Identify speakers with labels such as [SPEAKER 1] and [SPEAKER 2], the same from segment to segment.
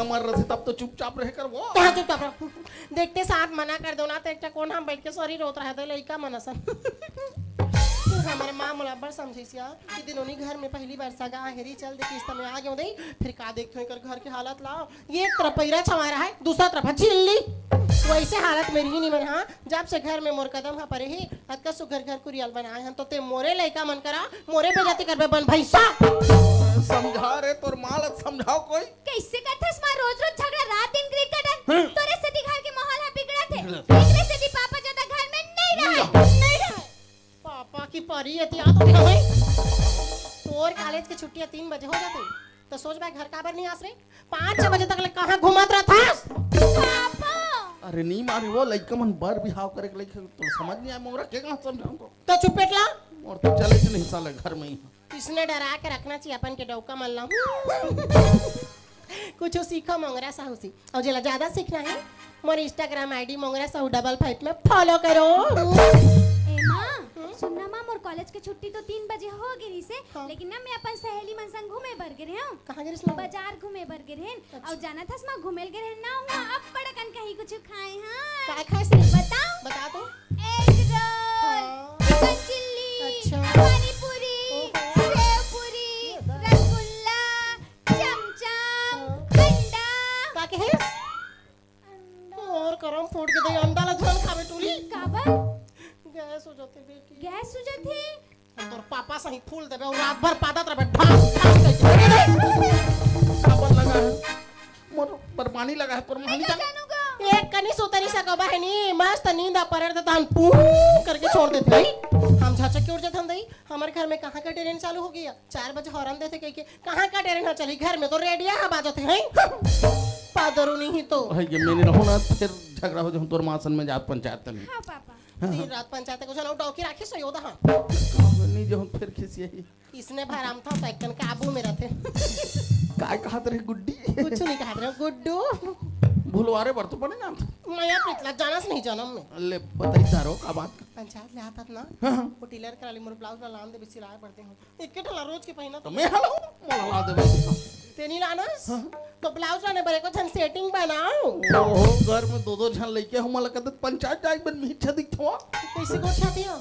[SPEAKER 1] लड़का मर रहे थे तब तो चुपचाप रह कर वो
[SPEAKER 2] कहाँ चुपचाप रहो? देखते साथ मना कर दो ना तो एक कौन हम बैठ के शरीर होता है तो लड़का मना सन हमारे माँ मुलाबर समझी सिया कि दिनों घर में पहली बार सगा हेरी चल दे किस्त में आ गयो दई फिर का देखते हो कर घर की हालत लाओ ये एक तरफ पैरा छमारा है दूसरा तरफ है चिल्ली वैसे हालत मेरी ही नहीं मन हाँ जब से घर में मोर कदम हा परे ही हद सुघर घर कुरियल बनाए हैं तो ते मोरे लड़का मन करा मोरे पे जाती कर बन भैसा
[SPEAKER 1] समझा रे तोर मालत समझाओ कोई
[SPEAKER 3] कैसे करथस मां रोज रोज झगड़ा रात दिन क्रिकेट तोरे सेती घर के माहौल है बिगड़ा थे एकरे सेती पापा ज्यादा घर में नहीं रहे
[SPEAKER 2] पापा की परी एहतियात हो गई तोर कॉलेज की छुट्टियां 3 बजे हो जाती तो सोच भाई घर काबर नहीं आस रे 5-6 बजे तक कहां घुमात रहा था
[SPEAKER 3] पापा
[SPEAKER 1] अरे नहीं मारी वो लड़का मन बर बिहाव करे के लड़का तो समझ नहीं आया मोरा के कहां समझाऊं
[SPEAKER 2] तो चुप पेटला
[SPEAKER 1] और तो चले के नहीं साले घर में ही
[SPEAKER 2] इसने डरा के रखना चाहिए अपन के डौका मल्ला कुछ सीखो मोंगरा साहू सी और जेला ज्यादा सीखना है मोर इंस्टाग्राम आईडी मोंगरा साहू 55 में फॉलो करो
[SPEAKER 3] ए मां सुनना मां मोर कॉलेज के छुट्टी तो 3 बजे हो गई से
[SPEAKER 2] हाँ।
[SPEAKER 3] लेकिन ना मैं अपन सहेली मन संग घूमे बर गे रहूं
[SPEAKER 2] कहां गिरिस ना
[SPEAKER 3] बाजार घूमे बर गे रहन और जाना थस मां घूमेल गे रहन ना वहां अब पड़कन कहीं कुछ खाए हां
[SPEAKER 2] काय खाए से
[SPEAKER 3] बताओ
[SPEAKER 2] बता तो
[SPEAKER 3] एग रोल चिकन चिल्ली
[SPEAKER 2] अच्छा।
[SPEAKER 3] पानी पूरी सेव पूरी रसगुल्ला चमचम अंडा
[SPEAKER 2] का के है और करम फूट के दे अंडा ला झोल खावे टूली
[SPEAKER 3] काबर
[SPEAKER 2] गैस हो जाते बेटी
[SPEAKER 3] गैस हो जाती
[SPEAKER 2] तोर पापा सही फूल देबे और रात भर पादत रहे ढास ढास करके
[SPEAKER 1] साबन लगा है मोर पर पानी लगा है पर पानी जान
[SPEAKER 3] जानूगा
[SPEAKER 2] एक कनी सुतरी सको बहनी मस्त नींद परर देता हम पू करके छोड़ देते हैं हम झचक के उठ जाते हम दई हमारे घर में कहां का ट्रेन चालू हो गया 4 बजे हॉर्न देते कह के कहां का ट्रेन है चली घर में तो रेडियो है बाजते हैं पादरू नहीं तो
[SPEAKER 1] है ये मैंने रहो ना फिर झगड़ा हो जो तोर मासन में जात पंचायत में
[SPEAKER 3] हां पापा
[SPEAKER 2] दिन रात पंचायत को चलो डॉकी राखी सही होता हां
[SPEAKER 1] नहीं जो फिर खिसी है
[SPEAKER 2] इसने भराम था पैकन काबू में रहते
[SPEAKER 1] काय कहा रे गुड्डी
[SPEAKER 2] कुछ नहीं कहा रहे गुड्डू
[SPEAKER 1] भूलवारे बर तो पड़े ना
[SPEAKER 2] मैं पिछला जानस नहीं जन्म में
[SPEAKER 1] ले बताई तारो का बात
[SPEAKER 2] पंचायत ले आता ना
[SPEAKER 1] हाँ।
[SPEAKER 2] वो टेलर करा ली मोर ब्लाउज ला लान दे बिसी लाए पड़ते हैं एक ठला रोज के पहिना
[SPEAKER 1] तो मैं हलो मोला ला दे
[SPEAKER 2] तेनी लानस तो ब्लाउज लाने बरे को छन सेटिंग बनाओ
[SPEAKER 1] ओहो घर में दो झन लइके हम लगत पंचायत जाई बन मीठा दिखथवा
[SPEAKER 2] कैसे को छाती हो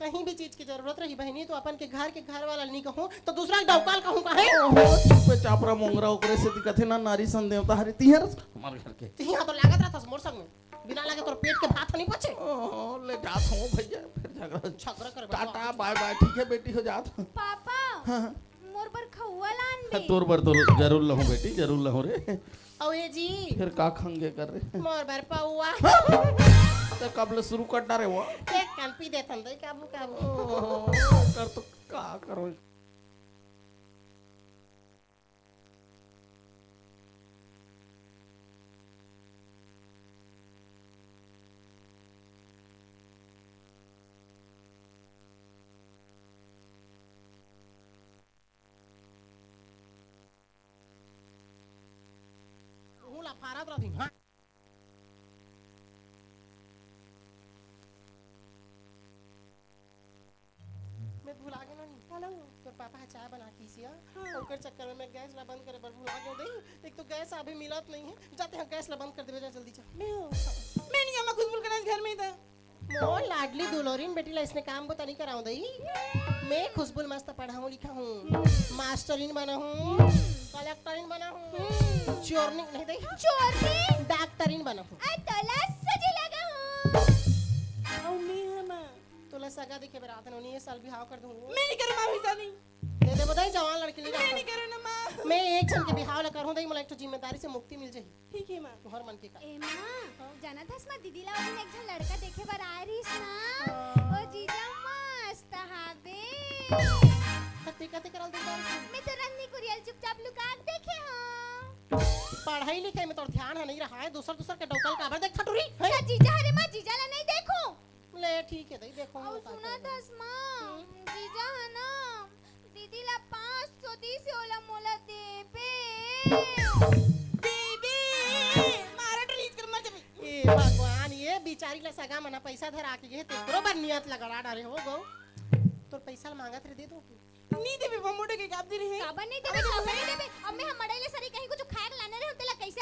[SPEAKER 2] कहीं भी चीज की जरूरत रही बहनी तो अपन के घर वाला नहीं कहूं तो दूसरा डौकाल कहूं काहे
[SPEAKER 1] ओहो चुपे चापरा मोंगरा ओकरे से दिखथे ना नारी संदेवता हरे तिहर हमारे घर के
[SPEAKER 2] तिहा तो लागत रहता मोर संग में बिना लगे तोर पेट के भात नहीं पचे
[SPEAKER 1] ओहो ले जात हूं भैया फिर झगड़ा
[SPEAKER 2] झगड़ा कर
[SPEAKER 1] टाटा बाय बाय ठीक है बेटी हो जात
[SPEAKER 3] पापा मोर पर खौआ लान दे
[SPEAKER 1] तोर बर तो जरूर लहूं बेटी जरूर लहूं रे
[SPEAKER 2] ओ ये जी
[SPEAKER 1] फिर का खंगे कर रे
[SPEAKER 2] मोर बर पाऊआ
[SPEAKER 1] तो कब ले शुरू कर डारे वो
[SPEAKER 2] एक कान पी दे तंदई काबू काबू
[SPEAKER 1] ओहो, कर तो का करो
[SPEAKER 2] हुला फारत रहती हां मैं भुला गया नहीं हेलो तो पापा चाय बना की सिया ओकर चक्कर में मैं गैस ला बंद करे बर भुला गयो दई एक तो गैस अभी मिलत नहीं है जाते हैं गैस ला बंद कर देबे जा जल्दी जा
[SPEAKER 4] मैं नहीं आमा खुशबुल का घर में था
[SPEAKER 2] मोर लाडली दुलोरिन बेटी ला इसने काम बता नहीं कराऊं दई मैं खुशबुल मस्त पढ़ाऊं लिखा हूं मास्टरिन बना हूं कलेक्टरिन बना हूं चोरनी नहीं दई
[SPEAKER 3] चोरी
[SPEAKER 2] डॉक्टरिन बना हूं
[SPEAKER 3] आ तोला सजी लगा हूं
[SPEAKER 4] और मैं हमा
[SPEAKER 2] तोला सगा देखे बरात ने 19 साल बिहाव कर दूं
[SPEAKER 4] मैं नहीं करूँ माँ वैसा नहीं
[SPEAKER 2] दे दे बताई जवान लड़की
[SPEAKER 4] मैं नहीं
[SPEAKER 2] ली
[SPEAKER 4] करूँ ना माँ
[SPEAKER 2] मैं एक जन के बिहाव ला करहूं दई मला एक तो जिम्मेदारी से मुक्ति मिल जाही
[SPEAKER 4] ठीक है माँ
[SPEAKER 2] तोहर मन के का
[SPEAKER 3] ए मां जाना थस मां दीदी ला उन एक झन लड़का देखे बर आ रहीस ना ओ जीजा मस्त हाबे
[SPEAKER 2] कते कते करल दे
[SPEAKER 3] मैं तो रंगनी कुरियल चुपचाप लुका के देखे हां
[SPEAKER 2] पढ़ाई लिखाई में तो ध्यान है नहीं रहा है दूसर के डोकल का आबर देख ठटुरी
[SPEAKER 3] क्या जीजा हरे मां जीजा ला नहीं देखो
[SPEAKER 2] ले ठीक है दई देखो
[SPEAKER 3] और सुना थस मां जीजा है ना दीदी ला 500 दी से ओला मोला दे पे
[SPEAKER 4] बेबी मारा डिलीट कर मत
[SPEAKER 2] ए भगवान ये बेचारी ला सगा मना पैसा धरा के ये तेकरो बर नियत लगा डारे हो गो तो पैसा मांगत रे दे दो
[SPEAKER 4] नहीं देबे बमोड़े के गाब दे रहे
[SPEAKER 3] काबर नहीं देबे काबर नहीं देबे अब मैं हम मड़ाइले सरी कहीं कुछ खाए लाने रहे तेला कैसे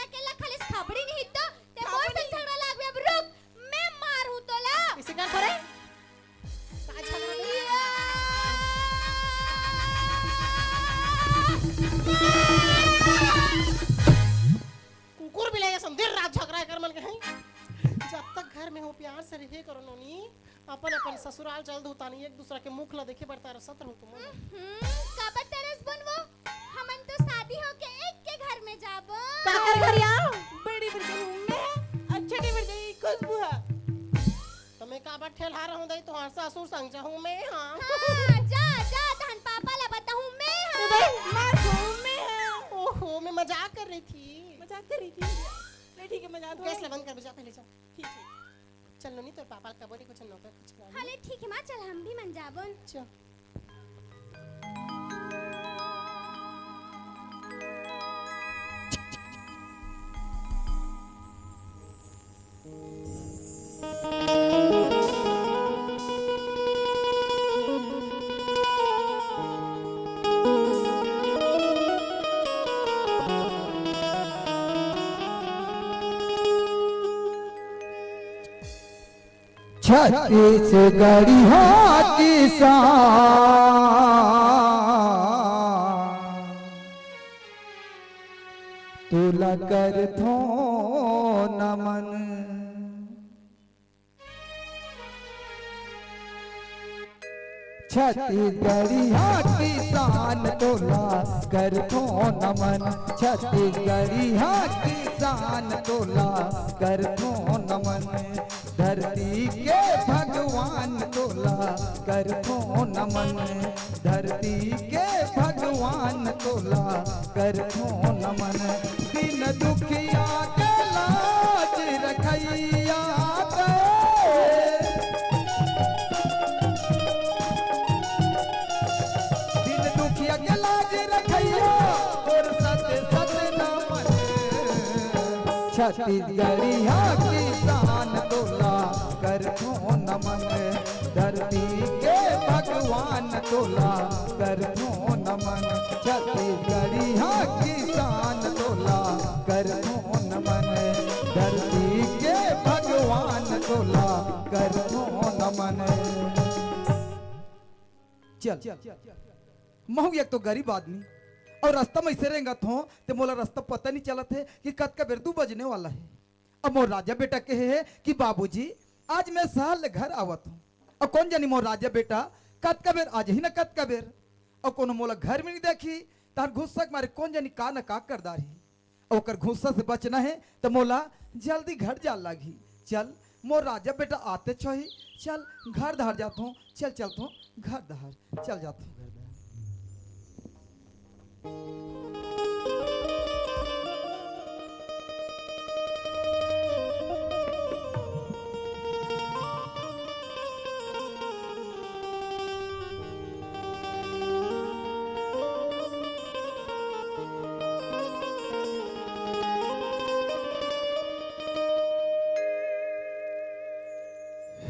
[SPEAKER 2] सर हे करो नोनी अपन अपन ससुराल चल दो तानी एक दूसरा के मुख ला देखे बरता रसत रहो तुम
[SPEAKER 3] काबर तरस बनवो हमन तो शादी होके एक के घर में जाबो
[SPEAKER 4] का कर घरिया बड़ी बड़ी मैं अच्छा नहीं बढ़ जाई खुशबू है
[SPEAKER 2] तो मैं काबर ठेला रहूं दई तो हर ससुर संग चाहूं मैं हां
[SPEAKER 3] हाँ, जा जा धन पापा ला बताऊं मैं
[SPEAKER 4] अबे
[SPEAKER 3] हाँ।
[SPEAKER 4] मार घूम में है
[SPEAKER 2] ओहो मैं मजाक कर रही थी
[SPEAKER 4] मजाक कर रही थी नहीं ठीक है मजाक
[SPEAKER 2] गैस ला बंद कर बजा पहले जाओ
[SPEAKER 4] ठीक है
[SPEAKER 2] चल नोनी तो पापा का बड़ी कुछ नौकर कुछ करा
[SPEAKER 3] हाले ठीक है माँ चल हम भी मन जाबन
[SPEAKER 2] चल
[SPEAKER 5] छत्तीसगढ़ी किसान तुला कर थो नमन छत्तीसगढ़ी किसान तुला कर थो नमन छत्तीसगढ़ी किसान तुला कर थो नमन धरती के भगवान तोला कर थो नमन धरती के भगवान तोला कर थो नमन दिन दुखिया के लाज रखैया दिन दुखिया के लाज रखैया और सत्य सत्य नमन छत्तीसगढ़ी किसान तोला कर थो नमन धरती के भगवान तोला कर थो नमन छत्तीसगढ़ी किसान तोला कर थो नमन धरती के भगवान तोला कर थो नमन चल महू एक तो गरीब आदमी और रास्ता में ऐसे रहेंगा थो ते मोला रास्ता पता नहीं चलत है कि कद का बेर 2 बजने वाला है अब मोर राजा बेटा कहे है कि बाबूजी आज मैं साल घर आवत हूँ और कौन जानी मोर राजा बेटा कद का बेर आज ही ना कद का बेर और कोनो मोला घर में नहीं देखी तार घुस्सा के मारे कौन जानी का न का कर दारी और घुस्सा से बचना है तो मोला जल्दी घर जा लागी चल मोर राजा बेटा आते छोही चल घर दहाड़ जाता हूँ चल चलता हूँ घर दहाड़ चल जाता हूँ घर दहाड़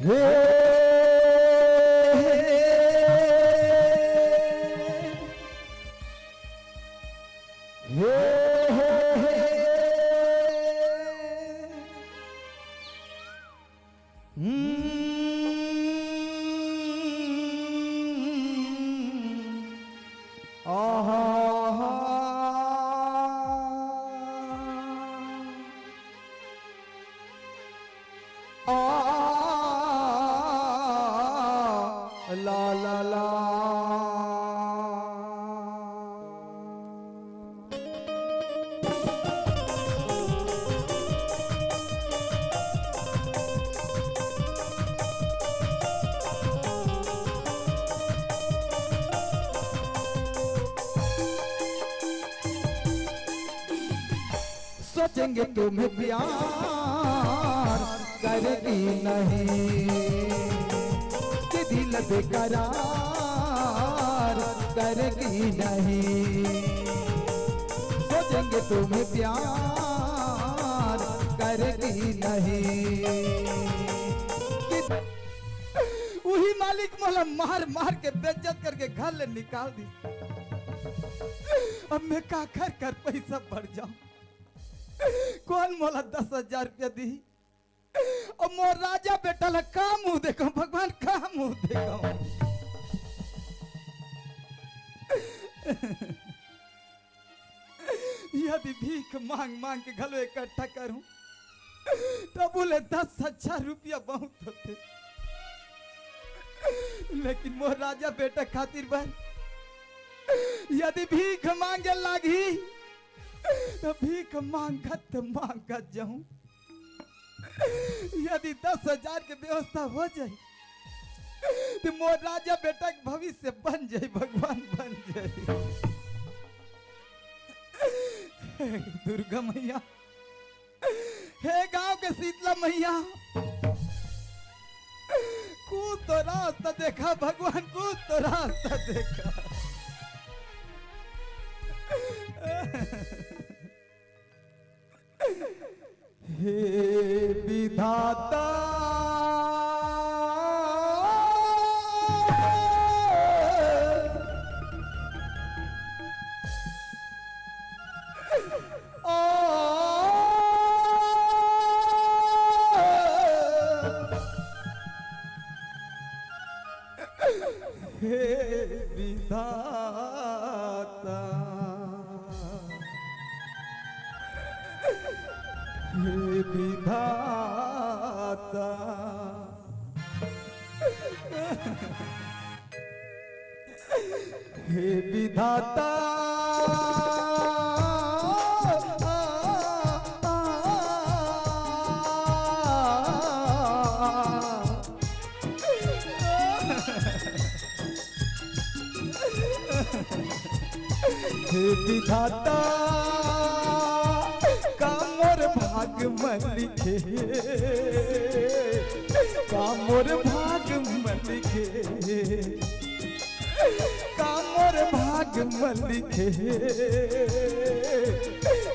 [SPEAKER 5] हे ला ला ला सोचेंगे तुम्हें प्यार करेगी नहीं कि दिल बेकरार करेगी नहीं सोचेंगे तुम्हें प्यार करेगी नहीं कि वही मालिक मोला मार मार के बेइज्जत करके घर ले निकाल दी अब मैं का कर पैसा भर जाऊं कौन मोला 10,000 रुपया दी और मोर राजा बेटा ला का मुंह देखो भगवान का मुंह देखो यदि भीख मांग मांग के घलो इकट्ठा करूं तो बोले 10,000 रुपया बहुत होते, लेकिन मोर राजा बेटा खातिर बन यदि भीख मांगे लागी तो भीख मांगत मांगत जाऊं। यदि 10,000 के व्यवस्था हो जाए तो मोर राजा बेटा के भविष्य बन जाए, भगवान बन जाए। हे दुर्गा मैया, हे गांव के शीतला मैया, कुछ तो रास्ता देखा भगवान, कुछ तो रास्ता देखा। हे विधाता हे विधाता, हे विधाता, हे विधाता, हे विधाता, कामोर भाग में लिखे, कामोर भाग में लिखे, कामोर भाग में लिखे,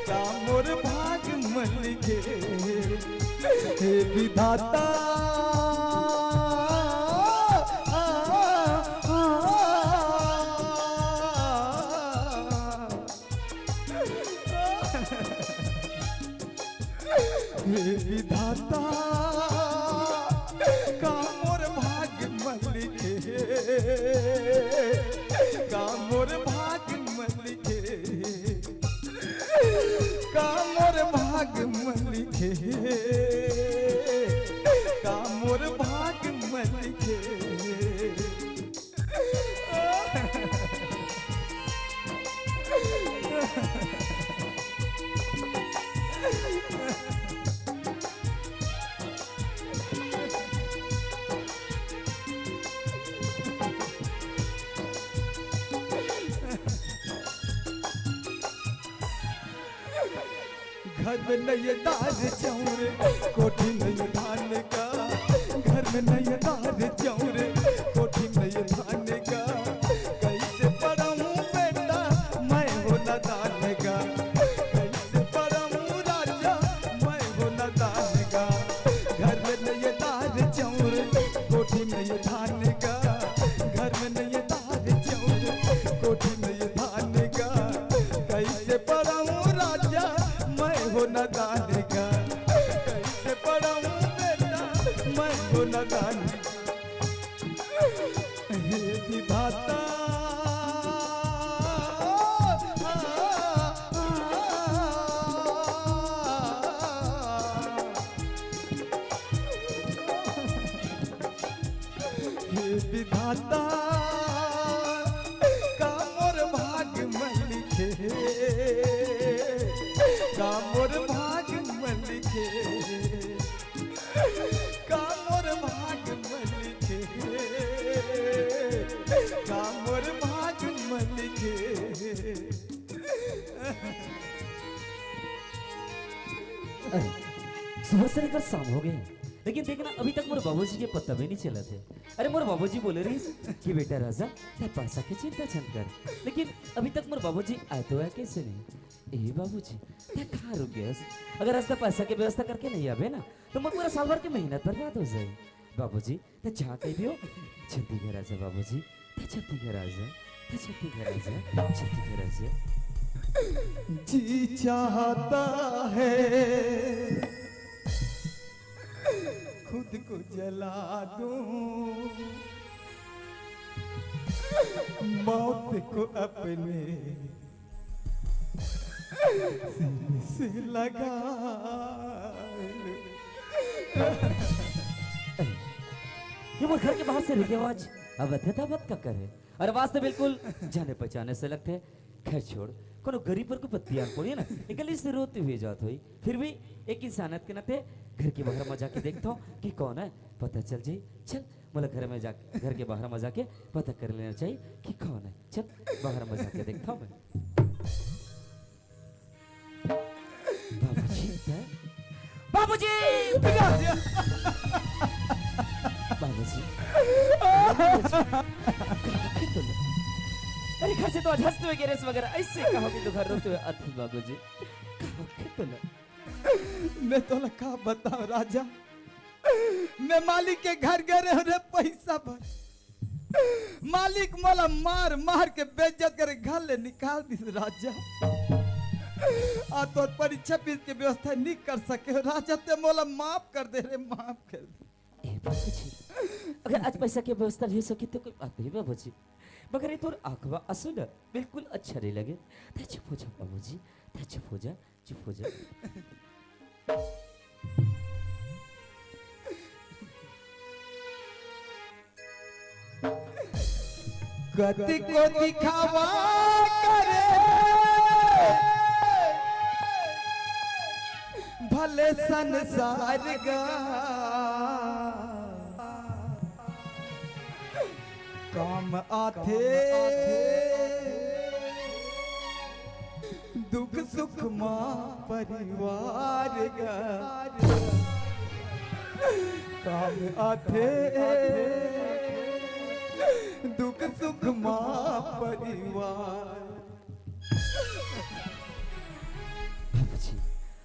[SPEAKER 5] कामोर भाग में लिखे। हे विधाता, हे विधाता, कामोर भाग में लिखे, कामोर भाग में लिखे, कामोर भाग में लिखे, कामोर भाग में लिखे। घर में नए दार चौरे, कोठी नए धान का, घर में नए दार चौरे, कोठी नए धान का। कैसे पढ़ूं बेटा मैं हो नादान का, कैसे पढ़ूं राजा मैं हो नादान का। घर में नए दार चौरे, कोठी नए धान का, घर में नए दार चौरे, कोठी नए धान का। कैसे पढ़ूं राजा मैं हो नादान का, कैसे पढ़ूं बेटा मैं हो नादान। हे विधाता, हे विधाता, कामोर भाग में लिखे, कामोर भाग में लिखे, कामोर भाग में लिखे, कामोर भाग में लिखे।
[SPEAKER 6] अरे सुबह से लेकर शाम हो गए, लेकिन देखना अभी तक मोर बाबूजी के पता भी नहीं चला थे। अरे मोर बाबूजी बोले रही कि बेटा राजा ते पैसा की चिंता छन कर, लेकिन अभी तक मोर बाबूजी आए तो है कैसे नहीं। ए बाबूजी ते कहाँ रुक गए? अगर रास्ता पैसा की व्यवस्था करके नहीं आवे ना तो मोर पूरा साल भर की मेहनत बर्बाद हो जाए। बाबूजी ते जहाँ कहीं भी हो जल्दी घर आजा बाबूजी, ते जल्दी घर आजा, ते जल्दी घर आजा, जल्दी घर आजा।
[SPEAKER 5] जी चाहता है खुद को जला दूं, मौत को अपने सीने से लगा लूं।
[SPEAKER 6] ये वो घर के बाहर से रुके आवाज अब अथेतावत का करे और आवाज तो बिल्कुल जाने पहचाने से लगते। खैर छोड़, कोनो गरीब पर को पत्तियां पड़ी ना गली से रोते हुए जात हुई, फिर भी एक इंसानियत के नाते घर के बाहर में जाके देखता हूँ कि कौन है, पता चल जाए। चल बोला घर के बाहर में जाके पता कर लेना चाहिए कि कौन है। चल बाहर में जाके देखता हूँ मैं। बाबूजी है? बाबूजी बाबूजी अरे घर से तो आज हंसते हुए गेरेस वगैरह ऐसे कहोगे तो घर रोते हुए आते बाबूजी कहोगे तो ना।
[SPEAKER 5] मैं तो लखा बताओ राजा, मैं मालिक के घर गए रे पैसा भर, मालिक मोला मार मार के बेइज्जत करे घर ले निकाल दी राजा। आ तो परीक्षा फीस के व्यवस्था नहीं कर सके राजा, ते मोला माफ कर दे रे, माफ कर दे।
[SPEAKER 6] ए बाबूजी अगर आज पैसा की व्यवस्था रह सके तो कोई बात नहीं बाबूजी, मगर ये तो आंखवा आंसू ना बिल्कुल अच्छा नहीं लगे। चुप हो जा बाबूजी, चुप हो जा, चुप हो जा।
[SPEAKER 5] गति को दिखावा करे भले संसार का, काम आथे दुख सुख माँ परिवार का, काम आथे दुख सुख माँ परिवार।
[SPEAKER 6] बाबूजी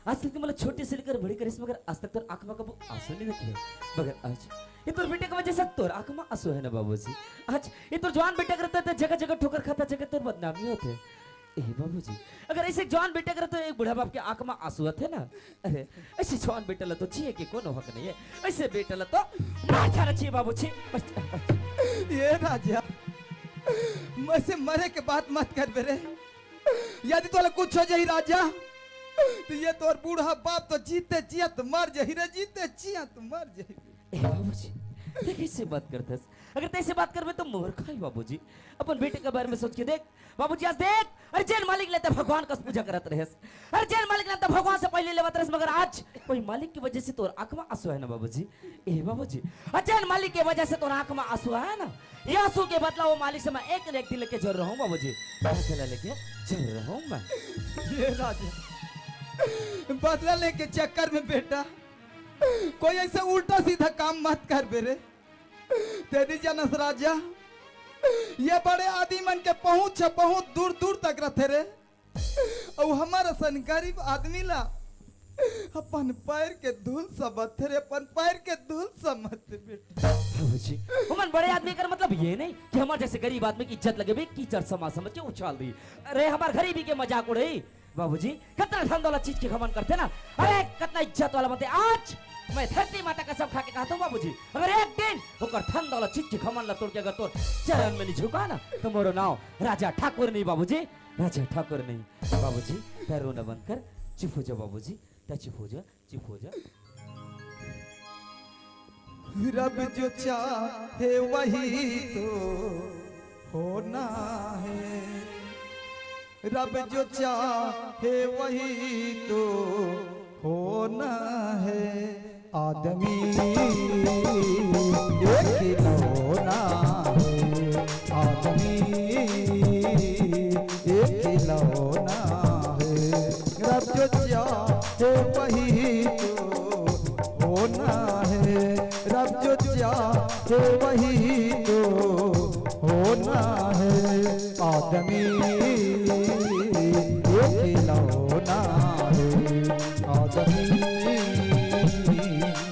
[SPEAKER 6] आज तक तो मतलब छोटे से लेकर बड़े करे मगर आज तक तो आंख में कबू आंसू नहीं रखे, मगर आज ये तो बेटे की वजह से तोर आंख में आंसू है ना बाबूजी। आज ये तो जवान बेटा करता था जगह जगह ठोकर खाता, जगह तो बदनामी होते। ए बाबूजी अगर ऐसे जवान बेटा करे तो एक बूढ़ा बाप के आंख में आंसू आते ना, अरे ऐसे जवान बेटा ला तो चाहिए कि कोनो हक नहीं है, ऐसे बेटा ला तो मार जाना चाहिए बाबूजी।
[SPEAKER 5] ये राजा मुझसे मरे के बात मत कर बेरे, यदि तोला कुछ हो जाई राजा तो ये तोर बूढ़ा बाप तो जीते जिया तो मर जाही रे, जीते जिया तो मर जाही।
[SPEAKER 6] ए बाबूजी देख ऐसे बात करते, अगर तैसे बात करबे तो मूर्ख है बाबूजी। अपन बेटे के बारे में सोच के देख बाबूजी, आज देख अरे जैन मालिक लेते भगवान का पूजा करत रहे, अरे जैन मालिक लेते भगवान से पहले लेवत रहे, मगर आज कोई मालिक की वजह से तोर आंख में आंसू है ना बाबूजी। ए बाबूजी जैन मालिक की वजह से तोर आंख में आंसू है ना, ये आंसू के बदला वो मालिक से मैं एक लेके लेके जर रहा हूँ बाबूजी, बदला लेके जर रहा हूँ मैं।
[SPEAKER 5] ये राजा बदला लेके चक्कर में बेटा कोई ऐसा उल्टा सीधा काम मत कर बेरे, तेरी जनस राजा ये बड़े आदमी मन के पहुंच बहुत दूर दूर तक रहते रे, और हमारा सन गरीब आदमी ला अपन पैर के धूल समझ रे, अपन पैर के धूल समझ बेटा।
[SPEAKER 6] बाबूजी हमन बड़े आदमी कर मतलब ये नहीं कि हमारे जैसे गरीब आदमी की इज्जत लगे भी कीचड़ समाज समझ के उछाल दी, अरे हमारे गरीबी के मजाक उड़े बाबूजी। कितना धन दौलत चीज के घमंड करते ना, अरे कितना इज्जत वाला बनते। आज मैं धरती माता का सब खा के कहता हूँ बाबूजी, अगर एक दिन होकर धन दौलत चीज के घमंड ला तोड़ के अगर तोड़ चरण में नहीं झुका ना तो मोरो नाम राजा ठाकुर नहीं बाबूजी, राजा ठाकुर नहीं बाबूजी। पैरों न बंद कर चुप हो जा बाबूजी, चुप हो जा, चुप हो जा।
[SPEAKER 5] रब जो चाहे वही तो होना है, रब जो चाहे वही तो होना है, आदमी एक खिलौना है, आदमी एक खिलौना है, रब जो चाहे वही तो होना है, रब जो चाहे वही तो होना है, आदमी ये खिलौना है, आदमी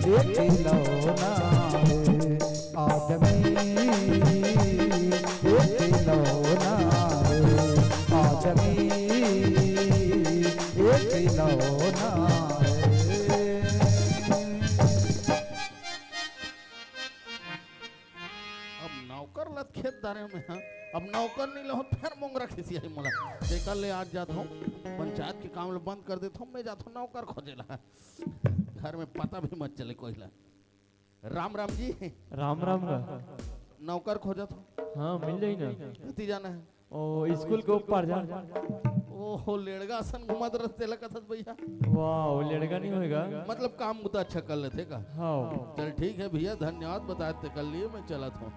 [SPEAKER 5] ये खिलौना है, आदमी ये खिलौना है, आदमी ये खिलौना है।
[SPEAKER 1] अब नौकर लत खेत दारे में हाँ, अब नौ नौकर नहीं लो फिर मोंगरा खिसी आई मोला देखा ले आज जाता हूँ पंचायत के काम बंद कर देता हूँ मैं जाता हूँ नौकर खोजेला घर में पता भी मत चले कोई ला राम राम जी
[SPEAKER 7] राम राम का
[SPEAKER 1] नौकर खोजत हूँ
[SPEAKER 7] हाँ मिल जाई ना
[SPEAKER 1] कति जाना है
[SPEAKER 7] ओ स्कूल के ऊपर जा
[SPEAKER 1] ओहो लेड़गा सन घुमा रस्ते लगा भैया
[SPEAKER 7] वाह लड़का नहीं होएगा
[SPEAKER 1] मतलब काम मुद्दा अच्छा कर लेते का
[SPEAKER 7] हाँ
[SPEAKER 1] चल ठीक है भैया धन्यवाद बताते कर लिए मैं चला था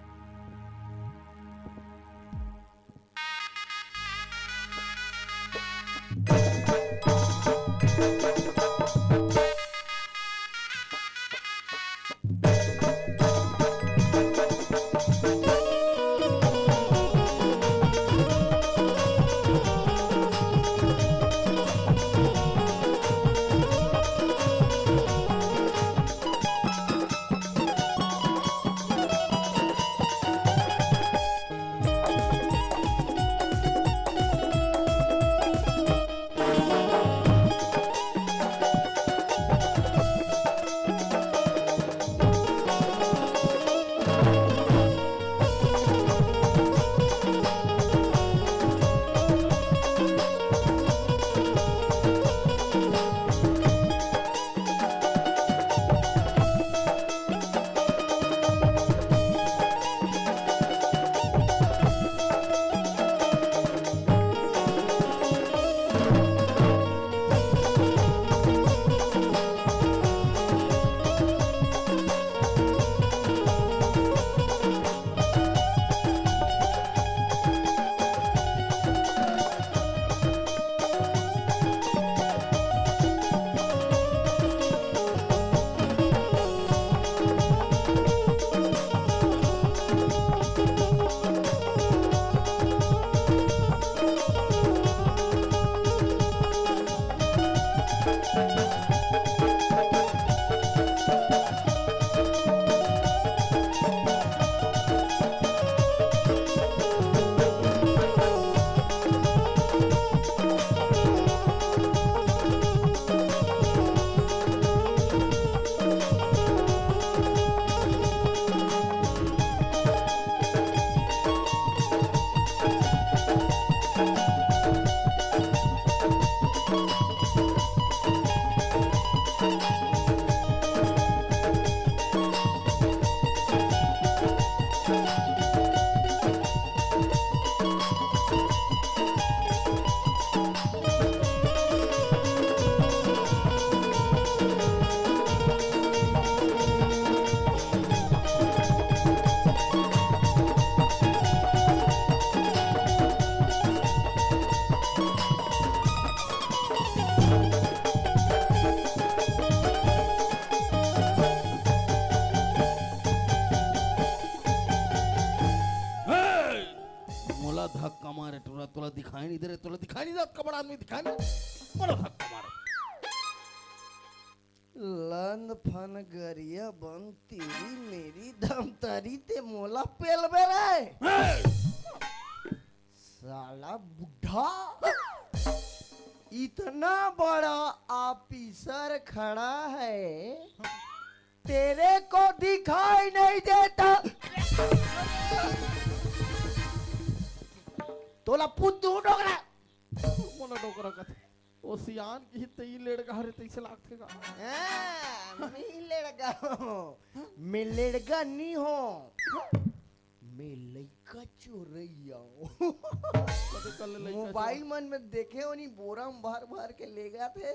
[SPEAKER 1] धक्का मारे तुला तुला दिखाई नहीं दे रहे तुला दिखाई नहीं देता कबड़ आदमी दिखाई नहीं बोलो धक्का मारे लंद फन गरिया बन तेरी मेरी धमतरी ते मोला पेल बेरे साला बुढ़ा इतना बड़ा ऑफिसर खड़ा है तेरे को दिखाई नहीं देता तोला पुद्दू डोकरा मोला डोकरा कथे ओ सियान की तई लड़का हरे तैसे लागथे का मैं लड़का हूं मैं लड़का नहीं हूं मैं लड़का चोरैया कदे कल लड़का मोबाइल मन में देखे हो नहीं बोरा में भर भर के ले गए थे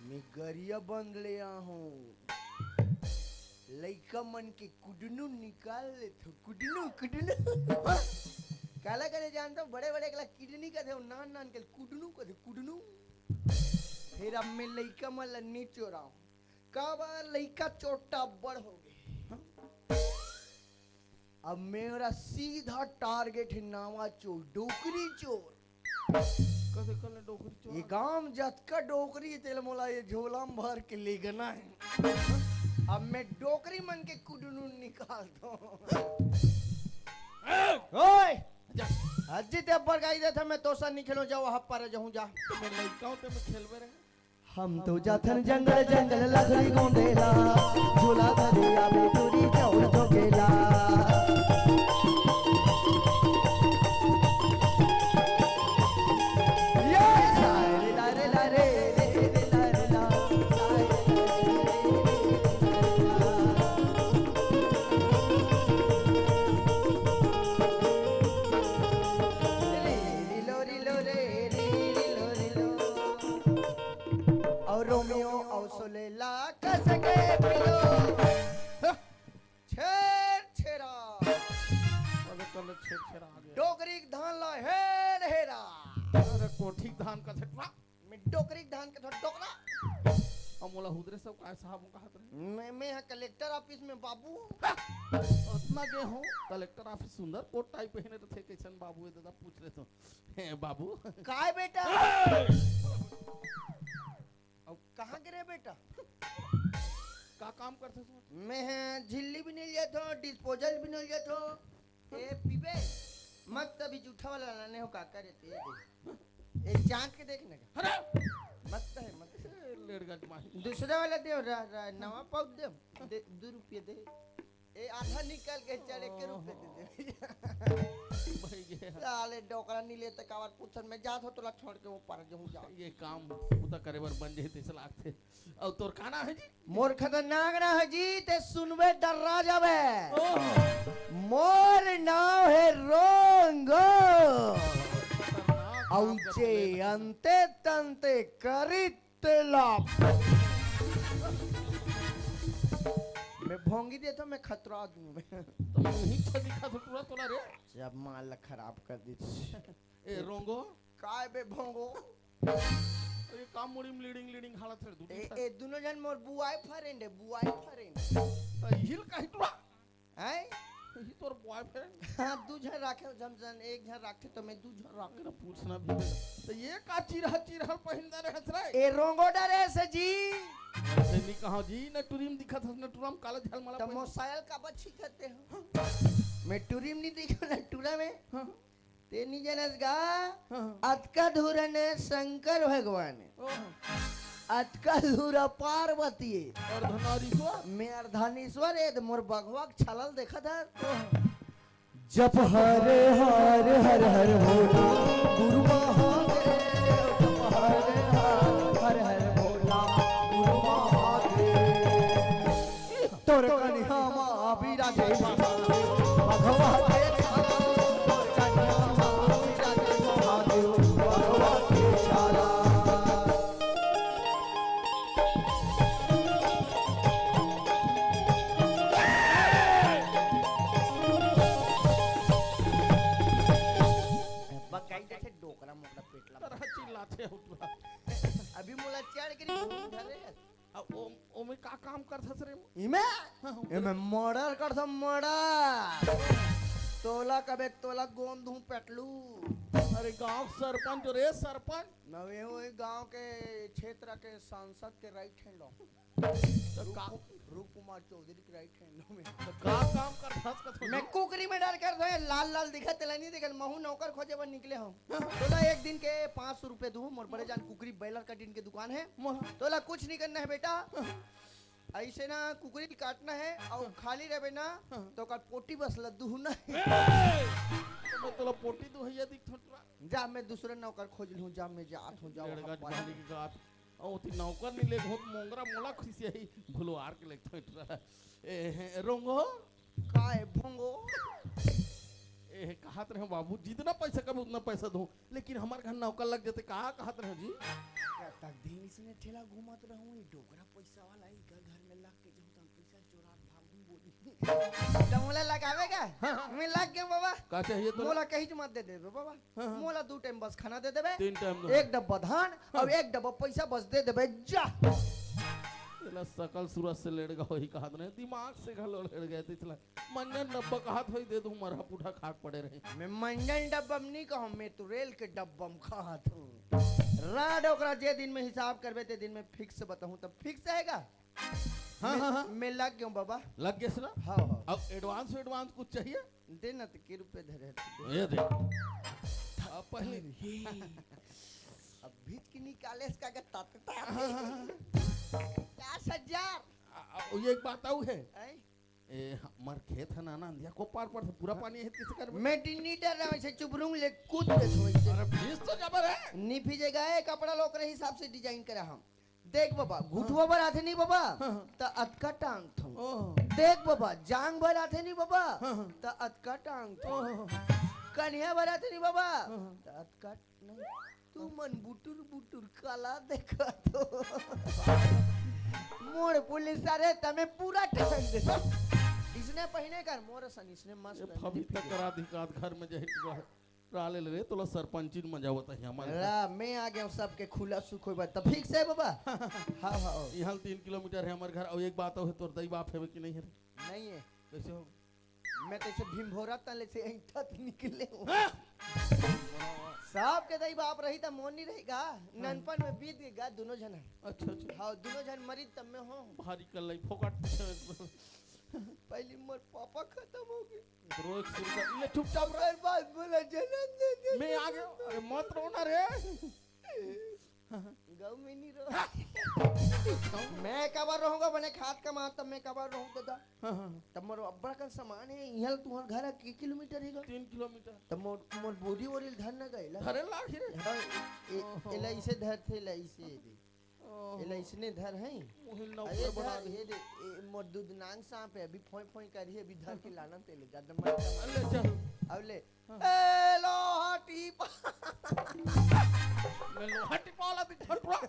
[SPEAKER 1] मैं गरिया बंद ले हूं लड़का मन के कुडनू निकाल ले तो कुडनू कुडनू काला करे जानता हूँ बड़े बड़े किडनी का थे नान नान के कुडनू का थे कुडनू फिर अब मैं लइका मला नहीं चोरा हूँ कब लइका चोटा बड़ हो गए अब मेरा सीधा टारगेट है नावा चोर डोकरी चोर कदे कल डोकरी चोर ये गांव जत का डोकरी तेल मोला ये झोला में भर के ले गना है अब मैं डोकरी मन के कुडनू निकाल दो ओए अजी ते पर गाई दे था मैं तोसा नहीं खेलो जाओ हप पर जाऊं जा मैं लइका ते मैं खेलबे रे हम तो जाथन जंगल जंगल लकड़ी गोंदेला झूला धरिया में दूरी चौड़ जोगेला रोमियो और सोलेला कस के पिलो छेर छेरा
[SPEAKER 8] अरे कल छेड़ आ गया
[SPEAKER 1] डोगरी धान ला हेर हेरा
[SPEAKER 8] अरे कोठी धान का छटवा
[SPEAKER 1] मैं डोगरी धान का थोड़ा डोकरा
[SPEAKER 8] अमोला हुदरे सब काय साहब का हाथ रहे
[SPEAKER 1] मैं यहाँ कलेक्टर ऑफिस में बाबू
[SPEAKER 8] उतना गए हो कलेक्टर ऑफिस सुंदर कोट टाइप पहने थे कैसन बाबू है दादा पूछ रहे तो हे बाबू
[SPEAKER 1] काय बेटा अब कहाँ गिरे बेटा
[SPEAKER 8] का काम करते हो
[SPEAKER 1] मैं झिल्ली भी नहीं लिया था डिस्पोजल भी नहीं लिया था ए पीबे मत अभी जूठा वाला लाने हो काका रहते ये देख जांच के देखने का
[SPEAKER 8] अरे
[SPEAKER 1] मत है मत
[SPEAKER 8] लेड़गंज माही
[SPEAKER 1] दूसरा वाला दे नवा पाउच दे 2 रुपये दे ए आधा निकाल के 4 रुपये दे दे
[SPEAKER 8] भाई ये
[SPEAKER 1] साले डोकरा नहीं लेते कावर पूछन में जात हो तोला छोड़ के वो पर जाऊं जा
[SPEAKER 8] ये काम उता करे बर बन जे तेस लागथे और तोर काना है जी
[SPEAKER 1] मोर खतरनाक ना है जी ते सुनबे डरा जावे मोर नाम है रोंगो औचे अंते तंते करितला मैं भोंगी देता मैं खतरा दूं मैं
[SPEAKER 8] तो नहीं तो दिखा तो पूरा तोला रे
[SPEAKER 1] जब माल खराब कर दी
[SPEAKER 8] ए रोंगो
[SPEAKER 1] काय बे भोंगो
[SPEAKER 8] अरे काम मुड़ी में लीडिंग हालत है दूध
[SPEAKER 1] ए दोनों जन मोर बुआई फ्रेंड है बुआई फ्रेंड
[SPEAKER 8] हिल का हिटवा
[SPEAKER 1] हैं
[SPEAKER 8] ही तोर बॉयफ्रेंड
[SPEAKER 1] हाँ 2 जन राखे जमजन 1 जन राखे तो मैं 2 जन राखे
[SPEAKER 8] ना पूछना भी तो ये का चिरहल पहिंदा रहे हसरा
[SPEAKER 1] ए रोंगो डरे से जी
[SPEAKER 8] ऐसे नहीं कहा जी न टूरिम दिखा था न टूरम काला झल मला
[SPEAKER 1] तमो सायल का बच्ची कहते हो मैं टूरिम नहीं देखो ना टूरा में ते नहीं जनस गा अतका धुरन शंकर भगवान अटका धुरा पार्वती
[SPEAKER 8] और धनारीश्वर
[SPEAKER 1] मैं अर्धनारीश्वर है तो मोर बघवा छलल देखा था
[SPEAKER 5] जप हरे हर हर हर भोला गुरु महादेव जप हरे हर हर भोला गुरु महादेव तोर कन्या मां विराजे भगवा के छाला तोर कन्या मां विराजे महादेव भगवा के छाला
[SPEAKER 1] डोकरा मोकरा पेटला
[SPEAKER 8] तरह चिल्लाते हो पूरा
[SPEAKER 1] अभी मोला चढ़ के धरे
[SPEAKER 8] अब ओ में का काम करथस रे
[SPEAKER 1] इमे मर्डर कर सब मर्डर तोला कबे तोला गोंद हूं पेटलू
[SPEAKER 8] अरे गांव सरपंच रे सरपंच
[SPEAKER 1] नवे हो गांव के क्षेत्र के सांसद के राइट हैंड लो
[SPEAKER 8] तो का
[SPEAKER 1] रूप कुमार चौधरी के राइट हैंड लो में
[SPEAKER 8] तो का काम करथस कथो
[SPEAKER 1] मैं कुकरी में डर कर दो लाल लाल दिखा तेला नहीं दिखल महू नौकर खोजे पर निकले हम तोला एक दिन के 500 रुपए दूं मोर बड़े जान कुकरी बैलर कटिंग की दुकान है तोला कुछ नहीं करना है बेटा ऐसे ना कुकरी काटना है और खाली रहे ना तो का पोटी बस लद्दू ना
[SPEAKER 8] तो मैं तोला पोटी दो हैया दिख थोड़ा
[SPEAKER 1] जा मैं दूसरे नौकर खोज लूं जा मैं जात हूं जाओ
[SPEAKER 8] लड़का जाने की बात ओ ती नौकर नहीं ले बहुत मोंगरा मोला खुशी है भुलवार के लेख थोड़ा ए रोंगो
[SPEAKER 1] काय भोंगो
[SPEAKER 8] ए कहत रहे बाबू जितना पैसा कब उतना पैसा दूं लेकिन हमारे घर नौकर लग जाते कहा कहत रहे जी
[SPEAKER 1] तक दिन इसने ठेला घुमात रहूं ये डोकरा पैसा वाला ही घर में लग के जो हम पैसा चोरा भागूं बोली मोला लगावेगा मैं लग गया बाबा
[SPEAKER 8] का चाहिए तो
[SPEAKER 1] मोला कहीं मत दे देबे बाबा मोला 2 टाइम बस खाना दे देबे
[SPEAKER 8] 3 टाइम
[SPEAKER 1] एक डब्बा धान और एक डब्बा पैसा बस दे देबे जा
[SPEAKER 8] इला सकल सूरत से लेड़ गया वही कहत रहे दिमाग से घलो लेड़ गए थे इतला मंजन डब्बा कहत होई दे दूं मरहा पुठा खाक पड़े रहे
[SPEAKER 1] मैं मंजन डब्बा में नहीं कहूं मैं तो रेल के डब्बा में खात हूं राड ओकरा जे दिन में हिसाब करबे ते दिन में फिक्स बताऊं तब फिक्स आएगा
[SPEAKER 8] हाँ
[SPEAKER 1] मैं लग गया बबा
[SPEAKER 8] लग गया ना
[SPEAKER 1] हाँ हाँ
[SPEAKER 8] अब एडवांस कुछ चाहिए
[SPEAKER 1] दे ना तो के रुपए धरे
[SPEAKER 8] ये दे अब पहले
[SPEAKER 1] अब भीत की निकाले इसका के ताता 50,000
[SPEAKER 8] ये एक बात आऊ है
[SPEAKER 1] आई?
[SPEAKER 8] ए हमार खेत है ना अंधिया को पार पर पूरा पानी है किसे कर
[SPEAKER 1] मैं टिन्नी डर रहा वैसे चुप रहूं ले कूद दे थोड़ी से
[SPEAKER 8] अरे फीस तो जबर है
[SPEAKER 1] नी फिजेगा है कपड़ा लोग रे हिसाब से डिजाइन करा हम देख बाबा घुटवा पर आथे नहीं बाबा त अतका टांग थो देख बाबा जांग भर आथे नहीं बाबा त अतका टांग थो कन्या भर आथे नहीं बाबा त अतका नहीं तू मन बुटुर बुटुर काला देखा तो मोर पुलिस अरे तमे पूरा टेंशन दे इसने पहिने कर मोर सन इसने
[SPEAKER 8] ये
[SPEAKER 1] मस्त
[SPEAKER 8] अभी तक करा दिखात घर में जही राले ले तोला सरपंची न मजा होता है हमारे
[SPEAKER 1] ला मैं आ गया हूं सबके खुला सुख होई तब ठीक से बाबा हां हां
[SPEAKER 8] यहाँ 3 किलोमीटर है हमारे घर और एक बात है तोर दई बाप है कि नहीं है रे?
[SPEAKER 1] नहीं है
[SPEAKER 8] कैसे हो
[SPEAKER 1] मैं तो ऐसे भीम भोरा तले से ऐठत निकले हूं सब के दई बाप रही त मोन नहीं रहेगा ननपन में बीत गया दोनों जन
[SPEAKER 8] अच्छा अच्छा
[SPEAKER 1] हां दोनों जन मरी तब में हो
[SPEAKER 8] भारी कल लाई फोकट
[SPEAKER 1] पहली मोर पापा खत्म हो गए
[SPEAKER 8] रोज शुरू कर ले चुपचाप
[SPEAKER 1] हर बात बोला जन्म दे दे
[SPEAKER 8] मैं आ गया अरे मत रोना रे
[SPEAKER 1] गाँव में नहीं रहो मैं कबर रहूंगा बने खाद का मार तब मैं कबर रहूं दादा तब मोर अब्बा का सामान है यहाँ तुम्हार घर के किलोमीटर है
[SPEAKER 8] 3 किलोमीटर
[SPEAKER 1] तब मोर बोरी वोरी धर न गइला
[SPEAKER 8] घरे लाग रे
[SPEAKER 1] एला इसे धर थे ला इसे दे एला इसने धर है
[SPEAKER 8] मोहिल ना
[SPEAKER 1] अरे
[SPEAKER 8] ऊपर बढ़ा
[SPEAKER 1] धर हे दे मोर दूध नांग सांप है अभी फोई फोई कर अभी धर के लाना ते ले ज्यादा मत
[SPEAKER 8] ले चल
[SPEAKER 1] अब ले ए लो हटी
[SPEAKER 8] ले लो हट पाला भी धर पूरा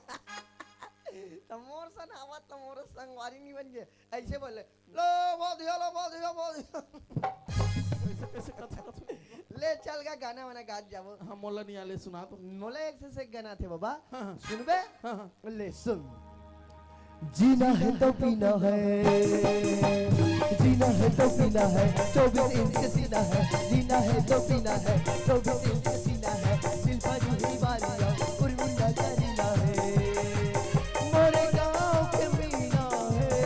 [SPEAKER 1] तमोर सन आवा तमोर संगवारी नहीं बन गए ऐसे बोले लो बहुत
[SPEAKER 8] कैसे कथा
[SPEAKER 1] ले चल का गाना वाना गा जाओ
[SPEAKER 8] हां मोला नहीं आले सुना तो
[SPEAKER 1] मोला एक से गाना थे बाबा
[SPEAKER 8] हाँ, हाँ।
[SPEAKER 1] सुनबे
[SPEAKER 8] हां
[SPEAKER 1] ले सुन जीना है तो पीना है जीना है तो पीना है 24 इंच का सीना है जीना है तो पीना है 24 इंच का सीना है दिल पर ही बारियां उर्मिला करीना है मोरे गांव के मीना है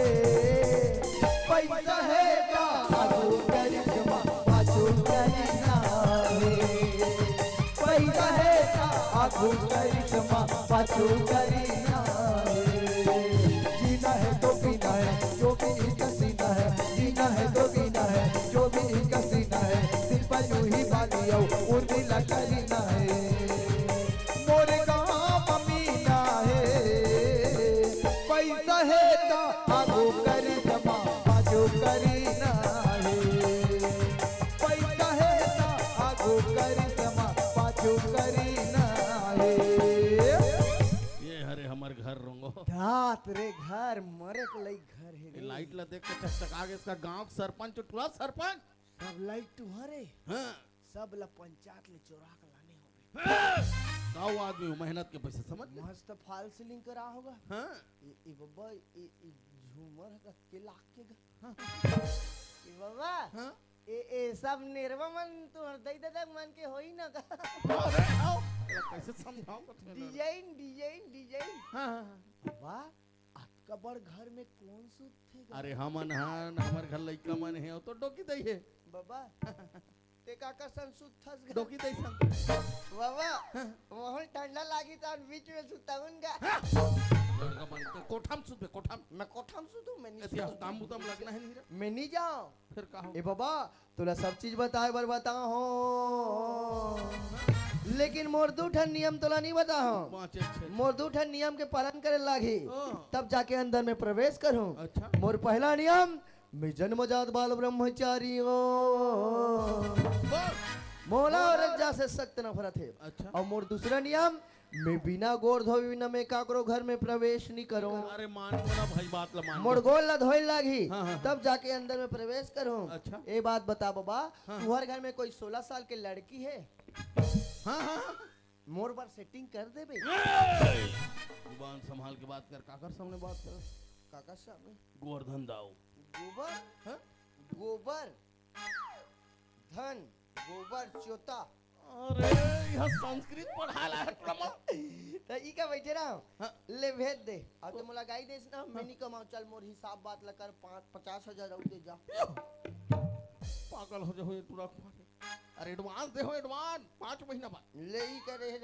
[SPEAKER 1] पैसा है का आगो करिश्मा पाछो करीना है पैसा है का आगो करिश्मा पाछो करीना जीना है तो पीना है जो भी इनका सीना है जीना है तो पीना है जो भी इनका सीना है दिल पर यूं ही बालियो उर्मिला करीना है मोरे गांव मीना है पैसा है तो आगो करिश्मा पाछो करीना है पैसा है तो आगो करिश्मा पाछो करीना है
[SPEAKER 8] ये हरे हमर घर रोंगो
[SPEAKER 1] रात रे घर मरे को लई घर है
[SPEAKER 8] ये
[SPEAKER 1] रे।
[SPEAKER 8] लाइट ला देख के चकचका गया इसका गांव का सरपंच टुला सरपंच
[SPEAKER 1] सब लाइट तुम्हारे
[SPEAKER 8] हां
[SPEAKER 1] सब ला पंचायत ले चोरा के लाने होंगे
[SPEAKER 8] गांव आदमी हो, मेहनत के पैसे समझ ले
[SPEAKER 1] मस्त फॉल सीलिंग करा होगा
[SPEAKER 8] हां
[SPEAKER 1] ये बाबा ये झूमर का के लाख के ये बाबा
[SPEAKER 8] हां
[SPEAKER 1] ए सब निर्वा मन तो दई दे मन के होई ना का
[SPEAKER 8] अरे आओ कैसे समझाऊं कुछ
[SPEAKER 1] डिजाइन डिजाइन डिजाइन
[SPEAKER 8] हां
[SPEAKER 1] वाह आपका बड़ घर में कौन सूत थे
[SPEAKER 8] अरे हमन हान हमर घर लइका मन है तो डोकी दई है
[SPEAKER 1] बाबा ते काका संसूत थस गए
[SPEAKER 8] डोकी दई सन
[SPEAKER 1] बाबा मोहन ठंडा लागी तो बीच में सुताऊंगा
[SPEAKER 8] लड़का मन के कोठाम सुत कोठाम
[SPEAKER 1] मैं कोठाम सुतूं मैं नहीं
[SPEAKER 8] एतिया
[SPEAKER 1] सुतूं।
[SPEAKER 8] काम बुतम लगना है नहीं रे
[SPEAKER 1] मैं नहीं जाऊं
[SPEAKER 8] फिर का हो
[SPEAKER 1] ए बाबा तुला सब चीज बताए बर बता हो लेकिन मोर दू ठन नियम तुला नहीं बता हो
[SPEAKER 8] पांच छह
[SPEAKER 1] मोर दू ठन नियम के पालन करे लागी
[SPEAKER 8] हाँ।
[SPEAKER 1] तब जाके अंदर में प्रवेश करूं
[SPEAKER 8] अच्छा
[SPEAKER 1] मोर पहला नियम मैं जन्मजात बाल ब्रह्मचारी हूँ मोला और रज्जा से सख्त नफरत है
[SPEAKER 8] अच्छा
[SPEAKER 1] और मोर दूसरा नियम मैं बिना गोड़ धोए बिना मैं काकरो घर में प्रवेश नहीं करूं
[SPEAKER 8] अरे मान मेरा भाई बात ला मान
[SPEAKER 1] मोर गोल ला धोए लागी
[SPEAKER 8] हाँ, हाँ।
[SPEAKER 1] तब जाके अंदर में प्रवेश करूं
[SPEAKER 8] अच्छा।
[SPEAKER 1] ये बात बता बाबा
[SPEAKER 8] हाँ।
[SPEAKER 1] तुम्हारे घर में कोई 16 साल की लड़की है
[SPEAKER 8] हां हां
[SPEAKER 1] मोर बार सेटिंग कर दे बे
[SPEAKER 8] जुबान संभाल के बात कर काकर सामने बात कर
[SPEAKER 1] काका सामने
[SPEAKER 8] गोवर्धन दाऊ
[SPEAKER 1] गोबर
[SPEAKER 8] हाँ?
[SPEAKER 1] गोबर धन गोबर चोता
[SPEAKER 8] अरे यह संस्कृत पढ़ाला है प्रमा
[SPEAKER 1] तो ई का बैठे रहा
[SPEAKER 8] हाँ।
[SPEAKER 1] ले भेज दे अब तो मुला गाई देस ना मैं नहीं कमाऊं चल मोर हिसाब बात लकर 50,000 रख दे जा
[SPEAKER 8] पागल हो जाओ ये पूरा अरे एडवांस दे हो एडवांस 5 महीना बाद
[SPEAKER 1] ले ई कर रहे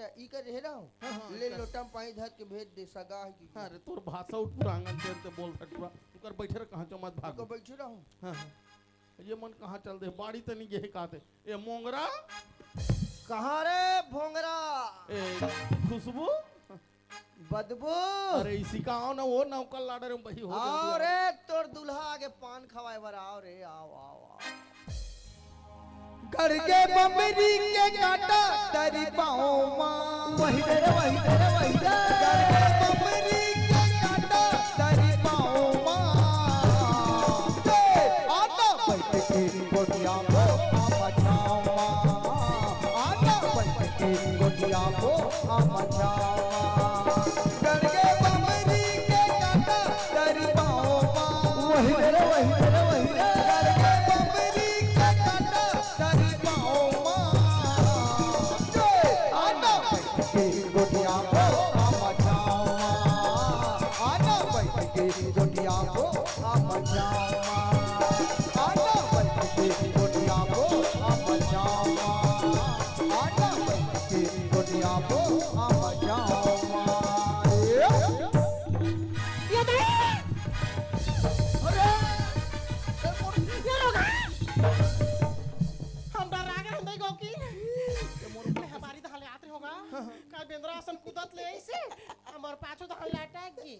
[SPEAKER 1] रहा
[SPEAKER 8] हाँ, हाँ,
[SPEAKER 1] ले
[SPEAKER 8] कर।
[SPEAKER 1] लोटा में पानी धर के भेज दे सगा है की
[SPEAKER 8] अरे तोर भाषा उठ पूरा आंगन से बोल फट पूरा तू कर बैठे रह कहां चमत भाग
[SPEAKER 1] को बैठे रहा हूं
[SPEAKER 8] हां ये मन कहां चल दे बाड़ी तनी गे काते ए मोंगरा
[SPEAKER 1] कहां रे भोंगरा
[SPEAKER 8] ए खुशबू
[SPEAKER 1] बदबू
[SPEAKER 8] अरे इसी का आओ ना वो नौकर लाडर में बही हो
[SPEAKER 1] आओ रे तोर दुल्हा आगे पान खवाए बर आओ रे आओ आओ आओ
[SPEAKER 5] घर के बमरी के काटा तेरी पाँव माँ
[SPEAKER 1] वही दे रे वही दे रे वही दे
[SPEAKER 5] घर के बमरी के काटा
[SPEAKER 1] के गोटिया को हम जावा आना बैठ के गोटिया को हम जावा आना बैठ के गोटिया को हम जावा
[SPEAKER 2] ये नहीं
[SPEAKER 1] अरे
[SPEAKER 2] ये लोग हम डर आ गए हम गो की हमारी दहले आते होगा का बेंद्रा आसन कुदत ले ऐसे हमार पाछो दहले अटक गई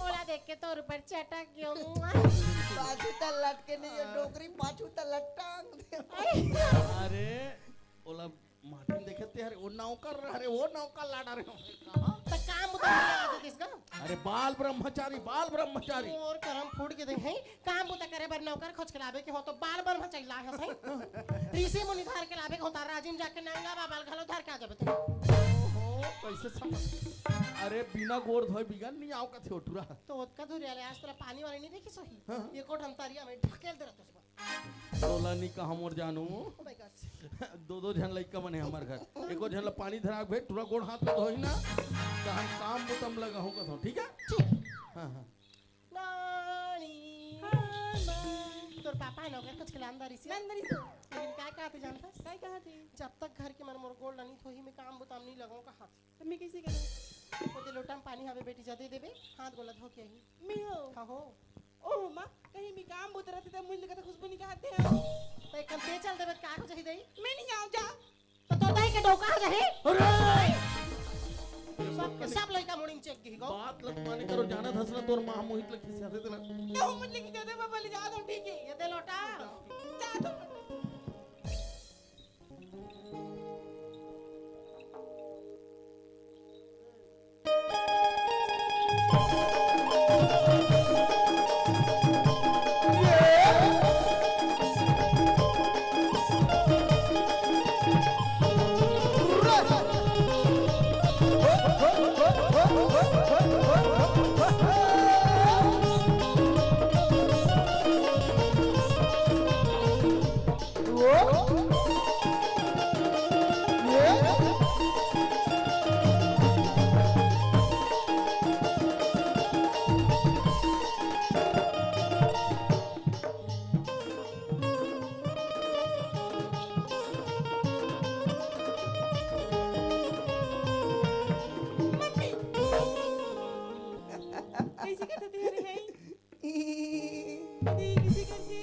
[SPEAKER 2] ओला देख के तोर ऊपर चटक गयो
[SPEAKER 1] पाछू त लटके नहीं ये डोगरी पाछू त लटांग दे
[SPEAKER 8] अरे ओला मार्टिन देखते यार वो नौकर अरे वो नौकर लाड़ा रे कहां
[SPEAKER 2] तो काम बता दे किसका
[SPEAKER 8] अरे बाल ब्रह्मचारी
[SPEAKER 2] और करम फूट के दे हैं काम बता करे बर नौकर खोज के लावे के हो तो बाल ब्रह्मचारी ला है सही ऋषि मुनि धार के लावे के होता राजिम जाके नंगा बाल घलो धार के आ जाबे तो
[SPEAKER 8] ओहो कैसे समझ अरे बिना गोर धोए बिगन नहीं आओ का थे ओटुरा
[SPEAKER 2] तो ओतका धुरिया आज तेरा पानी वाली नहीं देखी सही ये कोट हम तारिया में ढकेल दे रहतो
[SPEAKER 8] तोला नहीं कहां मोर जानू
[SPEAKER 2] ओ माय गॉड
[SPEAKER 8] दो झन लइका मने हमर घर एको झन ला पानी धरा भेट तुरा गोड़ हाथ में धोई ना तो हम काम बुतम लगा हूं कथो ठीक है हां हां
[SPEAKER 2] नानी तोर पापा है नौकर कुछ खिलांदारी से लेकिन क्या कहते जानता
[SPEAKER 4] काय कहा थे
[SPEAKER 2] जब तक घर के मन मोर गोल नहीं थोही में काम बुताम नहीं लगाऊं का हाथ
[SPEAKER 4] तो मैं कैसे करूं
[SPEAKER 2] को दे लोटा में पानी हवे बेटी जा दे देबे हाथ गोला धो के ही
[SPEAKER 4] मैं हो
[SPEAKER 2] हां हो
[SPEAKER 4] ओह मां कहीं मैं काम बुत रहते तो मुझे लगा खुशबू नहीं कहते हैं
[SPEAKER 2] तो एक ते चल देबे का हो जही दई
[SPEAKER 4] मैं नहीं आऊं जा
[SPEAKER 2] तो दाई के डोका जही
[SPEAKER 8] अरे
[SPEAKER 2] सब लइका मोर्निंग चेक दी गो
[SPEAKER 8] बात लग माने करो जाना धसना तोर मां मोहित लग खिसा देते ना
[SPEAKER 4] तो मुझे की कहते बाबा ले जा दो ठीक है
[SPEAKER 2] ये दे लोटा
[SPEAKER 4] जा दो कैसे कहते थे अरे है ये किसी करके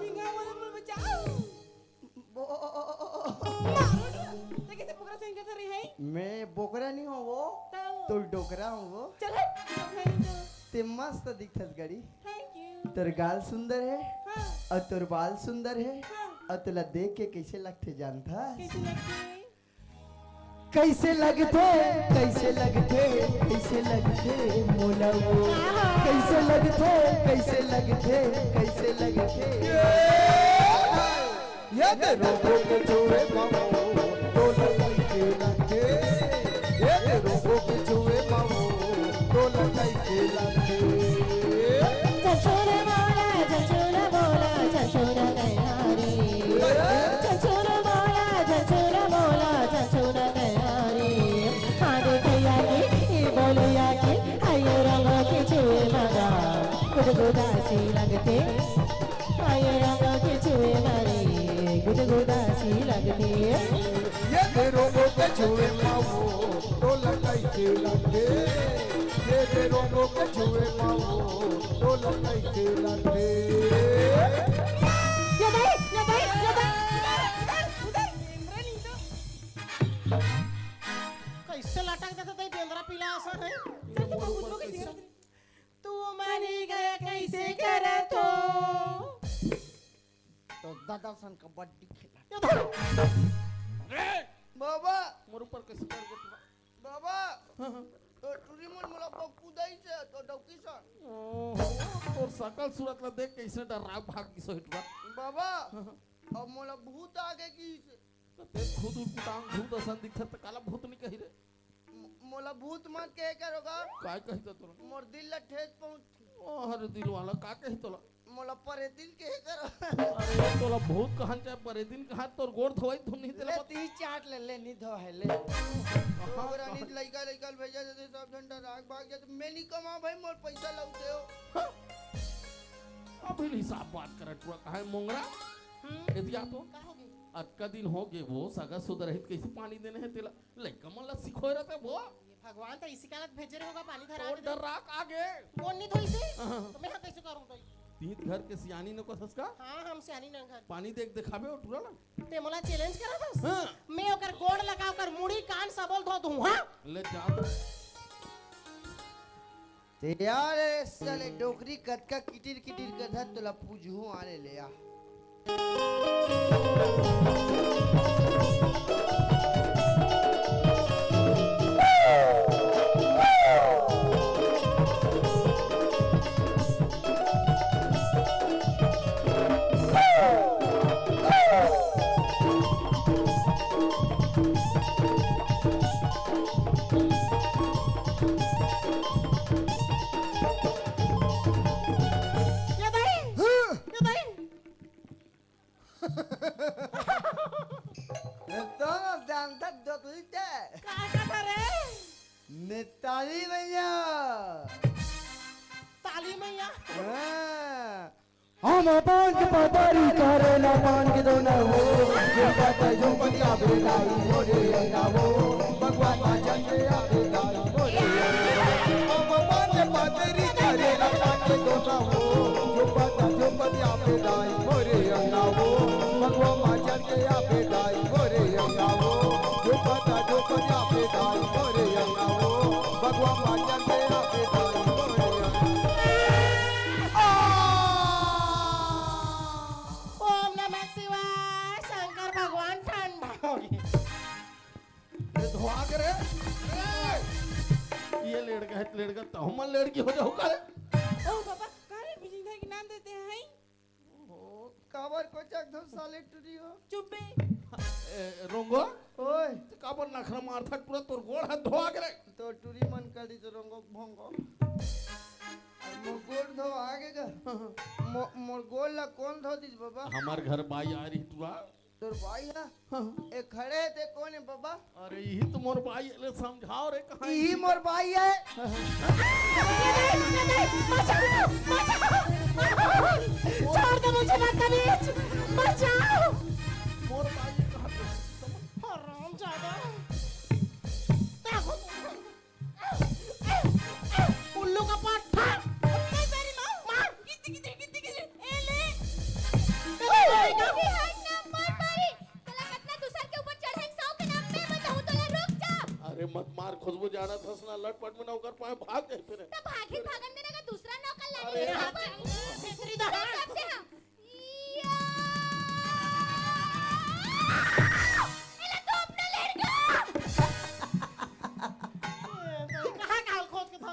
[SPEAKER 4] बिना वाला मुझे बचाओ तो कैसे पुकरा सेंड करते रहे हैं
[SPEAKER 1] मैं बोकरा नहीं हूँ वो तो डोकरा हूँ वो
[SPEAKER 4] चल
[SPEAKER 1] ते मस्त दिखत गड़ी
[SPEAKER 4] थैंक यू
[SPEAKER 1] तोर गाल सुंदर है
[SPEAKER 4] हाँ
[SPEAKER 1] और तोर बाल सुंदर है
[SPEAKER 4] हाँ
[SPEAKER 1] और तुला देख के कैसे लगते जानता
[SPEAKER 4] कैसे लगते
[SPEAKER 1] कैसे लगते कैसे लगते कैसे लगते मोला वो कैसे लगते कैसे लगते कैसे लगते ये ते रोगो के छुए मामो तो लगाई के लगते ये ते रोगो के छुए मामो तो लगाई के लगते
[SPEAKER 2] चचोरा बोला चचोरा गया रे चचोरा बोला चचोरा गया रे आगे भैया के बोलिया के आये रंग के छुए मगा गुदगुदासी लगते आये रंग के छुए मारे गुदगुदासी लगते
[SPEAKER 1] ये ते रोगो के छुए मामो तो लगाई के लगते ये ते रोगो के छुए मामो तो लगाई के लगते
[SPEAKER 2] ये दे
[SPEAKER 4] उधर इंद्र नहीं तो
[SPEAKER 2] कैसे लटक देता था बेंद्रा पीला आसा है
[SPEAKER 4] चल तो खुशबू कैसे करते
[SPEAKER 2] तू मानी गया कैसे करे तो
[SPEAKER 1] दादा सन कबड्डी खेला
[SPEAKER 2] ये धर।
[SPEAKER 1] बाबा
[SPEAKER 8] मोर ऊपर कैसे कर गया
[SPEAKER 1] बाबा तो तुरी मन मला बकुदाई से तो डौकी सन
[SPEAKER 8] और सकल सूरत ला देख कैसे डरा भाग की सोहिटवा
[SPEAKER 1] बाबा अब मला भूत आगे की से
[SPEAKER 8] ते खुद पुटांग भूत असन दिखत काला भूत नहीं कही रे
[SPEAKER 1] मोला भूत मत कहे करोगा
[SPEAKER 8] काय कहता तोला
[SPEAKER 1] मोर दिल ला ठेस पहुंच
[SPEAKER 8] अरे दिल वाला का कही तोला
[SPEAKER 1] मोला परे दिल कहे करो
[SPEAKER 8] अरे तोला भूत कहां चाहे परे दिन कहां तोर गोड़ धोई तू नहीं
[SPEAKER 1] ले
[SPEAKER 8] तेला
[SPEAKER 1] ती चाट ले नी धो है ले ओकरा नी लइका लइका भेजा दे सब घंटा राग भाग जा मैं नहीं कमा भाई मोर पैसा लौटे हो
[SPEAKER 8] अभी हिसाब बात कर तू काहे मोंगरा एदिया तो
[SPEAKER 2] का हो गई
[SPEAKER 8] अक्का दिन हो गए वो सगा सुधरहित कैसे पानी देने है तेला लइका मन ला सिखोय रहते वो
[SPEAKER 2] ये भगवान तो इसी कालत भेजे रे होगा पानी धरा
[SPEAKER 8] और डर राख आगे
[SPEAKER 2] कौन नहीं धोई से तो मैं कैसे करूं तो
[SPEAKER 8] तीत घर के सियानी न को ससका
[SPEAKER 2] हां हम सियानी न घर
[SPEAKER 8] पानी देख दिखाबे और टूरा ना
[SPEAKER 2] ते मोला चैलेंज करा था
[SPEAKER 8] हां
[SPEAKER 2] मैं ओकर गोड़ लगा ओकर मुड़ी कान सबल धो दूं हां
[SPEAKER 8] ले जा तो
[SPEAKER 1] ते यार साले डोकरी कटका किटिर किटिर गधा तोला पूजू आने ले आ
[SPEAKER 2] ये दाई ये दाई
[SPEAKER 1] तो जानता डोकरी ते
[SPEAKER 2] का था रे
[SPEAKER 1] नेताली भैया
[SPEAKER 2] ताली मैया
[SPEAKER 5] हम पांच पतारी करेला पान के दो न हो जो पता जो पतिया बेलाई मोरे अंगा वो भगवान भजन के आगे गाई मोरे हम पांच पतारी करेला पान के दो न हो जो पता जो पतिया बेलाई मोरे अंगा वो भगवान भजन के आगे गाई मोरे अंगा वो जो पता जो पतिया बेलाई मोरे अंगा वो भगवान भजन के आगे गाई मोरे
[SPEAKER 2] ओम नमः शिवाय शंकर भगवान ठंडा हो गए
[SPEAKER 8] ये धोआ करे ये लड़का तो हम लड़की हो जाओ करे
[SPEAKER 4] ओ पापा कारे बिजली घर के नाम देते हैं
[SPEAKER 1] काबर को चक दो साले टूरी हो
[SPEAKER 4] चुप बे
[SPEAKER 8] रोंगो
[SPEAKER 1] ओए
[SPEAKER 8] तो काबर नखरा मारथा पूरा तोर गोड़ हाथ धोआ करे
[SPEAKER 1] तो टूरी मन कर दी तो रंगो भोंगो मोर गोल धो आगे का मोर गोल ला कौन धो दिस बाबा
[SPEAKER 8] हमार घर बाई आ रही तुरा
[SPEAKER 1] तोर भाई है ए खड़े थे कौन है बाबा
[SPEAKER 8] अरे यही तो मोर बाई ले समझाओ रे कहां
[SPEAKER 1] यही मोर भाई है
[SPEAKER 2] छोड़ दो मुझे बदतमीज बचाओ
[SPEAKER 8] मोर बाई कहां
[SPEAKER 2] हराम जादा उल्लू का पट्टा
[SPEAKER 4] नहीं मेरी मां मां कितनी ए ले
[SPEAKER 3] अभी हट ना मार मारी तला कितना दूसर के ऊपर चढ़े 100 के नाम मैं बताऊं तो रुक जा
[SPEAKER 8] अरे मत मार खुशबू जाना फसना लटपट में नौकर पाए भाग गए फिर
[SPEAKER 3] तो भागन देने का दूसरा नौकर लाने
[SPEAKER 8] अरे
[SPEAKER 3] लगा
[SPEAKER 8] हाथ-
[SPEAKER 3] पर
[SPEAKER 2] छेतरी दा
[SPEAKER 3] सबसे हम या इला तो अपना लड़का
[SPEAKER 2] कहां काल खोद के था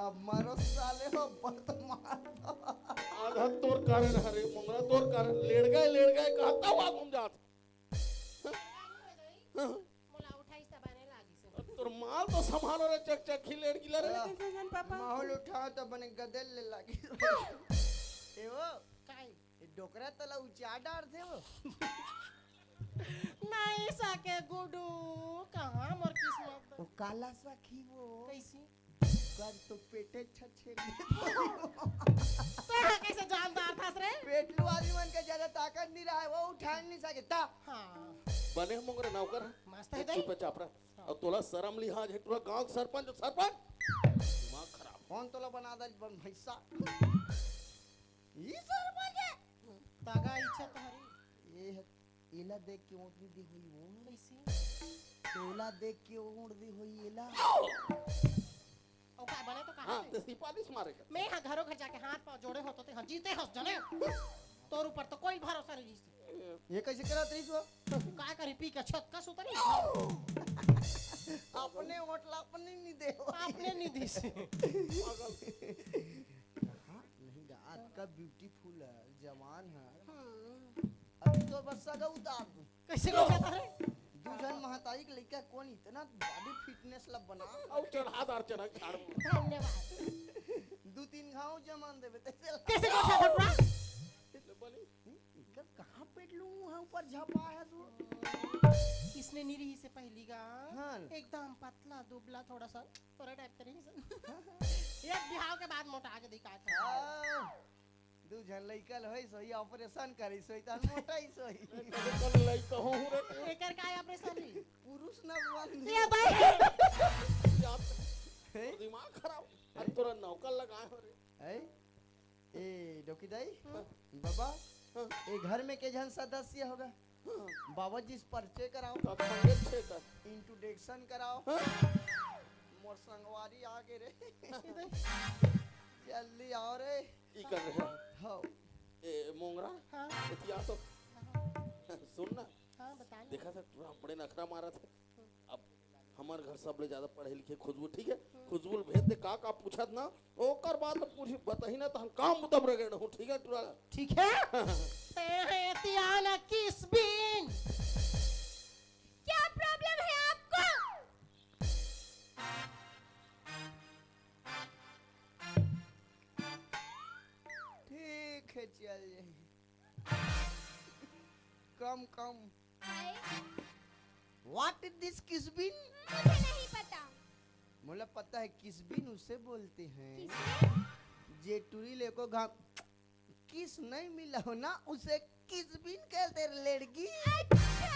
[SPEAKER 1] अब मारो साले हो बत मार दो
[SPEAKER 8] आधा तोर कारण हरे मंगरा तोर कारण लेड़ गए कहता हुआ तुम जात
[SPEAKER 2] मोला उठाई तबाने लागी से
[SPEAKER 8] तोर माल तो संभालो रे चक चक खिलेड़ गिला रे
[SPEAKER 4] टेंशन पापा
[SPEAKER 1] माहौल उठाओ तो बने गदल ले लागी ए वो
[SPEAKER 2] काई
[SPEAKER 1] ए डोकरा तला ऊंचा डार थे वो
[SPEAKER 2] नहीं सके गुडू कहां मोर किस्मत
[SPEAKER 1] वो काला सा खी वो
[SPEAKER 2] कैसी
[SPEAKER 1] कर तो पेटे छछे
[SPEAKER 2] तेरा कैसे जानदार था रे
[SPEAKER 1] पेटलू आदमी मन के ज्यादा ताकत नहीं रहा है वो उठा नहीं सकता
[SPEAKER 2] हां
[SPEAKER 8] बने मंगरा नौकर
[SPEAKER 2] मस्त है दई
[SPEAKER 8] चुप चापरा और तोला शर्म लिहाज है तोरा गांव के सरपंच दिमाग खराब
[SPEAKER 1] कौन तोला बना दल बन भैसा ई सरपंच है
[SPEAKER 2] तागा इच्छा तोहरी
[SPEAKER 1] ये एला देख के ऊँट दी हुई वो
[SPEAKER 2] कैसी
[SPEAKER 1] तोला देख के ऊँट दी हुई एला
[SPEAKER 2] ओ का बने तो
[SPEAKER 8] हां
[SPEAKER 2] कहां
[SPEAKER 8] ते सिपाही मारे कर
[SPEAKER 2] मैं यहाँ घरों घर जाके हाथ पाँव जोड़े होते थे हाँ जीते हंस जने तोर ऊपर तो कोई भरोसा नहीं जिससे
[SPEAKER 1] ये कैसे करा तरी वो
[SPEAKER 2] का करी पी के छत का सुतरी
[SPEAKER 1] अपने होटल अपने नहीं दे
[SPEAKER 2] आपने निधि से
[SPEAKER 1] नहीं आज का ब्यूटीफुल है जवान है अभी तो बस सगा उतार दूं
[SPEAKER 2] कैसे हो जाता है
[SPEAKER 1] दूजन महतारी के लड़का कौन इतना बॉडी फिटनेस ला बना
[SPEAKER 8] और चढ़ा दार चढ़ा झाड़
[SPEAKER 2] धन्यवाद।
[SPEAKER 1] 2-3 घाव जमान देवे तैसे
[SPEAKER 2] कैसे कोठा कपड़ा?
[SPEAKER 1] इकर कहां पेट लूं वहां ऊपर झपा है तू
[SPEAKER 2] किसने निरी से पहली गा?
[SPEAKER 1] हाँ।
[SPEAKER 2] एकदम पतला दुबला थोड़ा सा थोड़ा टाइप का नहीं एक बिहाव के बाद मोटा आके दिखा था।
[SPEAKER 1] दू झन लइकल होई सोई ऑपरेशन करी सोई त मोटाई सोई
[SPEAKER 8] कल लई कहूं रे
[SPEAKER 2] एकर काय ऑपरेशन ली?
[SPEAKER 1] पुरुष न बन
[SPEAKER 2] ये भाई
[SPEAKER 8] तोर दिमाग खराब अरे तोरा नौकर लगाए हो रे
[SPEAKER 1] ए डोकी दाई बाबा ए घर में के जन सदस्य होगा बाबा जी से परिचय कराओ
[SPEAKER 8] का पंडित छे का
[SPEAKER 1] इंट्रोडक्शन कराओ मोर संगवारी आगे रे जल्दी आओ रे
[SPEAKER 8] ई कर रहे
[SPEAKER 1] हो
[SPEAKER 8] ए मोंगरा
[SPEAKER 2] हाँ
[SPEAKER 8] इतिया तो सुन ना
[SPEAKER 2] हाँ बताइए।
[SPEAKER 8] देखा था तोरा बड़े नखरा मारा था अब हमार घर सब ले ज्यादा पढ़े लिखे खुशबू ठीक है खुशबू भेज दे का पूछत ना ओकर बाद में पूछ बताही ना तो हम काम मुदम रगड़ हूं ठीक है तोरा
[SPEAKER 2] ठीक है ते हैं तियाना किस बीन
[SPEAKER 3] क्या प्रॉब्लम है आपको?
[SPEAKER 1] ठीक है चल जाइए कम कम
[SPEAKER 3] हाय,
[SPEAKER 1] व्हाट इज दिस किसबिन
[SPEAKER 3] मुझे नहीं पता।
[SPEAKER 1] मुझे पता है किसबिन उसे बोलते हैं
[SPEAKER 3] किसने?
[SPEAKER 1] जे टूरी लेको घा किस नहीं मिला हो ना उसे किसबिन कहते हैं, लड़की
[SPEAKER 3] अच्छा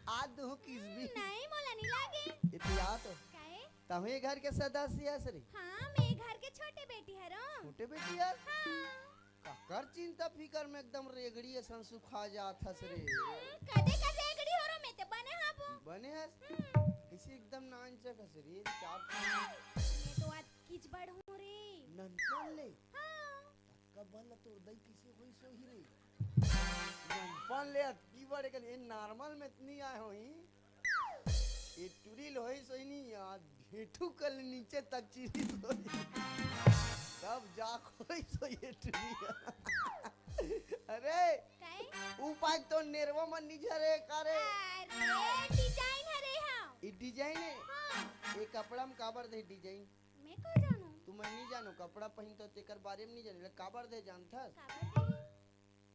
[SPEAKER 1] आ दो किसबिन
[SPEAKER 3] नहीं मोला नहीं लागे।
[SPEAKER 1] इतिहास तो
[SPEAKER 3] काहे?
[SPEAKER 1] तमे घर के सदस्य है सरी
[SPEAKER 3] हाँ मैं घर के छोटे बेटी हरो।
[SPEAKER 1] छोटे बेटी यार
[SPEAKER 3] हाँ
[SPEAKER 1] कर चिंता फिकर में एकदम रेगड़ी असन सुखा जात हस रे
[SPEAKER 3] कदे कदे एगड़ी होरो में ते बने हाबो।
[SPEAKER 1] बने हस इसे एकदम नांचक हस रे चाप
[SPEAKER 3] मैं तो आज किच बड़ हूँ रे।
[SPEAKER 1] ननपन ले
[SPEAKER 3] हाँ
[SPEAKER 1] कब बल तो दई किसे होई सो ही रे ननपन ले की बड़े कर ये नॉर्मल में इतनी आए होई ये टूरी लोई सो ही नहीं यार भेटू कल नीचे तक चीरी सोई तब जा कोई सो ये टूरी अरे
[SPEAKER 3] काहे?
[SPEAKER 1] उपाय तो नेरवा मन निझरे करे
[SPEAKER 3] अरे डिजाइन हरे हाँ।
[SPEAKER 1] ई डिजाइन है
[SPEAKER 3] हाँ
[SPEAKER 1] ये कपड़ा में काबर दे डिजाइन
[SPEAKER 3] मैं को जानू।
[SPEAKER 1] तू मैं नहीं जानो कपड़ा पहन तो तेकर बारे में नहीं जाने काबर दे जानता
[SPEAKER 3] काबर दे?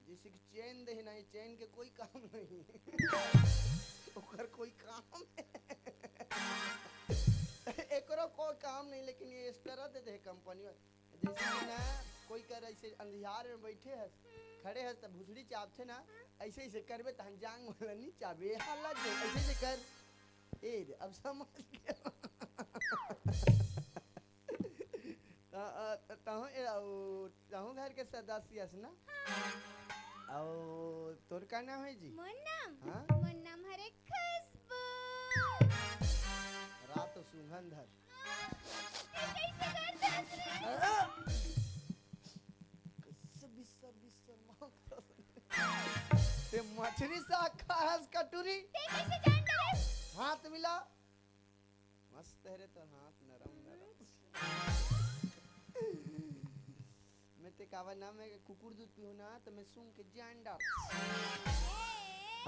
[SPEAKER 1] जैसे कि चैन दे ना ये चैन के कोई काम नहीं ओकर कोई काम एकरो कोई काम नहीं लेकिन ये इस तरह दे दे कंपनी जैसे कि ना कोई कर ऐसे अंधियार में बैठे है खड़े है तब भुसड़ी चापते ना ऐसे ऐसे करबे त जांग वाला नहीं चाबे हल्ला जो ऐसे ऐसे कर ए रे, अब समझ गया तहु घर के सदस्य हस ना और तोर का नाम है जी
[SPEAKER 3] मोर नाम?
[SPEAKER 1] हाँ?
[SPEAKER 3] मोर नाम हरे खुशबू।
[SPEAKER 1] रात सुगंधर
[SPEAKER 3] ये कैसे करते रे?
[SPEAKER 1] कैसे बिस्तर बिस्तर मांगता ते मछली सा खास कटोरी
[SPEAKER 3] ते कैसे जानते रे?
[SPEAKER 1] हाथ मिला मस्त है रे तो हाथ नरम नरम मैं ते कावा नाम है कुकुर दूध पीहू ना तो मैं सुन के जान डाल
[SPEAKER 3] ए,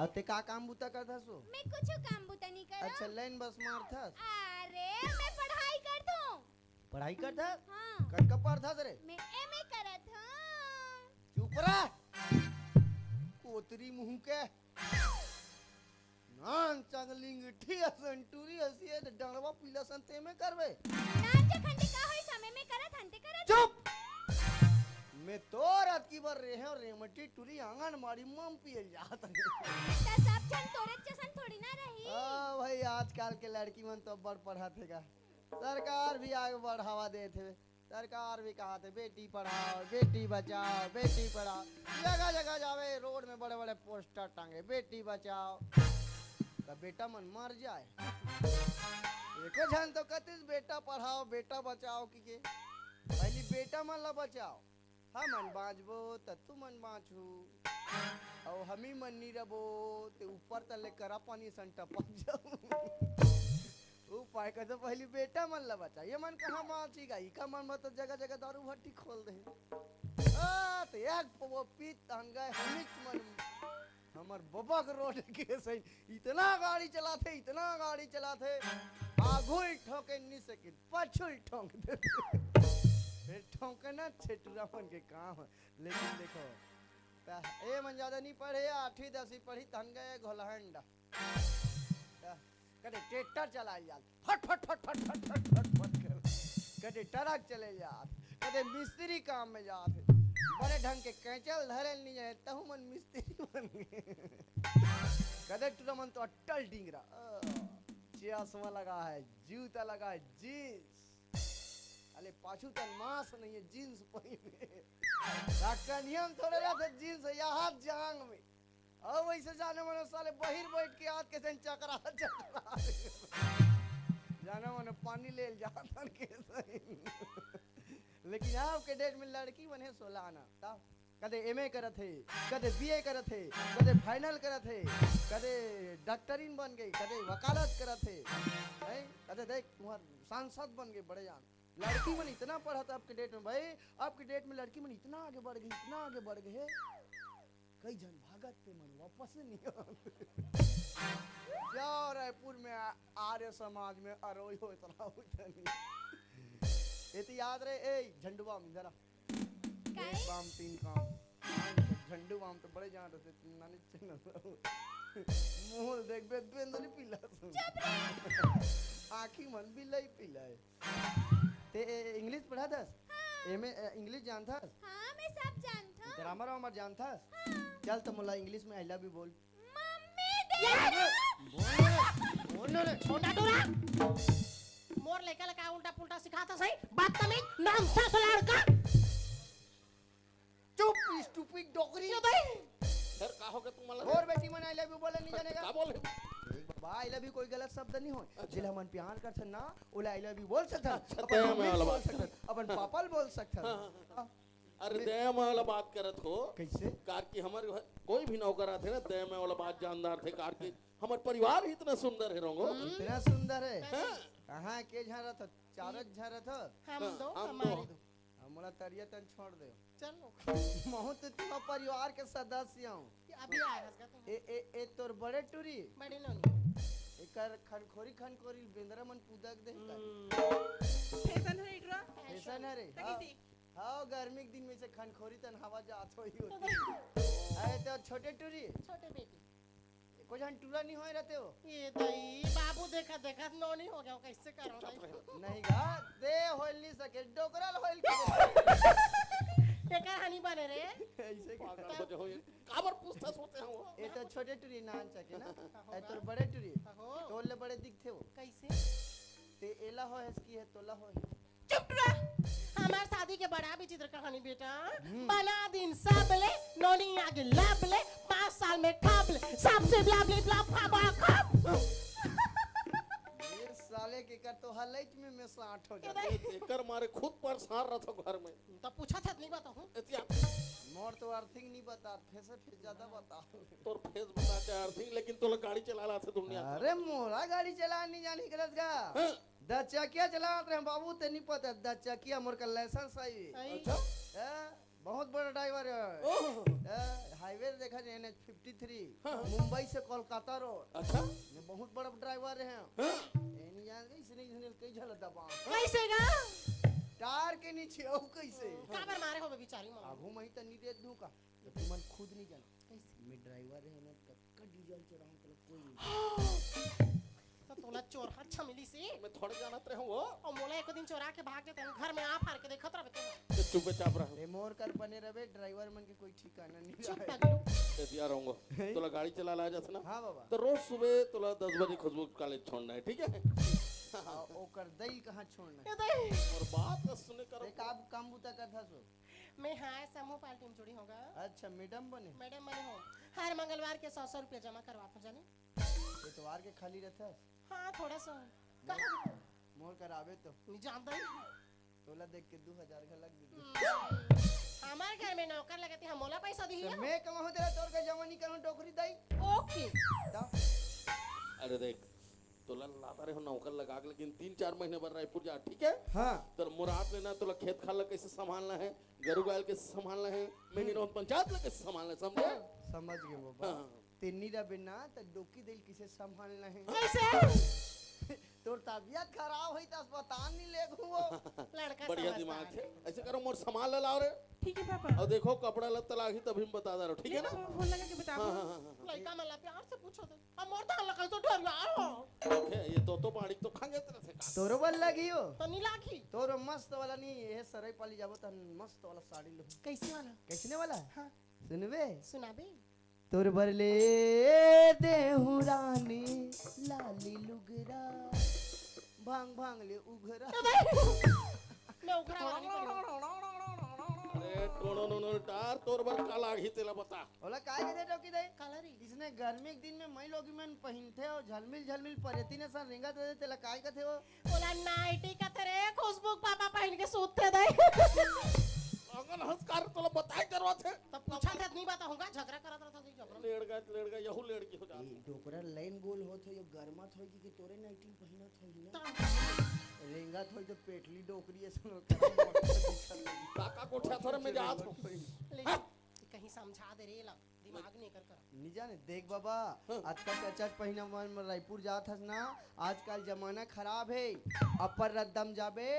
[SPEAKER 1] अब ते का काम बुता करता सो
[SPEAKER 3] मैं कुछ काम बुता नहीं करो।
[SPEAKER 1] अच्छा लाइन बस मारता
[SPEAKER 3] अरे मैं पढ़ाई कर दूं।
[SPEAKER 1] पढ़ाई करता
[SPEAKER 3] हाँ
[SPEAKER 1] कट का पढ़ता रे
[SPEAKER 3] मैं एमए करत हूँ।
[SPEAKER 1] चुप रह कोतरी मुंह के नान चंगलिंग ठी संटूरी हसी है डंगवा पीला संते में करवे
[SPEAKER 3] नाम जे खंडे का होई समय में करत हंते करत।
[SPEAKER 1] चुप मैं तो रात की बार रहे और रेमटी टूरी आंगन मारी मम पिए जात
[SPEAKER 3] ता सब जन तोरे जैसन थोड़ी ना रही।
[SPEAKER 1] आ भाई आजकल के लड़की मन तो बड़ पढ़ाते का सरकार भी आगे बढ़ावा देते सरकार भी कहा थे बेटी पढ़ाओ बेटी बचाओ बेटी पढ़ाओ जगह जगह जावे रोड में बड़े बड़े पोस्टर टांगे बेटी बचाओ का बेटा मन मर जाए एको झन तो कहते बेटा पढ़ाओ बेटा बचाओ की के पहली बेटा मन ला बचाओ हम मन बाँचबो त तू मन बाँचू और हमी मन नहीं रबो ते ऊपर तले करा पानी सन टपक जाऊं पाए का तो पहली बेटा मन ला बचा ये मन कहाँ बाँची गई का मन मत जगह जगह दारू भट्टी खोल दे तो एक वो पीत हंगा हमित मन हमार बाबा के रोड के सही इतना गाड़ी चलाते आगू ठोके नहीं सके पछुल ठोक दे फिर ठोकना छेटुरा मन के काम है लेकिन देखो ए मन ज्यादा नहीं पढ़े 8वीं 10वीं पढ़ी तन गए घोलहंडा कदे ट्रैक्टर चला जा फट फट फट फट फट फट फट फट कर कदे ट्रक चले जा कदे मिस्त्री काम में जाते बड़े ढंग के कैंचल धरे नहीं जाए तहु मन मिस्त्री बन गए कदे टूरा मन तो अट्टल डिंगरा चश्मा लगा है जूता लगा है जींस अले पाछू तन मांस नहीं है जींस पहने डॉक्टर नियम थोड़े रहते जींस यहाँ जांग में अब वैसे जाने मनो साले बहिर बैठ के हाथ के सन चकरा जाना मनो पानी ले जाता के सही लेकिन आज के डेट में लड़की बने 16 आना तब कदे एमए करत है कदे बीए करत है कदे फाइनल करत है कदे डॉक्टरीन बन गई कदे वकालत करत है नहीं कदे देख तुम्हार सांसद बन गए बड़े जान लड़की मन इतना पढ़ा था आपके डेट में भाई आपके डेट में लड़की मन इतना आगे बढ़ गई है कई जन भागत पे मन वापस नहीं जाओ रायपुर में आर्य समाज में अरोई हो इतना उठनी ये तो याद रहे ए झंडू बाम जरा एक बाम 3 काम झंडू बाम तो बड़े जान रहे थे नानी चैनल मोहल देख बे बेंदली पीला आँखी मन भी लई पीला है ते इंग्लिश पढ़ा था एमे इंग्लिश जानता
[SPEAKER 3] हाँ मैं सब जानता हूँ
[SPEAKER 1] ग्रामर वामर जानता चल तो मुला इंग्लिश में आई लव यू बोल
[SPEAKER 3] मम्मी
[SPEAKER 2] बोल रे छोटा टोरा मोर लेके लगा उल्टा पुल्टा सिखाता सही बदतमीज नॉनसेंस लड़का
[SPEAKER 1] चुप स्टूपिड डोकरी
[SPEAKER 8] फिर का हो गया तुम मला
[SPEAKER 1] और बेटी मन आई लव यू बोले नहीं जानेगा
[SPEAKER 8] का बोल
[SPEAKER 1] बाबा आई लव यू कोई गलत शब्द नहीं हो जिला मन प्यार कर छन ना ओला आई लव यू बोल सकता
[SPEAKER 8] ते में वाला बात
[SPEAKER 1] अपन पापा बोल सकता
[SPEAKER 8] अरे दया में वाला बात करत हो
[SPEAKER 1] कैसे
[SPEAKER 8] कार की हमारे घर कोई भी नौकर आते ना दया में वाला बात जानदार थे कार की हमारे परिवार ही इतना सुंदर है रोंगो
[SPEAKER 1] इतना सुंदर है
[SPEAKER 8] हाँ।
[SPEAKER 1] कहाँ के झरा था चारत झरा था
[SPEAKER 2] हम दो
[SPEAKER 8] हम
[SPEAKER 2] हमारे
[SPEAKER 8] दो।
[SPEAKER 2] दो
[SPEAKER 1] हमरा तरिया तन छोड़ दे
[SPEAKER 2] चलो
[SPEAKER 1] महू तो तुम परिवार के सदस्य हूँ
[SPEAKER 2] अभी आएगा तुम
[SPEAKER 1] ए तोर बड़े टूरी
[SPEAKER 2] बड़ी नोनी
[SPEAKER 1] एकर खनखोरी बेंदरा मन पूदक दे
[SPEAKER 4] फैशन है इटरा
[SPEAKER 1] फैशन है रे
[SPEAKER 4] तकिसी
[SPEAKER 1] हाँ गर्मी के दिन में से खनखोरी तन हवा जात होई होती अरे तो छोटे टूरी
[SPEAKER 2] छोटे बेटी
[SPEAKER 1] कुछ हम टूरा नहीं होए रहते हो
[SPEAKER 2] ये दई बाबू देखा देखा नोनी हो गया कैसे करो भाई
[SPEAKER 1] नहीं गा दे होइल नहीं सके डोकरल होइल
[SPEAKER 2] ये कहानी बने रे
[SPEAKER 1] ऐसे
[SPEAKER 8] पागल बजे हो ये काबर पूछताछ होते हैं वो
[SPEAKER 1] ये तो छोटे टूरी नान सके ना ए तोर बड़े टूरी
[SPEAKER 2] हो
[SPEAKER 1] तोले बड़े दिखते हो
[SPEAKER 2] कैसे
[SPEAKER 1] ते एला हो इसकी है तोला हो
[SPEAKER 2] चुप रह हमार शादी के बड़ा विचित्र कहानी बेटा बना दिन सबले नोनी आगे लाबले 5 साल में खाबले सबसे ब्लाबले ब्लाब खाबा खाब
[SPEAKER 1] ये साले के कर तो हलैट में मैं 60 हो जाता
[SPEAKER 8] देखकर मारे खुद परेशान रहा था घर में
[SPEAKER 2] तो पूछा था नहीं बता हूँ
[SPEAKER 8] इतिया
[SPEAKER 1] मोर तो अर्थिंग नहीं बता फेस ज्यादा बता
[SPEAKER 8] तोर फेस बता चार थी लेकिन तो गाड़ी चला रहा था दुनिया
[SPEAKER 1] अरे मोरा गाड़ी चला नहीं जानी गलत गा
[SPEAKER 8] हाँ।
[SPEAKER 1] 10 चकिया चला रहे हैं बाबू ते नहीं पता 10 चकिया मोर का लाइसेंस आई
[SPEAKER 8] अच्छा
[SPEAKER 1] बहुत बड़ा ड्राइवर है
[SPEAKER 8] ओह
[SPEAKER 1] हाईवे देखा जाए NH53 मुंबई से कोलकाता रोड
[SPEAKER 8] अच्छा
[SPEAKER 1] ये बहुत बड़ा ड्राइवर है
[SPEAKER 8] हाँ।
[SPEAKER 1] ये नहीं जान गई इसने कई झल दबा
[SPEAKER 2] कैसे गा
[SPEAKER 1] टार के नीचे हो कैसे
[SPEAKER 2] काबर मारे हो बेचारी माँ
[SPEAKER 1] आगू मैं तो नहीं दे दूं का तो मन खुद नहीं जाना मैं ड्राइवर है ना कब डीजल चढ़ाऊं तो कोई नहीं
[SPEAKER 2] तो तोला चोर अच्छा मिली से
[SPEAKER 8] मैं थोड़े जानत रहे वो
[SPEAKER 2] और मोला एक दिन चोरा के भाग जाते घर में आ फाड़ के देखत रहे तो
[SPEAKER 8] तो चुपचाप रहो
[SPEAKER 1] रे मोर कर बने रहे ड्राइवर मन के कोई ठिकाना नहीं
[SPEAKER 2] चुप
[SPEAKER 1] रहे
[SPEAKER 2] कर
[SPEAKER 8] इतिया रहूंगा तोला गाड़ी चला ला जाता ना
[SPEAKER 1] हां बाबा
[SPEAKER 8] तो रोज सुबह तोला 10 बजे खुशबू कॉलेज छोड़ना है ठीक है
[SPEAKER 1] ओकर दई कहां छोड़ना
[SPEAKER 2] ये दे
[SPEAKER 8] और बात का सुने करो
[SPEAKER 1] एक आप काम बुता कर था सो
[SPEAKER 2] मैं हाय समूह पार्टी में जुड़ी होगा
[SPEAKER 1] अच्छा मैडम बने
[SPEAKER 2] मैडम बने हो हर मंगलवार के 100 रुपया जमा करवाता जाने
[SPEAKER 1] इतवार के खाली रहता
[SPEAKER 2] हाँ थोड़ा सा
[SPEAKER 1] मोर करावे तो
[SPEAKER 2] नहीं जानता ही
[SPEAKER 1] तोला देख के 2000 का लग दी
[SPEAKER 2] हमारे घर में नौकर लगाते हम मोला पैसा दी
[SPEAKER 1] तो मैं कमा तेरा तोर का जमा नहीं करूं टोकरी दई
[SPEAKER 2] ओके
[SPEAKER 1] दा
[SPEAKER 8] अरे देख तोला लाता रहे हो नौकर लगा के लेकिन 3-4 महीने बाद रायपुर जा ठीक है
[SPEAKER 1] हां
[SPEAKER 8] तो मुराद लेना तोला खेत खाला कैसे संभालना है गरु गाय कैसे संभालना है मेनी रोड पंचायत ला कैसे संभालना है समझे
[SPEAKER 1] समझ गए बाबा
[SPEAKER 8] हाँ।
[SPEAKER 1] तेनी रबे ना तो डोकी दिल किसे संभालना है
[SPEAKER 2] कैसे
[SPEAKER 1] तोर तबियत खराब हुई तो अस्पताल नहीं ले घूमो
[SPEAKER 2] लड़का
[SPEAKER 8] बढ़िया
[SPEAKER 2] समझदार
[SPEAKER 8] दिमाग
[SPEAKER 2] है।
[SPEAKER 8] है। ऐसे करो मोर सामान ले लाओ रे
[SPEAKER 4] ठीक है पापा
[SPEAKER 8] और देखो कपड़ा लत्ता लागी तभी हम बता दे रहे ठीक है ना
[SPEAKER 4] फोन लगा के बताओ
[SPEAKER 8] हाँ हाँ हाँ हाँ
[SPEAKER 2] लड़का मला प्यार से पूछो तो अब मोर तो लगा तो डर यार हो
[SPEAKER 8] ठीक है ये तो बाड़ी तो खांगे तेरे से का
[SPEAKER 1] तोरो बल लगी हो
[SPEAKER 2] तो नी लाखी
[SPEAKER 1] तोर मस्त वाला नहीं ये सराय पाली जाबो तो मस्त वाला साड़ी लो
[SPEAKER 2] कैसे वाला
[SPEAKER 1] कैसने वाला
[SPEAKER 2] हाँ
[SPEAKER 1] सुनबे
[SPEAKER 2] सुनाबे
[SPEAKER 1] तोर बरले देहु रानी लाली लुगरा भांग भांग ले उघरा
[SPEAKER 2] मैं उघरा वाली
[SPEAKER 8] अरे टोनो नो नो टार तोर बर का लागी तेला बता
[SPEAKER 1] ओला काय के दे टोकी दे
[SPEAKER 2] कलरी
[SPEAKER 1] इसने गर्मी के दिन में मई लोग में पहनते हो झलमिल झलमिल परेती ने सर रिंगा दे तेला काय का थे हो
[SPEAKER 2] बोला नाइटी का तेरे खुशबू पापा पहन के सूते दे
[SPEAKER 8] अगन हंसकार तोला बताई जरूरत है
[SPEAKER 2] तब पूछा था नहीं बता होगा झगड़ा करत रहता थी झगड़ा
[SPEAKER 8] लेड़ गया यहू लेड़ की हो जा
[SPEAKER 1] डोकरा लाइन गोल होत हो यो गर्मत होई कि तोरे नाइटी पहनत होई ना रेंगत होई तो पेटली डोकरी ऐसा
[SPEAKER 8] काका कोठा थोड़े में जात हो
[SPEAKER 2] ले कहीं समझा दे रे ला दिमाग नहीं कर
[SPEAKER 1] नहीं जाने देख बाबा आजकल चाचा पहिना मन रायपुर जात हस ना आजकल जमाना खराब है अपर रद्दम जाबे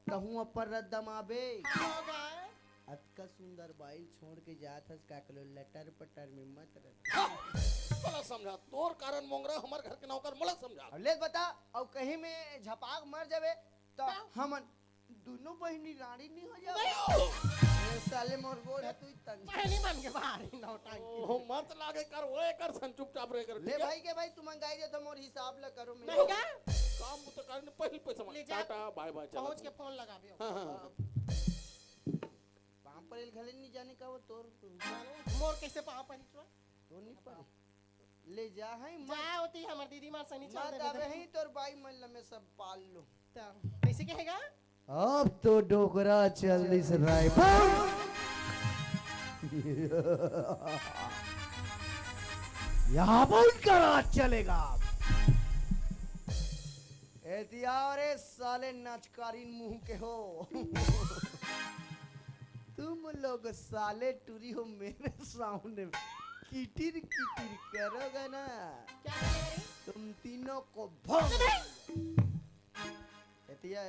[SPEAKER 1] कहूँ अपर रद्दम आबे
[SPEAKER 2] हो गए
[SPEAKER 1] अतका सुंदर बाइल छोड़ के जात हस काकलो लटर पटर में मत रह
[SPEAKER 8] मला समझा तोर कारण मोंगरा हमार घर के नौकर मला समझा
[SPEAKER 1] अब ले बता और कहीं में झपाक मर जावे तो हमन दोनों बहनी रानी नहीं हो जावे ए साले मोर गोड़ है तू तन
[SPEAKER 2] पहली मन के बाहर ही नौटाई
[SPEAKER 8] ओ मत लागे कर ओए कर सन चुपचाप रह कर
[SPEAKER 1] ले भाई के भाई तू मंगाई दे तो मोर हिसाब ला करो
[SPEAKER 2] नहीं
[SPEAKER 1] मेरा
[SPEAKER 2] क्या
[SPEAKER 8] काम तो करने पहले पैसा
[SPEAKER 2] ले जा।
[SPEAKER 8] टाटा बाय बाय चलो
[SPEAKER 2] पहुंच के फोन लगाबे
[SPEAKER 8] हाँ हाँ
[SPEAKER 1] पांव पर घले नहीं जाने का वो तोर
[SPEAKER 2] मोर कैसे पाँव पर हिचवा
[SPEAKER 1] तो नहीं पर ले जा है
[SPEAKER 2] जा होती हमर दीदी मार सनी चल
[SPEAKER 1] मत आवे ही तोर बाई मन में सब पाल लो
[SPEAKER 2] कैसे कहेगा
[SPEAKER 1] अब तो डोकरा चल दिस रायपुर यहाँ पर करा चलेगा एतियारे साले नाचकारीन मुंह के हो तुम लोग साले टूरी हो मेरे सामने किटिर किटिर करोगे ना
[SPEAKER 2] क्या करेगा रे
[SPEAKER 1] तुम तीनों को भोग एतिया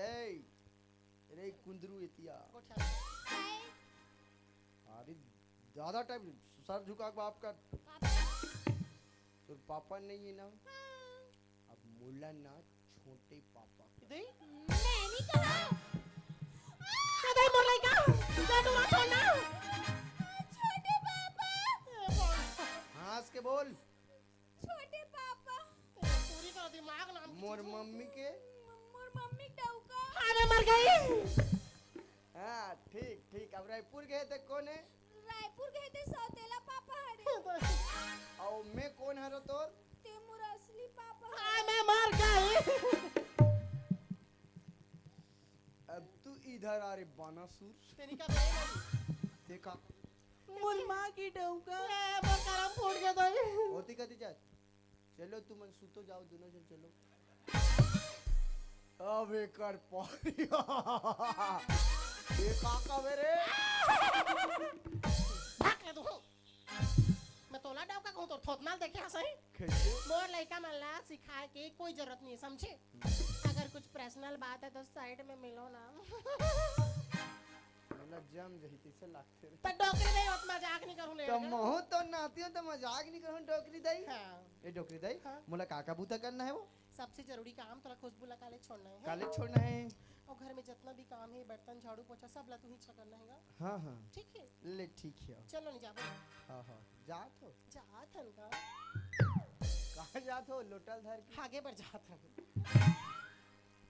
[SPEAKER 1] रे कुंदरू एतिया
[SPEAKER 2] गोठा
[SPEAKER 1] अरे ज्यादा टाइम सर झुका बाप का तो पापा नहीं है ना अब मुल्ला ना छोटे पापा
[SPEAKER 2] दे
[SPEAKER 3] मैंने कहा
[SPEAKER 2] दे मोर लइका जा तू ना छोड़ना
[SPEAKER 3] छोटे पापा
[SPEAKER 1] हंस के बोल
[SPEAKER 3] छोटे पापा
[SPEAKER 2] पूरी का दिमाग नाम
[SPEAKER 1] मोर मम्मी के
[SPEAKER 3] मोर मम्मी टौका
[SPEAKER 2] अरे मर गई
[SPEAKER 1] हाँ ठीक ठीक अब रायपुर गए थे कौन है
[SPEAKER 3] रायपुर गए थे सौतेला पापा हरे
[SPEAKER 1] और मैं कौन हरो तोर
[SPEAKER 3] ते मोर असली पापा
[SPEAKER 2] आ मैं मर गई
[SPEAKER 1] अब तू इधर आ रे बानासुर
[SPEAKER 2] तेरी का बेटा
[SPEAKER 1] देखा
[SPEAKER 4] मोर माँ की टौका
[SPEAKER 2] ए मोर करम फूट गया तो
[SPEAKER 1] होती कती जा चलो तुम सुतो जाओ दोनों जन चलो अबे कर पारी ये काका मेरे
[SPEAKER 2] भाग ले तू मैं तोला डाव का कहूं तो थोतनाल देखे हसई
[SPEAKER 1] कैसे
[SPEAKER 2] मोर लइका मल्ला सिखाए के कोई जरूरत नहीं है, समझे अगर कुछ पर्सनल बात है तो साइड में मिलो ना
[SPEAKER 1] मतलब जम जही से लागते रे
[SPEAKER 2] पर डोकरी दे होत मजाक नहीं करूं ले
[SPEAKER 1] तो मोह तो नाती हो तो मजाक नहीं करूं डोकरी दई
[SPEAKER 2] हां
[SPEAKER 1] ए डोकरी दई
[SPEAKER 2] हाँ।
[SPEAKER 1] मोला काका बूता करना है वो
[SPEAKER 2] सबसे जरूरी काम तोरा खुशबू लगा ले छोड़ना है
[SPEAKER 1] काले छोड़ना है
[SPEAKER 2] और घर में जितना भी काम है बर्तन झाड़ू पोछा सब ला तू ही करना हैगा
[SPEAKER 1] हाँ हाँ
[SPEAKER 2] ठीक है
[SPEAKER 1] ले ठीक है
[SPEAKER 2] चलो नहीं जाबो
[SPEAKER 1] हाँ हाँ जात हो
[SPEAKER 2] जा थन का
[SPEAKER 1] कहाँ जात हो लोटल धर के
[SPEAKER 2] आगे बढ़ जा थन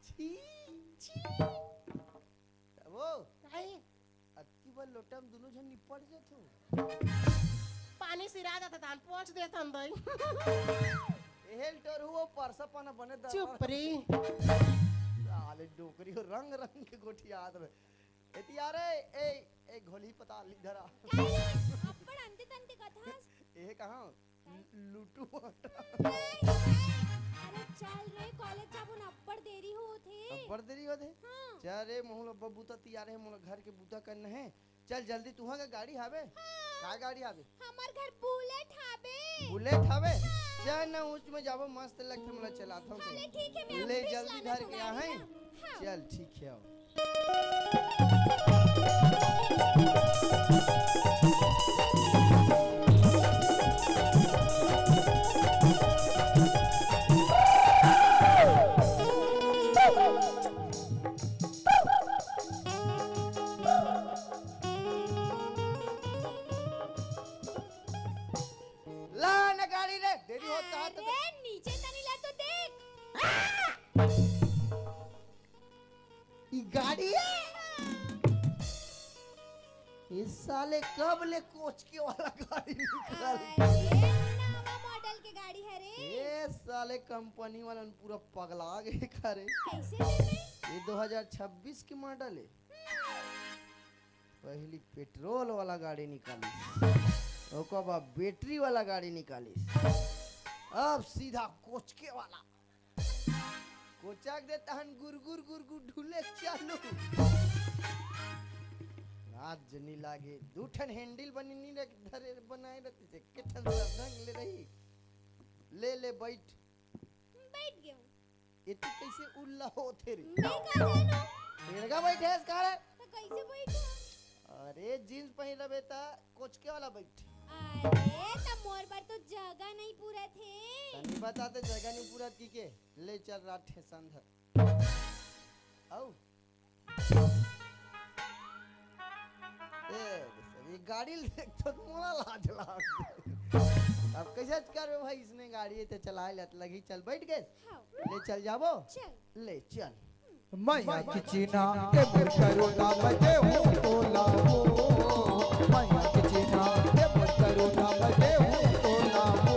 [SPEAKER 1] छी
[SPEAKER 2] छी
[SPEAKER 1] वो
[SPEAKER 2] आई
[SPEAKER 1] अक्की बार लोटम दोनों जन निपट जात हो
[SPEAKER 2] पानी सिरा जाता था पहुंच दे थन दई
[SPEAKER 1] एहेल टोर हुआ परसा पाना बने दर
[SPEAKER 2] चुप रे
[SPEAKER 1] साले डोकरी हो रंग रंग के गोठी याद रहे एतिया रे ए घोली पता धरा
[SPEAKER 3] अप्पड़ अंते तंते कथास
[SPEAKER 1] ए कहाँ लूटू
[SPEAKER 3] नहीं अरे चल रे कॉलेज जाबो ना अब्बड़ देरी होत हे
[SPEAKER 1] अब्बड़ देरी होत है
[SPEAKER 3] हाँ।
[SPEAKER 1] चल रे मोहला बबूता तैयार है मोला घर के बूता करना है चल जल्दी तुहा का गाड़ी हावे का गाड़ी हावे
[SPEAKER 3] हमार घर बुलेट हाबे
[SPEAKER 1] बुलेट हावे चल ना उसमें जाबो मस्त लगते मोला चलाता हूं
[SPEAKER 3] अरे ठीक है मैं
[SPEAKER 1] ले
[SPEAKER 3] अपने
[SPEAKER 1] जल्दी
[SPEAKER 3] चलाना
[SPEAKER 1] घर
[SPEAKER 3] तो
[SPEAKER 1] के
[SPEAKER 3] गाड़ी
[SPEAKER 1] हैं
[SPEAKER 3] ना। हाँ।
[SPEAKER 1] चल ठीक है आओ ला ना गाड़ी रे देरी होता है तो
[SPEAKER 3] अरे नीचे तनी ला तो देख
[SPEAKER 1] ई गाड़ी है इस साले कब ले कोच के वाला गाड़ी निकाल
[SPEAKER 3] अरे नवा मॉडल के गाड़ी है रे
[SPEAKER 1] ये साले कंपनी वाला न पूरा पगला गए करे
[SPEAKER 3] कैसे लेबे
[SPEAKER 1] ये 2026 की मॉडल है पहली पेट्रोल वाला गाड़ी निकाली ओकर बाद बैटरी वाला गाड़ी निकाली अब सीधा कोच के वाला कोचाक देता हन गुरगुर गुरगुर ढूले चालू आज जनी लागे दू ठन हैंडल बनी नहीं रख धरे बनाए रहती से किठन ढंग ले रही ले बैठ
[SPEAKER 3] बैठ गयो
[SPEAKER 1] इतनी कैसे उल्ला होते रे
[SPEAKER 3] मैं का जानो
[SPEAKER 1] तेरगा बैठे है इसका रे
[SPEAKER 3] तो कैसे बैठो
[SPEAKER 1] अरे जींस पहन रहे ता कोच के वाला बैठ
[SPEAKER 3] अरे तब मोर पर तो जगह नहीं पूरा थे
[SPEAKER 1] तनी बताते जगह नहीं पूरा की के ले चल रात ठेसन धर आओ ये गाड़ी देख तो मोला लाज लाग अब कैसे कर भाई इसने गाड़ी ते चलाए लत लगी चल बैठ गए
[SPEAKER 3] हाँ
[SPEAKER 1] ले चल जाबो
[SPEAKER 3] चल
[SPEAKER 1] ले चल
[SPEAKER 5] मैया की चीना के करुणा बजे हूँ तो लाओ मैया की चीना के करुणा बजे हूँ तो लाओ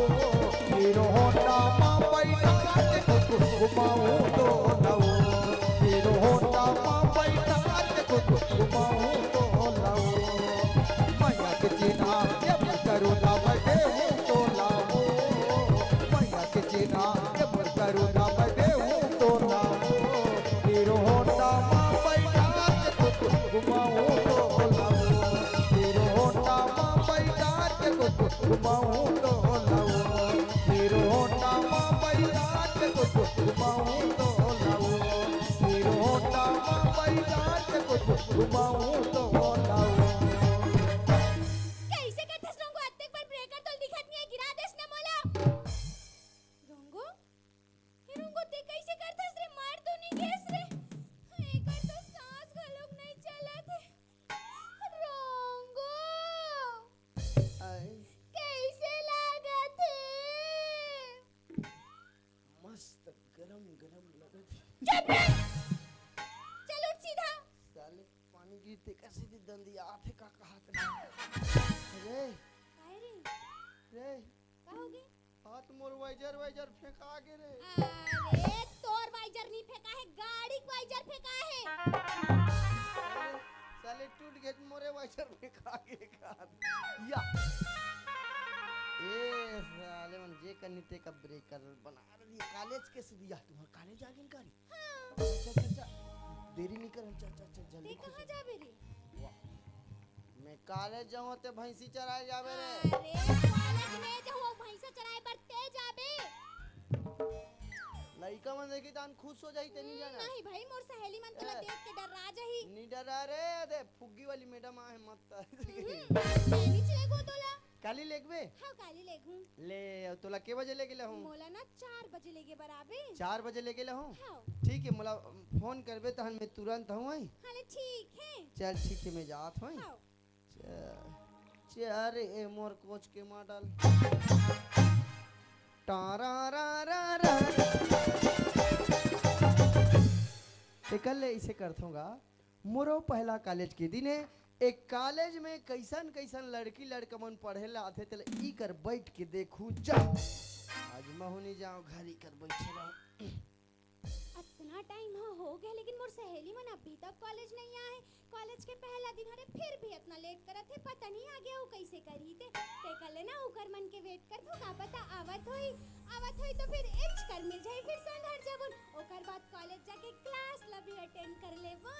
[SPEAKER 5] हीरो होंडा माँ बैठा के खुद घुमाऊँ तो लाओ हीरो होंडा माँ बैठा के खुद घुमाऊँ तो लाओ मैया की चीना के करुणा बजे हूँ तो लाओ मैया की चीना के करुणा बजे हूँ तो लाओ हीरो होंडा माँ बैठा के खुद घुमाऊँ तो लाओ हीरो होंडा माँ बैठा के खुद घुमाऊँ तो लाओ हीरो होंडा माँ बैठा के खुद घुमाऊँ तो लाओ हीरो होंडा माँ बैठा के खुद घुमाऊँ तो लाओ
[SPEAKER 3] कैसे करथस रंगो अत्तेक पर ब्रेकर तो दिखत नहीं है गिरा देस ना मोला रंगो हे रंगो ते कैसे करथस रे मार तो नहीं गेस रे एकर तो सांस गलोक नहीं चलत है रंगो कैसे लागत है
[SPEAKER 1] मस्त गरम गरम लगत
[SPEAKER 3] चुप रह चल उठ सीधा
[SPEAKER 1] साले पानी गिरते कैसे दी दंदी आथे का कहत रे
[SPEAKER 3] काहे रे
[SPEAKER 1] रे
[SPEAKER 3] का हो गए
[SPEAKER 1] हाथ मोर वाइजर फेंका गे रे
[SPEAKER 3] अरे तोर वाइजर नहीं फेंका है गाड़ी का वाइजर फेंका है
[SPEAKER 1] साले टूट गए मोरे वाइजर फेंका गे का या ए साले मन जे कनिते का ब्रेकर बना रही कॉलेज के से दिया तू कॉलेज आ गेल गाड़ी चल देरी नहीं कर चल जल्दी
[SPEAKER 3] ते कहां जाबे रे
[SPEAKER 1] मैं कॉलेज जाऊं ते भैंसी चराए जाबे रे
[SPEAKER 3] अरे कॉलेज में जो हो भैंसा चराए पर ते जाबे
[SPEAKER 1] लइका मन देखी तान खुश हो जाई ते नहीं जाना
[SPEAKER 3] नहीं भाई मोर सहेली मन तोला देख के डरा जाही
[SPEAKER 1] नहीं डरा रे दे फुग्गी वाली मैडम आहे मत
[SPEAKER 3] नहीं चले गो तोला
[SPEAKER 1] काली लेगबे
[SPEAKER 3] हां काली लेगू
[SPEAKER 1] ले तोला के बजे ले गेला हूं
[SPEAKER 3] मोला ना 4 बजे लेगे बराबर
[SPEAKER 1] 4 बजे ले गेला हूं
[SPEAKER 3] हां
[SPEAKER 1] ठीक है मोला फोन करबे तहन मैं तुरंत हूं आई
[SPEAKER 3] हाले ठीक है
[SPEAKER 1] चल ठीक है मैं जात हूं
[SPEAKER 3] हां
[SPEAKER 1] चल ए मोर कोच के मॉडल तारा रा रा रा कल इसे करथूंगा मोरो पहला कॉलेज के दिन है एक कॉलेज में कैसन कैसन लड़की लड़का मन पढ़े ला आथे तले ई कर बैठ के देखू जा आज महुनी जाओ घरी कर बैठे रहो
[SPEAKER 3] इतना टाइम हो गया लेकिन मोर सहेली मन अभी तक कॉलेज नहीं आए कॉलेज के पहला दिन हरे फिर भी इतना लेट करत थे, पता नहीं आगे वो कैसे करी थे। ते कल ना उकर मन के वेट कर तो का पता आवत होई तो फिर इंच कर मिल जाई, फिर संघर जबुन ओकर बाद कॉलेज जाके क्लास ला भी अटेंड कर लेबो।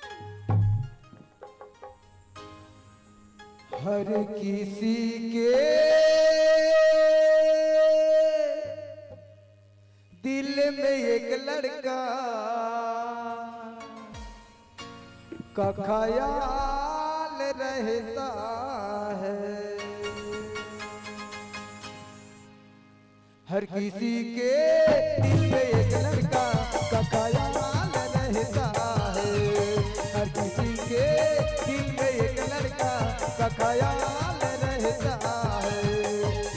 [SPEAKER 5] हर किसी के दिल में एक लड़का का ख्याल रहता है। हर किसी के दिल में एक लड़का का ख्याल रहता है। हर किसी के दिल में एक लड़का का ख्याल रहता है।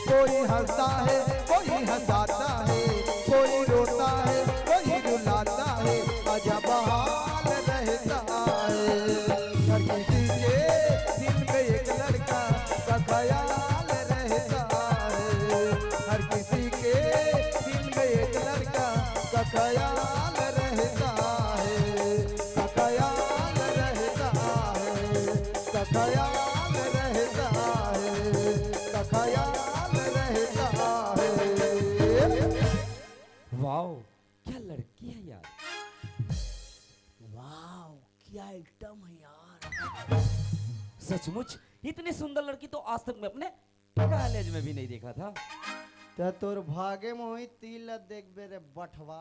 [SPEAKER 5] कोई हंसता है, कोई हंसाता है, कोई रोता है, कोई रुलाता है, अजब हाल रहता है। हर किसी के दिल में एक लड़का का ख्याल रहता है। हर किसी के दिल में एक लड़का का ख्याल रहता है, का ख्याल रहता है, का ख्याल रहता है, का ख्याल रहता है।
[SPEAKER 6] वाओ, क्या लड़की है यार।
[SPEAKER 1] वाह क्या आइटम है यार।
[SPEAKER 6] सचमुच इतनी सुंदर लड़की तो आज तक मैं अपने कॉलेज में भी नहीं देखा था।
[SPEAKER 1] तो तोर भागे मोहि तिल देख बेरे बठवा।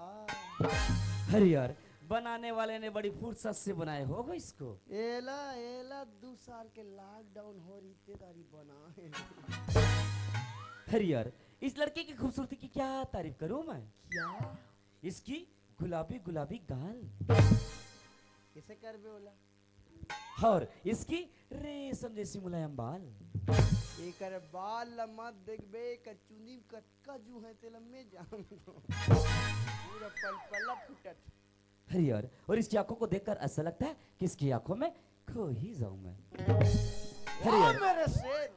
[SPEAKER 6] अरे यार, बनाने वाले ने बड़ी फुर्सत से बनाए होगा इसको।
[SPEAKER 1] एला एला 2 साल के लॉकडाउन हो रही थे तारी बना है।
[SPEAKER 6] अरे यार, इस लड़के की खूबसूरती की क्या तारीफ करूं मैं।
[SPEAKER 1] क्या
[SPEAKER 6] इसकी गुलाबी गुलाबी गाल
[SPEAKER 1] कैसे कर बे ओला?
[SPEAKER 6] और इसकी रेशम जैसी मुलायम बाल।
[SPEAKER 1] एकर बाल मत देखबे कचुनी कटका जू है तेल में जाम पूरा पलपला फुटत।
[SPEAKER 6] अरे यार, और इसकी आंखों को देखकर ऐसा लगता है कि इसकी आंखों में खो ही जाऊं मैं। अरे यार,
[SPEAKER 1] मेरे शेर।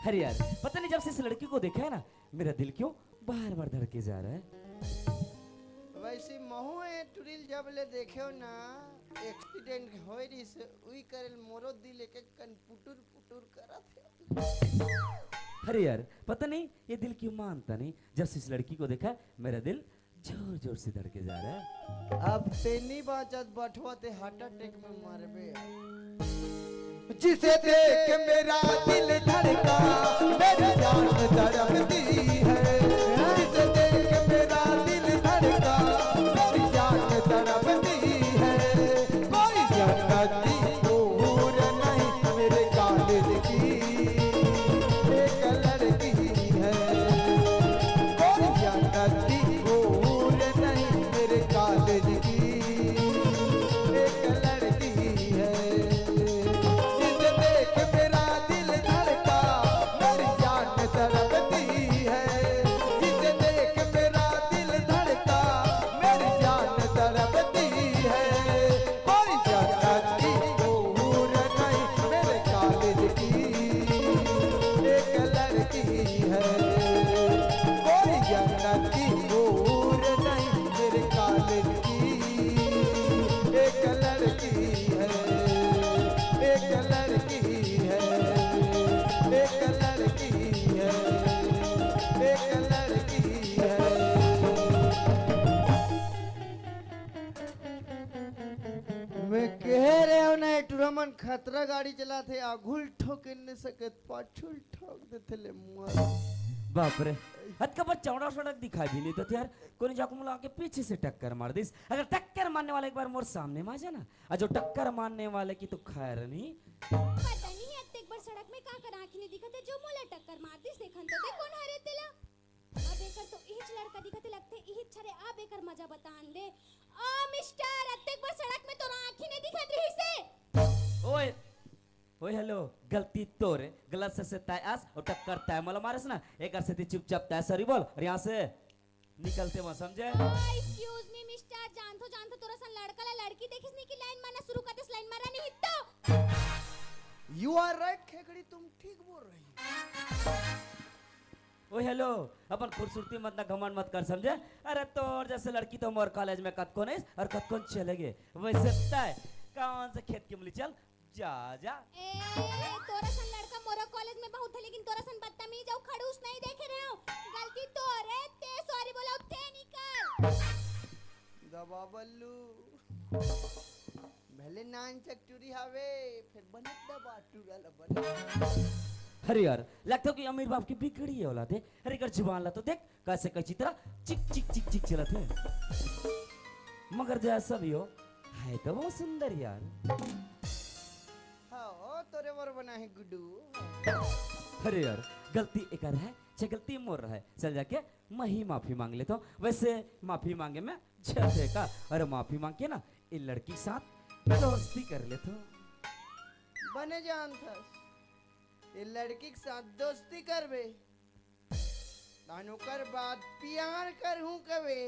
[SPEAKER 6] अरे यार, पता नहीं जब से इस लड़की को देखा है ना, मेरा दिल क्यों बार बार धड़के जा रहा है।
[SPEAKER 1] वैसे महू है टुरिल जब ले देखो ना एक्सीडेंट होई रिस उई करल मोरो दिल एक एक कन पुटुर पुटुर करत है।
[SPEAKER 6] अरे यार, पता नहीं ये दिल क्यों मानता नहीं। जब से इस लड़की को देखा, मेरा दिल जोर जोर से धड़के जा रहा है।
[SPEAKER 1] अब तेनी बाचत बठवा ते हार्ट अटैक में मारबे।
[SPEAKER 5] जिसे देख मेरा दिल धड़का, मेरी जान तड़पती है। जिसे देख मेरा दिल धड़का, मेरी जान तड़पती है। कोई जन्नती दूर नहीं मेरे कॉलेज की एक लड़की है। कोई जन्नती दूर नहीं मेरे कॉलेज की एक लड़की है। जिसे देख मेरा दिल धड़का, मेरी जान तड़पती है। जिसे देख मेरा दिल धड़का, मेरी जान तड़पती है। कोई जन्नती दूर नहीं मेरे कॉलेज की एक लड़की है। कोई जन्नती दूर नहीं मेरे कॉलेज की एक लड़की है। एक लड़की है, एक लड़की है, एक लड़की है।
[SPEAKER 1] मैं कह रहे हो ना टूरमन खतरा गाड़ी चलाते आघुल ठोक न सके पाछुल ठोक देते ले मुआ।
[SPEAKER 6] बाप रे, हद का बच्चा चौड़ा सड़क दिखाई भी नहीं तो यार। कोई जाको मुला के पीछे से टक्कर मार दिस। अगर टक्कर मारने वाला एक बार मोर सामने में आ जाना, और जो टक्कर मारने वाले की तो खैर नहीं।
[SPEAKER 3] पता नहीं है एक बार सड़क में का कर आंखें नहीं दिखते जो मोला टक्कर मार दिस देखन तो दे कौन हरे तेला। अब एकर तो इच लड़का दिखते लगते इच छरे अब एकर मजा बतान दे। ओ मिस्टर अत्ते बार सड़क में तो आंखें नहीं दिखत रही से।
[SPEAKER 6] ओए ओए हेलो, गलती तोरे। गलत से तय आस और टक्कर तय मला मारस ना, एक से चुपचाप तय सॉरी बोल और यहाँ से निकलते वहाँ समझे।
[SPEAKER 3] एक्सक्यूज मी मिस्टर, जानतो तोरा सन लड़का ला लड़की देखिस नहीं की लाइन मारना शुरू करते लाइन मारा नहीं हित्तो।
[SPEAKER 1] यू आर राइट खेकड़ी, तुम ठीक बोल रही।
[SPEAKER 6] ओ हेलो, अपन खूबसूरती मत ना घमंड मत कर समझे। अरे तोर जैसे लड़की तो मोर कॉलेज में कत को नहीं और कत को चले गए। वैसे तय कौन से खेत की मुली चल जा जा
[SPEAKER 3] ए तोरा सन लड़का मोरा कॉलेज में बहुत है लेकिन तोरा सन बदतमीज और खड़ूस नहीं देखे रहे हो। गलती तो रे ते सॉरी बोला थे निकल।
[SPEAKER 1] दबा बल्लू भले नान चकटूरी हवे फिर बनत दबा टूरल बने।
[SPEAKER 6] अरे यार लगता है कि अमीर बाप की बिगड़ी है औलाद है। अरे कर जुबान ला तो देख कैसे कैसी तरह चिक चिक चिक चिक चलत है। मगर जैसा भी हो है तो बहुत सुंदर यार।
[SPEAKER 1] हाँ ओ तोरे वर बना है गुड्डू।
[SPEAKER 6] अरे यार गलती एक है चाहे गलती मोर रहा है चल जाके मैं ही माफी मांग लेता हूँ। वैसे माफी मांगे मैं छे का अरे माफी मांग के ना ये लड़की के साथ दोस्ती कर लेता हूँ।
[SPEAKER 1] बने जान था ये लड़की के साथ दोस्ती करबे तानो कर बाद प्यार कर हूँ कबे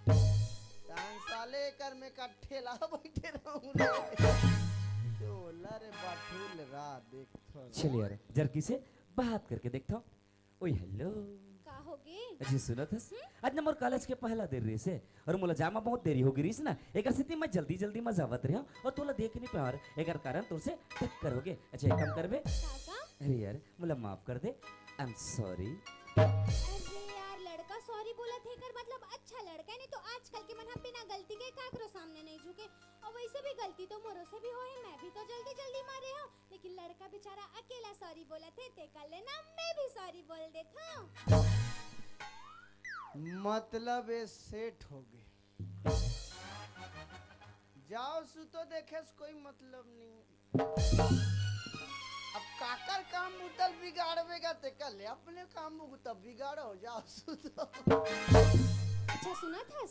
[SPEAKER 1] तान साले कर में का ठेला बैठे रहूँ रे चोला रे बाठूल रा देख थो।
[SPEAKER 6] चल यार जरकी से बात करके देखता हूँ। ओए हेलो
[SPEAKER 3] का होगे?
[SPEAKER 6] अजी सुनो थस आज ना मोर कॉलेज के पहला दिन रही से और मोला जामा बहुत देरी हो गई रही ना एक स्थिति में जल्दी जल्दी में जावत रहा और तोला देख नहीं पार एक कारण तुर से टक्कर हो गए। अच्छा एक काम करबे
[SPEAKER 3] काका?
[SPEAKER 6] अरे यार मोला माफ कर दे आई एम सॉरी।
[SPEAKER 3] अरे यार लड़का सॉरी बोला थे कर मतलब अच्छा लड़का है नहीं तो आजकल के मन हम बिना गलती के काकरो सामने नहीं झुके। और वैसे भी गलती तो मोरो से भी होए मैं भी तो जल्दी जल्दी मारे हो लेकिन लड़का बेचारा अकेला सॉरी बोला थे ते कर लेना मैं भी सॉरी बोल देता हूँ।
[SPEAKER 1] मतलब ये सेट हो गए जाओ सुतो देखे कोई मतलब नहीं। अब काकर काम उतल बिगाड़ेगा ते कर ले अपने काम तब बिगाड़ो जाओ सुतो।
[SPEAKER 3] अच्छा सुना था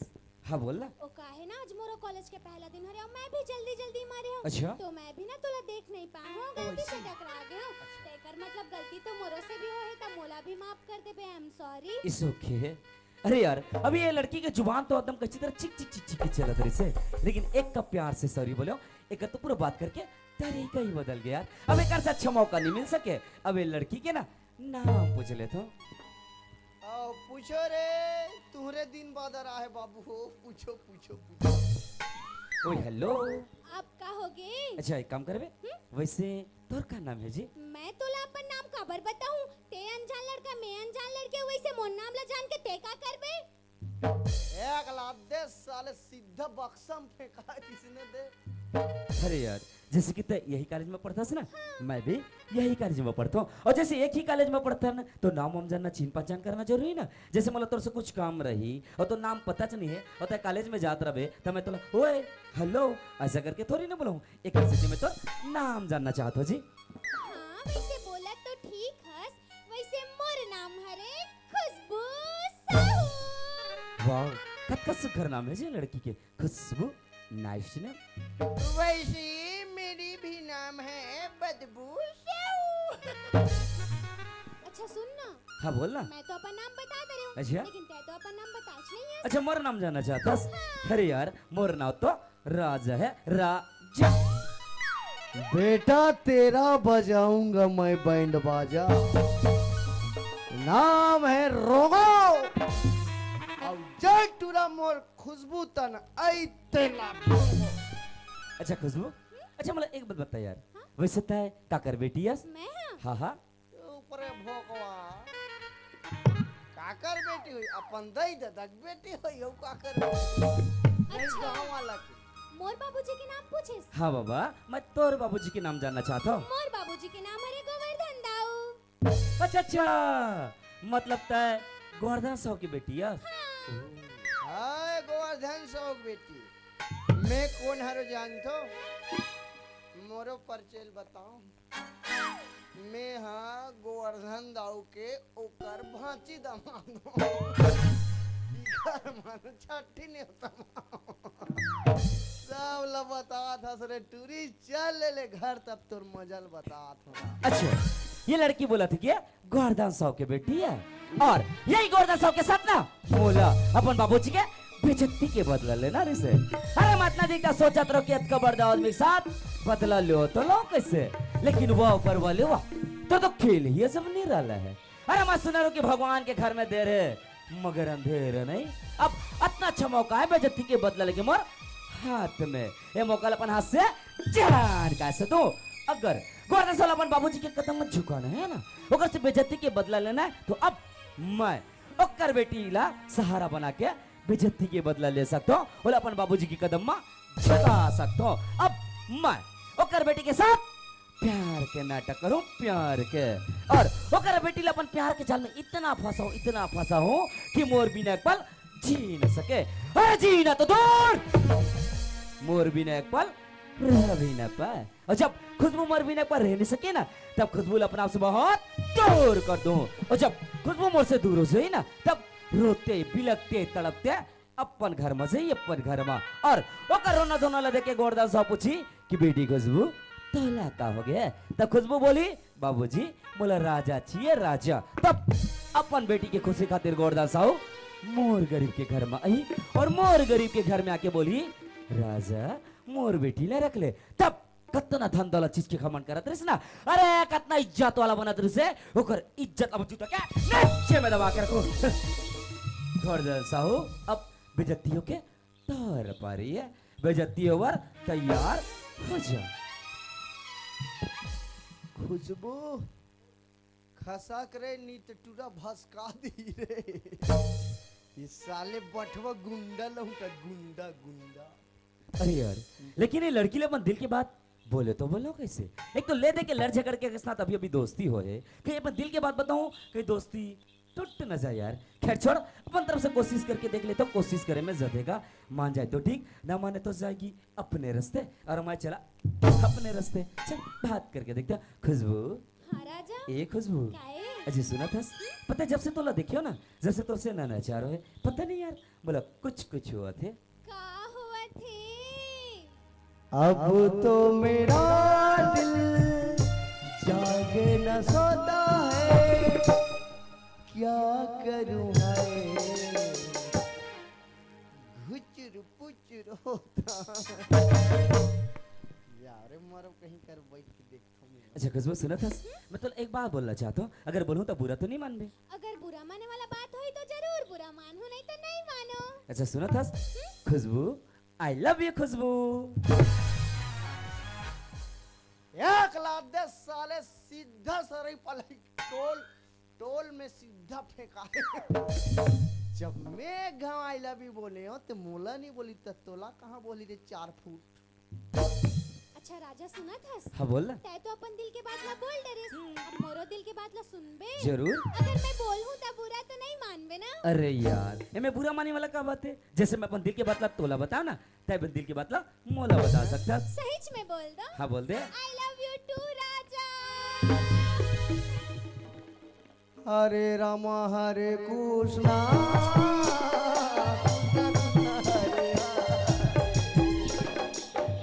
[SPEAKER 6] हाँ बोल ना।
[SPEAKER 3] ओ काहे ना आज मोरो कॉलेज के पहला दिन हरे और मैं भी जल्दी जल्दी मारे हो
[SPEAKER 6] अच्छा
[SPEAKER 3] तो मैं भी ना तोला देख नहीं पाया हूँ गलती से टकरा गए हो तेकर मतलब गलती तो मोरो से भी होए त मोला भी माफ कर दे बे आई एम सॉरी।
[SPEAKER 6] इस ओके। अरे यार अभी ये लड़की की जुबान तो एकदम कच्ची तरह चिक चिक चिक चिक चलत रही से लेकिन एक का प्यार से सॉरी बोलो एक तो पूरा बात करके तरीका ही बदल गया यार। अब एक से अच्छा मौका नहीं मिल सके अब ये लड़की के ना नाम पूछ ले तो
[SPEAKER 1] आओ पूछो रे तुम्हारे दिन बाद आ रहा है बाबू हो पूछो पूछो पूछो।
[SPEAKER 6] ओए हेलो
[SPEAKER 3] अब का होगे?
[SPEAKER 6] अच्छा एक काम करबे वैसे तोर का नाम है जी?
[SPEAKER 3] मैं तोला अपन नाम खबर बताऊं ते अनजान लड़का मैं अनजान लड़के वैसे मोर नाम ला जान के ते का करबे?
[SPEAKER 1] एक लाख दे साले सीधा बक्सा में फेंका किसने दे।
[SPEAKER 6] अरे यार जैसे कि यही कॉलेज में पढ़ता ना मैं भी यही कॉलेज में पढ़ता हूँ और जैसे एक ही कॉलेज में पढ़ता है ना तो नाम हम जानना चिन्ह पहचान करना जरूरी है ना। जैसे मतलब तोर से कुछ काम रही और तो नाम पता नहीं है और तो कॉलेज में जात रहे तो मैं तोला ओए हेलो ऐसा करके थोड़ी ना बोलूँ एक स्थिति में तो नाम जानना चाहता हूँ जी।
[SPEAKER 3] हाँ वैसे बोला तो ठीक हस वैसे मोर नाम हरे खुशबू साहू।
[SPEAKER 6] वाह कत सुखर नाम है जी लड़की के खुशबू नाइस नेम।
[SPEAKER 1] वैसे मेरी भी नाम है बदबू
[SPEAKER 3] अच्छा सुन ना
[SPEAKER 6] हाँ बोल ना।
[SPEAKER 3] मैं तो अपन नाम बता दे रही हूँ
[SPEAKER 6] अच्छा
[SPEAKER 3] लेकिन ते तो अपन नाम बताच नहीं है।
[SPEAKER 6] अच्छा मोर नाम जानना चाहता अरे यार मोर नाम तो राजा है राजा।
[SPEAKER 1] बेटा तेरा बजाऊंगा मैं बैंड बाजा नाम है रोगो अब जय टूरा मोर खुशबू तन आई तेला।
[SPEAKER 6] अच्छा खुशबू अच्छा मतलब एक बात बता यार वैसे तय काकर बेटी यस?
[SPEAKER 3] मैं हाँ
[SPEAKER 6] हाँ हाँ
[SPEAKER 1] ऊपरे भोकवा काकर बेटी हुई अपन दई ददक बेटी हुई हो काकर
[SPEAKER 3] अच्छा
[SPEAKER 1] गांव वाला की
[SPEAKER 3] मोर बाबूजी के नाम पूछिस?
[SPEAKER 6] हाँ बाबा मैं तोर बाबूजी के नाम जानना चाहता हूँ।
[SPEAKER 3] मोर बाबूजी के नाम हरे गोवर्धन दाऊ।
[SPEAKER 6] अच्छा अच्छा मतलब तय गोवर्धन साहू की बेटी यस?
[SPEAKER 1] हाय गोवर्धन सौ बेटी मैं कौन हरो जानतो मोरो परिचय बताऊं मैं हाँ गोवर्धन दाऊ के ओकर भांची दमाद मानो छठी नहीं होता सब ला बता था सरे टूरी चल ले घर तब तोर मजल बता था।
[SPEAKER 6] अच्छा ये लड़की बोला थी कि गोवर्धन साहू की बेटी है और यही गोवर्धन साहू के साथ ना बोला अपन बाबूजी के बेइज्जती के बदला लेना रिसे। अरे मातना जी का सोचा तो कि का बड़ा आदमी के साथ बदला लो तो लो कैसे लेकिन वो ऊपर वाले वाह तो खेल ही सब नहीं रहा है। अरे मैं सुना कि भगवान के घर में देर है मगर अंधेर नहीं। अब इतना अच्छा मौका है बेइज्जती के बदला लेके मोर हाथ में ये मौका अपन हाथ से जान कैसे दो अगर गोरदास वाला अपन बाबूजी के कदम में झुकाना है ना, ओकर से बेइज्जती के बदला लेना है, तो अब मैं ओकर बेटी ला सहारा बना के बेइज्जती के बदला ले सकता हूँ, बोले अपन बाबूजी के कदम में झुका सकता हूँ। अब मैं ओकर बेटी के साथ प्यार के नाटक करूं, प्यार के, और ओकर बेटी ला अपन प्यार के जाल में इतना फंसा हूं कि मोर बिना एक पल जी न सके। अरे जी ना तो दूर, मोर बिना एक पल रह भी न पाए। और जब खुशबू मोर बिना एक पल रह नहीं सके ना, तब खुशबू अपने आप से बहुत दूर कर दूं। और जब खुशबू मोर से दूर हो जाए ना, तब रोते बिलकते तड़पते अपन घर में से अपन घर में, और ओकर रोना धोना ला देखे गोरदास साहब पूछी कि बेटी खुशबू तोला का हो गया? तब खुशबू बोली बाबूजी बोला राजा चाहिए राजा। तब अपन बेटी के खुशी खातिर गोरदास साहब मोर गरीब के घर में आई, और मोर गरीब के घर में आके बोली राजा मोर बेटी ले रख ले। तब कतना धन दौलत चीज के खमन करत रहिस ना, अरे कतना इज्जत वाला बनत रहिस, ओकर इज्जत अब जुटा के नीचे में दबा के रखो। गोरदास साहब अब बेइज्जतियों के तौर पर ही है, बेइज्जती ओवर तैयार हो जा।
[SPEAKER 1] खुशबू खसा करे नी तो टूरा भसका दी रे। ये साले बटवा गुंडा लहुटा, गुंडा गुंडा।
[SPEAKER 6] अरे यार, लेकिन ये लड़की ले अपन दिल की बात बोले तो बोलो कैसे? एक तो ले दे के लड़ झगड़ के साथ अभी अभी दोस्ती हो है, कहीं अपन दिल की बात बताऊं कहीं दोस्ती टूट न जाए यार। खैर छोड़, अपन तरफ से कोशिश करके देख ले, तो कोशिश करे में जदेगा, मान जाए तो ठीक, ना माने तो जाएगी अपने रास्ते, और मैं चला अपने रास्ते। चल बात करके देखते। खुशबू
[SPEAKER 3] हाँ राजा,
[SPEAKER 6] ए खुशबू,
[SPEAKER 3] काहे?
[SPEAKER 6] अजी सुना था? पता है जब से तोला देखियो ना, जब से तो से ना चारो है, पता नहीं यार, बोला कुछ हुआ थे।
[SPEAKER 3] का हुआ थे?
[SPEAKER 1] अब तो मेरा दिल जागे न सोता है, क्या करूं है घुचर पुचर होता। यार मारो कहीं कर बैठ के देखता हूं।
[SPEAKER 6] अच्छा खुशबू सुना था, मैं तो एक बात बोलना चाहता हूँ, अगर बोलूँ तो बुरा तो नहीं मान बे?
[SPEAKER 3] अगर बुरा माने वाला बात हुई तो जरूर बुरा मानो, नहीं तो नहीं मानो।
[SPEAKER 6] अच्छा सुना था खुशबू, आई लव यू खुशबू।
[SPEAKER 1] एक लाख 10 साले सीधा सरी पलाई टोल में सीधा फेंका है। जब मैं गाँव आई लव यू बोले हो तो मोला नहीं बोली, तो तोला कहाँ बोली रे 4 फुट।
[SPEAKER 3] अच्छा राजा सुना था?
[SPEAKER 6] हाँ बोल ना।
[SPEAKER 3] तै तो अपन दिल के बात ला बोल डरे, अब मोरो दिल के बात ला सुनबे?
[SPEAKER 6] जरूर।
[SPEAKER 3] अगर मैं बोलूं तब बुरा तो नहीं मानबे ना?
[SPEAKER 6] अरे यार, ये मैं बुरा मानने वाला क्या बात है? जैसे मैं अपन दिल की बात ला तोला बताओ ना, तब दिल की बात ला मोला बता सकता।
[SPEAKER 3] सहीच में बोल दो।
[SPEAKER 6] हाँ बोल दे।
[SPEAKER 3] आई लव यू टू राजा।
[SPEAKER 1] हरे रामा हरे कृष्णा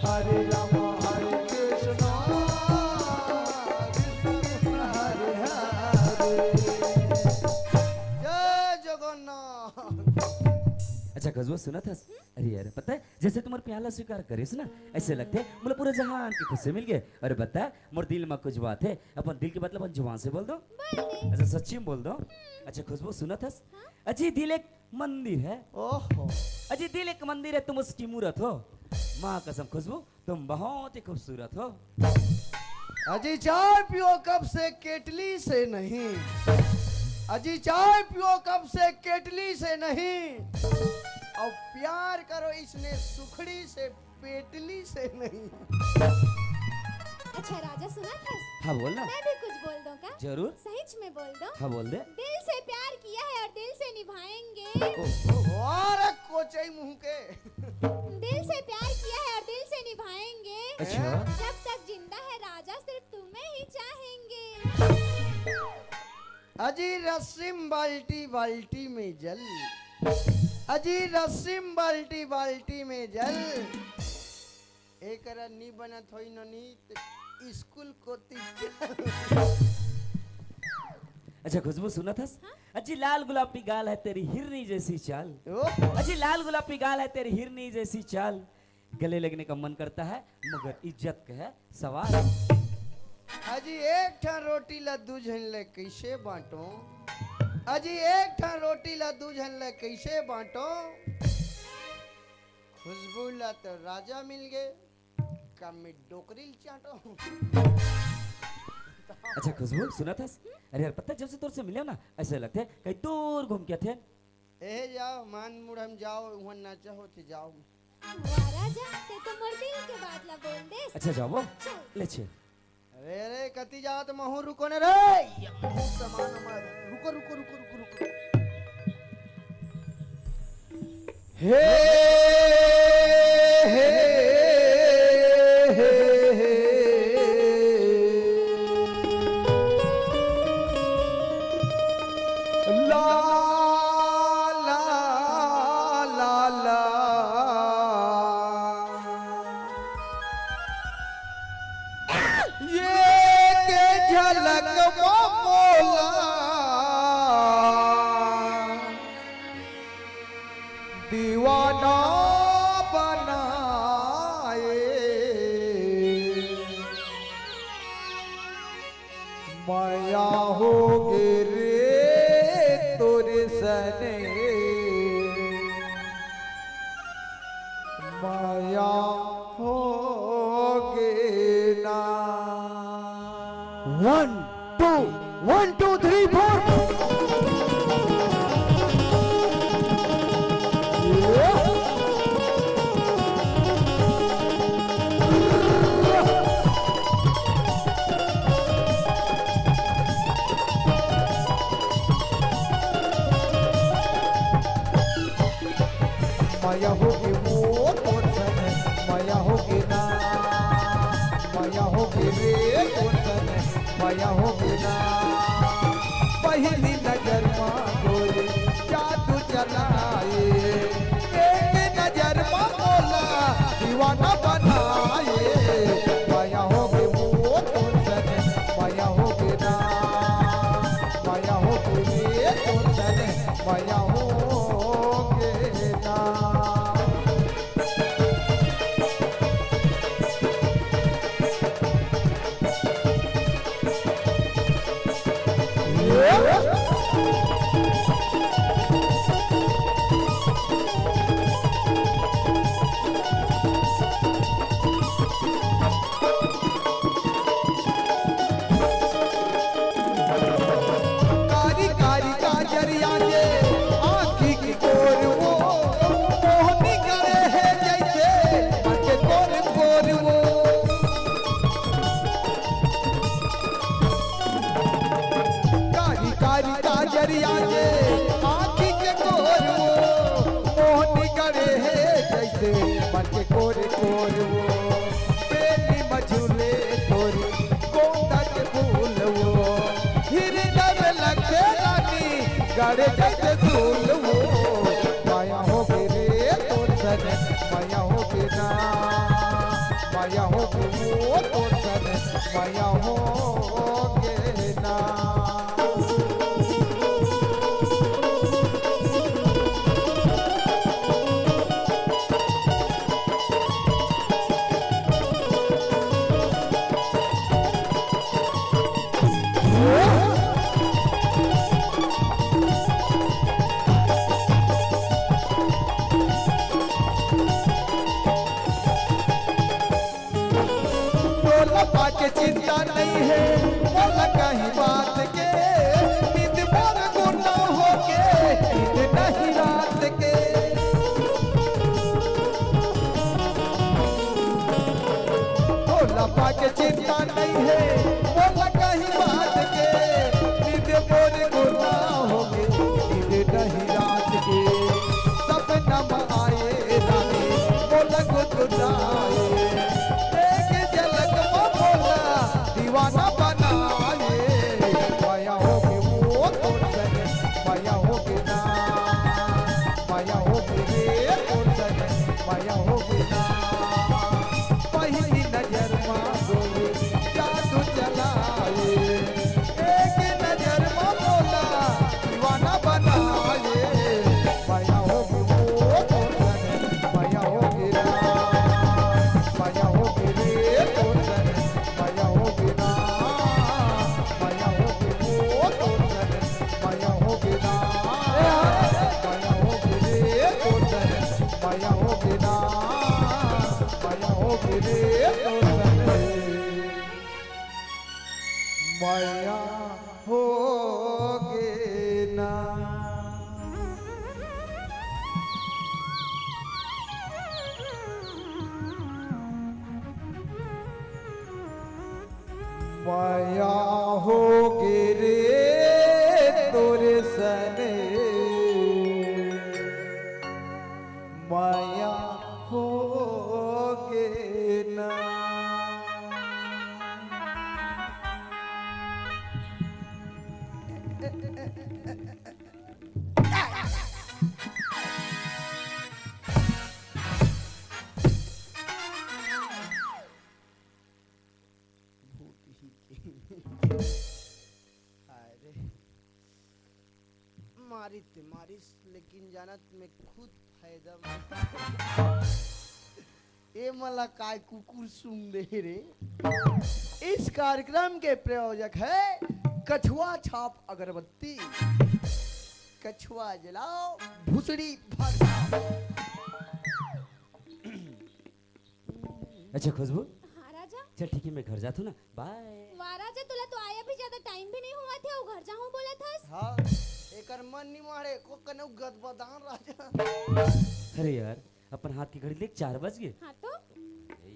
[SPEAKER 1] हरे रामा हरे कृष्णा कृष्ण हरे हरे। जय जगन्नाथ।
[SPEAKER 6] अच्छा खुशबू सुना था? अरे यार पता है, जैसे तुम्हारे प्याला स्वीकार करिस ना, ऐसे लगते है मुझे पूरे जहान की खुशी मिल गए। अरे बता मोर दिल में कुछ बात है, अपन दिल की बात अपन जुबान से बोल दो। अच्छा सच्ची में बोल दो। अच्छा खुशबू सुना था? अजी दिल एक मंदिर है।
[SPEAKER 1] ओहो
[SPEAKER 6] अजी दिल एक मंदिर है, तुम उसकी मूरत हो। माँ कसम खुशबू तुम बहुत ही खूबसूरत हो।
[SPEAKER 1] अजी चाय पियो कब से केटली से नहीं, अजी चाय पियो कब से केटली से नहीं, और प्यार करो इसने सुखड़ी से पेटली से नहीं।
[SPEAKER 3] अच्छा राजा सुना था?
[SPEAKER 6] हाँ बोल ना।
[SPEAKER 3] मैं भी कुछ बोल दूं का?
[SPEAKER 6] जरूर।
[SPEAKER 3] सहीच में बोल दो।
[SPEAKER 6] हाँ बोल दे।
[SPEAKER 3] दिल से प्यार किया है और दिल से निभाएंगे।
[SPEAKER 1] अरे कोचई मुंह के।
[SPEAKER 3] दिल से प्यार किया है और दिल से निभाएंगे।
[SPEAKER 6] अच्छा।
[SPEAKER 3] जब तक जिंदा है राजा सिर्फ तुम्हें ही चाहेंगे।
[SPEAKER 1] अजी रस्सिम बाल्टी बाल्टी में जल, अजी रस्सिम बाल्टी बाल्टी में जल, एक नी बनत होई ननी तो स्कूल को
[SPEAKER 6] अच्छा खुशबू सुना था? अजी लाल गुलाबी गाल है तेरी हिरनी जैसी चाल,
[SPEAKER 1] ओह
[SPEAKER 6] अजी लाल गुलाबी गाल है तेरी हिरनी जैसी चाल, गले लगने का मन करता है मगर इज्जत का है सवाल।
[SPEAKER 1] अजी एक ठा रोटी ला दू झन ले कैसे बांटो, अजी एक ठा रोटी ला दू झन ले कैसे बांटो, खुशबू ला तो राजा मिल गए, कम में डोकरी चाटो।
[SPEAKER 6] अच्छा खुशबू सुना था? अरे यार पता है, जब से तोर से मिले ना ऐसा लगता है कहीं दूर घूम के थे।
[SPEAKER 1] ए जाओ मान मुड़म जाओ वहाँ नाचा हो तो जाओ।
[SPEAKER 3] वाह राजा ते तो मोर दिल के बात ला बोल दे।
[SPEAKER 6] अच्छा जाओ वो ले छे।
[SPEAKER 1] अरे अरे कति जाओ तो महू रुको न रे, ये महू सामान हमारा रुको रुको रुको रुको रुको। हे हे हे ला ला ला ला ये के झलक मोला दीवाना बनाए माया हो रे तोरे सने माया हो ना 1 2 1 2 3 4 माया होगी वो तोर सने माया होगी ना माया होगी रे तोर सने माया होगी ना पहली नजर मां गोरी जादू चलाए एक नजर मां बोला दीवाना बनाए माया होगी वो तोर सने माया होगी ना माया होगी रे तोर सने माया होगी ना। कारी कारी काजरिया के आँखी की कोर वो मोहनी करे है जैसे मन के कोर कोर वो कारी कारी काजरिया के आँखी के कोर वो मोहनी करे है जैसे मन के कोर कोर वो बेली मझुले तोरी गोंदा के फूल वो हृदय में लगे रानी गड़े जैसे फूल वो माया होगी रे तोर सने माया होगी ना माया होगी वो तोर सने माया होगी ना। बोला बात चिंता नहीं है बोला कहीं बात के नींद मोर गुना हो के नींद नहीं रात के बोला बात चिंता नहीं है बोला कहीं बात के नींद मोर गुना हो के नींद नहीं रात के सब नम आए रानी बोला गुदगुदाए एक झलक में बोला दीवाना बनाए माया होगी वो तोर सने माया होगी ना माया होगी रे तोर सने माया होगी ना पहली नजर मां गोरी
[SPEAKER 5] माया होगे ना। माया होगे रे तोरे सने, माया होगे ना।
[SPEAKER 1] अरे मारी ते मारिस, लेकिन जानत में खुद फायदा ए मला काय कुकुर सुन दे रे। इस कार्यक्रम के प्रायोजक है कछुआ छाप अगरबत्ती। कछुआ जलाओ, भुसड़ी भगाओ।
[SPEAKER 6] अच्छा खुशबू,
[SPEAKER 3] हाँ राजा।
[SPEAKER 6] चल ठीक है मैं घर जाता हूँ ना, बाय।
[SPEAKER 3] वाह राजा, तुला तो आया भी ज्यादा टाइम भी नहीं हुआ था, वो घर जाऊं बोला था।
[SPEAKER 1] हाँ, एकर मन नहीं मारे को कने गदबदान राजा।
[SPEAKER 6] अरे यार अपन हाथ की घड़ी देख 4 बज गए।
[SPEAKER 3] हाँ तो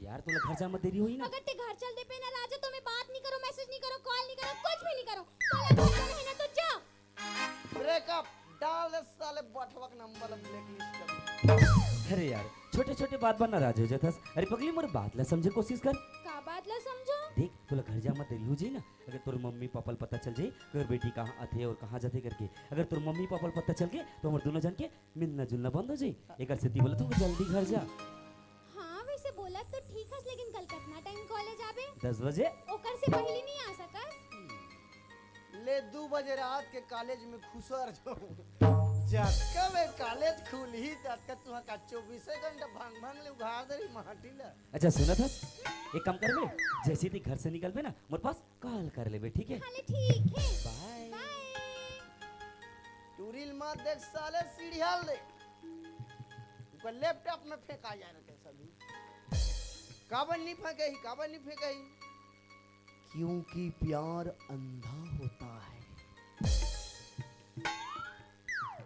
[SPEAKER 6] यार तुला घर जा मत देरी हुई ना।
[SPEAKER 3] अगर ते घर चल दे पे ना राजा, तो मैं बात नहीं करो, मैसेज नहीं करो, कॉल नहीं करो, कुछ भी नहीं करो। बोला घर जाना है ना तो जा।
[SPEAKER 1] ब्रेकअप डाल दे साले बटवक नंबर ब्लैकलिस्ट कर।
[SPEAKER 6] अरे यार छोटे छोटे बात पर नाराज हो जाता। अरे पगली मोर बात ला समझे कोशिश कर।
[SPEAKER 3] का बात ला समझो।
[SPEAKER 6] देख तुला घर जा मत देरी हो जाई ना। अगर तोर मम्मी पापा ल पता चल जाई कर बेटी कहाँ आथे और कहाँ जाते करके, अगर तोर मम्मी पापा ल पता चल गए तो हमर दोनों जन के मिलना जुलना बंद हो जाई। एकर से ती बोला तू जल्दी घर जा।
[SPEAKER 3] हाँ वैसे बोला तो ठीक है, लेकिन कल कितना टाइम कॉलेज आबे?
[SPEAKER 6] 10 बजे।
[SPEAKER 3] ओकर से पहले नहीं आ सकस।
[SPEAKER 1] ले 2 बजे रात के कॉलेज में खुसर जो जक्का में कॉलेज खुली तक तुहा का 24 घंटा भांग भांग ले उघार दे माटी ला।
[SPEAKER 6] अच्छा सुना था, एक काम कर बे, जैसे ही घर से निकल बे ना मोर पास कॉल कर ले बे, ठीक है?
[SPEAKER 3] हाले ठीक है।
[SPEAKER 6] बाय।
[SPEAKER 3] बाय।
[SPEAKER 1] टूरिल मत देख साले, सीढ़ी हाल दे ऊपर लैपटॉप में फेंका जा रहे सभी। काबन नहीं फेंके ही, काबन नहीं फेंके ही, क्योंकि प्यार अंधा होता है।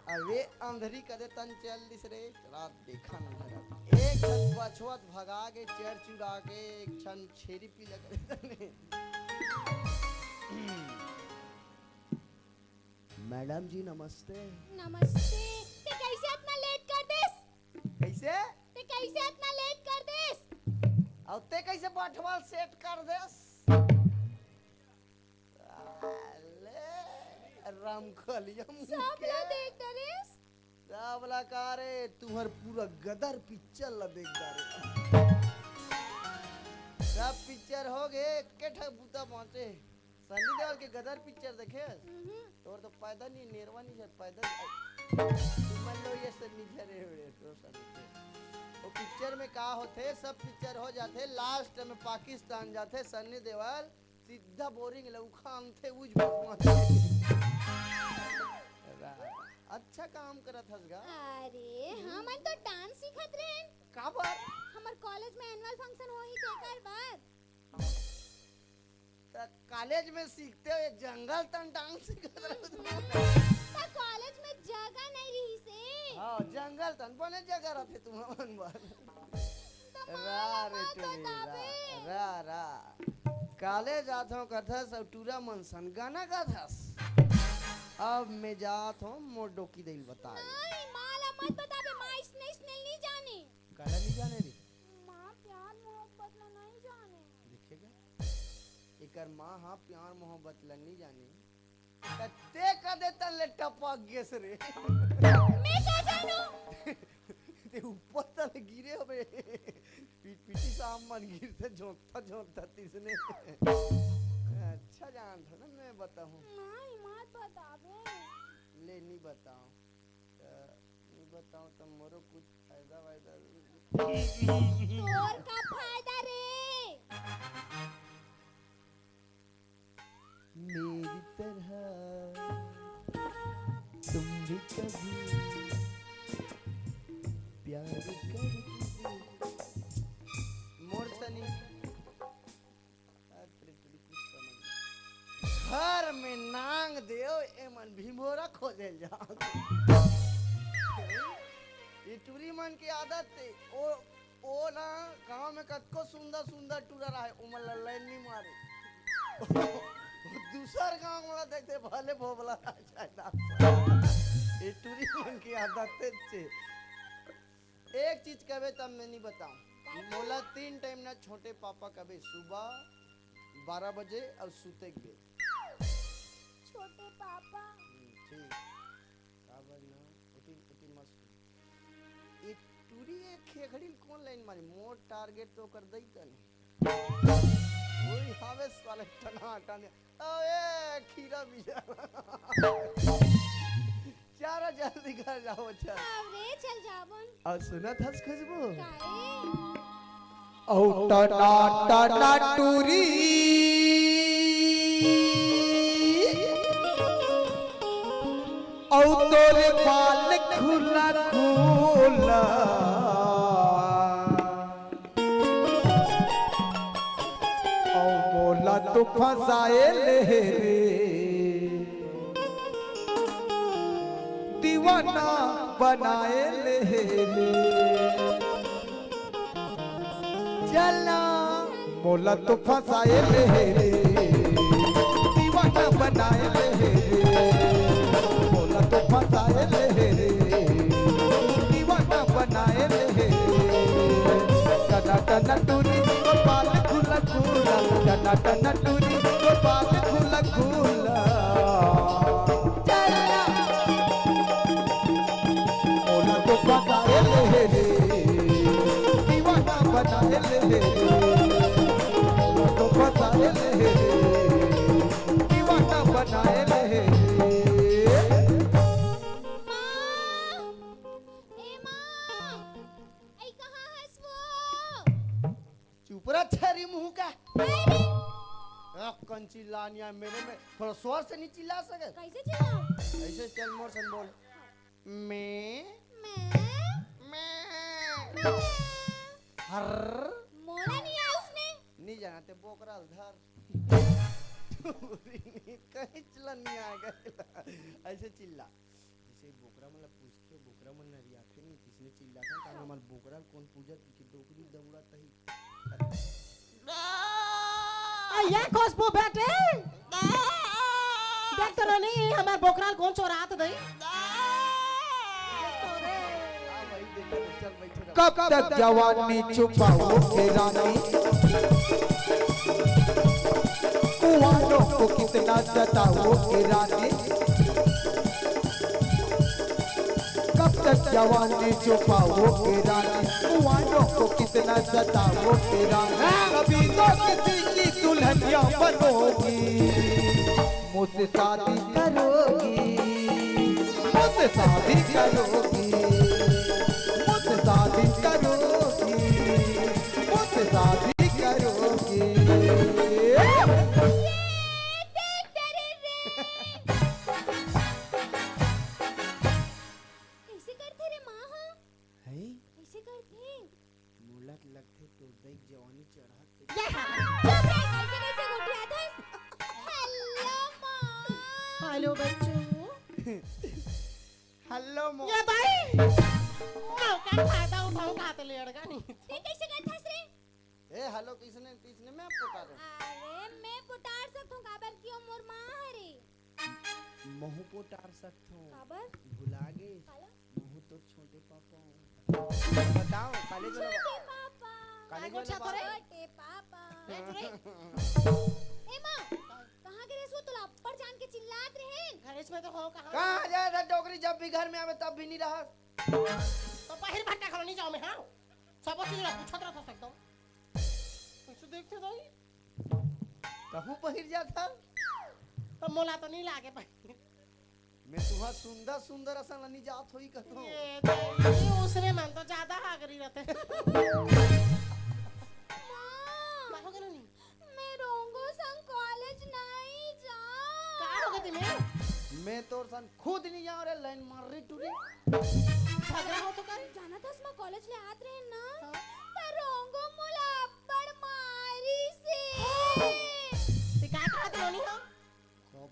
[SPEAKER 1] अरे अंधरी कदे तन चल दिस रे, रात देखा न लगा। एक छत बछवत भगा के चर चुरा के एक क्षण छेरी पी लग तने। मैडम जी नमस्ते।
[SPEAKER 3] नमस्ते। ते कैसे इतना लेट कर देस?
[SPEAKER 1] कैसे?
[SPEAKER 3] ते कैसे इतना लेट कर देस?
[SPEAKER 1] और ते कैसे बटवाल सेट कर देस? राम खलिया
[SPEAKER 3] सब ला देख डरेस।
[SPEAKER 1] सावला कारे तुम्हार पूरा गदर पिक्चर ला देख दारे। सब पिक्चर हो गए, केठा बूता पहुंचे। सनी देओल के गदर पिक्चर देखे? तोर तो पैदा नहीं, नेरवा नहीं है पैदा। तुम लो ये सनी झरे हुए तो सनी दे। वो पिक्चर में का होते, सब पिक्चर हो जाते, लास्ट में पाकिस्तान जाते, सनी देओल सीधा बोरिंग लउखान थे उज बसमा। अच्छा काम करत हस गा।
[SPEAKER 3] अरे हमन तो डांस सीखत रहेन।
[SPEAKER 1] का बात?
[SPEAKER 3] हमर कॉलेज में एनुअल फंक्शन होई तेकर बाद।
[SPEAKER 1] त कॉलेज में सीखते हो जंगल तन डांस सीखत रहो तुम।
[SPEAKER 3] पर कॉलेज में जगह नहीं रही से।
[SPEAKER 1] हां जंगल तन बने जगह रहते तुम मन बात।
[SPEAKER 3] तो
[SPEAKER 1] रा रे
[SPEAKER 3] मत
[SPEAKER 1] तेरी
[SPEAKER 3] बतावे।
[SPEAKER 1] रा रा कॉलेज आथो कथस और टूरा मनसन गाना गाथस। अब मैं जात हूँ मोर डोकी दिल बता।
[SPEAKER 3] नहीं माला मत बतावे, माँ इसने नहीं जाने।
[SPEAKER 1] काला नहीं जाने रे?
[SPEAKER 3] माँ प्यार मोहब्बत ला नहीं जाने।
[SPEAKER 1] देखेगा एकर माँ हाँ प्यार मोहब्बत ला नहीं जाने। ते का देता ले टपक गेस रे।
[SPEAKER 3] मैं क्या जानू?
[SPEAKER 1] ते ऊपर तक गिरे हो बे। पीटी सामान गिरते झोंकता तीसने। अच्छा जान था ना मैं बताऊं।
[SPEAKER 3] नहीं मत बतावे।
[SPEAKER 1] ले नहीं बताऊं तो मोरो कुछ फायदा वायदा।
[SPEAKER 3] तोर का फायदा रे?
[SPEAKER 1] मेरी तरह तुम भी कभी प्यार करोगे। मोर तनी कुछ समझ में नांग देओ एमन भीमोरा खोदे जा ये टूरी मन की आदत है ओ ना गांव में कतको सुंदर सुंदर टूरा रहा उमल लाइन नहीं मारे दूसर गांव वाला देखते भले भोबला ये टूरी मन की आदत है। एक चीज कबे तब मैं नहीं बताऊं मोला 3 टाइम ना छोटे पापा कबे सुबह 12 बजे और सूते के
[SPEAKER 3] छोटे पापा
[SPEAKER 1] ठीक काबर ना उठी मस्त ये टूरी एक खेखड़ी कौन लाइन मारी मोर टारगेट तो कर दई तने ओई हावे साले टना टने ओए खीरा बिजा चारा जल्दी घर जाओ चल
[SPEAKER 3] रे चल जावन
[SPEAKER 1] और सुना था खुशबू
[SPEAKER 3] काहे
[SPEAKER 5] औ टना टना टूरी औ तोरे बाल खुला खुला औ बोला तो फसाए ले रे दीवाना बनाए ले रे
[SPEAKER 1] चलना
[SPEAKER 5] बोला तो फसाए ले रे दीवाना बनाए ले रे बोला तो फसाए ले रे दीवाना बनाए ले रे टना टना टूरी और बाल खुला खुला टना टना टूरी और बाल खुला खुला
[SPEAKER 1] चलना
[SPEAKER 5] बोला तो फसाए ले रे दीवाना बनाए ले रे बोला तो फसाए ले रे दीवाना बनाए ले रे
[SPEAKER 3] आई कहां हंस वो
[SPEAKER 1] चुप रह छरी मुंह का
[SPEAKER 3] अरे
[SPEAKER 1] कौन चिल्लानिया मेरे में थोड़ा जोर से नहीं चिल्ला सके
[SPEAKER 3] कैसे चिल्लाऊं
[SPEAKER 1] ऐसे चल मोर सन बोल मैं
[SPEAKER 3] मैं
[SPEAKER 1] हर
[SPEAKER 3] मोला नहीं आया उसने
[SPEAKER 1] नहीं जानते बोकरा धर कहीं चिल्ला नहीं आएगा ऐसे चिल्ला ऐसे बोकरा मतलब पूछ के बोकरा मन नरिया थे नहीं किसने चिल्ला था ताना मन बोकरा कौन पूजा कि डोकरी दौड़ा तही
[SPEAKER 2] ये खुशबू बेटे देख तो नहीं हमार बोकराल कौन चोरात दई
[SPEAKER 1] चल बैठे रहो
[SPEAKER 5] कब तक जवानी छुपाओ के रानी कुआनों को कितना सताओ के रानी कब तक जवानी छुपाओ के रानी कुआनों को कितना सताओ के रानी कभी तो किसी की दुल्हनिया बनोगी मुझसे शादी करोगी मुझसे शादी करोगी मुझसे शादी करोगी मुझसे शादी करोगी
[SPEAKER 3] देख तेरे रे कैसे करते रे माँ हाँ
[SPEAKER 1] है
[SPEAKER 3] कैसे करते
[SPEAKER 1] मुलक लगते तो देख जवानी चढ़ाते
[SPEAKER 3] चुप रे कैसे कैसे उठिया था हेलो माँ
[SPEAKER 2] हेलो बच्चों
[SPEAKER 1] हेलो मो
[SPEAKER 2] ये भाई मौका फायदा उठाओ खाते लेड़गा नहीं
[SPEAKER 3] ये कैसे करता रे
[SPEAKER 1] ए हेलो किसने किसने मैं आपको कह रहा
[SPEAKER 3] अरे मैं पुटार सकता हूँ काबर क्यों मोर माँ है रे
[SPEAKER 1] हूं महू को टार सकता हूं
[SPEAKER 3] काबर
[SPEAKER 1] भुला गए
[SPEAKER 3] काला
[SPEAKER 1] महू तो छोटे पापा हूं बताओ कॉलेज वाला
[SPEAKER 3] छोटे पापा
[SPEAKER 1] कॉलेज
[SPEAKER 2] कौन सा
[SPEAKER 1] वाला
[SPEAKER 2] तोरे?
[SPEAKER 3] छोटे पापा ए माँ कहाँ के रेसो तो अप्पर जान के चिल्लात रहे
[SPEAKER 2] घर में तो हो कहां
[SPEAKER 1] कहां जाए था डोकरी जब भी घर में आवे तब भी नहीं रहा
[SPEAKER 2] तो बाहर भट्टा खलो नहीं जाओ मैं हां सब चीज पूछत रहा था एकदम कुछ देखते दई
[SPEAKER 1] कहूं पहिर जाता
[SPEAKER 2] तो मोला तो नहीं लागे भाई
[SPEAKER 1] मैं तुहा सुंदर सुंदर असन नहीं जात होई कहतो
[SPEAKER 2] ये उसने मन तो ज्यादा आगरी रहते
[SPEAKER 3] माँ
[SPEAKER 2] हो गया नहीं
[SPEAKER 3] मैं रोंगो संग कॉलेज नहीं जा
[SPEAKER 2] का हो गई तुम्हें
[SPEAKER 1] मैं तोर सन खुद नहीं जाऊं रे लाइन मार रही टूरी
[SPEAKER 2] झगड़ा हो तो कर
[SPEAKER 3] जाना था उसमें कॉलेज ले आत रहे ना
[SPEAKER 2] हाँ।
[SPEAKER 3] तो रोंगो मुला अब्बड़ मारी से
[SPEAKER 2] ते काय करत नहीं हो
[SPEAKER 1] सब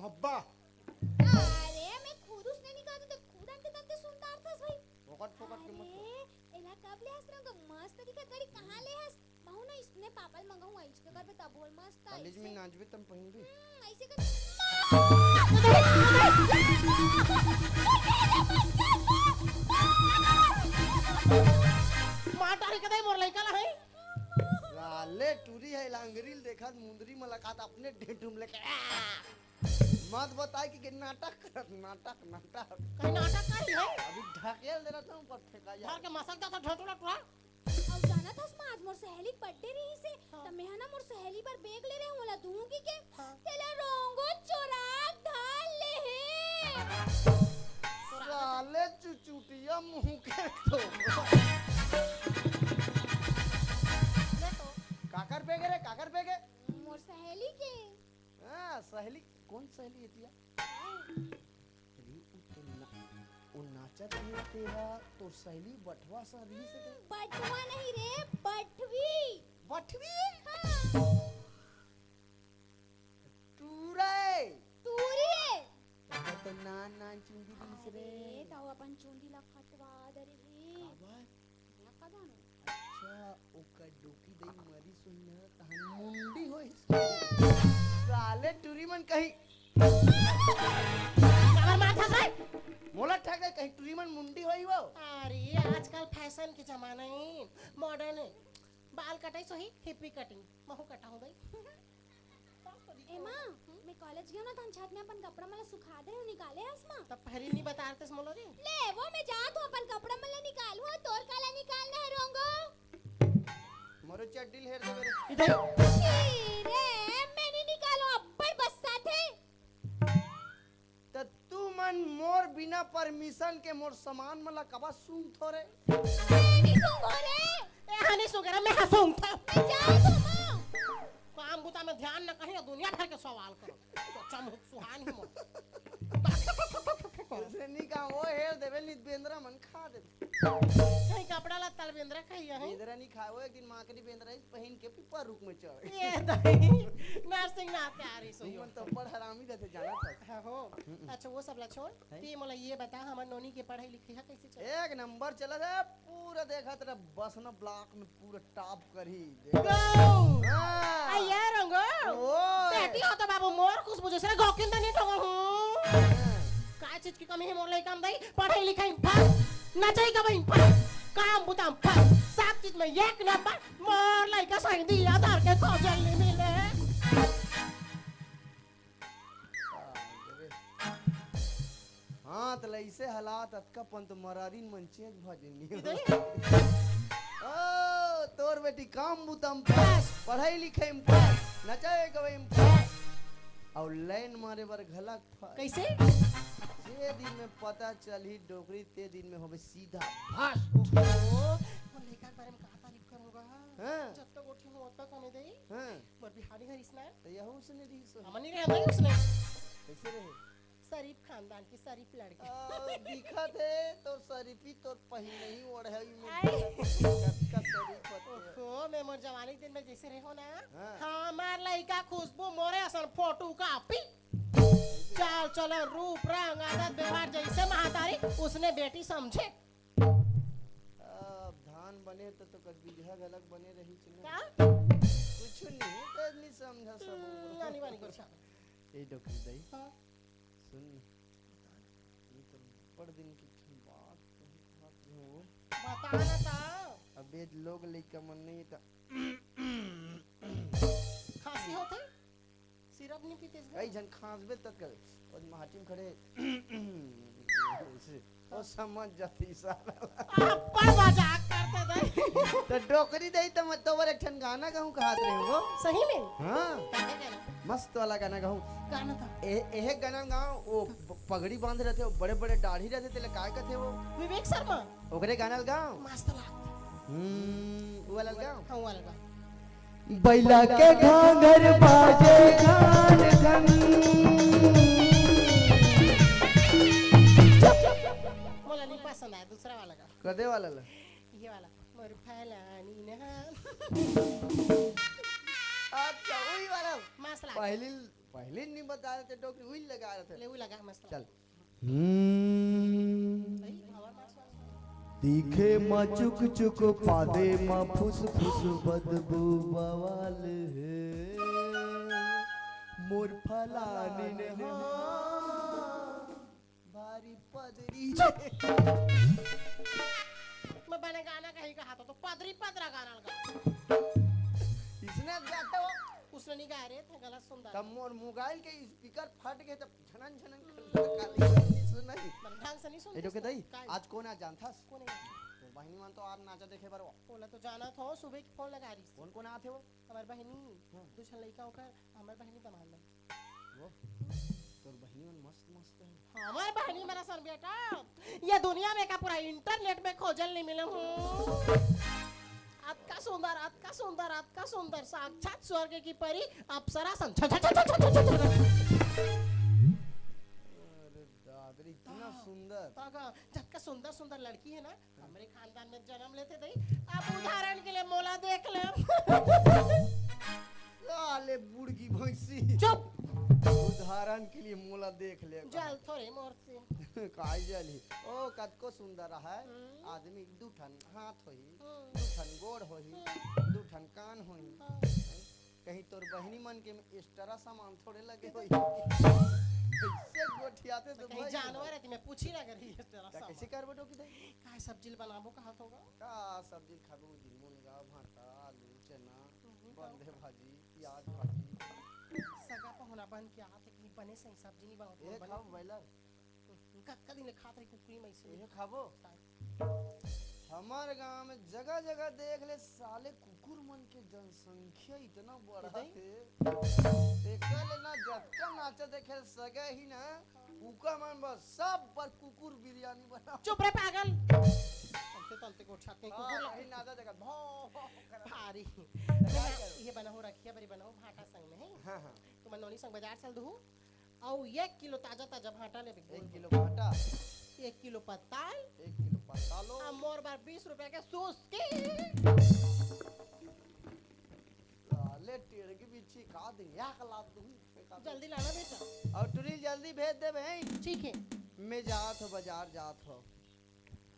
[SPEAKER 1] हब्बा
[SPEAKER 3] अरे मैं खुद उसने निकाला तो खुद अंते तंते सुनता थस भाई
[SPEAKER 1] फोकट फोकट के मत
[SPEAKER 3] अरे एला कब ले हस रंग मस्त दिखत गड़ी कहां ले हस बहु ना इसने पापल मंगाऊ आई इसके घर पे तब बोल मस्त आई
[SPEAKER 1] कॉलेज में नाचबे तम पहिन भी
[SPEAKER 3] ऐसे कर
[SPEAKER 2] माटारी कदे मोर लइका ला है
[SPEAKER 1] साले टूरी है लांगरील देखा मुंदरी मुलाकात अपने डेटूम लेके मत बताए कि नाटक करत नाटक नाटक
[SPEAKER 2] कहीं नाटक करी है
[SPEAKER 1] अभी ढकेल दे रहा था ऊपर फेंका जा
[SPEAKER 2] घर के मसक जाता ढटुला टुरा
[SPEAKER 3] अब जाना था उसमें आज मोर सहेली बर्थडे रही से तब मैं ना मोर सहेली पर बैग ले रहे हूं वाला दूंगी के तेला रोंगो चोराक धाल ले है
[SPEAKER 1] साले चुचुटिया मुंह के तो काकर पे गे रे काकर पे गे
[SPEAKER 3] मोर सहेली के
[SPEAKER 1] हां सहेली कौन सहेली है तिया वो नाचत है तेरा तो सहेली बटवा सा रही से ते
[SPEAKER 3] बटवा नहीं रे बटवी
[SPEAKER 1] बटवी
[SPEAKER 3] हां
[SPEAKER 1] टूरे
[SPEAKER 3] तूरी रे
[SPEAKER 1] तो ना ना चुंदी रही से रे
[SPEAKER 3] अरे ताऊ अपन चुंदी ला खटवा दे रे
[SPEAKER 1] आवाज
[SPEAKER 3] लका जानो
[SPEAKER 1] अच्छा ओका डोकी दई मरी सुनना त हम मुंडी होई साले टूरी मन कहीं
[SPEAKER 2] कमर माथा से
[SPEAKER 1] मोला ठगे कहीं टूरी मन मुंडी होई वो
[SPEAKER 2] अरे आजकल फैशन के जमाना है मॉडर्न है बाल कटाई सही हिप्पी कटिंग महू कटा हो गई
[SPEAKER 3] ए मां मैं कॉलेज गया ना तन छत में अपन कपड़ा मला सुखा दे निकाले आसमा
[SPEAKER 2] तब पहले नहीं बता रहे मोलो रे
[SPEAKER 3] ले वो मैं जात हूं अपन कपड़ा मला निकालू तोर काला निकालना है रोंगो
[SPEAKER 1] मोरो चड्डील हेर दे रे
[SPEAKER 2] इधर
[SPEAKER 3] रे मैं नहीं निकालो अब्बड़ बस्सा थे
[SPEAKER 1] त तू मन मोर बिना परमिशन के मोर सामान मला कबा सूंघ थोरे
[SPEAKER 3] नहीं सूंघो रे
[SPEAKER 2] ए हनी सुगरा मैं हंसूं था
[SPEAKER 3] मैं जात हूं मां
[SPEAKER 2] काम बुता में ध्यान न कहीं दुनिया भर के सवाल करो तो चमक सुहान ही मोर
[SPEAKER 1] से नी का वो हेर देवे नी बेंद्रा मन खा दे
[SPEAKER 2] कहीं कपड़ा ला तल बेंद्रा खाई है
[SPEAKER 1] बेंद्रा नी खाओ एक दिन माकड़ी बेंद्रा पहन के पिपर रुक में चढ़
[SPEAKER 2] ये दही नर्सिंग ना प्यारी
[SPEAKER 1] तू
[SPEAKER 2] सही
[SPEAKER 1] मन तो बड़ हरामी रहते जाना था
[SPEAKER 2] हाँ हो अच्छा वो सब ला छोड़ ती मोला ये बता हमार नोनी के पढ़ाई लिखाई है कैसे चल
[SPEAKER 1] एक नंबर चला रे पूरा देखा तेरा बस ना ब्लॉक में पूरा टॉप करी
[SPEAKER 2] गो
[SPEAKER 1] हां
[SPEAKER 2] आये रंगो
[SPEAKER 1] ओए
[SPEAKER 2] बेटी हो तो बाबू मोर कुछ बुझे से गोकिन तो नहीं ठगो हूं काय चीज की कमी है मोर लइका दई पढ़ाई लिखाई फट नचाई का बई फट काम बुताम फट सब चीज में एक नंबर मोर लइका सही दिया आधार के खोजल नहीं मिले
[SPEAKER 1] हाँ तो ऐसे हालात अतका पंत मरारीन मन चेंज भजेंगे ओ तोर बेटी काम बुतम पास पढ़ाई लिखाई में पास नचाए गवे में पास और लाइन मारे बर घलक फस
[SPEAKER 2] कैसे
[SPEAKER 1] जे दिन में पता चली डोकरी ते दिन में होवे सीधा फास
[SPEAKER 2] मोर लइका के बारे में का तारीफ करूंगा
[SPEAKER 1] हां
[SPEAKER 2] जब तक उठी हूं तब तक हमें दे
[SPEAKER 1] हां
[SPEAKER 2] मोर बिहारी घर इसना
[SPEAKER 1] तो यहू से नहीं सो
[SPEAKER 2] हमनी रहे उसने
[SPEAKER 1] कैसे रहे
[SPEAKER 2] शरीफ खानदान की शरीफ लड़की
[SPEAKER 1] दिखत है तो शरीफी तो पहले ही ओढ़ई में
[SPEAKER 2] आई।
[SPEAKER 1] का शरीफ होते
[SPEAKER 2] ओहो मैं मोर जवानी के दिन में जैसे रहो ना
[SPEAKER 1] हाँ।
[SPEAKER 2] हमार लइका खुशबू मोरे असन फोटो कापी चाल चलन रूप रंग आदत व्यवहार जैसे महातारी उसने बेटी समझे
[SPEAKER 1] अब धान बने तो कद बीघा गलक बने रही चले
[SPEAKER 2] क्या
[SPEAKER 1] कुछ नहीं तो नहीं समझा सब
[SPEAKER 2] नानी वानी कर छा
[SPEAKER 1] ए डॉक्टर दई
[SPEAKER 2] हाँ।
[SPEAKER 1] सुन ये तो बड़ दिन की बात कही बात हो
[SPEAKER 2] बता ना ता
[SPEAKER 1] अबे लोग लइका मन नहीं तो
[SPEAKER 2] खांसी होते सिरप नहीं पीते
[SPEAKER 1] कई जन खांसबे तक करे और माटी में खड़े ओ समझ जाती सारा
[SPEAKER 2] पर मजाक करते दे
[SPEAKER 1] तो डोकरी दई तो मत तो वर एक ठन गाना कहूं कहत रहे हो
[SPEAKER 2] सही में
[SPEAKER 1] हां
[SPEAKER 2] कैसे कहना
[SPEAKER 1] मस्त वाला गाना कहूं
[SPEAKER 2] गाना था
[SPEAKER 1] एहे गाना गाओ वो पगड़ी बांध रहते वो बड़े बड़े दाढ़ी रहते तेले काय कहते वो
[SPEAKER 2] विवेक शर्मा
[SPEAKER 1] ओकरे गाना गाओ
[SPEAKER 2] मस्त लगता
[SPEAKER 1] वो वाला गाओ
[SPEAKER 2] हाँ वाला गा
[SPEAKER 5] बैला के घाघर बाजे घान घन
[SPEAKER 2] मोला नहीं पसंद आया दूसरा वाला गा
[SPEAKER 1] कदे वाला ला
[SPEAKER 2] ये वाला मोर फलानी ना
[SPEAKER 1] अच्छा वही वाला
[SPEAKER 2] मस्त लागे
[SPEAKER 1] पहले पहले नहीं बता रहे थे डॉक्टर वही लगा रहे थे
[SPEAKER 2] ले वो लगा मस्त
[SPEAKER 1] चल
[SPEAKER 2] भाई हवा मस्त
[SPEAKER 1] दिखे म चुक चुक पादे म फुस फुस बदबू बवाल है मोर फलाने ने भारी पदरी
[SPEAKER 2] मैं बने गाना कहीं कहा था तो पदरी पदरा गाना लगा
[SPEAKER 1] इसने जाता हो
[SPEAKER 2] उसने नहीं गा रहे थे गलत सुन
[SPEAKER 1] तब मोर मोबाइल के स्पीकर फट गए तब झनन झनन सुन नहीं
[SPEAKER 2] ढंग से नहीं सुन
[SPEAKER 1] ए डोके दई आज कौन आज जानथास
[SPEAKER 2] कौन है
[SPEAKER 1] तो बहनी मन तो आज नाचा देखे बरवा
[SPEAKER 2] बोला तो जाना था सुबह की फोन लगा रही थी
[SPEAKER 1] कौन कौन आथे हो
[SPEAKER 2] हमारी बहनी दूसरा लड़का होकर हमारी बहनी दमान में
[SPEAKER 1] वो तोर बहनी मन मस्त मस्त है
[SPEAKER 2] हमारी बहनी मेरा सन बेटा ये दुनिया में का पूरा इंटरनेट में खोजल नहीं मिले अत का सुंदर साक्षात स्वर्ग की परी अप्सरा सन
[SPEAKER 1] अरे दादरी इतना सुंदर
[SPEAKER 2] जबकि सुंदर सुंदर लड़की है ना हमारे खानदान में जन्म लेते थे अब उदाहरण के लिए मोला देख ले
[SPEAKER 1] साले बूढ़ की भैंसी
[SPEAKER 2] चुप
[SPEAKER 1] उदाहरण के लिए मोला देख ले
[SPEAKER 2] जल थोड़े मोर से
[SPEAKER 1] काय जली ओ कतको सुंदर है आदमी दू ठन हाथ होई दू ठन गोड़ होई दू ठन कान होई कहीं तोर बहनी मन के एक्स्ट्रा सामान थोड़े लगे होई कैसे गोठियाते तो
[SPEAKER 2] कहीं जानवर है मैं पूछी ना करी इस तरह
[SPEAKER 1] का कैसे करबो डोकी दे
[SPEAKER 2] काय सब्जी बनाबो कहा होगा
[SPEAKER 1] का सब्जी खाबो मुनगा भाटा आलू चना बंधे भाजी प्याज भाजी
[SPEAKER 2] सगा पहुना बन के आते कि बने सही सब्जी नहीं बनाओ
[SPEAKER 1] ए खाओ बैलर
[SPEAKER 2] कद दिन खात रही कुकरी में से
[SPEAKER 1] ये खाबो हमारे गांव में जगह जगह देख ले साले कुकुर मन के जनसंख्या इतना बढ़ा थे एकल ना जक्का नाचा देखे सगे ही ना उका मन बस सब पर कुकुर बिरयानी बना
[SPEAKER 2] चुप रे पागल तलते तलते को छाते कुकुर
[SPEAKER 1] ही नाचा देखा भौ
[SPEAKER 2] भारी ये बना हो रखिया बरी बनाओ भाटा संग में है
[SPEAKER 1] हां हां
[SPEAKER 2] तो मैं नोनी संग बाजार चल दू और 1 किलो ताजा ताजा भाटा ले
[SPEAKER 1] 1 किलो भाटा
[SPEAKER 2] 1 किलो पताल
[SPEAKER 1] 1 किलो पतालो
[SPEAKER 2] मोर बार 20 रुपए के सूस के
[SPEAKER 1] साले टेड़ की बिच्छी खा दे या खला तू
[SPEAKER 2] जल्दी लाना बेटा
[SPEAKER 1] और टुरी जल्दी भेज दे भाई
[SPEAKER 2] ठीक है
[SPEAKER 1] मैं जात हो बाजार जात हो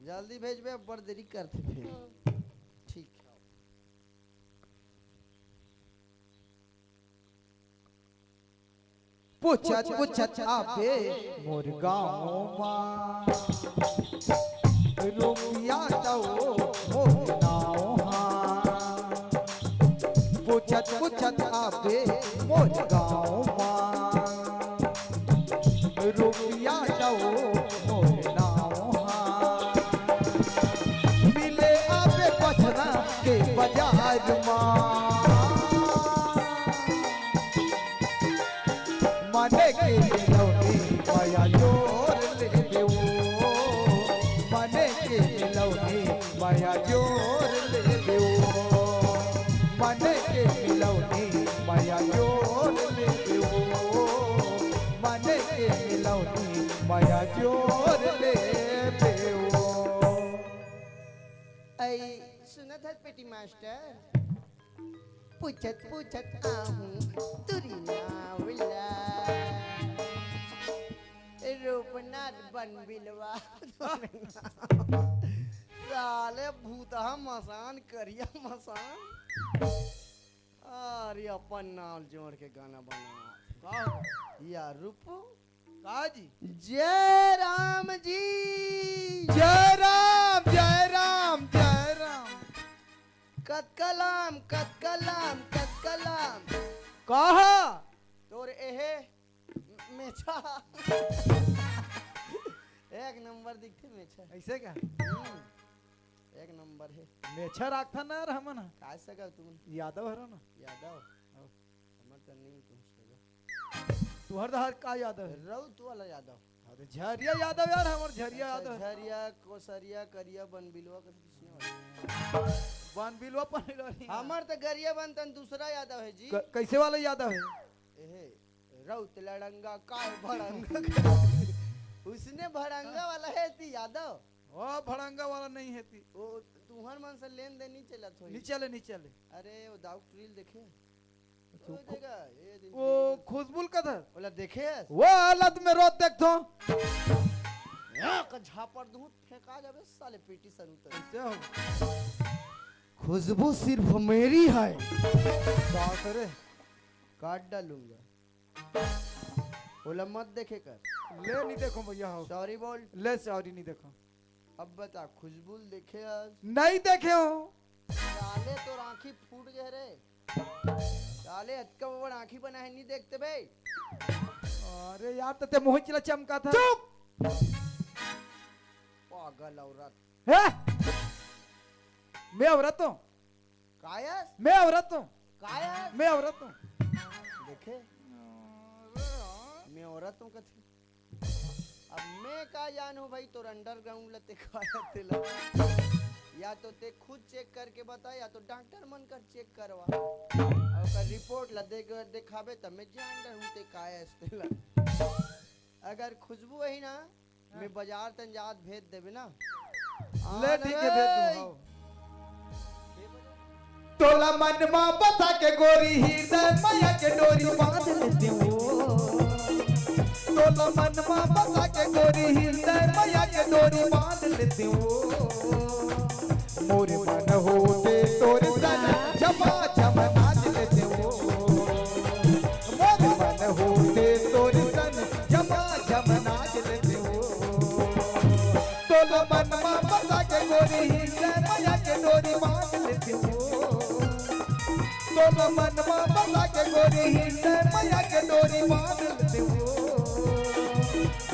[SPEAKER 1] जल्दी भेजबे बड़ देरी करते फिर ठीक है
[SPEAKER 5] पूछत पूछत आबे मोर गाँव माँ रुपया दो मोर नाव हाँ पूछत पूछत आबे मोर गाँव माँ रुपया दो मोर नाव हाँ मिले आबे पछना के बाजार माँ मने के मिलौनी माया जोर ले देवो मने के मिलौनी माया जोर ले देवो मने के मिलौनी माया जोर ले देवो मने के मिलौनी माया जोर ले देवो
[SPEAKER 1] ऐ सुनत है पेटी मास्टर पूछत पूछत आहूं तुरी नावला रूपनाथ बन बिलवा साले भूतहा मसान करिया मसान अरे अपन नाम जोड़ के गाना बना या रूपो
[SPEAKER 5] काजी
[SPEAKER 1] जय राम जी
[SPEAKER 5] जय राम जय राम जय राम
[SPEAKER 1] कतकलाम कतकलाम कतकलाम
[SPEAKER 5] कहा
[SPEAKER 1] तोर एहे मेछा एक नंबर दिखते मेछा
[SPEAKER 5] ऐसे क्या
[SPEAKER 1] एक नंबर है
[SPEAKER 5] मेछा राखता ना रहमन
[SPEAKER 1] काय सका तू
[SPEAKER 5] यादव हरो ना
[SPEAKER 1] यादव हमर त नहीं तू सका
[SPEAKER 5] तुहर हर का यादव है
[SPEAKER 1] रौ तू वाला यादव
[SPEAKER 5] अरे झरिया यादव यार हमर झरिया यादव है।
[SPEAKER 1] झरिया कोसरिया करिया बन बिलवा के किसी वाला
[SPEAKER 5] वन बिलवा पानी रही
[SPEAKER 1] हमर त गरिया बन तन दूसरा यादव है जी
[SPEAKER 5] कैसे वाला यादव है
[SPEAKER 1] एहे रौत लड़ंगा काय भड़ंगा उसने भड़ंगा वाला है ती यादव
[SPEAKER 5] ओ भड़ंगा वाला नहीं है ती
[SPEAKER 1] ओ तुहर मन से लेन देन नहीं चलत होई
[SPEAKER 5] नहीं चले नहीं चले
[SPEAKER 1] अरे वो दाऊ ट्रिल देखे वो देखा ये दिन
[SPEAKER 5] वो खुशबुल का था
[SPEAKER 1] बोला देखे है
[SPEAKER 5] वो हालत में रोत देखतो
[SPEAKER 1] यहाँ का झापड़ दूध फेंका जावे साले पेटी सर उतर
[SPEAKER 5] क्या हो
[SPEAKER 1] खुशबू सिर्फ मेरी है
[SPEAKER 5] क्या करे
[SPEAKER 1] काट डालूंगा बोला मत देखे कर
[SPEAKER 5] ले नहीं देखो भैया हो
[SPEAKER 1] सॉरी बोल
[SPEAKER 5] ले सॉरी नहीं देखो
[SPEAKER 1] अब बता खुशबू देखे आज
[SPEAKER 5] नहीं देखे हो
[SPEAKER 1] साले तो आंखी फूट गए रे साले अतका बड़ आंखी बना है नहीं देखते बे
[SPEAKER 5] अरे यार तो ते मोहित चिला चमका था
[SPEAKER 1] चुप पागल औरत
[SPEAKER 5] है मैं औरत हूँ
[SPEAKER 1] कायस
[SPEAKER 5] मैं औरत हूँ
[SPEAKER 1] कायस
[SPEAKER 5] मैं औरत हूँ
[SPEAKER 1] देखे मैं औरत हूँ कथी अब मैं का जानू भाई तो अंडरग्राउंड लते खाया तेला या तो ते खुद चेक करके बता या तो डॉक्टर मन कर चेक करवा और का रिपोर्ट ला दिखाबे तब मैं जान रहूं ते काया तेला अगर खुशबू है ना मैं बाजार तन जात भेज देबे ना
[SPEAKER 5] ले ठीक है भेज दूँ तोला मन मां बता के गोरी हृदय माया के डोरी बांध लेती हूँ तोला मन मां बता के गोरी हृदय माया के डोरी बांध लेती हूँ मोरे मन होते तोरे सन जमा जमा नाच लेते हूँ मोरे मन होते तोरे सन जमा जमा नाच लेते हूँ तोला मन मां बता के गोरी हृदय माया के डोरी बांध लेती हूँ तोला मन मां बता के गोरी हृदय माया के डोरी बांध लेते हूँ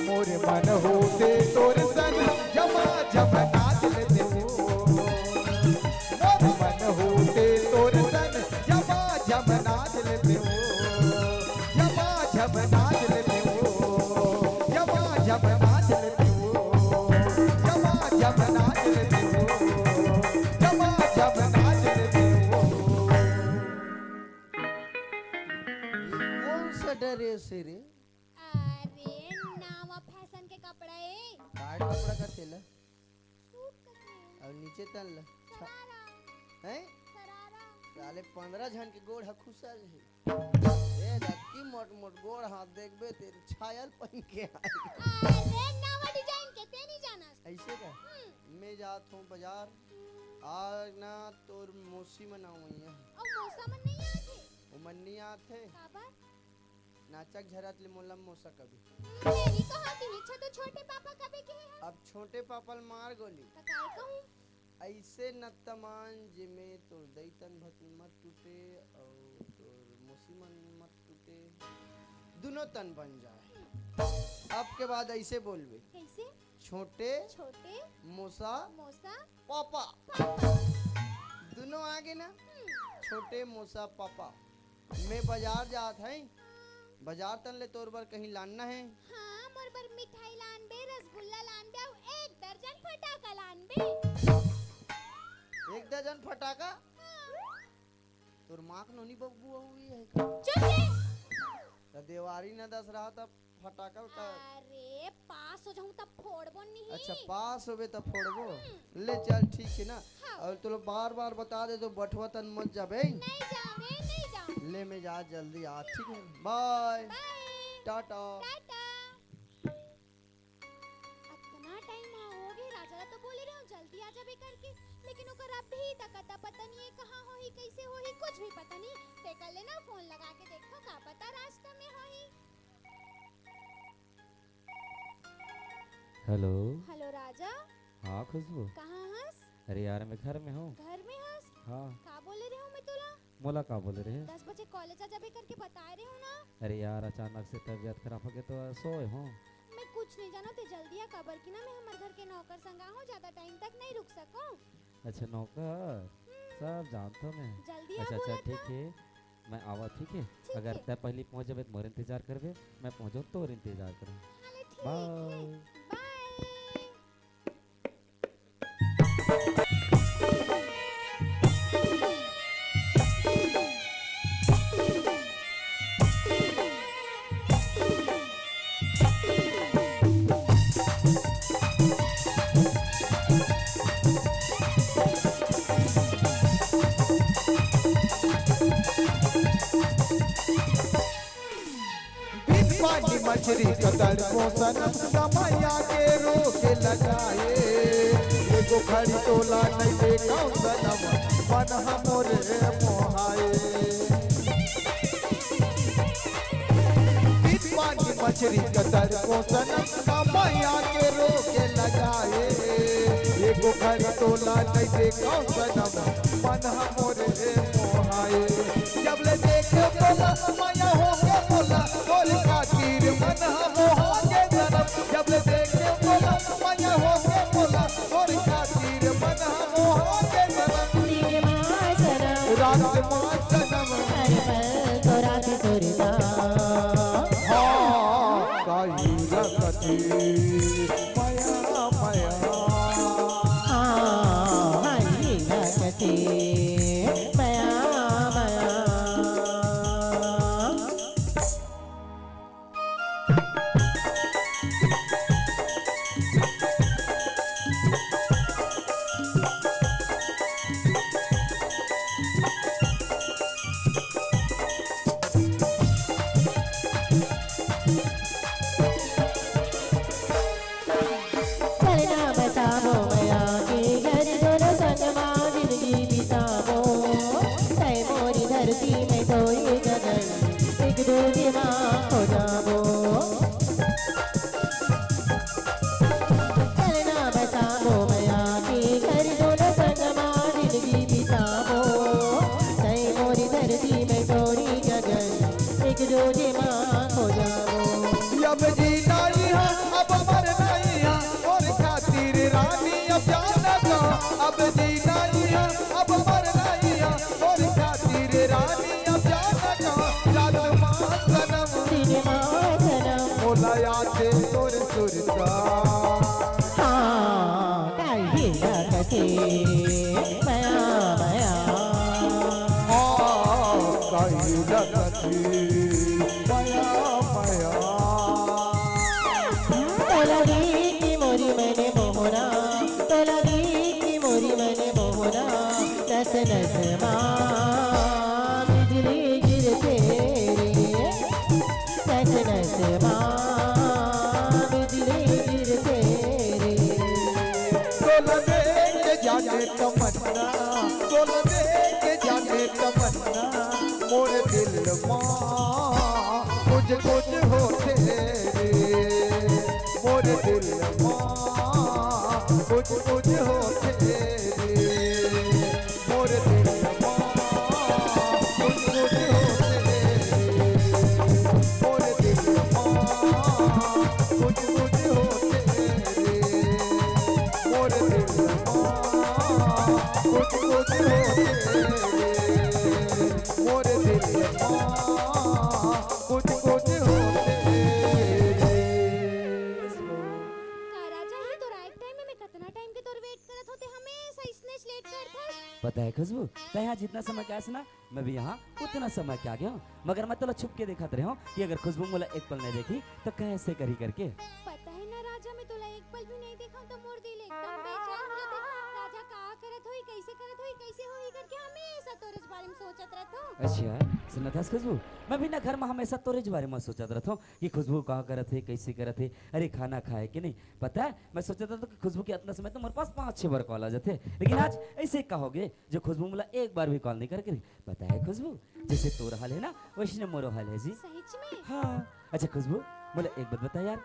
[SPEAKER 5] मोरे मन होते तोरे सन जमा जमा नाच लेते हूँ मोरे मन होते तोरे सन जमा जमा नाच लेते हूँ जमा जमा नाच लेते हूँ जमा जमा नाच लेते हूँ जमा जमा नाच लेते हूँ जमा जमा नाच लेते हूँ
[SPEAKER 1] कौन सा ड्रेस है रे
[SPEAKER 3] अरे नावा फैशन के कपड़ा है
[SPEAKER 1] काट कपड़ा का थेला
[SPEAKER 3] सूट का है
[SPEAKER 1] और नीचे तन ला
[SPEAKER 3] सरारा
[SPEAKER 1] हैं
[SPEAKER 3] सरारा
[SPEAKER 1] साले 15 जन के गोड़ खुशा है ए रत्ती मोट मोट गोड़ हाथ देखबे तेरे छायल पहन के आई
[SPEAKER 3] अरे नावा डिजाइन के ते नहीं जाना
[SPEAKER 1] ऐसे का मैं जात हूँ बाजार आज ना तोर मौसी मनाऊँ
[SPEAKER 3] और मौसम नहीं आते
[SPEAKER 1] वो मन्नी आते
[SPEAKER 3] खबर
[SPEAKER 1] नाचक झरत ले मोलम मौसा कभी
[SPEAKER 3] मेरी कहा की इच्छा तो छोटे पापा कभी के है
[SPEAKER 1] अब छोटे पापल मार गोली
[SPEAKER 3] तो काय कहूं
[SPEAKER 1] ऐसे नतमान जिमे तोर दैतन भत मत टूटे और तोर मुसीमन मत टूटे दोनों तन बन जाए अब के बाद ऐसे बोलबे
[SPEAKER 3] कैसे
[SPEAKER 1] छोटे
[SPEAKER 3] छोटे
[SPEAKER 1] मोसा
[SPEAKER 3] मौसा
[SPEAKER 1] पापा दोनों आगे ना छोटे मोसा पापा मैं बाजार जात है बाजार तन ले तोर बर कहीं लाना है
[SPEAKER 3] हाँ मोर बर मिठाई लान बे रसगुल्ला लान बे और 1 दर्जन फटाका लान बे
[SPEAKER 1] 1 दर्जन फटाका तोर माँ के नोनी बब्बू हुई है का
[SPEAKER 3] चुप रे
[SPEAKER 1] तो देवारी न दस रहा था फटाका का
[SPEAKER 3] अरे पास हो जाऊं तब फोड़बो नहीं
[SPEAKER 1] अच्छा पास होबे तो फोड़बो ले चल ठीक है ना और तो बार बार बता दे तो बटवा तन मत जाबे
[SPEAKER 3] नहीं जावे नहीं जाऊं
[SPEAKER 1] ले मैं जा जल्दी आ ठीक है बाय
[SPEAKER 3] बाय
[SPEAKER 1] टाटा
[SPEAKER 3] टाटा इतना टाइम हो गए राजा तो बोले रहे हो जल्दी आ जाबे करके लेकिन ओकर अभी तक पता नहीं है कहां होही कैसे होही कुछ भी पता नहीं ते कर लेना फोन लगा के देखो का पता रास्ते में होही
[SPEAKER 6] हेलो
[SPEAKER 3] हेलो राजा
[SPEAKER 6] हाँ खुशबू
[SPEAKER 3] कहां हस
[SPEAKER 6] अरे यार मैं घर में हूँ
[SPEAKER 3] घर में हस
[SPEAKER 6] हाँ
[SPEAKER 3] का बोले रहे हो मैं तोला
[SPEAKER 6] मोला का बोले रहे
[SPEAKER 3] 10 बजे कॉलेज आ जाबे करके बता रहे हो ना
[SPEAKER 6] अरे यार अचानक से तबीयत खराब हो गई तो सोए हूँ
[SPEAKER 3] मैं कुछ नहीं जानो ते जल्दी आ खबर की ना मैं हमारे घर के नौकर संगा हूं ज्यादा टाइम तक नहीं रुक सकूं
[SPEAKER 6] अच्छा नौकर सब जानता हूँ मैं
[SPEAKER 3] जल्दी आ
[SPEAKER 6] अच्छा अच्छा
[SPEAKER 3] बोला
[SPEAKER 6] ठीक है मैं आवा ठीक है
[SPEAKER 3] ठीक
[SPEAKER 6] अगर
[SPEAKER 3] है।
[SPEAKER 6] तय पहले पहुँच जाबे तो मोर इंतजार करबे मैं पहुँचो तो इंतजार करूँ
[SPEAKER 3] हाले ठीक
[SPEAKER 6] बाय
[SPEAKER 3] है बाय
[SPEAKER 9] पानी मछली कतर को सनम समया के रोक लगाए एगो खड़ी टोला नहीं देखा सनम मन हमरे मोहाए पानी मछली कतर को सनम समया के रोक लगाए एगो खड़ी टोला नहीं देखा सनम मन हमरे मोहाए जब ले देखे बोला माया हो के बोला बोल खातिर मन मोहा के जन्म जब ले देखे बोला माया हो के बोला बोल खातिर मन मोहा के जन्म रात मां जन्म हाँ काई रखती माया माया अब जीना ही है अब मरना ही है और खातिर रानी अब जाना था अब जीना ही है अब मरना ही है और खातिर रानी अब जाना था रात मां सनम बोला याद तोर सुरता काई लगती माया माया जाने तमन्ना बोल दे के जाने तमन्ना मोर दिल मां कुछ कुछ होते रे मोर दिल मां कुछ कुछ होते रे मोर दिल मां कुछ कुछ होते रे मोर दिल मां कुछ कुछ होते रे मोर दिल कुछ कुछ होते मोर दिल कुछ कुछ होते
[SPEAKER 3] राजा ही तो राइट टाइम में कितना टाइम के तोर वेट करत होते हमेशा इसने लेट करता
[SPEAKER 6] पता है खुशबू तो यहाँ जितना समय क्या सुना मैं भी यहाँ उतना समय क्या गया हूँ मगर मैं तो छुप के देखा रहा हूँ कि अगर खुशबू मोला एक पल नहीं देखी तो कैसे करी करके
[SPEAKER 3] पता है ना राजा मैं तोला एक पल भी नहीं देखा तो मोर दिल एकदम बेचैन हो जाते राजा का करत होई कैसे होई करके हमेशा तोरे बारे में सोचत रहत हूं
[SPEAKER 6] अच्छा सुना था खुशबू मैं भी ना घर में हमेशा तोरे बारे में सोचत रहता हूँ कि खुशबू कहाँ करत है कैसे करत है अरे खाना खाए कि नहीं पता है मैं सोचता था कि खुशबू के इतना समय तो मेरे पास 5-6 बार कॉल आ जाते लेकिन आज ऐसे कहोगे जो खुशबू मला एक बार भी कॉल नहीं करके पता है खुशबू जैसे तोरा हाल है ना वैसे मोरो हाल है जी
[SPEAKER 3] सच में
[SPEAKER 6] हाँ अच्छा खुशबू बोले एक बात बता यार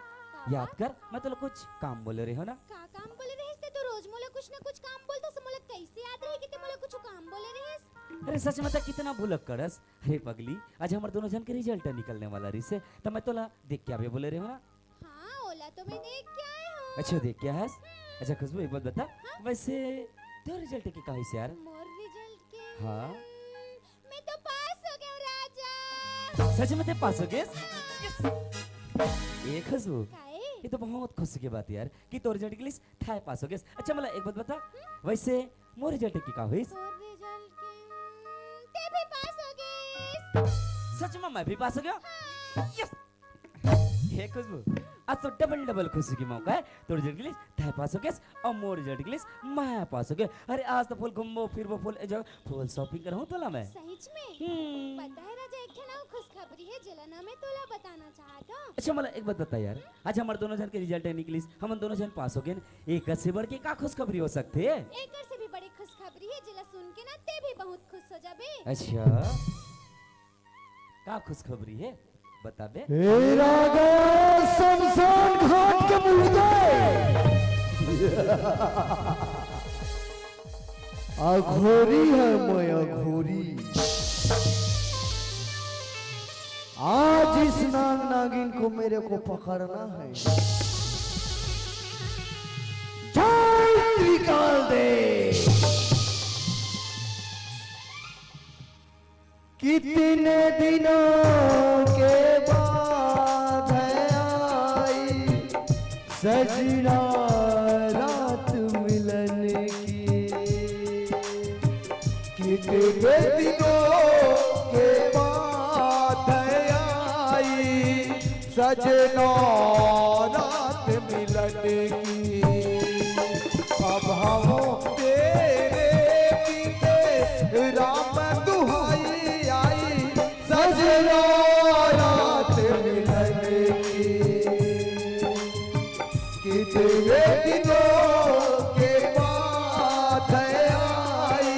[SPEAKER 6] याद कर मैं तो कुछ काम बोले रही हो ना
[SPEAKER 3] का काम बोले रहिस ते तो रोज मोला कुछ ना कुछ काम बोलता से मोला कैसे याद रही कि ते मोला कुछ काम बोले रहिस
[SPEAKER 6] अरे सच में तो कितना भूलक करस अरे पगली आज हमारे दोनों जन के रिजल्ट निकलने वाला रही से तो मैं तोला देख के आवे बोले रहे हो ना
[SPEAKER 3] हां ओला तो मैं देख के आया हूं
[SPEAKER 6] अच्छा देख क्या है अच्छा खुशबू एक बात बता वैसे तेरा रिजल्ट की कहां से यार
[SPEAKER 3] मोर रिजल्ट के
[SPEAKER 6] हाँ
[SPEAKER 3] मैं तो पास हो गया हूं राजा
[SPEAKER 6] सच में ते पास हो गए ये खुशबू
[SPEAKER 3] काहे
[SPEAKER 6] ये तो बहुत खुशी की बात है यार कि तो रिजल्ट के लिए थाय पास हो गए अच्छा मला एक बात बता वैसे मोर रिजल्ट की का होइस
[SPEAKER 3] मोर रिजल्ट के ते भी पास हो गए
[SPEAKER 6] सच में मैं भी पास हो गया यस हे खुशबू आज तो डबल खुशी की मौका है तो रिजल्ट के लिए थाय पास हो गए और मोर रिजल्ट के लिए मैं पास हो गया अरे आज तो फुल घूमो फिरबो फुल जगह फुल शॉपिंग करहूं तोला मैं
[SPEAKER 3] सच में पता है राजा एक ना खुशखबरी है जलाना मैं तोला बताना चाहता
[SPEAKER 6] अच्छा मला एक बात बता यार, आज हमारे दोनों जन के रिजल्ट निकली, हम दोनों जन पास हो गए न, एक से बढ़ के का खुशखबरी हो सकते है?
[SPEAKER 3] एकर से भी बड़ी खुशखबरी है जिला सुन के ना ते भी बहुत खुश हो जाबे।
[SPEAKER 6] अच्छा का खुशखबरी है बता बे।
[SPEAKER 1] शमशान घाट के मुर्दे अघोरी है मैं अघोरी। आज इस नाग नागिन को मेरे को पकड़ना है। जय निकाल दे। कितने दिनों के बाद है आई सजना रात मिलन की। कितने दिनों के बाद है आई सजना रात मिलन की। अब हम तेरे पीते राम दुहाई आई सजना रात मिलन की। कितने दिनों के बाद है आई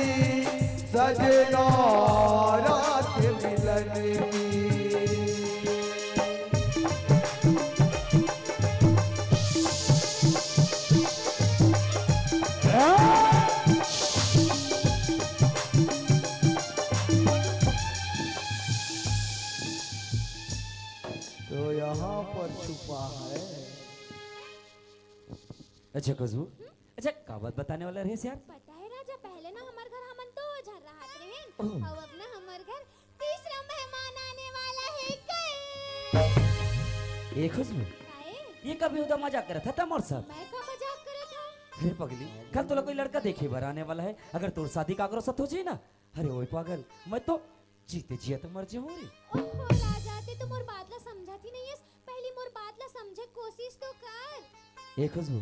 [SPEAKER 1] सजना रात मिलन की। तो यहाँ पर छुपा है।
[SPEAKER 6] अच्छा खुशबू, अच्छा का बात बताने वाला रहे यार?
[SPEAKER 3] पता है राजा, पहले ना हमार घर हमन तो झर रहा रहे
[SPEAKER 6] ओह।
[SPEAKER 3] और अब ना हमार घर तीसरा मेहमान आने वाला है। कल
[SPEAKER 6] ए खुशबू,
[SPEAKER 3] काहे?
[SPEAKER 6] ये कभी उधर मजाक कर था मोर साथ?
[SPEAKER 3] मैं का मजाक करे था?
[SPEAKER 6] अरे पगली, कल तो कोई लड़का देखे बार आने वाला है, अगर तोर शादी का साथ हो जाए ना, अरे ओए पागल, मैं तो जीते जिया तो मर जाऊं रे।
[SPEAKER 3] ओहो राजा, ते तो मोर बात ला समझाती नहीं है। पहली मोर बात ला समझे कोशिश तो कर।
[SPEAKER 6] ए खुशबू,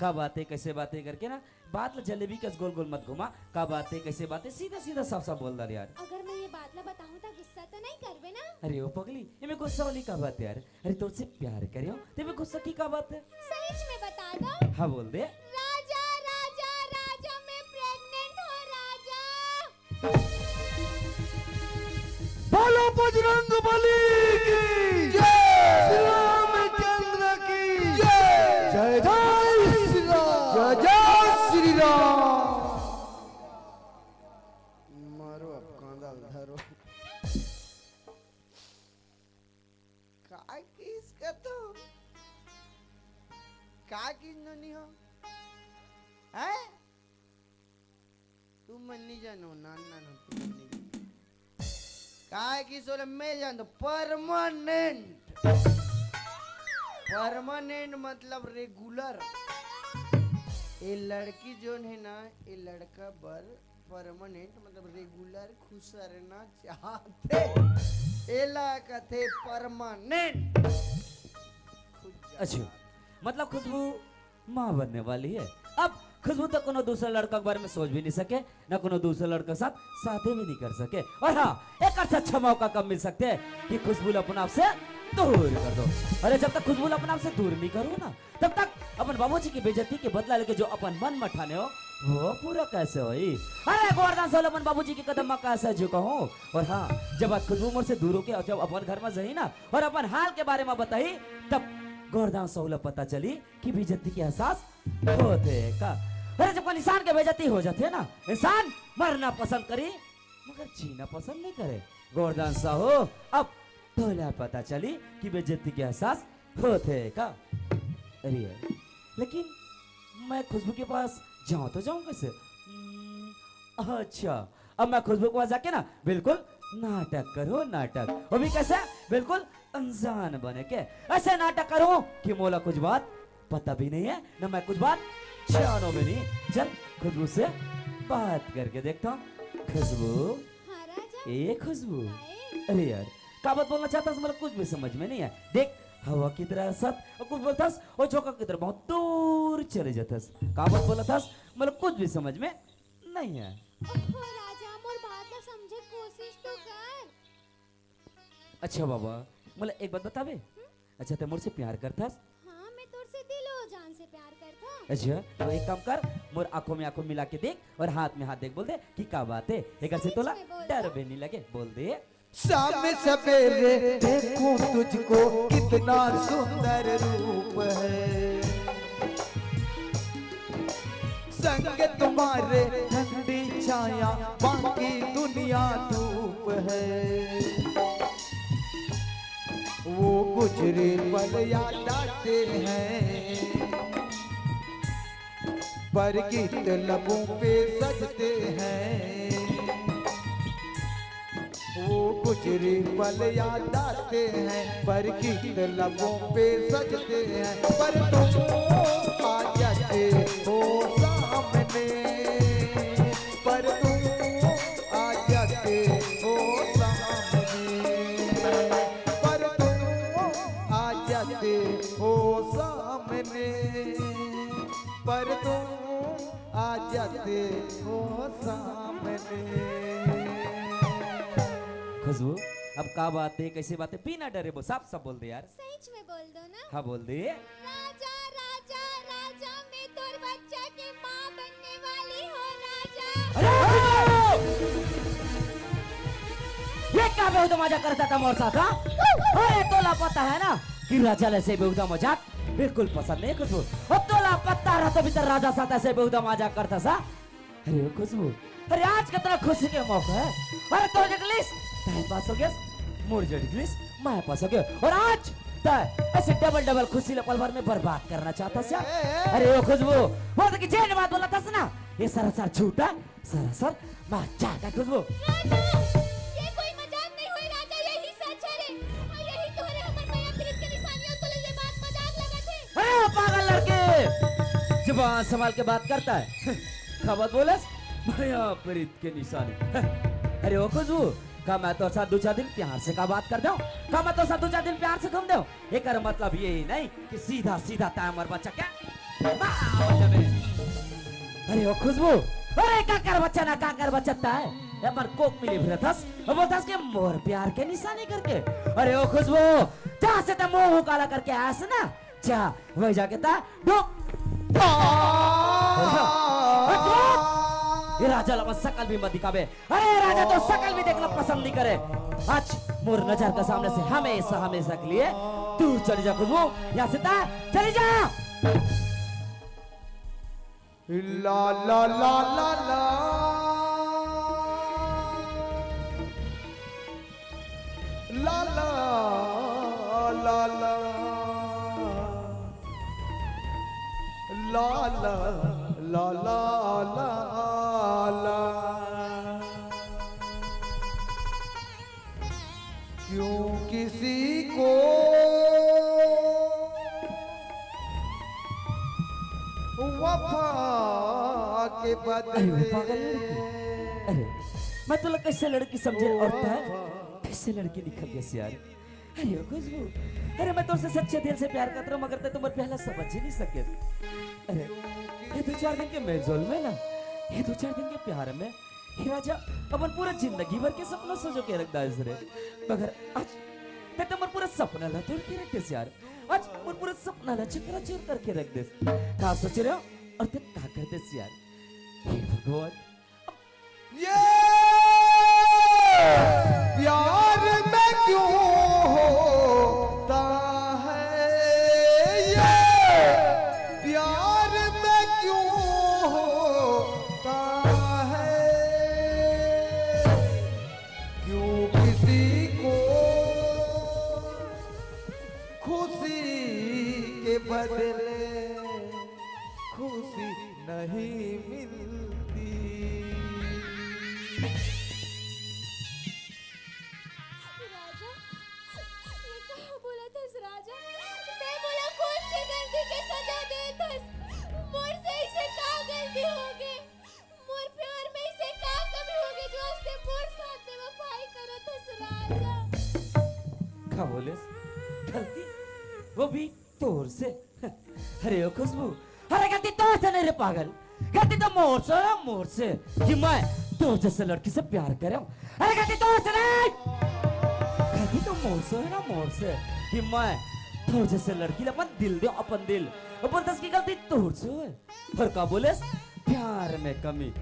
[SPEAKER 6] का बातें कैसे बातें करके ना बात ला जलेबी कस गोल गोल मत घुमा। का बातें कैसे बातें सीधा सीधा साफ साफ बोल दे यार।
[SPEAKER 3] अगर मैं ये बात ला बताऊं तो गुस्सा तो नहीं करबे ना?
[SPEAKER 6] अरे ओ पगली, ये में गुस्सा वाली का बात है यार? अरे तुझसे प्यार करियो ते में गुस्सा की का बात है?
[SPEAKER 3] सच में बता दो।
[SPEAKER 6] हाँ बोल दे।
[SPEAKER 3] राजा राजा राजा, मैं प्रेग्नेंट हूँ राजा।
[SPEAKER 1] बोलो बजरंग बली की जय, श्री रामचंद्र की जय, जय जय श्री राम, जय जय श्री राम। मारो अब कांदा धरो। का किस का तो का किस नहीं हो है? तुम मन्नी जानो नान नान हो तुम मन्नी जानो। काय की सोले मैं जानता परमानेंट। परमानेंट मतलब रेगुलर। ये लड़की जो है ना, ये लड़का बर परमानेंट मतलब रेगुलर खुश रहना चाहते, एला कथे परमानेंट।
[SPEAKER 6] अच्छा मतलब खुशबू माँ बनने वाली है। अब खुशबू तो कोनो दूसरा लड़का के बारे में सोच भी नहीं सके, ना कोनो दूसरा लड़का साथ शादी भी नहीं कर सके। और हाँ, एक अच्छा मौका कब मिल सकते है कि खुशबू अपने आप से दूर कर दो। अरे जब तक खुशबू अपने आप से दूर नहीं करो ना, तब तक अपन बाबूजी की बेइज्जती के बदला लेके जो अपन मन में ठाने हो वो पूरा कैसे होई? अरे गोवर्धन सोल अपन बाबूजी के कदम में कैसे झुका हूँ। और हाँ, जब आज खुशबू मोर से दूर होके जब अपन घर में जही ना और अपन हाल के बारे में बताई, तब गोवर्धन सोल पता चली कि बेइज्जती के एहसास होते का। अरे जब कोई इंसान के बेइज्जती हो जाते है ना, इंसान मरना पसंद करी मगर जीना पसंद नहीं करे। गोवर्धन साहू, अब तोला पता चली कि बेइज्जती के एहसास होते का। अरे यार, लेकिन मैं खुशबू के पास जाऊं तो जाऊं कैसे? अच्छा, अब मैं खुशबू के पास जाके ना बिल्कुल नाटक करो, नाटक। वो भी कैसे? बिल्कुल अनजान बने के ऐसे नाटक करो कि मोला कुछ बात पता भी नहीं है, ना मैं कुछ बात जानो भी नहीं। चल खुशबू से बात करके देखता हूँ। खुशबू,
[SPEAKER 3] हाँ राजा।
[SPEAKER 6] ए खुशबू,
[SPEAKER 3] काहे?
[SPEAKER 6] अरे यार का बात बोलना चाहता मतलब कुछ भी समझ में नहीं है। देख हवा की तरह सत और कुछ बोलतास और झोंका की तरह बहुत दूर चले जातास। का बात बोला था मतलब कुछ भी समझ में नहीं है।
[SPEAKER 3] ओहो राजा, मोर बात ला समझे कोशिश तो कर।
[SPEAKER 6] अच्छा बाबा, मोला एक बात बतावे अच्छा ते मुझसे प्यार करथस
[SPEAKER 3] हाँ मैं तोर से दिलो जान से प्यार करता।
[SPEAKER 6] अच्छा तो एक काम कर मोर आंखों में आंखों मिला के देख और हाथ में हाथ देख बोल दे कि का बात है एक से तोला
[SPEAKER 3] सच में बोल
[SPEAKER 6] डर भी नहीं लगे बोल दे
[SPEAKER 9] शाम सवेरे देखूं तुझको कितना सुंदर रूप है, संग तुम्हारे ठंडी छाया बाकी दुनिया धूप है। वो गुजरे पल याद आते हैं, पर गीत लबों पे सजते हैं। वो गुजरे पल याद आते हैं, पर गीत लबों पे सजते हैं। पर तुम आ जाते हो सामने, पर तुम आ जाते हो सामने, पर तुम आ जाते हो सामने, पर तुम आ जाते हो सामने।
[SPEAKER 6] खुशबू अब का बात है कैसे बात है बिना डरे बोल साफ साफ बोल दे यार
[SPEAKER 3] सच में बोल दो ना।
[SPEAKER 6] हाँ बोल दे
[SPEAKER 3] राजा राजा राजा मैं तोर बच्चा की माँ बनने वाली हूँ राजा।
[SPEAKER 6] ये क्या बेहुदा मजाक करता था मोर साथ हाँ? अरे तोला पता है ना कि राजा ऐसे बेहुदा मजाक बिल्कुल पसंद नहीं खुशबू और तोला पता रहा तो भीतर राजा साथ ऐसे बेहुदा मजाक करता सा। अरे खुशबू अरे आज कितना खुशी के मौका है। अरे तो निकलिस टाइम पास हो गया मोर जो निकलिस मैं पास हो गया और आज ऐसे डबल डबल खुशी पल भर में बर्बाद करना चाहता सा। अरे वो खुशबू वो तो कि जेन बात बोला था ना ये सरासर झूठा सरासर मजाक है खुशबू।
[SPEAKER 3] राजा ये कोई मजाक नहीं हुई राजा यही सच है रे और यही तोरे हमर माया प्रीत के निशानियों तो ये बात मजाक लगा थे।
[SPEAKER 6] अरे पागल लड़के जुबान संभाल के बात करता है खबर बोलस माया प्रीत के निशानी। अरे वो खुशबू का मैं तो साथ 2-4 दिन प्यार से का बात कर दो का मैं तो साथ 2-4 दिन प्यार से घूम दो एक मतलब ये ही नहीं कि सीधा सीधा टाइमर बच्चा क्या अरे वो खुशबू अरे काकर बच्चा ना काकर बच्चा है ये पर कोक मिली फिर थस अब वो थस के मोर प्यार के निशानी करके। अरे वो खुशबू जहाँ से तो मुंह काला करके आया से ना जा वही जाके था ये राजा लगा शकल भी मत दिखावे। अरे राजा तो शकल भी देखना पसंद नहीं करे। आज मोर नजर के सामने से हमेशा हमेशा के लिए तू चली जा खुशबू यहाँ से ता चली जा।
[SPEAKER 9] ला ला ला ला ला ला ला ला ला ला ला ला ला ला। क्यों किसी को वफा के बदले
[SPEAKER 6] अरे मैं तो लगा कैसे लड़की समझे और कैसे लड़की निकल गई यार। अरे खुशबू अरे मैं तुमसे सच्चे दिल से प्यार करता हूँ मगर ते तुम्हारे पहला समझ ही नहीं सके। अरे ये 2-4 दिन के मेलजोल में ना ये 2-4 दिन के प्यार में ये राजा अपन पूरा जिंदगी भर के सपनों सजो के रखता है रे मगर आज ते तुम्हारा पूरा सपना ला तोड़ के रख दे यार। आज मोर पूरा सपना ला चकनाचूर करके रख दे का सोच रहे हो और ते का कर दे यार। हे भगवान
[SPEAKER 9] ये प्यार में क्यों होता है, ये प्यार में क्यों होता है, क्यों किसी को खुशी के बदले खुशी नहीं मिलती।
[SPEAKER 3] राजा ये कहाँ बोला थस राजा मैं बोला कौन सी गलती के सजा दे थस मोर से इसे का गलती हो गई मोर प्यार में इसे का कमी हो गई जो उसने मोर साथ में वफाई करो थस राजा।
[SPEAKER 6] क्या बोले गलती वो भी तोर से। अरे ओ खुशबू अरे गलती तोर से नहीं रे पागल गलती तो मोर से कि मैं तो जैसे लड़की से प्यार कर रहा हूँ। अरे गलती तोर से नहीं गलती तो मोर से है ना मोर से कि मैं तोर जैसे लड़की ला अपन दिल दे अपन दिल अपन दस की गलती तोर से है पर का बोले प्यार में कमी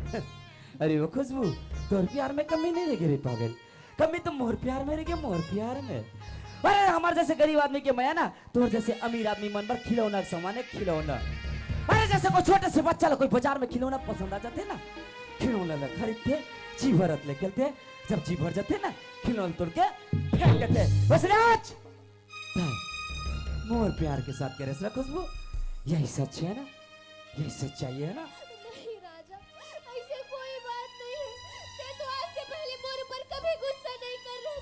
[SPEAKER 6] अरे वो खुशबू तोर प्यार में कमी नहीं रहेगी रे पागल कमी तो मोर प्यार में रहेगी मोर प्यार में अरे हमारे जैसे गरीब आदमी के मैं ना तोर जैसे अमीर आदमी मन पर खिलौना सामान है खिलौना अरे जैसे कोई छोटे से बच्चा ला कोई बाजार में खिलौना पसंद आ जाते ना खिलौना ला खरीदते जी भरत ले खेलते जब जी भर जाते ना खिलौना तोड़ के फेंक देते बस राज मोर प्यार के साथ करे खुशबू यही सच है ना यही सच्चाई है ना
[SPEAKER 3] नहीं राजा ऐसे कोई बात नहीं है ते तो आज से पहले मोर ऊपर कभी गुस्सा नहीं कर रहा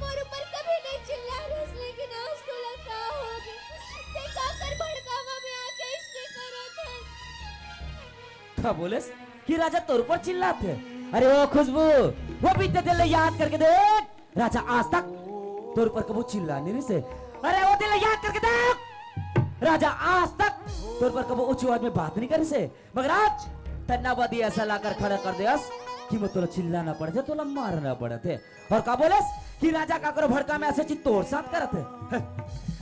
[SPEAKER 3] मोर ऊपर कभी नहीं चिल्ला रहा लेकिन आज तो लगा हो गया ते का कर भड़कावा में आके इसने करा था
[SPEAKER 6] क्या बोले कि राजा तोर ऊपर चिल्लाते अरे ओ खुशबू वो बीते दिल याद करके देख राजा आज तक तोर ऊपर कबू चिल्ला नहीं से अरे वो दिल याद करके देख राजा आज तक तोर पर कबू ऊंची आवाज में बात नहीं करे से मगर आज तन्ना बदी ऐसा लाकर खड़ा कर दे कि मैं तोला चिल्लाना पड़े थे तोला मारना पड़े थे और का बोले कि राजा का करो भड़का में ऐसे चीज तोर साथ करते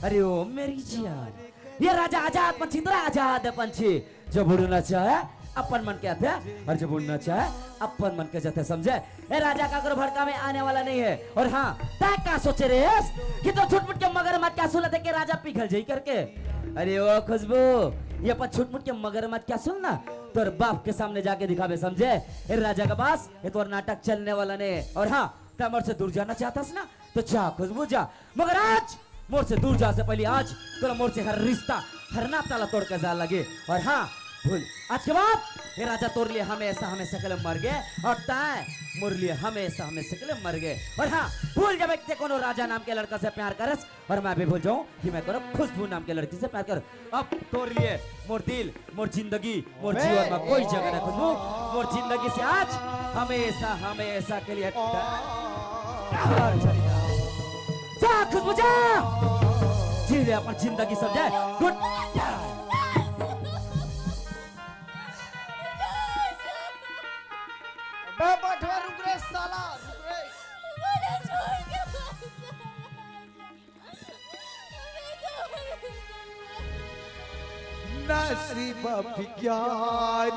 [SPEAKER 6] अरे ओ मेरी जान ये राजा आजाद पंछी तो आजाद है पंछी जब उड़ना चाहे अपन मन कहते हैं और जब उड़ना चाहे अपन मन के जाते समझे ए राजा का करो भड़का में आने वाला नहीं है और हाँ तय क्या सोचे रे कि तो छुटमुट के मगरमच्छ क्या सुन के राजा पिघल जाई करके अरे ओ खुशबू ये पर छुटमुट के मगरमच्छ क्या सुनना तोर बाप के सामने जाके दिखावे समझे ए राजा के पास ये तोर नाटक चलने वाला नहीं और हाँ तमर से दूर जाना चाहता ना तो जा खुशबू जा मगर आज मोर से दूर जा से पहले आज तोरा मोर से हर रिश्ता हर नाता तोड़ के जा लगे और हाँ भूल आज के बाद ये राजा तोर लिए हमेशा हमेशा के लिए मर गए और ताय मोर लिए हमेशा हमेशा के लिए मर गए और हाँ भूल जब एक कोनो राजा नाम के लड़का से प्यार करस और मैं भी भूल जाऊं कि मैं करो खुशबू नाम के लड़की से प्यार कर अब तोर लिए मोर दिल मोर जिंदगी मोर जीवन में कोई जगह नहीं खुशबू मोर जिंदगी से आज हमेशा हमेशा के लिए जा खुशबू जा जी ले अपन जिंदगी समझे गुड
[SPEAKER 1] बटवा रुक रे साला रुक रे
[SPEAKER 3] मुझे छोड़ के
[SPEAKER 9] नसीब भी क्या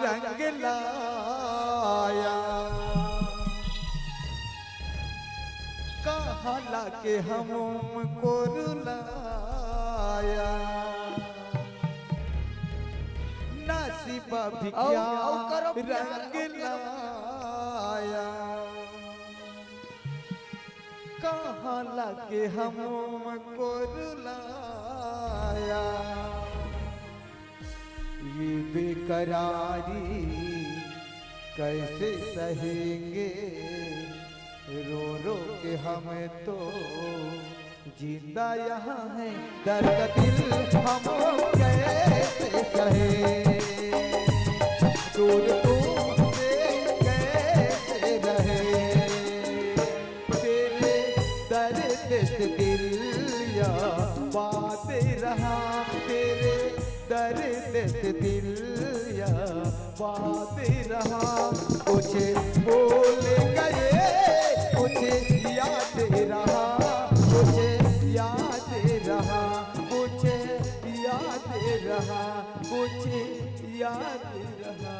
[SPEAKER 9] रंग लाया कहाँ लाके हमको रुलाया नसीब भी क्या रंग लाया कहाँ लाके हमको रुलाया ये बेकरारी कैसे सहेंगे रो रो के हम तो जिंदा यहाँ है दर्द दिल हम कैसे सहे दूर तुमसे कैसे रहे तेरे दर्द से दिल या बात रहा तेरे दर्द से दिल या बात रहा कुछ बोल गए कुछ याद रहा कुछ याद रहा कुछ याद रहा कुछ याद रहा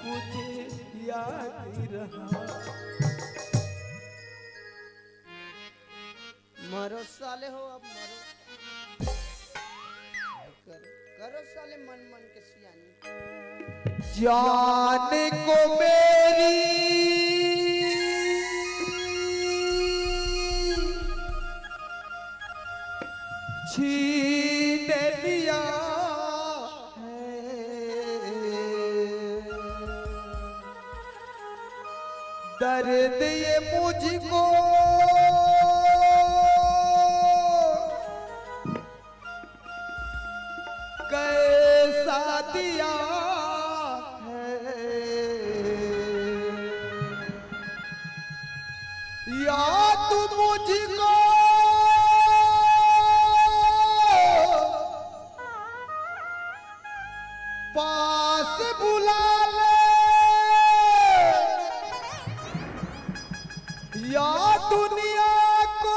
[SPEAKER 9] कुछ याद रहा
[SPEAKER 1] मरो साले हो अब मरो करो साले मन मन के सियानी
[SPEAKER 9] जान को मेरी छीन लिया दर्द ये मुझको कैसा दिया है याद मुझको पास बुला ले या दुनिया को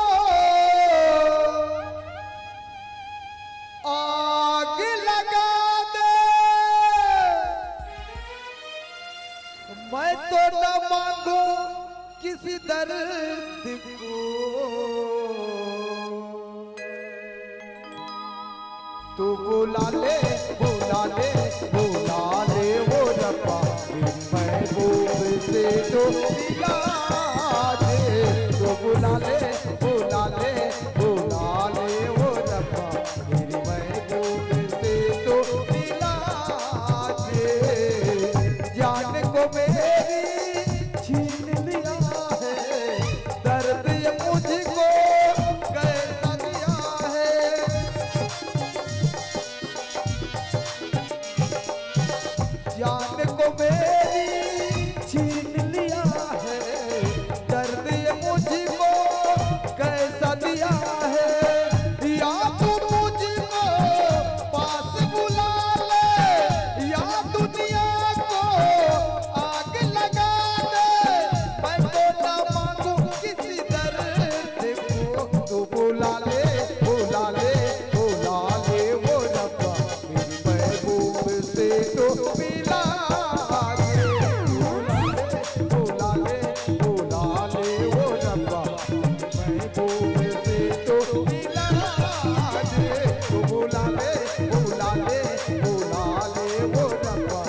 [SPEAKER 9] किसी दर्द को तू बुला ले बुला ले बुला ले वो रब्बा महबूब से तो मिला दे तो बुला ले बुला ले बुला ले वो रब्बा मेरी महबूब से तो मिला दे जान को मेरी छीन लिया है दर्द ये मुझको कैसा दिया है जान को मेरी छीन लिया है दर्द ये मुझको कैसा दिया है या तू मुझको पास बुला ले या दुनिया को आग लगा दे मैं तो ना मांगू किसी दर्द को तू बुला ले बुला ले बुला ले वो रब्बा मेरी महबूब से तो मिला दे बुला ले बुला ले वो रब्बा महबूब से तो मिला दे तू बुला ले बुला ले बुला ले वो रब्बा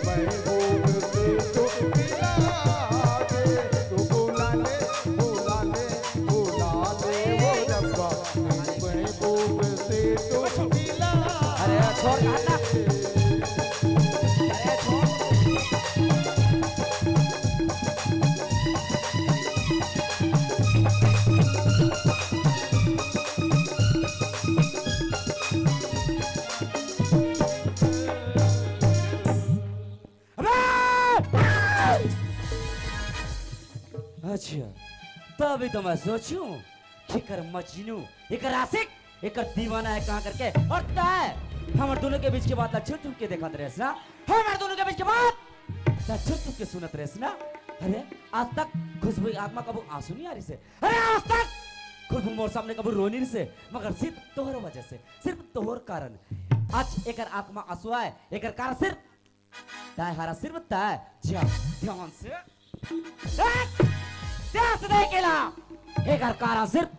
[SPEAKER 9] महबूब से तो मिला दे तू बुला ले बुला ले बुला ले वो रब्बा महबूब से तो मिला
[SPEAKER 6] अरे छोड़ काटना अरे छोड़ अच्छा तभी तो मैं सोचूं कि कर मजनू एक आशिक एक दीवाना है कहाँ करके और तय हमारे दोनों के बीच की बात छुप छुप के देखत रहे ना हमारे दोनों के बीच की बात छुप छुप के सुनत रहे ना अरे आज तक खुशबू की आत्मा कबू आंसू नहीं आ रही से अरे आज तक खुशबू मोर सामने कबू रोनी रही से मगर सिर्फ तोहर वजह से सिर्फ तोहर कारण आज एक आत्मा आंसू आए एक कारण सिर्फ तय हरा सिर्फ तय जा ध्यान से ध्यान से देखेला एक कारण सिर्फ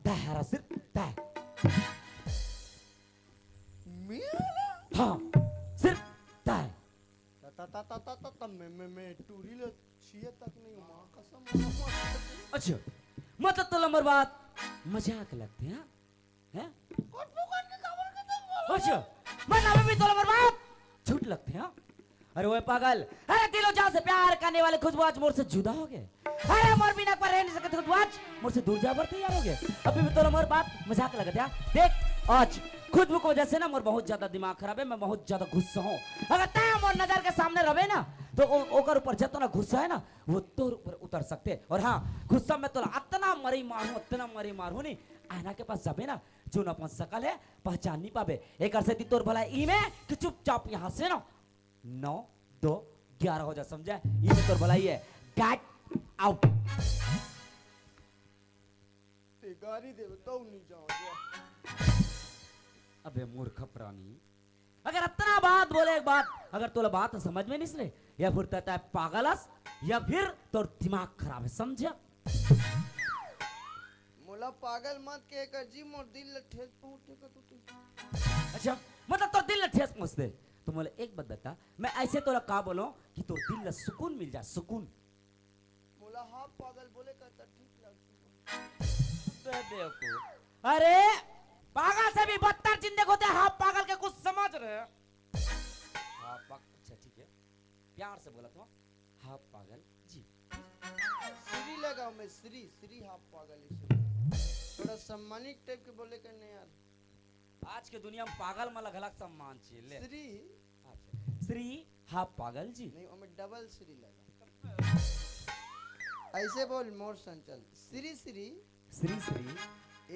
[SPEAKER 6] तय हरा सिर्फ तय हाँ सिर्फ तय
[SPEAKER 1] मैं टूरी ले छिए तक नहीं मां कसम
[SPEAKER 6] अच्छा मतलब तो लंबर बात मजाक लगते हैं हैं अच्छा मैं नाम भी तो लंबर बात झूठ लगते हैं अरे वो पागल अरे दिलो जान से प्यार करने वाले खुशबू आज मोर से जुदा हो गए अरे मोर बिना पर रह नहीं सकते खुशबू आज मोर से दूर जा बर तैयार हो गए अभी भी तो लंबर बात मजाक लगते हैं देख आज खुशबू को वजह से ना मोर बहुत ज्यादा दिमाग खराब है मैं बहुत ज्यादा गुस्सा हूँ अगर तय मोर नजर के सामने रहे ना तो ओकर ऊपर जितना गुस्सा है ना वो तोर ऊपर उतर सकते और हाँ गुस्सा में तो इतना मरी मारू नहीं आना के पास जाबे ना जो अपन सकल है पहचान नहीं पाबे एक से तोर भला ई में कि चुपचाप यहाँ से ना 9 2 11 हो जा समझे ई में तोर भलाई है गेट आउट
[SPEAKER 1] ते गाड़ी दे तो नहीं जाओ
[SPEAKER 6] अबे मूर्ख प्राणी अगर इतना बात बोले एक बात अगर तोला बात समझ में नहीं रहे या फिर तय पागलस या फिर तोर दिमाग खराब है समझा
[SPEAKER 1] मोला पागल मत के कर जी मोर दिल ठेस पहुंचे का तू
[SPEAKER 6] अच्छा मतलब तोर दिल ठेस पहुंचते तो मोले एक बात बता मैं ऐसे तोला का बोलो कि तोर दिल में सुकून मिल जाए सुकून
[SPEAKER 1] मोला हाफ पागल बोले का तो ठीक लगती
[SPEAKER 6] देखो अरे पागल से भी बदतर जिंदगी होते हैं हाफ पागल के कुछ समझ रहे हैं हाफ पागल अच्छा ठीक है प्यार से बोला तो हाफ पागल जी
[SPEAKER 1] श्री लगाओ मैं श्री श्री हाफ पागल इसे थोड़ा सम्मानित टाइप के बोले करने यार
[SPEAKER 6] आज के दुनिया में पागल में अलग सम्मान चाहिए ले
[SPEAKER 1] श्री
[SPEAKER 6] अच्छा श्री हाफ पागल जी
[SPEAKER 1] नहीं हमें डबल श्री लगा ऐसे बोल मोर संचल श्री श्री
[SPEAKER 6] श्री श्री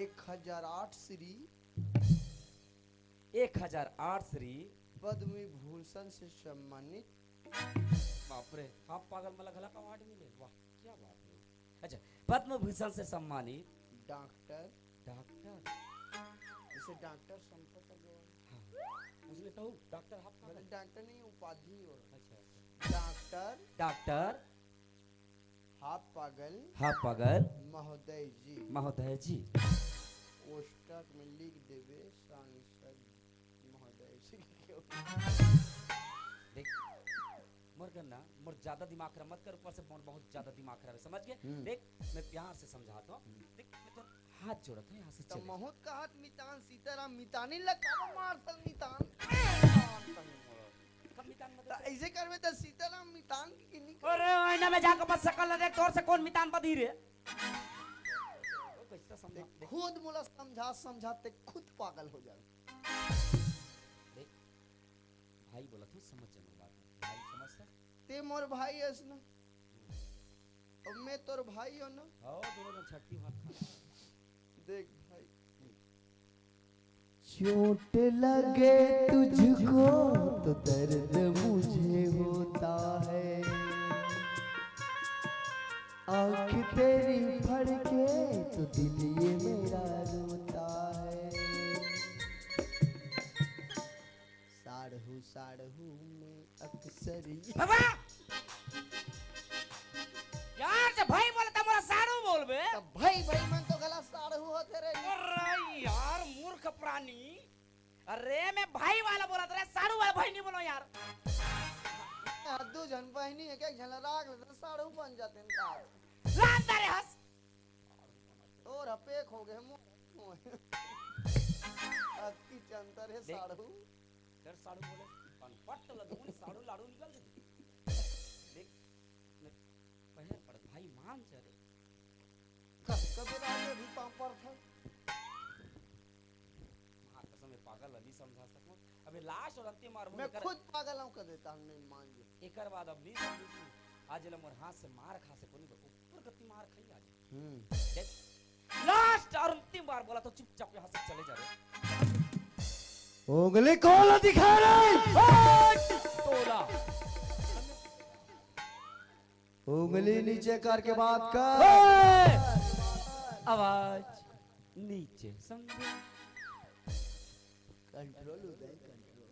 [SPEAKER 1] 1008 श्री
[SPEAKER 6] 1008 श्री
[SPEAKER 1] पद्म विभूषण से सम्मानित
[SPEAKER 6] बाप रे हाफ पागल में अलग अवार्ड मिले वाह क्या बात है अच्छा पद्म भूषण से सम्मानित
[SPEAKER 1] डॉक्टर इसे डॉक्टर संपत अग्रवाल
[SPEAKER 6] मुझे लेता हूँ डॉक्टर हाफ पागल
[SPEAKER 1] डॉक्टर नहीं उपाधि और
[SPEAKER 6] अच्छा
[SPEAKER 1] डॉक्टर
[SPEAKER 6] डॉक्टर
[SPEAKER 1] हाफ पागल
[SPEAKER 6] हाँ पागल
[SPEAKER 1] महोदय जी
[SPEAKER 6] महोदय जी
[SPEAKER 1] पोस्टक में लिख देवे सांसद महोदय जी
[SPEAKER 6] देख मोर करना मोर ज्यादा दिमाग खराब मत कर, ऊपर से मोर बहुत ज्यादा दिमाग खराब है, समझ गए? देख मैं प्यार से समझाता हूँ, देख मैं तो हाथ जोड़ता हूँ यहाँ से
[SPEAKER 1] तो
[SPEAKER 6] चले।
[SPEAKER 1] महोद का हाथ मितान सीताराम मितानी लगा मारसल मितान
[SPEAKER 6] कब मितान मत
[SPEAKER 1] तो ऐसे करवे तो सीताराम मितान की किन्नी
[SPEAKER 6] अरे आईना में जाकर बस सकल देख तोर से कौन मितान बदी रे कैसा समझा देख
[SPEAKER 1] खुद मोला समझाते खुद पागल हो जाए।
[SPEAKER 6] देख भाई बोला तू समझ जाना बात, भाई समझता
[SPEAKER 1] ते मोर भाई हस ना और मैं तोर भाई हो ना।
[SPEAKER 6] आओ दोनों जन छट्टी भात खा
[SPEAKER 1] देख भाई चोट लगे तुझको तो दर्द मुझे होता है, आँख तेरी फड़के तो दिल ये मेरा रोता है। साढ़ू साढ़ू में अक्सर
[SPEAKER 6] बाबा यार जब भाई बोलता मोरा साड़ू बोल बे।
[SPEAKER 1] भाई भाई मन तो गला साढ़ू होते रहे।
[SPEAKER 6] अरे यार मूर्ख प्राणी, अरे मैं भाई वाला बोला था, साड़ू वाला भाई नहीं बोलो यार।
[SPEAKER 1] दो जन बहनी है क्या झला राग लेते साढ़ू बन जाते हैं
[SPEAKER 6] लांदा रे हंस
[SPEAKER 1] और अपेक हो गए अति चंतर है साढ़ू
[SPEAKER 6] फिर साड़ू बोले पट लगून साड़ू लाड़ू निकल गए। देख पहले पड़ भाई मान चले
[SPEAKER 1] कभी रात भी पापड़ था
[SPEAKER 6] मां कसम में पागल अभी समझा सकूं, अबे लास्ट और अंतिम मार
[SPEAKER 1] मैं खुद पागल हूं कर देता हूं नहीं मान जे
[SPEAKER 6] एकर बाद अब नहीं समझी आज ले मोर हाथ से मार खा से कोनी ऊपर गति मार खाई आज। देख लास्ट और अंतिम बार बोला तो चुपचाप यहां से चले जा रे।
[SPEAKER 1] उंगली कौन दिखा रहे
[SPEAKER 6] तोला
[SPEAKER 1] उंगली नीचे करके बात कर।
[SPEAKER 6] आवाज नीचे समझे
[SPEAKER 1] कंट्रोल उदय कंट्रोल।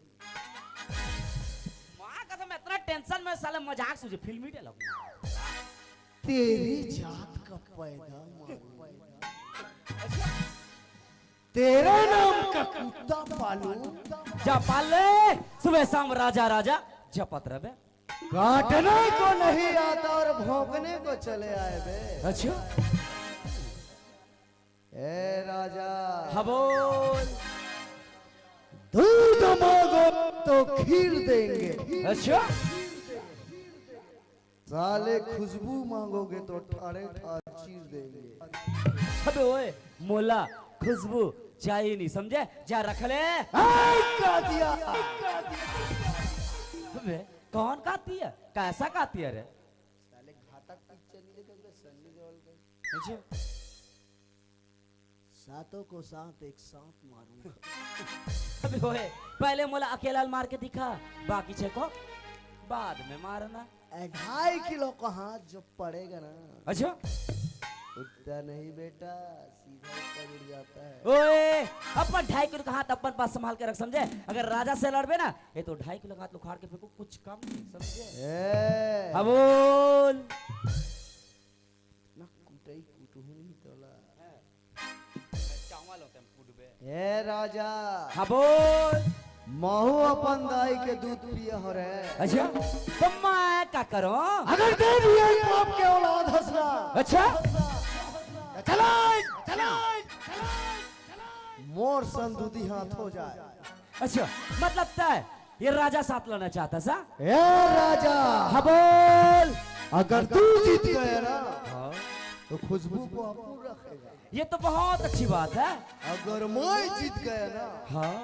[SPEAKER 6] मां कसम मैं इतना टेंशन में साले मजाक सूझे फिल्मी डायलॉग
[SPEAKER 1] तेरी जात का पैदा तेरे नाम का कुत्ता पालू
[SPEAKER 6] जा पाल ले सुबह शाम राजा राजा जपत रहे।
[SPEAKER 1] काटने को नहीं आता और भौंकने को चले आए बे।
[SPEAKER 6] अच्छा
[SPEAKER 1] ए राजा
[SPEAKER 6] हाँ बोल।
[SPEAKER 1] दूध मांगो तो खीर देंगे,
[SPEAKER 6] अच्छा
[SPEAKER 1] साले खुशबू मांगोगे तो ठाड़े ठाड़ चीर देंगे।
[SPEAKER 6] अबे ओए मोला खुशबू चाहिए नहीं समझे, जा रख ले।
[SPEAKER 1] का दिया
[SPEAKER 6] अबे कौन खाती है, कैसा खाती है रे?
[SPEAKER 1] साले घातक पिक्चर नहीं देखा सन्नी देओल का।
[SPEAKER 6] अच्छा
[SPEAKER 1] सातों को साथ एक साथ मारूंगा।
[SPEAKER 6] अबे ओए पहले मोला अकेला मार के दिखा, बाकी छे को बाद में मारना।
[SPEAKER 1] 2.5 किलो का हाथ जो पड़ेगा ना
[SPEAKER 6] अच्छा
[SPEAKER 1] उतना नहीं बेटा, सीधा ऊपर उड़ जाता है।
[SPEAKER 6] ओए अपन 2.5 किलो का हाथ अपन पास संभाल के रख समझे, अगर राजा से लड़बे ना ये तो 2.5 किलो का हाथ उखाड़ के फेंको, कुछ कम नहीं समझे। हाँ बोल।
[SPEAKER 1] ना कुटाई कुटू नहीं तोला।
[SPEAKER 6] चावल होते हैं फूड
[SPEAKER 1] ए राजा
[SPEAKER 6] हाँ बोल।
[SPEAKER 1] महू अपन दाई के दूध पिया हो रहे।
[SPEAKER 6] अच्छा तो मैं क्या करूं?
[SPEAKER 1] अगर दे दिया तो आपके औलाद हंसना।
[SPEAKER 6] अच्छा
[SPEAKER 1] मोर संदूदी हाथ हो जाए।
[SPEAKER 6] अच्छा मतलब तय ये राजा साथ लड़ना चाहता सा?
[SPEAKER 1] ए राजा
[SPEAKER 6] हाँ बोल।
[SPEAKER 1] अगर तू जीत गया ना तो खुशबू को अपन रखेगा।
[SPEAKER 6] ये तो बहुत अच्छी बात है।
[SPEAKER 1] अगर मैं जीत गया ना
[SPEAKER 6] हाँ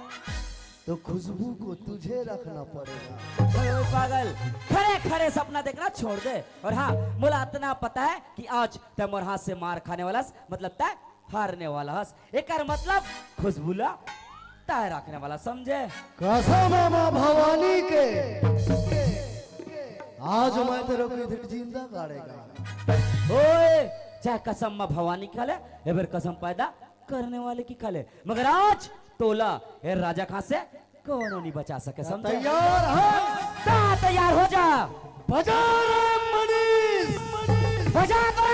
[SPEAKER 1] तो खुशबू को तुझे रखना पड़ेगा।
[SPEAKER 6] ओए पागल खड़े खड़े सपना देखना छोड़ दे। और हाँ मुझे इतना पता है कि आज तय मोर हाथ से मार खाने वाला मतलब तय हारने वाला हस, एक मतलब खुशबूला तय रखने वाला समझे।
[SPEAKER 1] कसम है माँ भवानी के आज मैं तेरे को इधर जिंदा गाड़ेगा।
[SPEAKER 6] ओए चाहे कसम माँ भवानी की खाले या फिर कसम पैदा करने वाले की खाले, मगर आज तोला ये राजा खां से कौन नहीं बचा सके समझे।
[SPEAKER 1] तैयार है?
[SPEAKER 6] तैयार हो जा।
[SPEAKER 1] बजा रे मनीष। बजा दो।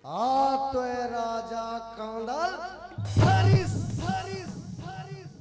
[SPEAKER 1] आ तो है राजा कांडल हरिस हरिस हरिस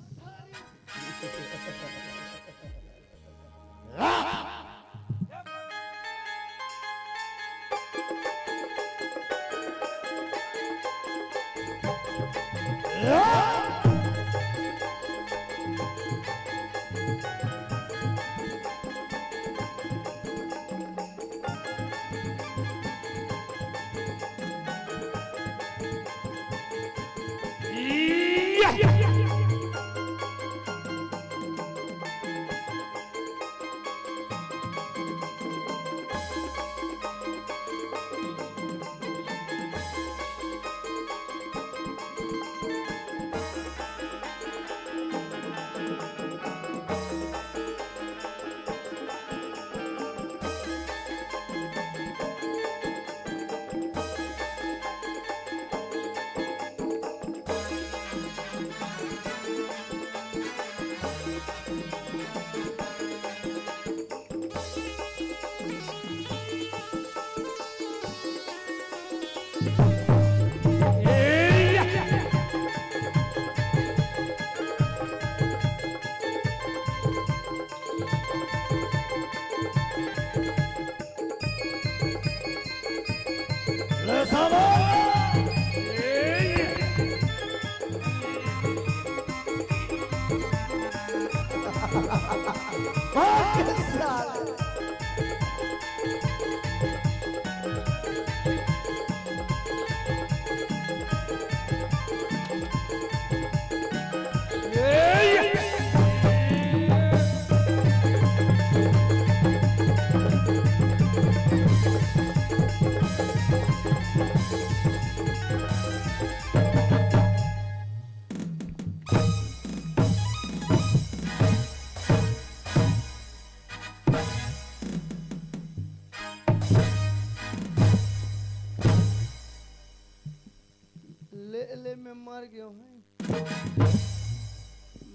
[SPEAKER 1] ले मैं मर गया हूँ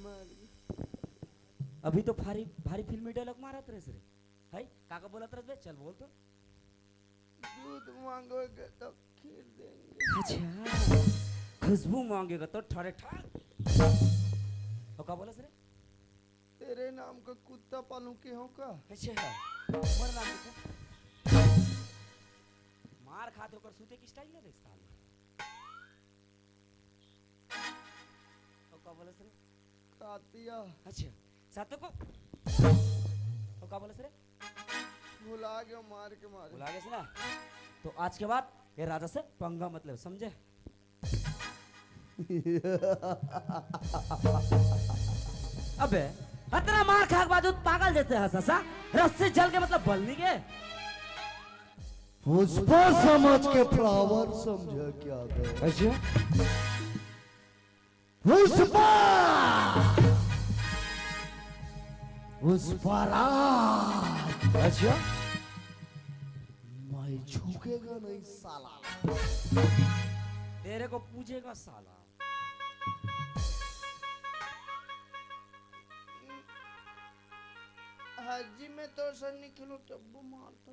[SPEAKER 1] मर गया।
[SPEAKER 6] अभी तो भारी भारी फिल्मी डायलॉग मारत रहे रे हाय काका बोलत रहे बे चल बोल तो
[SPEAKER 1] दूध मांगोगे तो खीर देंगे।
[SPEAKER 6] अच्छा खुशबू मांगेगा तो ठाड़े ठाड़ तो का बोलस रे
[SPEAKER 1] तेरे नाम का कुत्ता पालू के हो का।
[SPEAKER 6] अच्छा मर नाम के मार खाते होकर सूते की स्टाइल है साल तो का बोलस रे
[SPEAKER 1] कातिया
[SPEAKER 6] अच्छा सातों को तो का बोलस रे
[SPEAKER 1] भुला गया मार के मारे
[SPEAKER 6] बुला गए ना तो आज के बाद ये राजा से पंगा मतलब समझे अबे इतना मार खा के बाद पागल जैसे हंसा रस्सी जल के मतलब बल नहीं गए
[SPEAKER 1] पुष्पा समझ के फ्लावर समझा क्या था।
[SPEAKER 6] अच्छा
[SPEAKER 1] पुष्पा पुष्पा राज।
[SPEAKER 6] अच्छा
[SPEAKER 1] मैं झुकेगा नहीं साला।
[SPEAKER 6] तेरे को पूछेगा साला
[SPEAKER 1] हाजी में तो सर निकलो तब वो मारता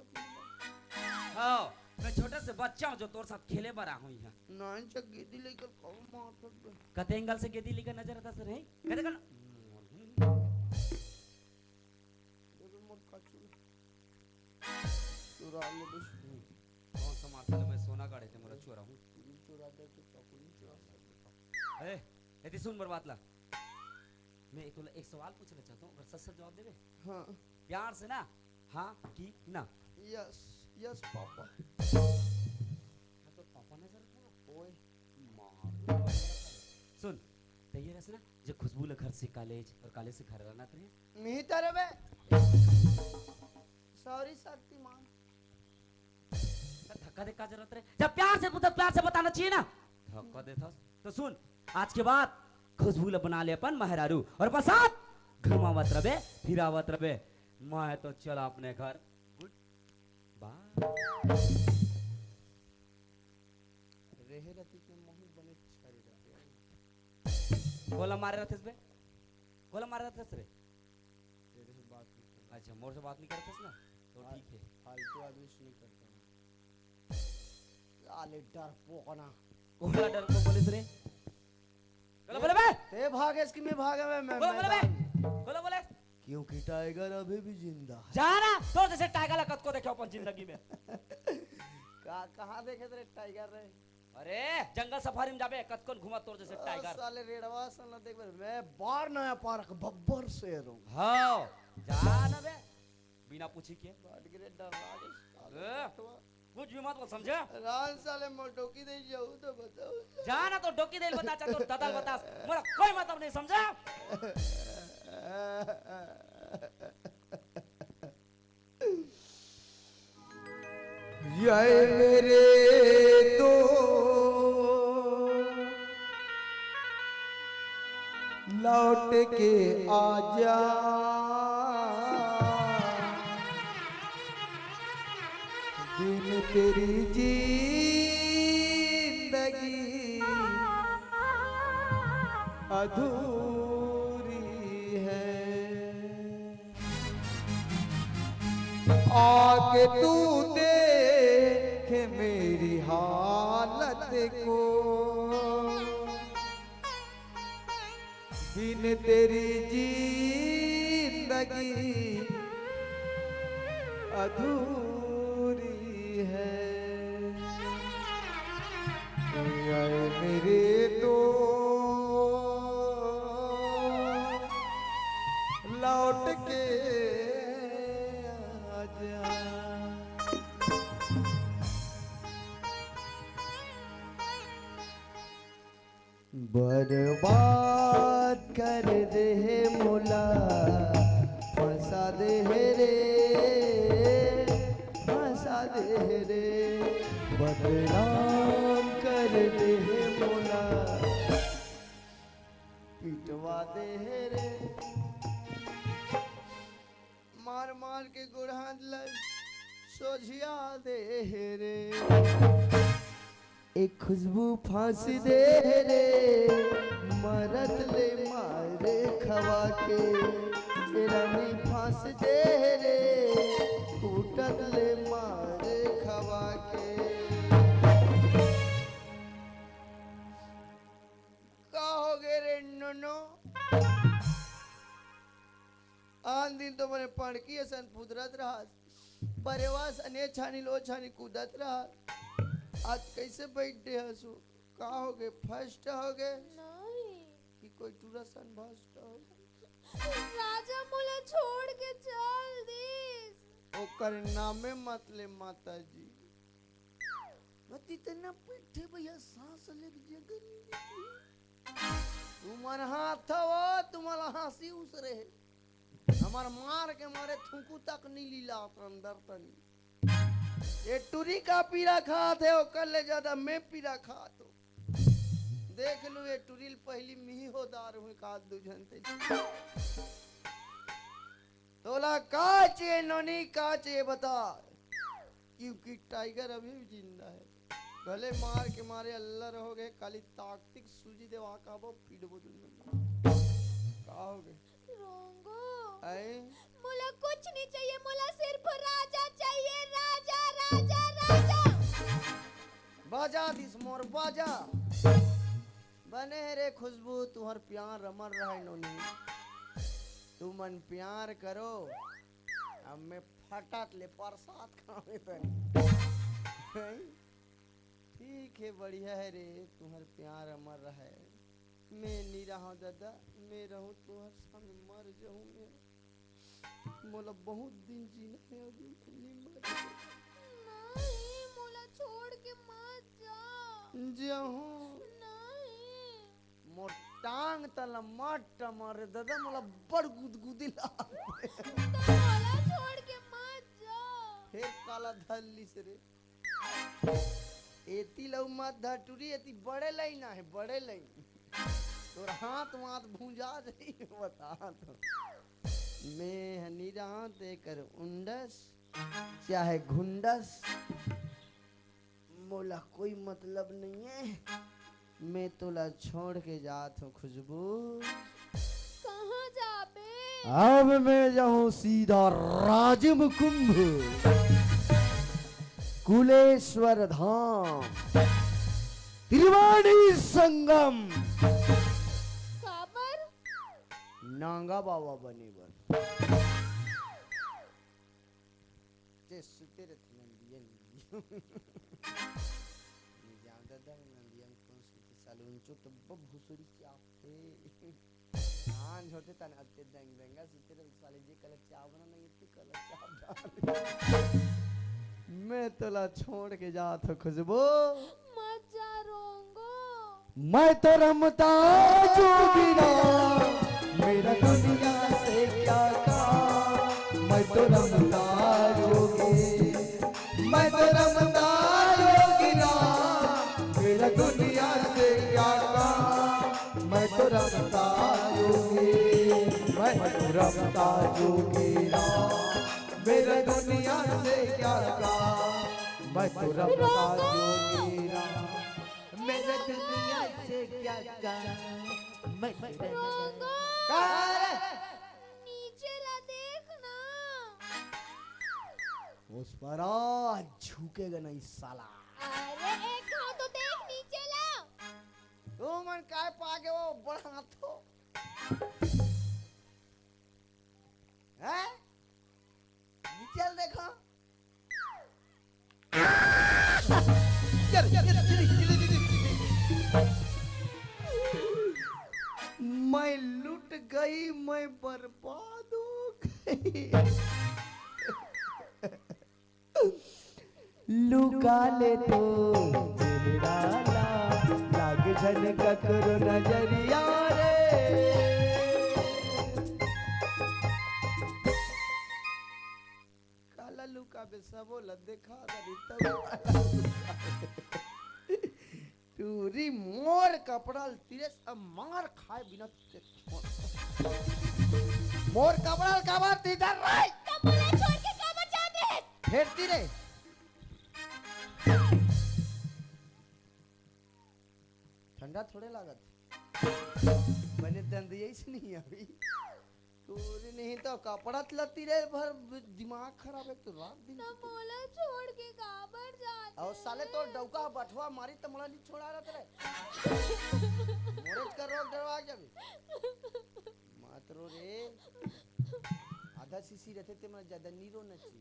[SPEAKER 6] हाँ मैं छोटे से बच्चा हूँ जो तोर साथ खेले बड़ा हूँ यहाँ
[SPEAKER 1] नाइन चक गेदी लेकर कौन मारता
[SPEAKER 6] कते एंगल से गेदी लेकर नजर आता सर है कहते कर
[SPEAKER 1] चुरा ले बस
[SPEAKER 6] कौन सा मार साले मैं सोना काढ़े थे मेरा चोरा हूँ
[SPEAKER 1] चुरा दे के चौकुली चुरा
[SPEAKER 6] ए यदि सुन बर्बाद ला मैं एक सवाल पूछना चाहता हूँ अगर सच सच जवाब देवे
[SPEAKER 1] हाँ
[SPEAKER 6] प्यार से ना हाँ कि ना
[SPEAKER 1] यस यस पापा
[SPEAKER 6] तो पापा नजर था
[SPEAKER 1] ओए
[SPEAKER 6] मार सुन तो ये रस ना जो खुशबू ले घर से कॉलेज और कॉलेज से घर रहना थे
[SPEAKER 1] नहीं तारे बे सॉरी शक्तिमान
[SPEAKER 6] धक्का दे का जरूरत रहे जब प्यार से बताना चाहिए ना धक्का दे था तो सुन आज के बाद खुशबू ले बना ले अपन महरारू और बसात घुमावत रबे फिरावत रबे मैं तो चला अपने घर बाय
[SPEAKER 1] रेहे रति के मोही बने छारी रहते
[SPEAKER 6] गोला मारे रहते बे गोला मारे रहते रे
[SPEAKER 1] तेरे से बात नहीं
[SPEAKER 6] अच्छा मोर से बात नहीं करते ना तो ठीक है।
[SPEAKER 1] फालतू आदमी से नहीं करता हूँ। साले डरपोकना।
[SPEAKER 6] कोला डर को बोले रे बोले बोले बे
[SPEAKER 1] ते भागे इसकी मैं भागा मैं
[SPEAKER 6] बोले बोले बे बोले बोले
[SPEAKER 1] क्योंकि टाइगर अभी भी जिंदा है।
[SPEAKER 6] जा ना तो जैसे टाइगर लकत को देखो अपन जिंदगी में।
[SPEAKER 1] कहाँ देखे तेरे टाइगर रे?
[SPEAKER 6] अरे जंगल सफारी में जाबे कतकोन घुमा तोर जैसे टाइगर।
[SPEAKER 1] साले रेडवा सन देख मैं बार नया पार्क बब्बर शेर हूँ।
[SPEAKER 6] हाँ जा ना बे बिना पूछी के
[SPEAKER 1] बात गिरे डर
[SPEAKER 6] कुछ भी मत बोल समझे।
[SPEAKER 1] रान साले मोटोकी दे जाऊँ तो बताओ।
[SPEAKER 6] जा ना तो डोकी देल बता चा तो दादा बता मोरा कोई मतलब नहीं समझा।
[SPEAKER 9] ये मेरे दो लौट के आजा दिन तेरी जिंदगी अधूरी है आके तू देख मेरी हालत को बिन तेरी जिंदगी अधूरी है आए मेरे दो लौट के आजा बर्बाद कर दे मोला फंसा दे रे फंसा दे रे बदनाम कर दे मोला पिटवा दे रे मार मार के गुड़ हाथ लग सोझिया दे रे एक खुशबू फांसी दे रे मरत ले मारे खवा के रानी फांस दे रे कूटत ले मारे खवा के कहोगे रे नोनो आन दिन तो मैंने पढ़की सन पुदरत रहा बरेवास अने छानी लो छानी कूदत रहा आज कैसे बैठे हसू का हो गए फर्स्ट हो गए
[SPEAKER 3] नहीं
[SPEAKER 1] कि कोई टूरा सन फर्स्ट हो गए
[SPEAKER 3] राजा मोला छोड़ के चल दीस
[SPEAKER 1] ओकर नामे मत ले माता जी मत इतना पीठे भैया सांस लेके जगह नहीं देती तुम्हारा हाथ हो तुम्हारा हंसी उस रहे हमार मार के मारे थूकू तक नहीं लीला अंदर तनी ये टूरी का पीरा खात है ओकर ले ज्यादा मैं पीरा खात हो देख लो ये टूरिल पहली मिही होदार हुई का दू जनते तोला का चे नोनी का चे बता क्योंकि टाइगर अभी भी जिंदा है गले मार के मारे अल्लाह रहोगे काली ताकतिक सूजी देवा का वो फीड बोल का होगे
[SPEAKER 3] रोंगो
[SPEAKER 1] आए
[SPEAKER 3] मोला कुछ नहीं चाहिए मोला सिर्फ राजा चाहिए राजा राजा राजा
[SPEAKER 1] बाजा दिस मोर बाजा बने रे खुशबू तुहर प्यार रमन रहे नोनी तू मन प्यार करो अब मैं फटात ले प्रसाद खावे तनी ठीक है बढ़िया है रे तुहर प्यार अमर रहे मैं नहीं रहा दादा मैं रहूं तुहर संग मर जाऊं मैं मोला बहुत दिन जीना है अभी नहीं मर
[SPEAKER 3] नहीं मोला छोड़ के मत जा
[SPEAKER 1] जाऊं
[SPEAKER 3] नहीं
[SPEAKER 1] मोर टांग तला मट मारे दादा मोला बड़ गुदगुदी लाग
[SPEAKER 3] तो मोला छोड़ के मत जा
[SPEAKER 1] फिर काला धल्ली से रे एती लऊ मत धटुरी एती बड़े लाइन ना है बड़े लाइन तोर हाथ मात भूंजा जाई बता तो मैं हनी रहा ते कर उंडस चाहे घुंडस मोला कोई मतलब नहीं है मैं तोला छोड़ के जात हूँ खुशबू
[SPEAKER 3] कहाँ जाबे
[SPEAKER 1] अब मैं जाऊं सीधा राज मुकुंभ कुलेश्वर धाम त्रिवेणी संगम
[SPEAKER 3] काबर
[SPEAKER 1] नांगा बाबा बने बर जे सुते रहते नंदियन ज्यादा दर नंदियन कौन सुते साले उनचो तो भुसुरी क्या थे आन होते तन अत्ते दंग दंगा सुते रहते साले जे कलर चाव बना नहीं इतने कलर चाव डाल मैं तोला छोड़ के जा तो खुशबू
[SPEAKER 3] मत जा रोंगो
[SPEAKER 1] मैं तो रमता जोगिना मेरा दुनिया से क्या काम मैं तो रमता जोगी मैं तो रमता जोगिना मेरा दुनिया से क्या काम मैं तो रमता जोगी मैं तो रमता जोगिना मेरा दुनिया से क्या काम मैं तो रमता जोगिना मेरे दुनिया से क्या काम मैं
[SPEAKER 3] रोंगो
[SPEAKER 1] कार
[SPEAKER 3] नीचे ला देखना
[SPEAKER 1] उस पर आज झुकेगा नहीं साला
[SPEAKER 3] अरे एक घाव तो देख नीचे ला
[SPEAKER 1] तू मन काय पागे वो बड़ा हाथो हैं नीचे देखो मैं लुट गई मैं बर्बाद हो गई लुका ले तो चेहरा लाग झन ककरो नजरिया रे काला लुका बे सबो देखा दरी तब टूरी मोर कपड़ा तिरे सब मार खाए बिना मोर कपड़ा काबर तीधर रे
[SPEAKER 3] तब मुझे छोड़ के काबर जात रहे
[SPEAKER 1] फेरती रे ठंडा थोड़े लागत मैंने दंद यही नहीं अभी तूरी नहीं तो कपड़ा लती रे भर दिमाग खराब है तो रात दिन
[SPEAKER 3] तब मोला छोड़ के काबर जात
[SPEAKER 1] और साले तो डौका बठवा मारी तो मोला नहीं छोड़ा रहा रे मोरे कर रोक डरवा जब मातरो रे आधा सीसी रहते ते मैं ज्यादा नीरो न छी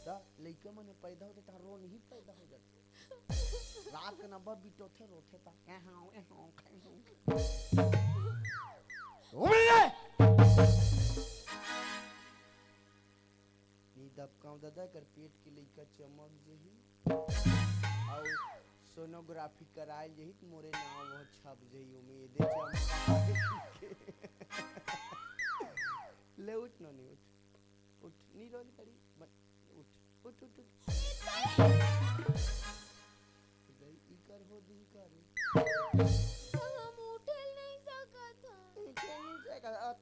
[SPEAKER 1] ता लइका मने पैदा होते ता रो नहीं पैदा हो जाते रात के नंबर बिटो थे रोते ता ए हां खाई हूं ओले नी दबकाऊ दादा कर पेट के लइका चमक जही और सोनोग्राफी कराए जही त मोरे नाम वो छप जही उम्मीद है ले उठ नो नहीं उठ नी रोल करी उठ उठ उठ ई कर हो दी कर
[SPEAKER 3] हम उठल नहीं सकत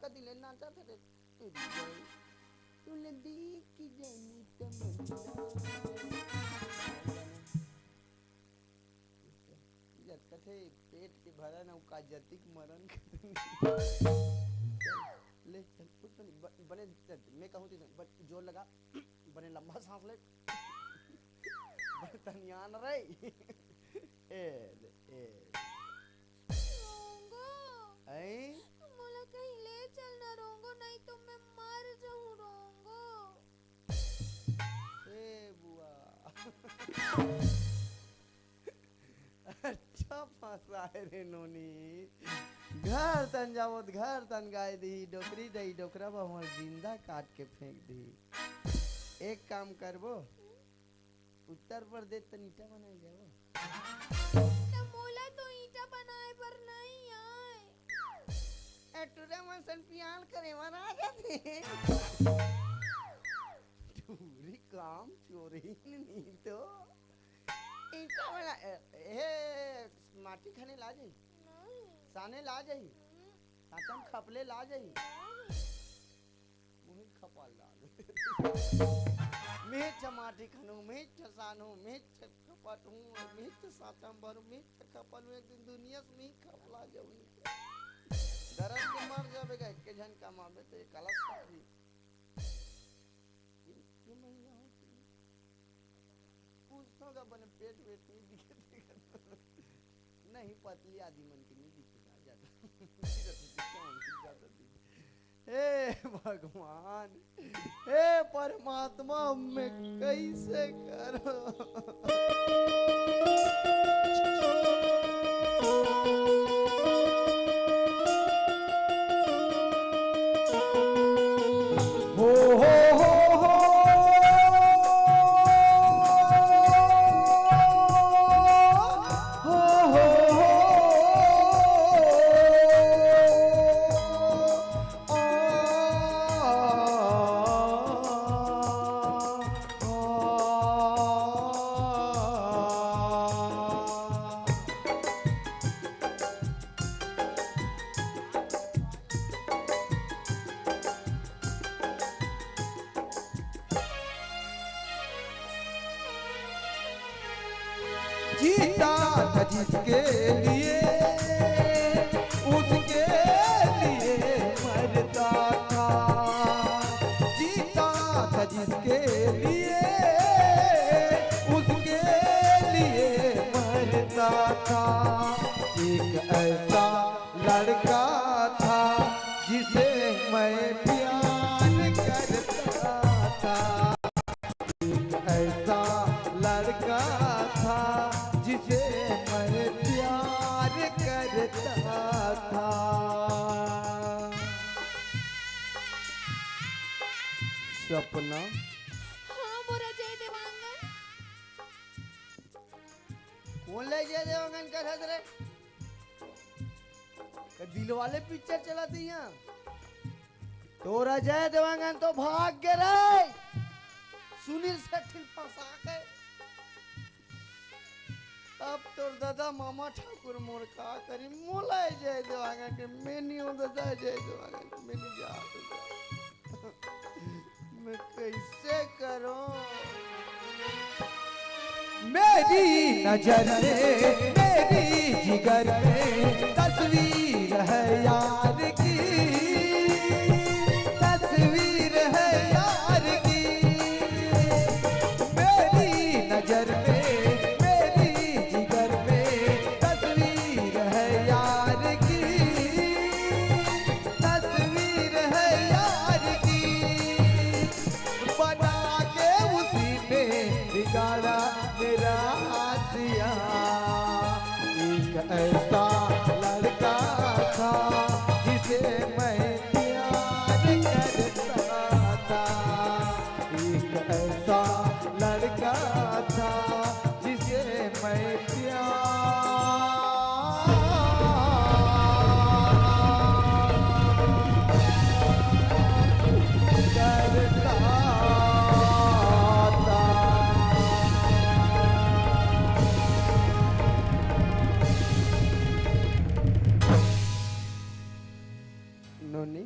[SPEAKER 1] का दिले नाचा थे तुले दी की जानी तमन्ना जत कथे पेट के भरा ना का जतिक मरण ले चल उठ बने मैं कहूं तो जोर लगा बने लंबा सांस ले बर्तनियान रे ए
[SPEAKER 3] रोंगो
[SPEAKER 1] ऐ
[SPEAKER 3] मोला कहीं ले चलना रोंगो नहीं तो मैं मर जाऊं रोंगो
[SPEAKER 1] ए बुआ अच्छा फंसा है रे नोनी घर तन जावत घर तन गाय दी डोकरी दई डोकरा बा हमर जिंदा काट के फेंक दी एक काम करबो उत्तर प्रदेश तन ईटा बनाई जाओ
[SPEAKER 3] तो मोला तो ईटा बनाए पर नहीं आए
[SPEAKER 1] टूरे मन पियान करे मना जाते चोरी काम चोरी नहीं तो ईटा बना हे माटी खाने ला जाई
[SPEAKER 3] नहीं
[SPEAKER 1] साने ला जाई साचम खपले ला जाई मुही खपाल ला मिर्च माटी खनु मिर्च सानु मिर्च खपट हूँ मिर्च साचम भरू मिर्च खपल एक दिन दुनिया से नहीं खपला जाऊँ दरद के मर जाबेगा के झन कमावे तो एक अलग सारी क्यों महंगा होती है? पूछता हूँ अपने पेट वेट नहीं दिखे नहीं पतली आदि मन की नहीं दिखेगा ज्यादा हे भगवान हे परमात्मा मैं कैसे करो
[SPEAKER 9] जीता था जिसके लिए उसके लिए मरता था जीता था जिसके लिए उसके लिए मरता था एक ऐसा लड़का था जिसे मैं प्यार करता था एक ऐसा लड़का था जिसे मैं प्यार करता था
[SPEAKER 1] सपना
[SPEAKER 3] हाँ मोरा जय देवांगन
[SPEAKER 1] कौन ले जय देवांगन का था रे दिल वाले पिक्चर चला दी यहाँ तोरा जय देवांगन तो भाग गए रे सुनील सेठी फंसा के अब तो दादा मामा ठाकुर मोर का करी मोला जय देवांगन के मैं नहीं हूँ दादा जय देवांगन मैं नहीं जा मैं कैसे करूं
[SPEAKER 9] मेरी नजर में मेरी जिगर में तस्वीर है यार की तस्वीर है यार की मेरी नजर में मेरी जिगर में तस्वीर है यार की तस्वीर है यार की बना के उसी ने बिगाड़ा मेरा आसिया एक ऐसा लड़का था जिसे मैं प्यार करता था एक ऐसा लड़का था जिसे मैं प्यार करता था
[SPEAKER 1] नोनी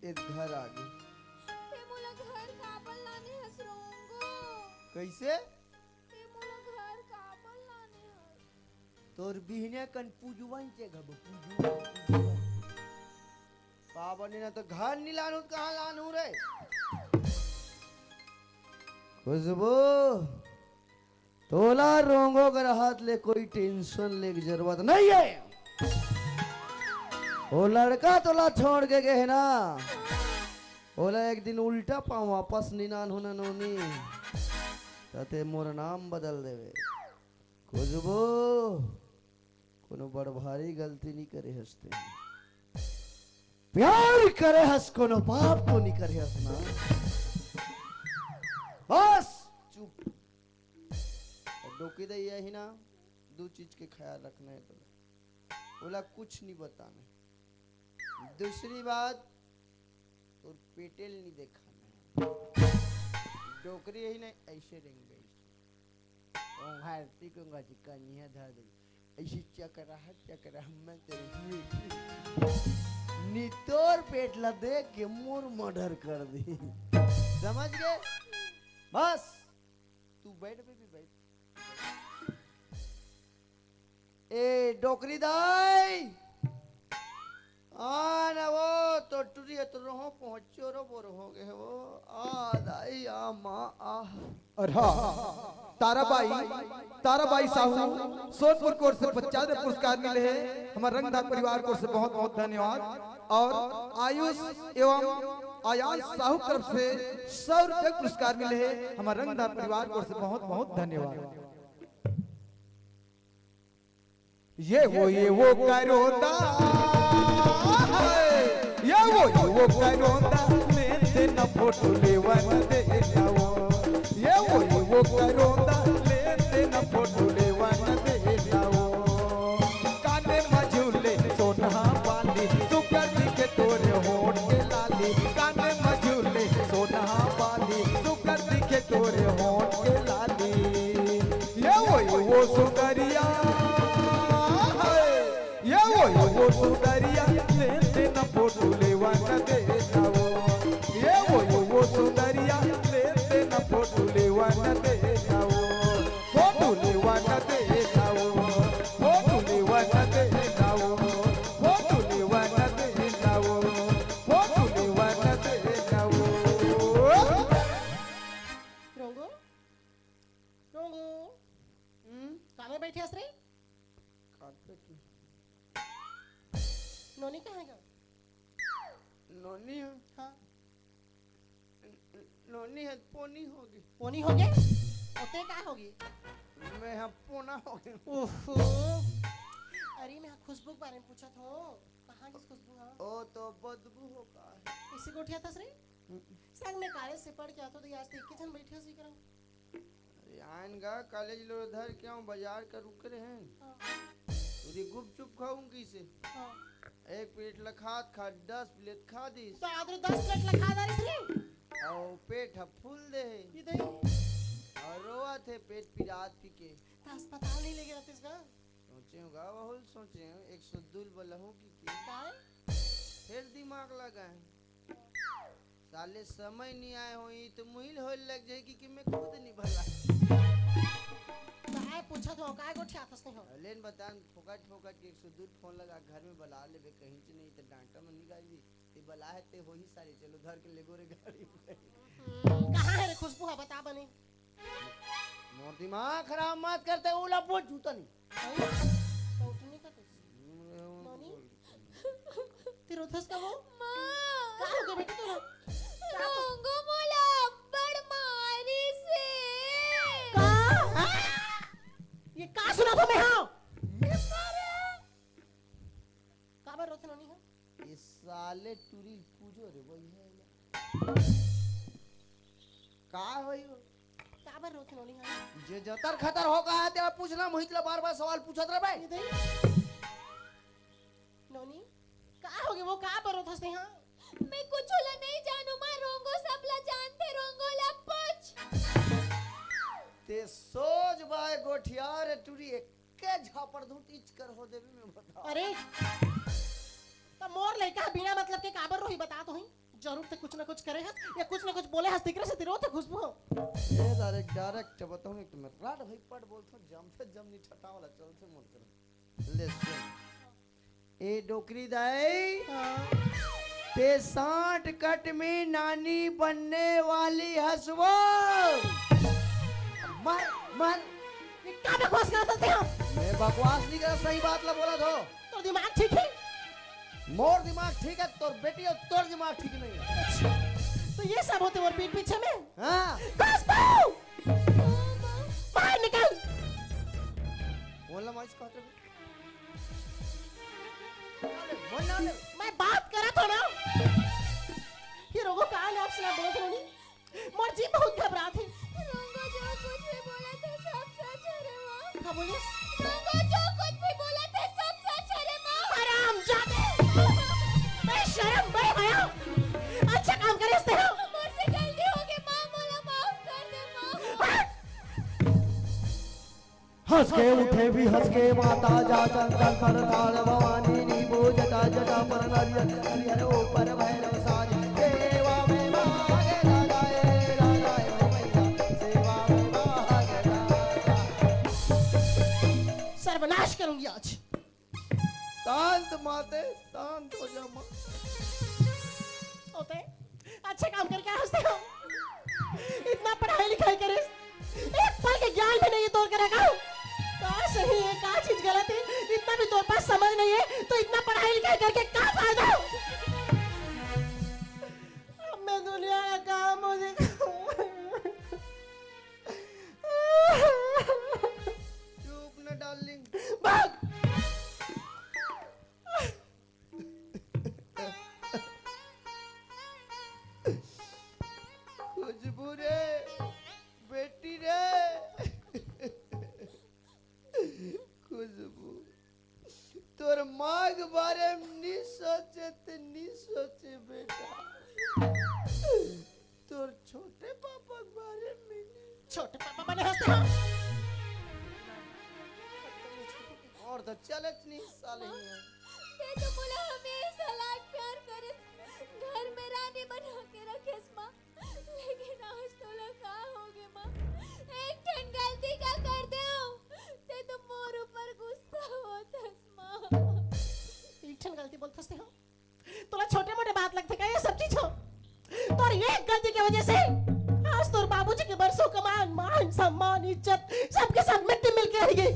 [SPEAKER 1] एक घर आ गई
[SPEAKER 3] ते मोला घर काबल लाने हस रोंगो
[SPEAKER 1] कैसे
[SPEAKER 3] ते मोला घर काबल लाने हस
[SPEAKER 1] तोर बिहने कन पूजवन के घब पूजवन पावनी ना तो घर नहीं लानू तो कहाँ लानू रे खुशबू तोला रोंगो कर हाथ ले कोई टेंशन ले की जरूरत नहीं है वो लड़का तोला छोड़ के गए ना बोला एक दिन उल्टा पाँव वापस निनान होना नोनी तते मोर नाम बदल देवे खुशबू कोनो बड़ भारी गलती नहीं करे हंसते प्यार करे हंस कोनो पाप तो नहीं करे हंसना बस चुप डोकी दे यही ना दो चीज के ख्याल रखना है तो बोला कुछ नहीं बताना दूसरी बात तो पेटेल नहीं देखा डोकरी यही नहीं ऐसे रेंग गई भारती को गाजी कन्या धर दे ऐसी चकरा मैं तेरे नितोर पेट ला दे के मोर मर्डर कर दी समझ गए बस तू बैठ बेबी बैठ ए डोकरी दाई ना वो तो बोलत रहो पहुंचो रो बोर हो गए वो आ दाई आ माँ आ
[SPEAKER 5] और हाँ ताराबाई साहू सोनपुर कोर्ट से 50 पुरस्कार मिले हैं। हमारे रंगदार परिवार को से बहुत बहुत धन्यवाद। और आयुष एवं आयान साहू तरफ से 100 रुपये पुरस्कार मिले हैं। हमारे रंगदार परिवार को से बहुत बहुत धन्यवाद।
[SPEAKER 9] ये वो करोंदा ये वो करोंदा लेते न फोटो लेवन दे जाओ ये वो करोंदा लेते न फोटो लेवन दे जाओ काने मझूले सोना वाली सुकर दिखे तोरे होठ के लाली काने मझूले सोना वाली सुकर दिखे तोरे होठ के लाली ये वो सुंदरिया वो सुंदरिया लेते न फोटो लेवन दे जाओ ये वो सुंदरिया लेते न फोटो लेवन दे जाओ फोटो लेवन दे जाओ फोटो लेवन दे जाओ फोटो लेवन दे जाओ फोटो लेवन दे जाओ
[SPEAKER 2] रोंगो रोंगो कहाँ बैठे हंस रे? नोनी कहाँ गया?
[SPEAKER 1] नोनी है
[SPEAKER 2] हाँ
[SPEAKER 1] नोनी है पोनी होगी
[SPEAKER 2] पोनी हो गए ओते क्या होगी?
[SPEAKER 1] मैं हम पोना हो गई
[SPEAKER 2] ओहो अरे मैं खुशबू के बारे में पूछा था कहाँ किस खुशबू है?
[SPEAKER 1] ओ तो बदबू होगा
[SPEAKER 2] इसी को उठिया था सरे संग में कॉलेज से पढ़ के आता तो आज तक किचन बैठे सी करा
[SPEAKER 1] आएगा कॉलेज लो उधर क्यों बाजार का रुक रहे हैं पूरी गुपचुप खाऊंगी से
[SPEAKER 2] हाँ
[SPEAKER 1] एक प्लेट लखात खा 10 प्लेट खा दी
[SPEAKER 2] तो आदर 10 प्लेट लखा दारी सरे
[SPEAKER 1] और पेट फूल दे
[SPEAKER 2] ये दे
[SPEAKER 1] और रोआ थे पेट पिरात पी के
[SPEAKER 2] अस्पताल नहीं ले गया इसका
[SPEAKER 1] सोचे होगा बहुत सोचे हैं एक सुद्दुल बलहू की
[SPEAKER 2] काय
[SPEAKER 1] फिर दिमाग लगा है साले समय नहीं आए होई तो मुहिल हो लग जाएगी कि मैं खुद नहीं भला
[SPEAKER 2] काय पूछा तो काय को ठियातस नहीं हो
[SPEAKER 1] लेन बतान फोकट के 102 फोन लगा घर में बुला लेबे कहीं से नहीं तो डांटा में निकाल दी ते बुला है ते वही सारी चलो घर के लेगो रे गाड़ी
[SPEAKER 2] कहां है रे खुशबू है बता बने
[SPEAKER 1] मोर दिमाग खराब मत करते ओला बोझ जूता नहीं
[SPEAKER 2] तो सुनी का नानी तेरे उधस का वो
[SPEAKER 3] माँ
[SPEAKER 2] का हो गया बेटी तू
[SPEAKER 3] रोंगो मोला बड़ मारी से
[SPEAKER 2] का ये का सुना था मैं हां का बार रोते नानी है
[SPEAKER 1] इस साले टूरी पूजो रे वही है का होई
[SPEAKER 2] का बार रोते नानी है
[SPEAKER 1] जे जतर खतर होगा है तेरा पूछना मोहितला बार-बार सवाल पूछत रहे भाई
[SPEAKER 2] ये दे नानी का हो गया वो का बार रोते नहीं हां
[SPEAKER 3] मैं कुछ ला नहीं जानू माँ रोंगो सबला जानते रोंगो ला पूछ
[SPEAKER 1] ते सोच बाय गोठियार टूरी के झापड़ दूं टीच कर हो देवी में बता
[SPEAKER 2] अरे तो मोर लड़का बिना मतलब के काबर रोही बता तो ही जरूर ते कुछ ना कुछ करे हस या कुछ ना कुछ बोले हस दिख रहे से तेरो ते खुशबू हो
[SPEAKER 1] ये डायरेक्ट बताऊं एक मैं रात भाई पढ़ बोलतो जम से जम नहीं ठटा वाला चल से मोर कर ले सुन ए डोकरी दाई ते 60 कट में नानी बनने वाली हसवो मन
[SPEAKER 2] ये का बकवास कर सकते हो
[SPEAKER 1] मैं बकवास नहीं कर सही बात ला बोला तो
[SPEAKER 2] तो दिमाग ठीक है
[SPEAKER 1] मोर दिमाग ठीक है तोर बेटी और तोर दिमाग ठीक नहीं है
[SPEAKER 2] तो ये सब होते और पीठ पीछे में
[SPEAKER 1] हाँ
[SPEAKER 2] खुशबू बाहर निकल
[SPEAKER 1] बोलना माइस कहते बोलना
[SPEAKER 2] मैं बात करा तो ना ये रोगो का नाम से बोल तो नहीं मोर जी बहुत घबरा थे
[SPEAKER 3] रोंगो जो कुछ भी बोला थे सब सच है रे माँ
[SPEAKER 2] का बोलिस
[SPEAKER 3] रोंगो जो कुछ भी बोला थे सब सच है रे माँ
[SPEAKER 2] हराम जादे मैं शर्म बे आया अच्छा काम करे इसने हो
[SPEAKER 3] मुझसे गलती हो गई माँ मोला माफ कर दे माँ
[SPEAKER 1] हंस के उठे भी हंस के माता जा चंदन पर ताल भवानी नीबू जटा जटा पर नरियर ऊपर भैरव साज देवा में भागे राजाए मैया सेवा में भागे राजा
[SPEAKER 2] सर्वनाश करूंगी आज
[SPEAKER 1] शांत माते शांत हो जा माँ
[SPEAKER 2] पढ़ाई लिखाई करे एक पल के ज्ञान भी नहीं तोड़ के रखा का सही है का चीज गलत है इतना भी तोर पास समझ नहीं है तो इतना पढ़ाई लिखाई करके क्या फायदा अब मैं दुनिया का काम मुझे
[SPEAKER 1] चुप ना डार्लिंग
[SPEAKER 2] भाग
[SPEAKER 1] खुशबू रे बेटी रे खुशबू तोर माँ के बारे में नहीं सोचे बेटा तोर छोटे पापा के बारे में
[SPEAKER 2] छोटे पापा बने हंसते हो
[SPEAKER 1] और तो चलत नहीं साले
[SPEAKER 3] ते तो बोला हमेशा लाड प्यार करे घर में रानी बना के रखे माँ लेकिन आज तो लगा हो गए माँ एक ठन गलती का कर दे ते तो मोर ऊपर गुस्सा होता माँ
[SPEAKER 2] एक ठन गलती बोलते हंसते हो तोला छोटे मोटे बात लगते क्या ये सब चीज हो तोर एक गलती की वजह से आज तोर बाबूजी के बरसों कमान मान सम्मान इज्जत सबके सब मिट्टी मिल के रह गई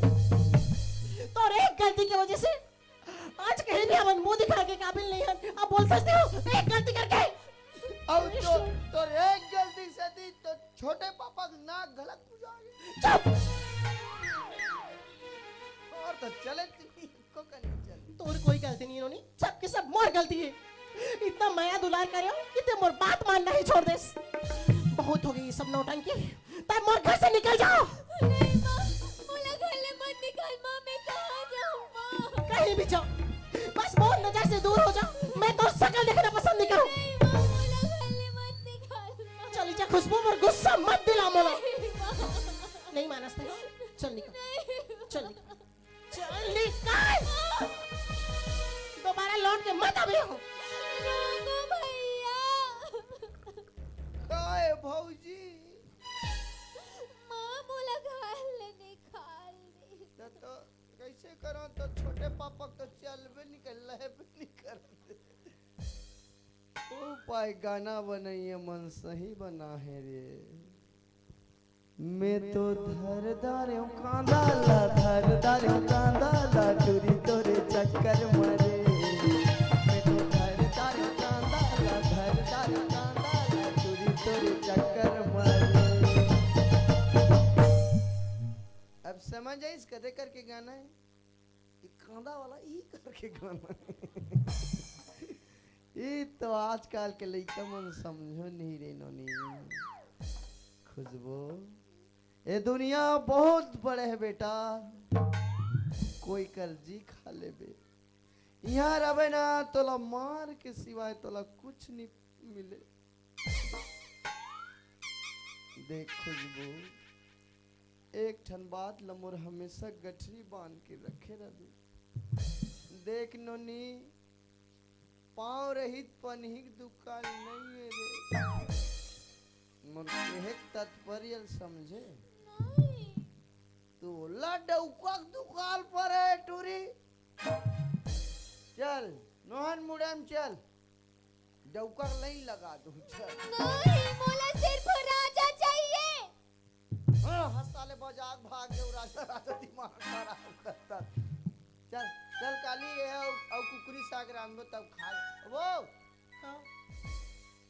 [SPEAKER 2] तोर एक गलती की वजह से आज कहीं भी हम मुंह दिखा के काबिल नहीं हैं अब बोलते हो एक गलती करके
[SPEAKER 1] अब तो एक गलती से दी तो छोटे पापा का नाक गलत हो जाएगा
[SPEAKER 2] चुप
[SPEAKER 1] और तो चलत नहीं को करनी चल
[SPEAKER 2] तोर कोई गलती नहीं इन्होंने सबके सब मोर गलती है इतना माया दुलार करे कि ते मोर बात मानना ही छोड़ दे बहुत हो गई ये सब नौटंकी तब मोर घर से निकल जाओ
[SPEAKER 3] नहीं माँ बोला घर ले मत निकल माँ मैं कहाँ जाऊँ माँ
[SPEAKER 2] कहीं भी जाओ बस मोर नजर से दूर हो जाओ मैं तो शकल देखना पसंद नहीं करूँ
[SPEAKER 3] नहीं माँ बोला घर ले मत निकल माँ
[SPEAKER 2] चली जा खुशबू मोर गुस्सा मत दिला मोला
[SPEAKER 3] नहीं माँ
[SPEAKER 2] नहीं मानसते हो चल निकल चल निकल चल निकल दोबारा लौट के मत अभी हो
[SPEAKER 3] रोको भैया
[SPEAKER 1] काय भौजी
[SPEAKER 3] माँ बोला घर ले निकाल दे
[SPEAKER 1] तो कैसे करो तो छोटे पापा तो चलबे निकल नहीं कर उपाय गाना बनाइए मन सही बना है रे मैं तो धरदार हूँ कांदा ला धरदार हूँ कांदा ला टूरी तोरे चक्कर मरे मैं तो धरदार हूँ कांदा ला धरदार हूँ कांदा ला टूरी तोरे चक्कर मरे अब समझ आई इस कदे करके गाना है ये कांदा वाला ई करके गाना है ये तो आजकल के लड़का मन समझो नहीं रे नोनी खुशबू ये दुनिया बहुत बड़े है बेटा कोई कर्जी खा ले बे यहाँ रहे ना तोला मार के सिवाय तोला कुछ नहीं मिले देख खुशबू एक ठन बात लमोर हमेशा गठरी बांध के रखे रहे देख नोनी पाँव रहित पनहिक दुकान नहीं है रे मोर केहे तात्पर्य समझे
[SPEAKER 3] नहीं
[SPEAKER 1] तू डौका दुकान पर है टूरी चल नोहन मुड़म चल डौका नहीं लगा दू चल
[SPEAKER 3] नहीं बोला सिर्फ राजा चाहिए
[SPEAKER 1] हंसाले बजाक भाग गए राजा राजा दिमाग खराब करता चल चल काली ये और कुकरी साग रांधो तब खा वो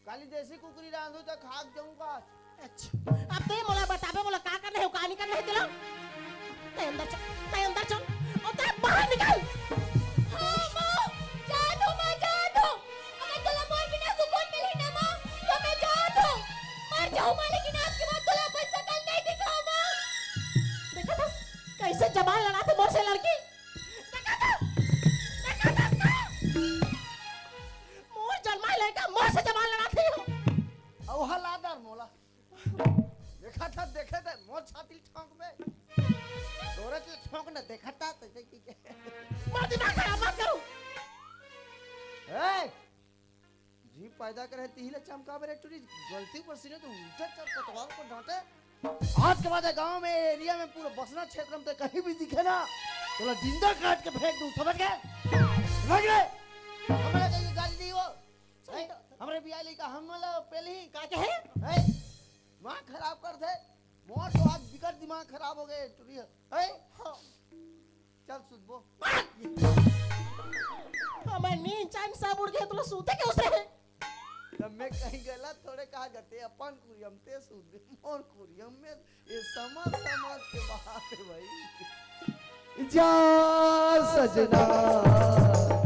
[SPEAKER 1] काली देसी कुकरी रांधो तब खा जाऊंगा
[SPEAKER 2] अच्छा अब ते मोला बताबे मोला का करना है का नहीं करना है तेरा ते अंदर चल और ते बाहर निकल
[SPEAKER 3] हाँ माँ जा दो अगर तुला मोर बिना सुकून मिली ना माँ तो मैं जा दो मर जाऊँ माँ लेकिन आज के बाद तुला अपन शकल नहीं दिखाऊँ माँ
[SPEAKER 2] देखा था कैसे जबान लड़ाते मोर से लड़की देखा था मोर जन्मा लड़का मोर से जबान लड़ाती हो
[SPEAKER 1] औ हलादार मोला देखा था मोर छाती ठोक में दौरत ले ठोक ना देखा था तो की के
[SPEAKER 2] मोर दिमाग खराब मत करो
[SPEAKER 1] ए जी पैदा करे तिहिले चमका बेरे टूरी गलती पर सीने तो उल्टा चल कटवाल को डांटे आज के बाद गांव में एरिया में पूरा बसना क्षेत्र में तो कहीं भी दिखे ना तोला जिंदा काट के फेंक दूं समझ गए हमारे कहीं गाली दी वो हमरे बिया लेका हम वाला पहले ही
[SPEAKER 2] का के है
[SPEAKER 1] है मां खराब कर दे मोर तो आज बिकट दिमाग खराब हो गए टुरी है हाँ। चल सुधबो
[SPEAKER 2] हमारे नींद चैन सब उड़ गए तुला सूते क्यों से
[SPEAKER 1] तब मैं कहीं गलत थोड़े कहा गते अपन कुरियम ते सुध मोर कुरियम में ये समझ के बात है भाई
[SPEAKER 9] जा सजना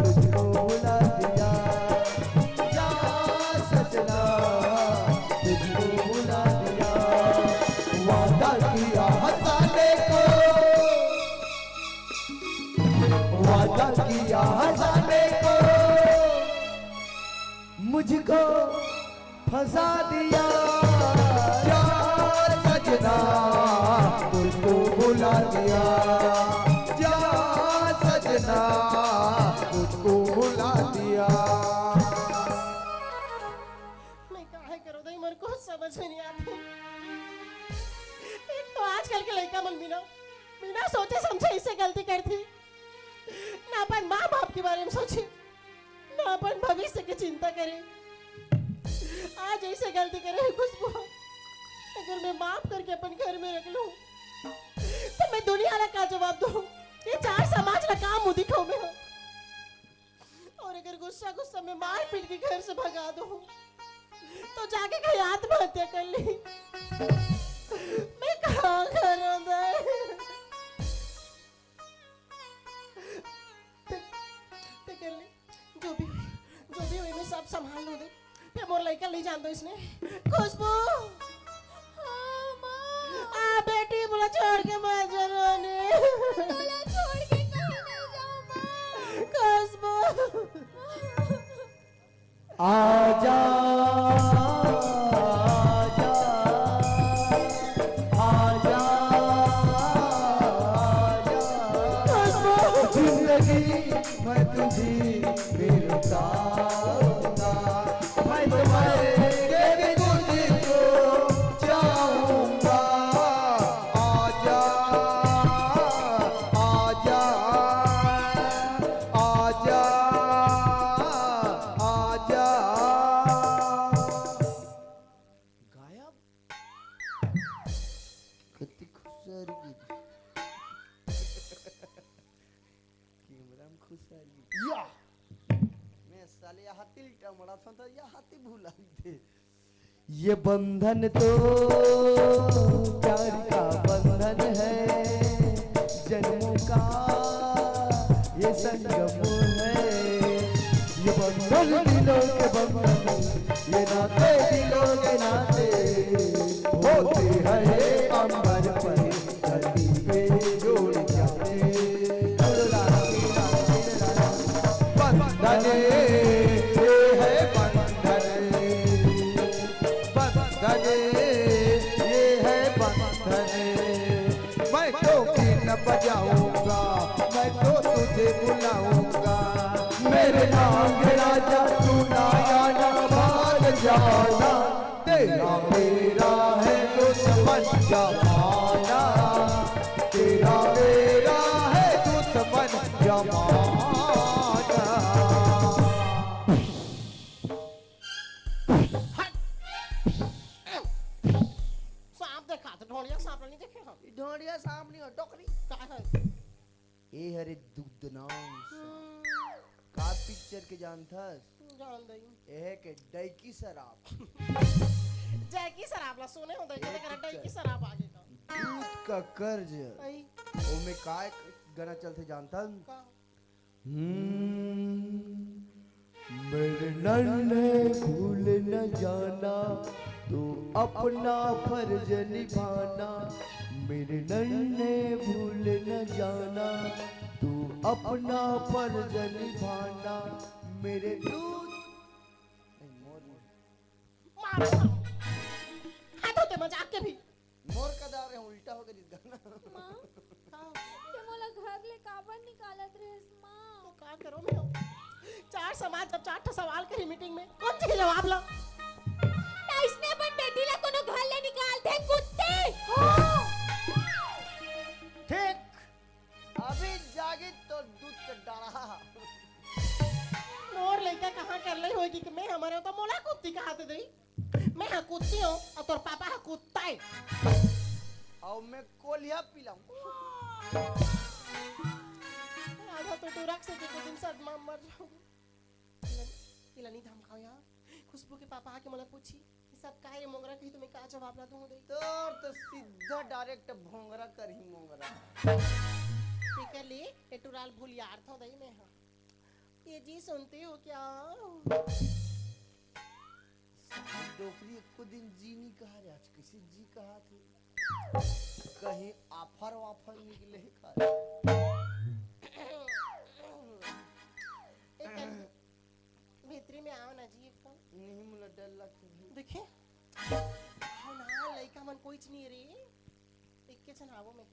[SPEAKER 9] तुझको बुला दिया जा सजना तुझको बुला दिया वादा किया हंसाने को वादा किया हंसाने को मुझको फंसा दिया जा सजना तुझको बुला दिया जा सजना तुझको बुला दिया
[SPEAKER 2] मैं काहे करो दई मेरे को समझ में नहीं आती एक तो आजकल के लड़का मन बिना सोचे समझे इससे गलती करती ना अपन माँ बाप के बारे में सोचे ना अपन भविष्य की चिंता करे आज ऐसे गलती करे खुशबू अगर मैं माफ करके अपन घर में रख लूं तो मैं दुनिया का जवाब दूं ये चार समाज का काम मुझे दिखाऊं मैं और अगर गुस्सा में मार पीट के घर से भगा दूं तो जाके कहीं आत्महत्या कर ली मैं कहाँ करूं कर ली जो भी हुई मैं सब संभाल लूं दे मैं मोर लड़का ले जान दो इसने खुशबू आ बेटी बोला छोड़ के मत रोने
[SPEAKER 3] तोला छोड़ के कहीं नहीं जाऊं माँ
[SPEAKER 2] खुशबू
[SPEAKER 9] आजा आजा आजा जिंदगी मैं तुझी मिलता मैं तुम्हारे भी तुझको चाहूंगा आजा आजा आजा आजा
[SPEAKER 1] गायब कितनी खुशहाली कैमरा में खुशहाली या मैं साले हाथी टमड़ा था तो या हाथी भूला थे
[SPEAKER 9] ये बंधन तो प्यार का बंधन है जन्मों का ये संगम है ये बंधन दिलों के बंधन ये नाते दिलों के नाते होते हैं अंबर पर धरती पे जोड़ जाते बंधन ये है बंधन बंधन ये है बंधन मैं तो न बजाऊंगा मैं तो तुझे बुलाऊंगा मेरे नाम राजा तू नाया भाग जाना तेरा मेरा है दुश्मन जमाना तेरा मेरा है दुश्मन जमाना
[SPEAKER 2] सांप देखा तो ढोलिया सांप नहीं देखे हम
[SPEAKER 1] ढोड़िया सामने और टोकरी
[SPEAKER 2] का है
[SPEAKER 1] ए हरे दूधनाम का पिक्चर के जानता
[SPEAKER 2] जान दई
[SPEAKER 1] ए के डाइकी शराब
[SPEAKER 2] जैकी शराब ला सोने होता है करे डाई की शराब आगे का
[SPEAKER 1] दूध का कर्ज
[SPEAKER 2] आई
[SPEAKER 1] ओ में काय गाना चलते जानता
[SPEAKER 2] का
[SPEAKER 9] मेरे नन्हे भूल न जाना तू अपना फर्ज निभाना मेरे नन्हे भूल न जाना तू अपना फर्ज निभाना मेरे दूध
[SPEAKER 2] मारो हाथ होते मजाक के भी
[SPEAKER 1] मोर का दार है उल्टा हो गया इस गाना
[SPEAKER 3] माँ
[SPEAKER 2] हाँ
[SPEAKER 3] ते मोला घर ले काबर निकालत रेस माँ
[SPEAKER 2] तो का करो मैं चार समाज जब चार सवाल करी मीटिंग में कौन सी जवाब ला
[SPEAKER 3] इसने अपन बेटी ला कोनो घर ले निकाल दे कुत्ते
[SPEAKER 1] ठीक अभी जागी तो दूध का डाला
[SPEAKER 2] मोर लड़का कहाँ कर ली होगी कि मैं हमारे तो मोला कुत्ती का हाथ दई मैं हाँ कुत्ती हूँ और तोर पापा हाँ कुत्ता है।
[SPEAKER 1] और मैं कोलिया पिलाऊं।
[SPEAKER 2] आधा तो रख सके तो दिन साथ मां मर जाऊंगी। इलानी धमकाओ यार। खुशबू के पापा आके मुझे पूछी कि सब काहे रे मोंगरा कही तुम्हें का जवाब ना दूं दे।
[SPEAKER 1] तोर तो सीधा डायरेक्ट भोंगरा करही मोंगरा।
[SPEAKER 2] ठीक है ले एटुराल भूल यार था दई में हाँ। ये जी सुनते हो क्या?
[SPEAKER 1] डोकरी एको दिन जी नहीं कहा रे, आज कैसे जी कहा थे? कहीं आफर वाफर निकले खा।
[SPEAKER 2] एक भीतरी में आओ ना जी एक तो।
[SPEAKER 1] नहीं मुला डर लगता है।
[SPEAKER 2] देखे आओ ना लइका मन कोई नहीं रे। एक के छनावो में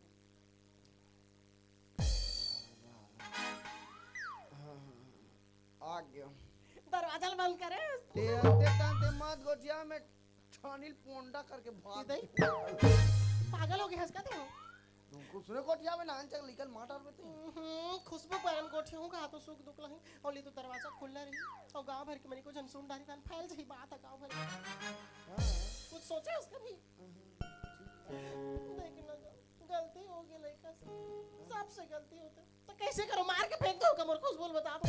[SPEAKER 1] आ गया।
[SPEAKER 2] दरवाजा बंद करे।
[SPEAKER 1] ते कांते मत गोजिया में छानिल पोंडा करके भाग।
[SPEAKER 2] पागल हो गए हंस का हो।
[SPEAKER 1] तुमको सुने कोटिया में नान चक लिकल माटार में थे।
[SPEAKER 2] खुशबू परम कोठी हूँ कहा तो सुख दुख लही और ली तो दरवाजा खुला रही और गांव भर के मनी को जनसून डाली कान फैल सही बात है गांव भर में। कुछ सोचा उसका भी? देखना गलती हो गई लड़का से, सबसे गलती होता तो कैसे करो? मार के फेंक दो कमर खुशबू बता दो।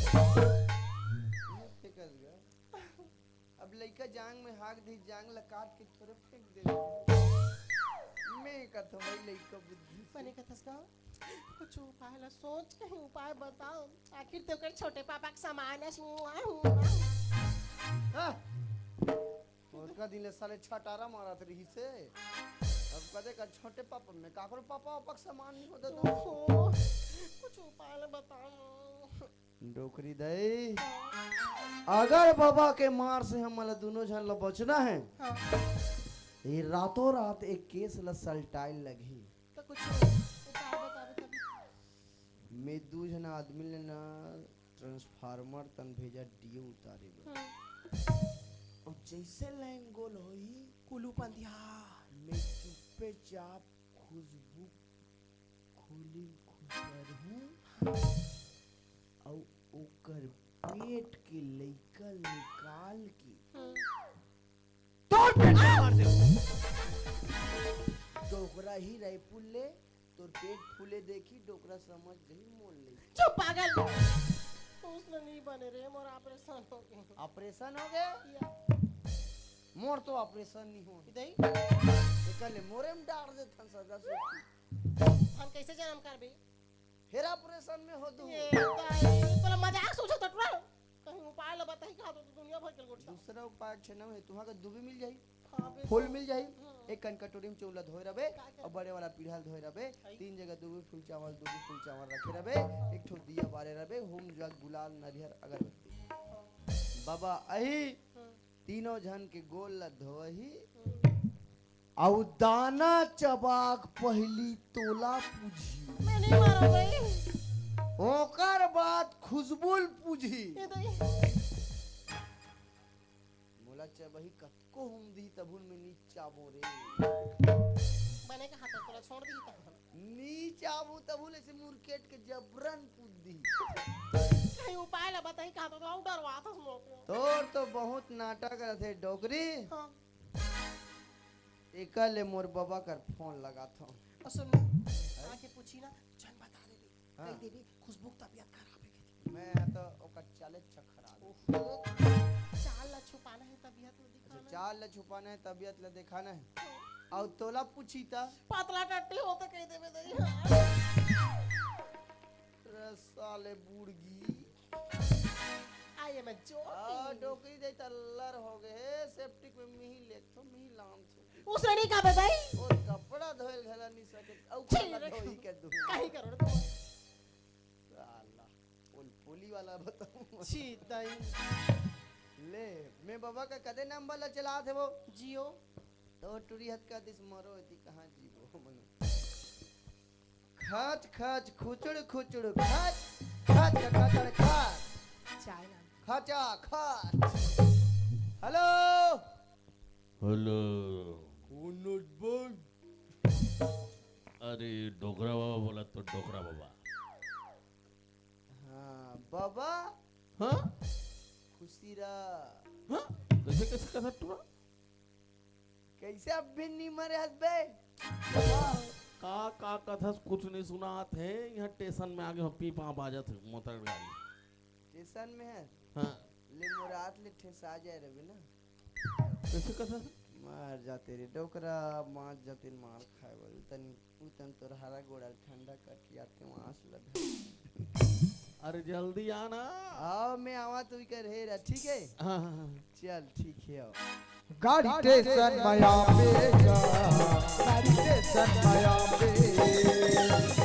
[SPEAKER 1] निकल गया। अब लड़का जांग में हाक दी, जांग लकाट के थोड़े फेंक दे। मैं कहता हूँ भाई लड़का बुद्धि
[SPEAKER 2] मैंने कहा था कुछ उपाय ला सोच कहीं उपाय बताओ। आखिर तो कर छोटे पापा का सामान है
[SPEAKER 1] और का दिन साले छटारा मारा थे रही से। अब कदे का छोटे पापा में काकरो पापा पापा सामान नहीं होता तो
[SPEAKER 2] कुछ उपाय ला बताओ।
[SPEAKER 1] डोकरी दे अगर बाबा के मार से हम दोनों जन ला बचना है ये रातों रात एक केस ला सल्टाइल लगी
[SPEAKER 2] तो कुछ उपाय बता दो तभी।
[SPEAKER 1] मैं दू जन आदमी ने ना ट्रांसफार्मर तन भेजा डीओ उतारे और जैसे लाइन गोल होई
[SPEAKER 2] कुलू पंदिया
[SPEAKER 1] मैं चुप्पे चाप खुशबू खोली खुशर हूँ और ओकर पेट के लइका निकाल के तोड़ पेट में मार दे। डोकरा ही रायपुर ले तोर पेट फूले देखी डोकरा समझ गई मोल ले।
[SPEAKER 2] चुप पागल। उसने नहीं बने रे मोर ऑपरेशन हो गया।
[SPEAKER 1] ऑपरेशन हो गया? मोर तो ऑपरेशन नहीं हो।
[SPEAKER 2] इधर
[SPEAKER 1] निकल मोरे में डाल दे थन सदा से।
[SPEAKER 2] हम कैसे जन्म कर बे?
[SPEAKER 1] हेरा ऑपरेशन में हो दू।
[SPEAKER 2] ये तोला मजाक सोचो तो ट्रा कहीं उपाय ला बताई का तो दुनिया भर के गोठा।
[SPEAKER 1] दूसरा उपाय छे है तुहा का दुबी मिल जाई,
[SPEAKER 2] हां बे
[SPEAKER 1] फूल मिल जाई। एक कन कटोरी में चौला धोए रबे और बड़े वाला पीढ़ाल धोए रबे। तीन जगह दुबी फूल चावल रखे रबे। एक ठो दिया बारे रबे। होम जग गुलाल नरियर अगरबत्ती। बाबा अही तीनों जन के गोल ला धोही औ दाना चबाक पहली तोला पूजी।
[SPEAKER 2] मैं नहीं मारो भाई।
[SPEAKER 1] ओकर बाद खुशबुल पूजी।
[SPEAKER 2] इधर
[SPEAKER 1] मोला चबही कतको हम दी तबुल में नीचा बोरे
[SPEAKER 2] बने का हाथ तोला छोड़ दी तब
[SPEAKER 1] नीचा बु तबुल से मुरकेट के जबरन पूज दी।
[SPEAKER 2] कहीं उपाय ला बताई का तो डरवा था मोके।
[SPEAKER 1] तोर तो बहुत नाटक रहे डोकरी।
[SPEAKER 2] हां
[SPEAKER 1] एकले मोर बाबा कर फोन लगा था।
[SPEAKER 2] और सुन आके पूछी ना जन बता दे दे कह दे दे खुशबू की तबीयत खराब है।
[SPEAKER 1] मैं तो ओकर चाले खराब
[SPEAKER 2] चाल ला छुपाना है तबीयत में दिखाना।
[SPEAKER 1] चाल ला छुपाना है तबीयत ला दिखाना है। और तोला पूछी था
[SPEAKER 2] पतला टट्टी हो तो कह देबे दई।
[SPEAKER 1] साले बुड़गी
[SPEAKER 2] आई एम अ जोकिंग।
[SPEAKER 1] डोकरी दे तल्लर हो गए सेप्टिक में मिही लेख तो मिही लाम से
[SPEAKER 2] उसने नहीं का बताई
[SPEAKER 1] और कपड़ा धोल घला नहीं सके औ कपड़ा धोई के दूं
[SPEAKER 2] काहे करो रे तुम?
[SPEAKER 1] साला पुली वाला बताऊं
[SPEAKER 2] छी तई
[SPEAKER 1] ले मैं बाबा का कदे नंबर ला चला थे वो
[SPEAKER 2] जियो
[SPEAKER 1] तो टूरी हथ का दिस मरो थी कहां जीवो मनु खच खच खुचड़ खुचड़ खच खच खचड़ खच
[SPEAKER 2] चाय ना
[SPEAKER 1] खचा खच। हेलो
[SPEAKER 8] हेलो
[SPEAKER 1] नोट बंद।
[SPEAKER 8] अरे डोकरा बाबा बोला तो डोकरा बाबा।
[SPEAKER 1] हाँ बाबा
[SPEAKER 8] हाँ
[SPEAKER 1] खुशी रहा।
[SPEAKER 8] हाँ कैसे कैसे कथा टूरा
[SPEAKER 1] कैसे अब भी नहीं मरे हसबे?
[SPEAKER 8] का कथस कुछ नहीं सुना थे। यहाँ स्टेशन में आगे पी पा बाजत है मोटर गाड़ी।
[SPEAKER 1] स्टेशन में है
[SPEAKER 8] हाँ
[SPEAKER 1] ले मोरात ले ठेसा जाए रे ना।
[SPEAKER 8] कैसे कथस?
[SPEAKER 1] मार जाते रे डोकरा मार जाते मार खाए बोल तन तोर हरा गोड़ा ठंडा कटिया के मांस लगा।
[SPEAKER 8] अरे जल्दी आना।
[SPEAKER 1] आओ मैं आवा तू कर हे रा ठीक है।
[SPEAKER 8] हाँ हाँ हाँ।
[SPEAKER 1] चल ठीक है आओ।
[SPEAKER 9] गाड़ी स्टेशन माया पे जा, गाड़ी स्टेशन माया पे,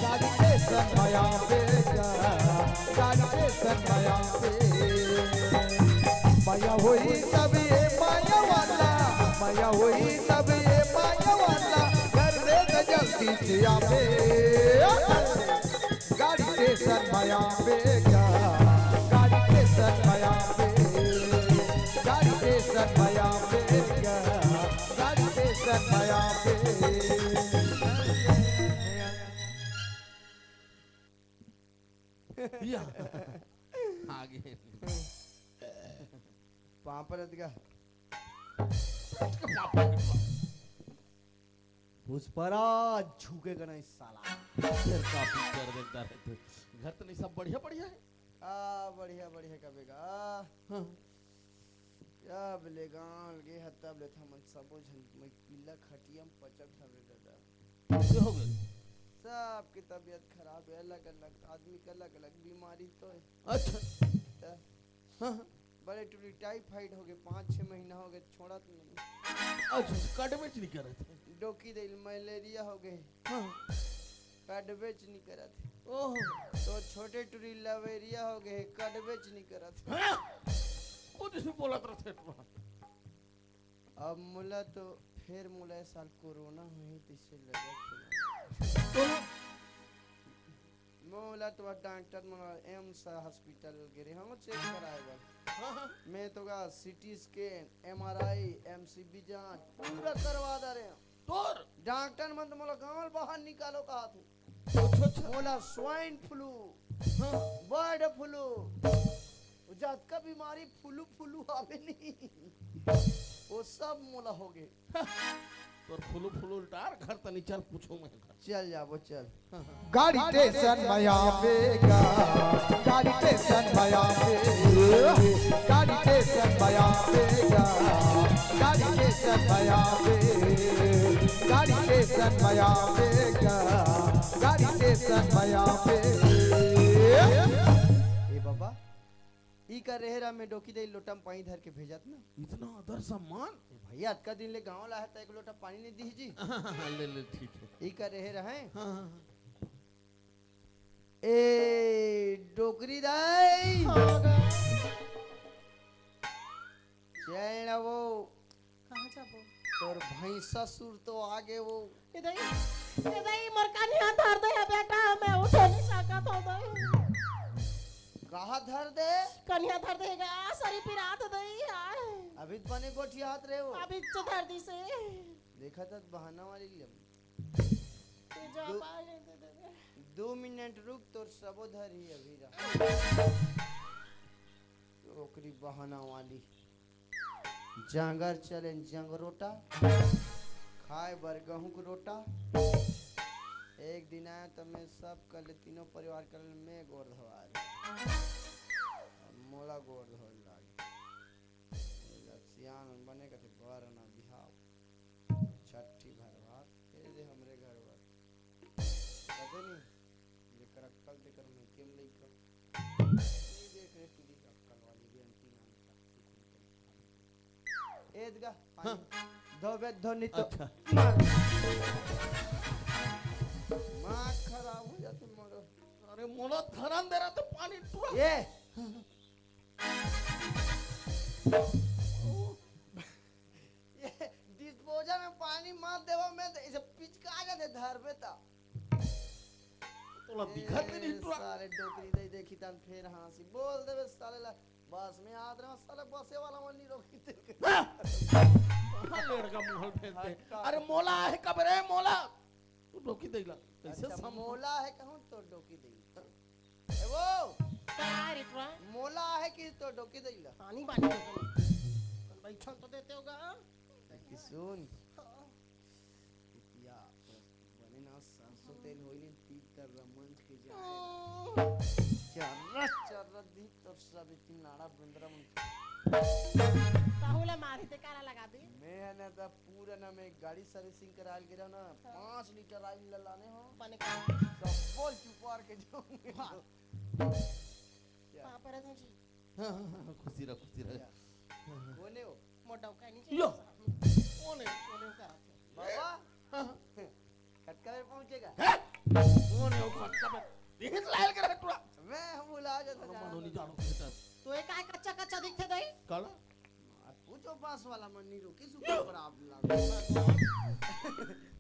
[SPEAKER 9] गाड़ी स्टेशन माया पे जा, गाड़ी स्टेशन माया पे। माया हुई तब ये माया वाला, माया हुई तब ये माया वाला, कर दे न जल्दी से आवे। गाड़ी स्टेशन माया पे जा, गाड़ी स्टेशन माया पे, गाड़ी स्टेशन माया पे जा, गाड़ी स्टेशन माया पे।
[SPEAKER 8] या आगे
[SPEAKER 1] पापड़ का पुष्पराज झुकेगा नहीं साला।
[SPEAKER 8] फिर का पिक्चर देखता रहते। घर तो नहीं सब बढ़िया बढ़िया है।
[SPEAKER 1] बढ़िया बढ़िया कबेगा
[SPEAKER 8] हाँ।
[SPEAKER 1] क्या बलेगान गे हत्ता बले था मन सबो झन मैं पीला खटियम पचक हवे दादा।
[SPEAKER 8] कैसे हो गए?
[SPEAKER 1] सबकी तबीयत खराब है अलग अलग आदमी का अलग अलग बीमारी तो है।
[SPEAKER 8] अच्छा हाँ हाँ।
[SPEAKER 1] बड़े टूरी टाइफाइड हो गए 5-6 महीना हो गए छोड़ा तो नहीं।
[SPEAKER 8] अच्छा कटवेच नहीं कर रहे थे।
[SPEAKER 1] डोकी दिल मलेरिया हो गए
[SPEAKER 8] हाँ।
[SPEAKER 1] कटवेच नहीं करा थे।
[SPEAKER 8] ओह
[SPEAKER 1] तो छोटे टूरी लवेरिया हो गए कटवेच नहीं करा थे।
[SPEAKER 8] हाँ? कुछ नहीं बोला थे तू।
[SPEAKER 1] अब मुला तो फिर मुला इस साल कोरोना हुई तो इससे लगा मोला तो डॉक्टर मना एम्स हॉस्पिटल गिरे हम चेक कराए बा। मैं तो का सीटी स्कैन एमआरआई एमसीबी जांच पूरा करवा दे रहे हैं।
[SPEAKER 8] तोर
[SPEAKER 1] डॉक्टर मन तो मोला गांव बाहर निकालो कहा तू।
[SPEAKER 8] अच्छा
[SPEAKER 1] मोला स्वाइन फ्लू बर्ड फ्लू जात का बीमारी फ्लू फ्लू आवे नहीं वो सब मोला हो गए।
[SPEAKER 8] तोर फुलू फुलू डार घर तनी चल पूछो मैं
[SPEAKER 1] चल जाबो चल।
[SPEAKER 9] गाड़ी स्टेशन माया पे जा, गाड़ी स्टेशन माया पे, गाड़ी स्टेशन माया पे जा, गाड़ी स्टेशन माया पे, गाड़ी स्टेशन माया पे जा, गाड़ी स्टेशन माया पे।
[SPEAKER 1] ए बाबा ई कर रहे रा में डोकी दे लोटम पानी धर के भेजत ना।
[SPEAKER 8] इतना आदर सम्मान।
[SPEAKER 1] ए भैया आज का दिन ले गांव ला है तो एक लोटा पानी नहीं दी जी।
[SPEAKER 8] ले ले ठीक है।
[SPEAKER 1] ई कर रहे रहे
[SPEAKER 8] हाँ
[SPEAKER 1] ए डोकरी दाई चल वो
[SPEAKER 2] कहाँ जाबो?
[SPEAKER 1] तोर भाई ससुर तो आगे वो
[SPEAKER 2] इधर मोर कन्या धर दे बेटा मैं उठ नहीं सकत हो दई।
[SPEAKER 1] कहा धर दे
[SPEAKER 2] कन्या धर देगा सरी पिरात दई आए।
[SPEAKER 1] अभी तो बने गोठी हाथ रहे हो
[SPEAKER 2] अभी तो धर दी से
[SPEAKER 1] देखा था बहाना वाली लियम।
[SPEAKER 2] तू जा पाए दे
[SPEAKER 1] 2 मिनट रुक तोर सबो धर ही अभी रहा। ओकरी बहाना वाली जांगर चले जंगरोटा खाए बर गहूं के रोटा। एक दिन आया तो मैं सब कर ले तीनों परिवार कर ले मैं गोर धवा मोला गोर धो लागे सियान बने कथे बर ना बिहाव छठी भरवा ए दे हमरे घर वर कथे नहीं ये करक्कल ते कर मैं केम लई कर ये देख रे तुली अक्कल वाली भी अंती नाम का एदगा पानी धोबे धोनी तो
[SPEAKER 8] अच्छा।
[SPEAKER 1] माँ खराब हो जाते मरो।
[SPEAKER 8] अरे मोला धरन दे रहा तो पानी पूरा
[SPEAKER 1] ये डिस्पोजल में पानी मार देवा मैं तो इसे पिचका के दे धर पे ता
[SPEAKER 8] तोला दिखत नहीं पूरा।
[SPEAKER 1] सारे डोकरी दे देखी तन फिर हंसी बोल दे बे साले ला बस में याद रहा साले बसे वाला मन नहीं रोकी थे।
[SPEAKER 8] कहाँ लड़का मुहल फेंक दे। अरे मोला है कब रे मोला तू डोकी देला कैसे
[SPEAKER 1] अच्छा,
[SPEAKER 8] सम
[SPEAKER 1] मोला है कहूं तो डोकी दे ए वो
[SPEAKER 2] तैयार इतना
[SPEAKER 1] मोला है कि तो डोकी दे ला
[SPEAKER 2] पानी बाटी कौन भाई छन तो देते होगा
[SPEAKER 1] कि सुन सोतेन होइलिन पीतर रमंज के जाए चर्रा दी तो सब इतनी नाड़ा बंदरा मन
[SPEAKER 2] ताहुला मारी ते काला लगा दी
[SPEAKER 1] मैं है ना तो पूरा ना मैं गाड़ी सर्विसिंग कराल गिरा ना 5 लीटर ऑयल लाने हो
[SPEAKER 2] बने का
[SPEAKER 1] सब बोल चुपार के जाऊंगे
[SPEAKER 2] पापा रे तुझी
[SPEAKER 8] खुशी रह
[SPEAKER 1] कोने हो
[SPEAKER 2] मोटा का नहीं
[SPEAKER 8] यो।
[SPEAKER 2] कौन है का
[SPEAKER 1] बाबा खटका में पहुंचेगा
[SPEAKER 8] कौन है वो खटका में देख लायल कर टुरा
[SPEAKER 1] मैं हम बुला जाता
[SPEAKER 8] मनो नहीं जानो बेटा
[SPEAKER 2] तो एक काय कच्चा कच्चा दिखते दई
[SPEAKER 8] काला
[SPEAKER 1] पूछो पास वाला मन्नी रो किस ऊपर पर आप लाग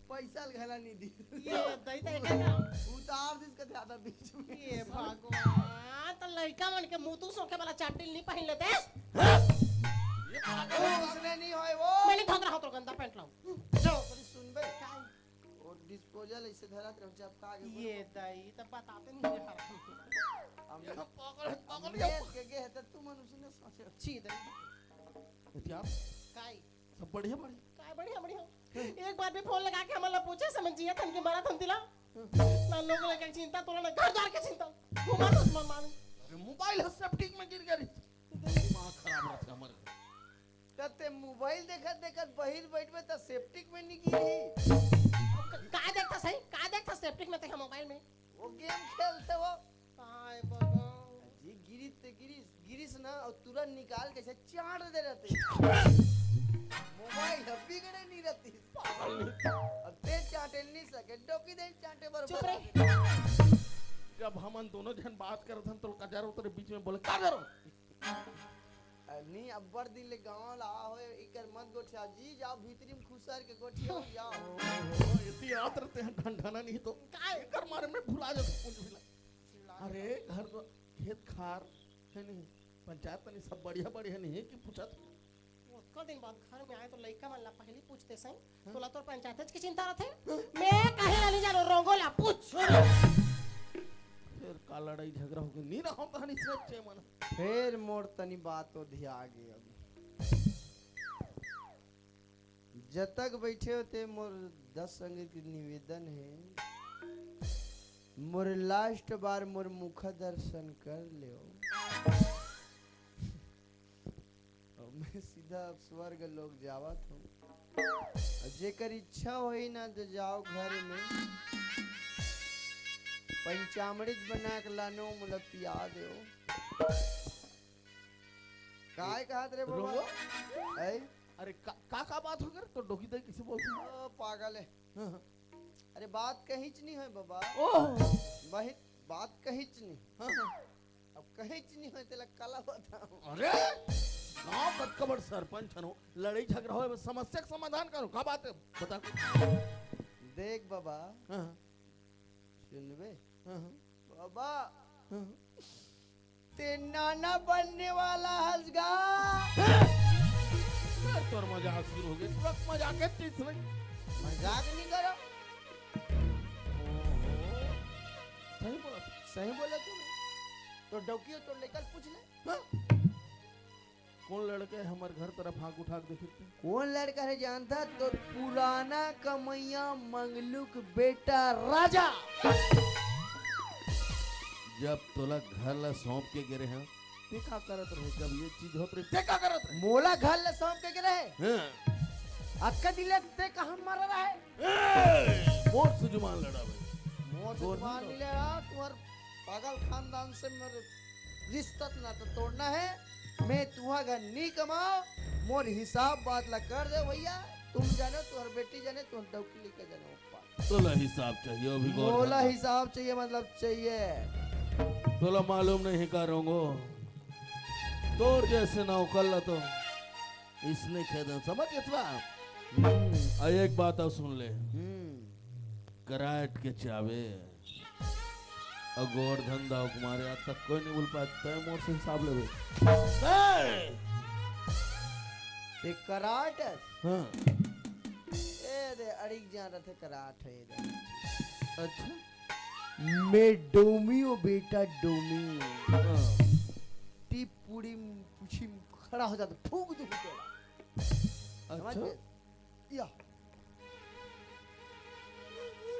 [SPEAKER 1] पैसा घला नहीं दी
[SPEAKER 2] ये दई ते का
[SPEAKER 1] उतार दिस का ज्यादा बीच में
[SPEAKER 2] ये भगवान तो लड़का मन के मुंह तू सोके वाला चाटिल नहीं पहन लेते
[SPEAKER 1] उसने नहीं होए वो
[SPEAKER 2] मैंने धोक रहा तो गंदा पैंट लाऊं
[SPEAKER 1] चलो पर सुन बे और डिस्पोजल ऐसे धरा कर चिपका के
[SPEAKER 2] ये दई तो बताते नहीं है
[SPEAKER 1] पकड़ के है तो तू मनुष्य ने सोचे
[SPEAKER 2] छी दई
[SPEAKER 8] यार
[SPEAKER 2] काय
[SPEAKER 8] सब बढ़िया
[SPEAKER 2] काय बढ़िया एक बार भी फोन लगा के हमला पूछे समझिए तन के मारा तन दिला ना लोग लगे चिंता तोला ना घर द्वार के चिंता घुमा तो मन मान
[SPEAKER 8] अरे मोबाइल है सेप्टिक में गिर गई दिमाग खराब रहता हमारे
[SPEAKER 1] कते मोबाइल देखत बहिर बैठ में तो सेप्टिक में नहीं गिरी
[SPEAKER 2] का देखता सेप्टिक में ते मोबाइल में
[SPEAKER 1] वो गेम खेलते वो
[SPEAKER 2] काय बाबा
[SPEAKER 1] जी गिरिस ना और तुरंत निकाल के से चाट दे रहते मोबाइल बिगड़े नहीं रहती अब ते चाटे नहीं सके डोकी दे चाटे बराबर
[SPEAKER 2] चुप रह
[SPEAKER 8] जब हम दोनों जन बात करत हन तो कजारो तेरे बीच में बोले का करो
[SPEAKER 1] नहीं अब बड़ दिन ले गांव ला होए इकर मत गोठिया जी जाओ भीतरी में खुसर के गोठिया जाओ
[SPEAKER 8] इतनी रात रहते हैं ढंढाना नहीं तो
[SPEAKER 2] काय
[SPEAKER 8] कर मारे में भुला जाते कुछ भी अरे घर तो खेत खार है नहीं पंचायत नहीं सब बढ़िया नहीं है कि पूछा
[SPEAKER 2] उसका दिन बाद घर में आए तो लड़का वाला पहले पूछते सही तोला तो पंचायत की चिंता रहते मैं कहे वाली जानो रोंगोला पूछ
[SPEAKER 8] फिर का लड़ाई झगड़ा हो गई नहीं रहा तो नहीं सच्चे मन
[SPEAKER 1] फिर मोर तनी बात तो ध्या गई अभी जब तक बैठे होते मोर 10 संग की निवेदन है मोर लास्ट बार मोर मुख दर्शन कर लियो और मैं सीधा स्वर्ग लोग जावत हूँ जेकर इच्छा होई ना तो जाओ घर में पंचामृत बना के लानो मतलब पिया दो काय कहत रे बाबा ऐ
[SPEAKER 8] अरे का बात हो गई तो डोकी दे किसी बोल
[SPEAKER 1] ओ पागल है अरे बात कहीच नहीं है बाबा
[SPEAKER 8] ओह
[SPEAKER 1] वही बात कहीच नहीं अब कहीच नहीं है तेला काला बताऊं
[SPEAKER 8] अरे गांव कटकबड़ सरपंच हनो लड़ाई झगड़ा होए बस समस्या का समाधान करो का बात है बता
[SPEAKER 1] देख बाबा सुनबे बाबा ते नाना बनने वाला हंसगा
[SPEAKER 8] तोर मजाक शुरू हो गई तुरंत मजाक के चीज नहीं
[SPEAKER 1] मजाक नहीं करो सही बोला तू तो डौकियो तो लेकर पूछ ले
[SPEAKER 8] कौन लड़के हमारे घर तरफ आग उठा के देखते
[SPEAKER 1] कौन लड़का है जानता तो पुराना कमैया मंगलुक बेटा राजा
[SPEAKER 8] जब तोला घर ला सौंप के गिरे हैं ते का करत रहे जब ये चीज होत रहे ते का करत रहे
[SPEAKER 1] मोला घर ले सौंप के गिरे
[SPEAKER 8] हां
[SPEAKER 1] अक्का दिले ते कहां मर रहा है
[SPEAKER 8] मोर सुजुमान लड़ा भाई
[SPEAKER 1] मोर जुबान नहीं ले रहा तुम्हार पागल खानदान से मेरे रिश्ता ना तो तोड़ना है मैं तुहा घर नहीं कमाओ मोर हिसाब बात ला कर दे भैया तुम जानो तुम्हार बेटी जाने तुम डौकी लेके जानो ऊपर
[SPEAKER 8] तोला हिसाब चाहिए अभी गौर
[SPEAKER 1] मोला हिसाब चाहिए मतलब चाहिए
[SPEAKER 8] तोला मालूम नहीं करूंगो तोर जैसे ना उकल तो इसने खेद समझ इतना आ एक बात और सुन ले कराट के चावे अगोर धंधा कुमारे आज तक कोई नहीं बोल पाता है मोर से हिसाब ले
[SPEAKER 1] ते कराट
[SPEAKER 8] हाँ
[SPEAKER 1] ए दे अड़िक जा रहे थे कराट है इधर
[SPEAKER 8] अच्छा
[SPEAKER 1] मैं डोमी ओ बेटा डोमी
[SPEAKER 8] हाँ
[SPEAKER 1] टीप पूरी पूछी खड़ा हो जाता फूक दो
[SPEAKER 8] अच्छा
[SPEAKER 1] या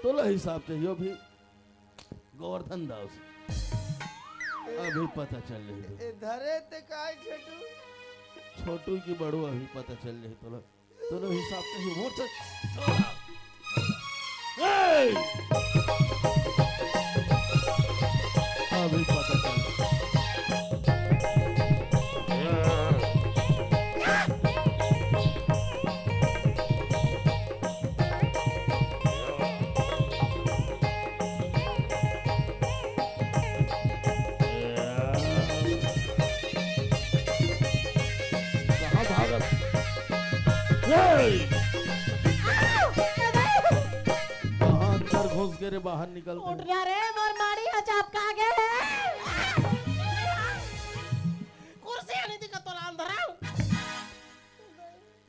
[SPEAKER 8] तोला हिसाब चाहिए भी गोवर्धन दास अभी पता चल रही है
[SPEAKER 1] धरे ते काय छोटू
[SPEAKER 8] छोटू की बड़ू अभी पता चल रही तोला तोला हिसाब चाहिए वो चल अभी पता चल कहाँ भागत कहाँ अंदर घुस के रे बाहर निकल
[SPEAKER 2] उठ जा रे मोर मारी अचाप का गए कुर्सी आनी थी कतोला अंदर आओ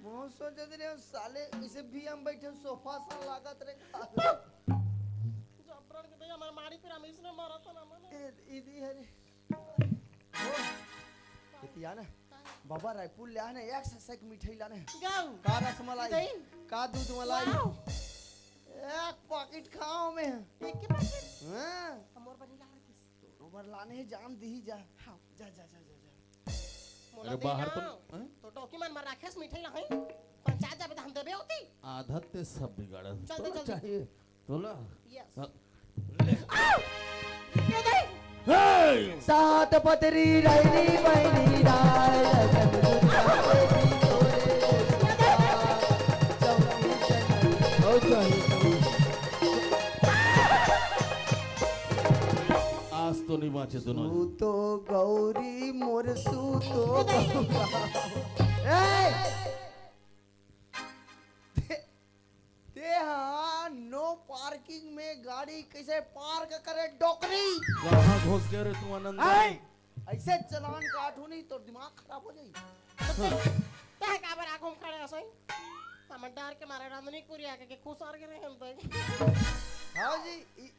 [SPEAKER 1] बहुत सोचत रे साले इसे भी हम बैठे सोफा सा लागत रे
[SPEAKER 2] जबरन के दे हमर मारी फिर हम इसने मारा था ना मैंने
[SPEAKER 1] इदी है रे इतिया ना बाबा रायपुर ले आने एक से एक मिठाई लाने
[SPEAKER 2] गाओ
[SPEAKER 1] का रसमलाई
[SPEAKER 2] दही।
[SPEAKER 1] का दूध मलाई
[SPEAKER 2] वाओ
[SPEAKER 1] एक पैकेट खाओ में
[SPEAKER 2] एक के पास
[SPEAKER 1] हां
[SPEAKER 2] हमर बनी ला किस
[SPEAKER 1] ओवर लाने है जान दी जा हाँ जा जा जा जा जा
[SPEAKER 2] मोला
[SPEAKER 8] अरे
[SPEAKER 2] दे
[SPEAKER 8] बाहर
[SPEAKER 2] ना।
[SPEAKER 8] तो हैं?
[SPEAKER 2] तो टोकी मन मार राखेस मिठाई ला है पंचायत जाबे त हम देबे होती
[SPEAKER 8] आदत ते सब बिगाड़ा
[SPEAKER 2] जल्दी,
[SPEAKER 8] तोला
[SPEAKER 2] जल्दी।
[SPEAKER 8] चाहिए तोला
[SPEAKER 2] यस
[SPEAKER 8] हाँ।
[SPEAKER 2] ये दे
[SPEAKER 1] सात पतरी रायनी बहनी राय लगन गुजराते दी तोरे हो चाहिए
[SPEAKER 8] आज तो नहीं बाँचे दोनों
[SPEAKER 1] तू तो गौरी मोर सू तो ते हाँ नो पार्किंग में गाड़ी कैसे पार्क करे डोकरी
[SPEAKER 8] कहाँ घुस गए रे तू आनंद
[SPEAKER 1] ऐसे चलान काटू नहीं तो दिमाग खराब हो जाएगी
[SPEAKER 2] ता का बर आगम खड़े असई हम डर के मारे रांधनी कुरी आके के खुसार के रहे हम तो
[SPEAKER 1] हाँ जी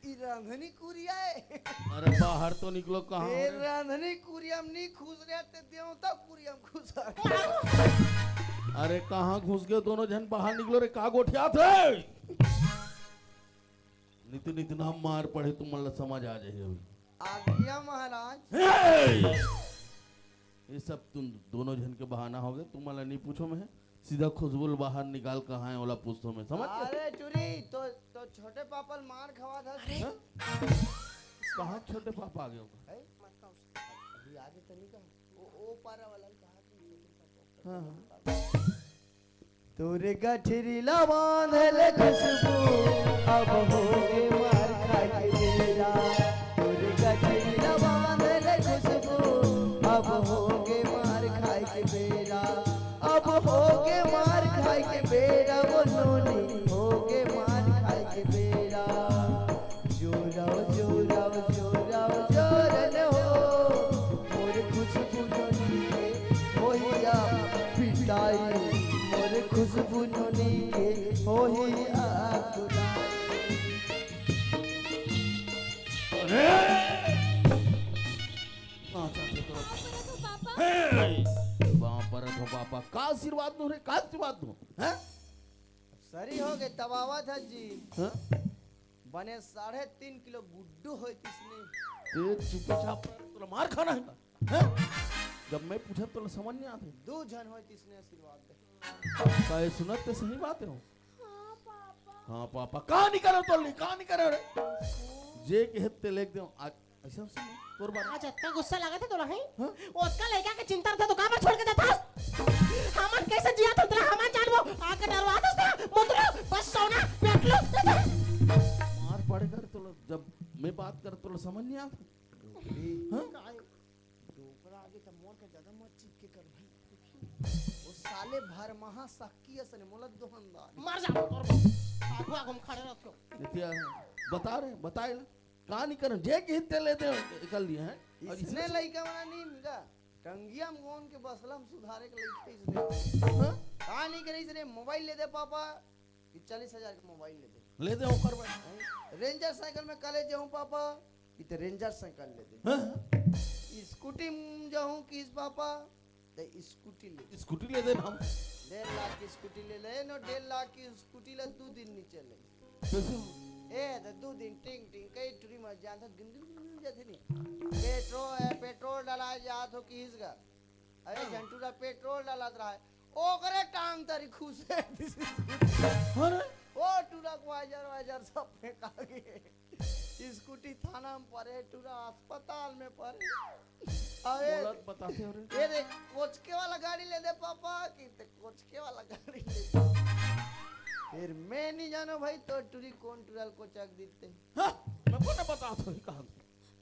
[SPEAKER 1] ई रांधनी कुरिया है
[SPEAKER 8] अरे बाहर तो निकलो कहाँ हो
[SPEAKER 1] ये
[SPEAKER 8] रे?
[SPEAKER 1] रांधनी कुरियम नहीं खुश रहते देवता कुरियम खुश
[SPEAKER 8] अरे कहाँ घुस गए दोनों जन बाहर निकलो रे का गोठिया थे नितिन नितिन हम मार पड़े तुम मतलब समझ आ जाए अभी
[SPEAKER 1] आ गया महाराज
[SPEAKER 8] ये सब तुम दोनों जन के बहाना हो गए तुम मला नहीं पूछो मैं सीधा खुशबुल बाहर निकाल कहाँ है ओला पूछतो मैं समझ गए?
[SPEAKER 1] अरे चुरी तो छोटे पापल मार खवा था
[SPEAKER 8] हाँ? कहाँ छोटे पापा आ गए होगा?
[SPEAKER 1] है? अभी आगे तो नहीं कहा ओ पारा वाला कहा कि
[SPEAKER 8] हाँ, हाँ।
[SPEAKER 1] तोरे गठरी बांधल खुशबू अब होगे मार खा के बेरा तोरे गठरी बांधल खुशबू अब होगे मार खा के बेरा अब होगे मार खा के बेरा वो नोनी होगे मार खा के बेरा जोराओ जोराओ जोराओ जोरन हो मोर खुशबू नोनी के होइया पिटाई मोर खुशबू नोनी के होई आकुलाई
[SPEAKER 8] पापा का आशीर्वाद दो रे का आशीर्वाद दो हैं
[SPEAKER 1] सरी हो गए तबावा था जी
[SPEAKER 8] हैं?
[SPEAKER 1] बने 3.5 किलो गुड्डू हो इसने
[SPEAKER 8] ये चुपचाप तुला मार खाना है का हैं? जब मैं पूछा तो समझ नहीं आते
[SPEAKER 1] 2 जन हो इसने आशीर्वाद दे
[SPEAKER 8] का ये सुनत ते सही बात है हो हाँ पापा कहाँ नहीं करो तो कहाँ नहीं करो रे जे कहते लेख दो आज ऐसा सुन तोर बात
[SPEAKER 2] आज इतना गुस्सा लगा था तोला है
[SPEAKER 8] हाँ?
[SPEAKER 2] उसका लड़का के चिंता था तो कहां पर छोड़ के जाता हमन कैसे जिया तो तेरा हमन जानबो आके डरवा दस मुद्रा बस सोना पेट लो
[SPEAKER 8] मार पड़ेगा तो जब मैं बात कर तो समझ नहीं आता हाँ?
[SPEAKER 1] डोकरा आगे तो मोर के ज्यादा मत चिपके कर भाई वो साले भर महा सक्की असने मोलत दोहनदार
[SPEAKER 2] मर जा और आगू आगू खड़े रखो
[SPEAKER 8] नित्या बता रहे बताए कहाँ नहीं कर जे के हित्ते लेते निकल लिए हैं और
[SPEAKER 1] इसने लइका वाला नहीं मिला टंगिया मोन के बसलम सुधारे के लइका इसने
[SPEAKER 8] हाँ?
[SPEAKER 1] कहा नहीं करे इसने मोबाइल ले दे पापा कि 40,000 का मोबाइल ले दे
[SPEAKER 8] ले दे ओकर भाई
[SPEAKER 1] रेंजर साइकिल में कॉलेज जाऊं पापा कि तो रेंजर साइकिल ले दे
[SPEAKER 8] हाँ?
[SPEAKER 1] स्कूटी में जाऊं कि इस पापा तो स्कूटी ले दे
[SPEAKER 8] स्कूटी ले दे हम
[SPEAKER 1] 1.5 लाख की स्कूटी ले ले नो 1.5 लाख की स्कूटी ले 2 दिन नहीं चले
[SPEAKER 8] कैसे
[SPEAKER 1] ए तो 2 दिन टिंग टिंग कई टुरी मत जान था गिन जाते नहीं पेट्रोल डाला जात हो किस का अरे झंटू का पेट्रोल डालत रहा है ओकरे टांग तरी खुश है
[SPEAKER 8] अरे
[SPEAKER 1] ओ टूरा को वाजर सब फेंका गए स्कूटी थाना में पड़े टूरा अस्पताल में पड़े अरे
[SPEAKER 8] बोलत बताते हो रे
[SPEAKER 1] ये देख कोचके वाला गाड़ी ले दे पापा कि ते कोचके वाला गाड़ी ले दे फिर मैं नहीं जानो भाई तो टूरी कौन टूरल को चक देते
[SPEAKER 8] हाँ मैं को ना बता तो कहां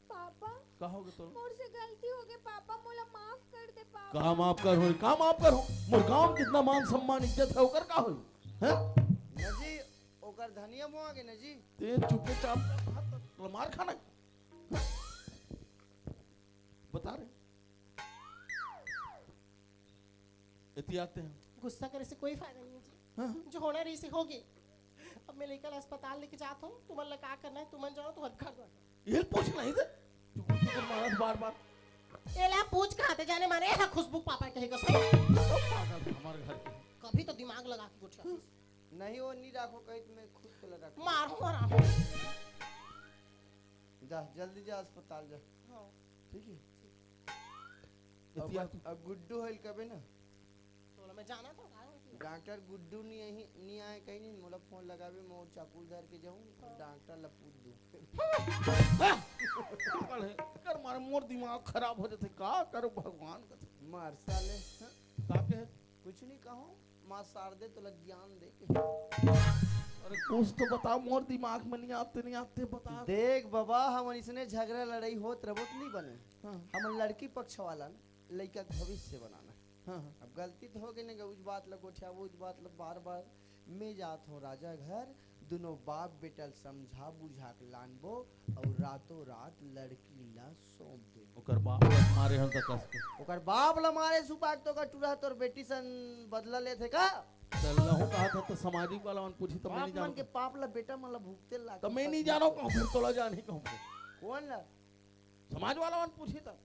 [SPEAKER 3] पापा
[SPEAKER 8] कहोगे तो
[SPEAKER 3] मोर से गलती हो गई पापा मोला माफ कर दे पापा
[SPEAKER 8] कहा माफ कर हो कहा माफ कर हो मोर गांव में कितना मान सम्मान इज्जत है ओकर का होई हैं
[SPEAKER 1] नजी ओकर धनिया मुआ के नजी
[SPEAKER 8] ते चुपे चाप मार खाना हाँ? बता रहे इतनी आते हैं
[SPEAKER 2] गुस्सा करे से कोई फायदा नहीं है जी
[SPEAKER 8] हाँ?
[SPEAKER 2] जो होना रही से होगी अब मैं लेकर अस्पताल लेके जाता हूँ तुम्हारा क्या करना है तुम जाओ तो घर दो
[SPEAKER 8] ये पूछ नहीं दे चुकुर मारत बार बार
[SPEAKER 2] एला पूछ खाते जाने मारे है खुशबू पापा कहेगा सही
[SPEAKER 8] पागल हमारे घर के
[SPEAKER 2] कभी तो दिमाग लगा के कुछ
[SPEAKER 1] नहीं वो नहीं रखो कहीं मैं खुद को लगा
[SPEAKER 2] मारो मारो
[SPEAKER 1] जा जल्दी जा अस्पताल जा
[SPEAKER 2] हाँ।
[SPEAKER 1] ठीक है
[SPEAKER 8] इतनी आते
[SPEAKER 1] अब गुड्डू होइल कबे ना
[SPEAKER 2] तो मैं जाना था
[SPEAKER 1] डॉक्टर गुड्डू नहीं आए कहीं नहीं मोला फोन लगावे मैं और चाकू धर के जाऊं डॉक्टर लपूट दूं
[SPEAKER 8] पागल है कर मारे मोर दिमाग खराब हो जाते का करो भगवान का
[SPEAKER 1] मार साले हाँ?
[SPEAKER 8] का के
[SPEAKER 1] कुछ नहीं कहो मां शारदे तो लग ज्ञान दे के
[SPEAKER 8] अरे कुछ तो बता मोर दिमाग में नहीं आते बता
[SPEAKER 1] देख बाबा हम इसने झगड़ा लड़ाई होत रबोत नहीं बने
[SPEAKER 8] हाँ।
[SPEAKER 1] हम लड़की पक्ष वाला लड़का के भविष्य बनाना
[SPEAKER 8] हाँ
[SPEAKER 1] अब गलती तो हो गई ना उस बात लग उठा वो उस बात लग बार बार मैं जात हूँ राजा घर दोनों बाप बेटल समझा बुझा के लानबो और रातों रात लड़की ला सौंप दे
[SPEAKER 8] ओकर बाप मारे हन तक कस के
[SPEAKER 1] ओकर बाप ला मारे सुपाक तो का टूरा तोर बेटी सन बदला ले थे का
[SPEAKER 8] चल हूं कहा था तो सामाजिक वाला मन पूछी तो मैं
[SPEAKER 1] बाप
[SPEAKER 8] नहीं
[SPEAKER 1] मन के
[SPEAKER 8] जानता
[SPEAKER 1] पाप ला बेटा मन ला भूखते ला
[SPEAKER 8] तो मैं नहीं जानो कहूं फिर तोला जाने कहूं
[SPEAKER 1] कौन ला
[SPEAKER 8] समाज वाला मन पूछी था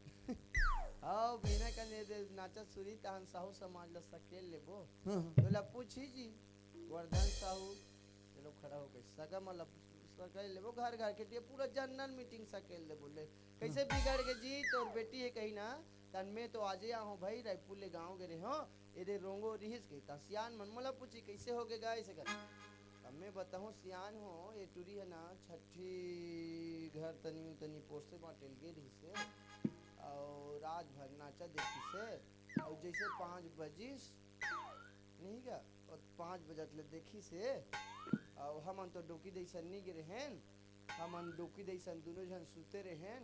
[SPEAKER 1] आओ बिना कने दे नाचा सुरी तहन साहू समाज ला सकेल लेबो
[SPEAKER 8] हाँ।
[SPEAKER 1] तो ला पूछी जी वर्धन साहू चलो खड़ा हो गए सगा मतलब सकेल लेबो घर घर के लिए पूरा जनरल मीटिंग सकेल ले बोले कैसे बिगड़ के जी तोर बेटी है कहीं ना तन में तो आजे आहो भाई रायपुर ले गांव गए हो एरे रोंगो रिहिस के ता सियान मन मोला पूछी कैसे हो गए गाय से कर अब मैं बताऊं सियान हो ये टूरी है ना छठी घर तनी तनी पोस्टे बाटेल गे रही से और रात भर नाचा देखी से और जैसे 5 बजिस नहीं क्या और 5 बजत ले देखी से और हमन तो डोकी दैसन नहीं गिरे हैं हमन डोकी दैसन दोनों जन सुते रहे हैं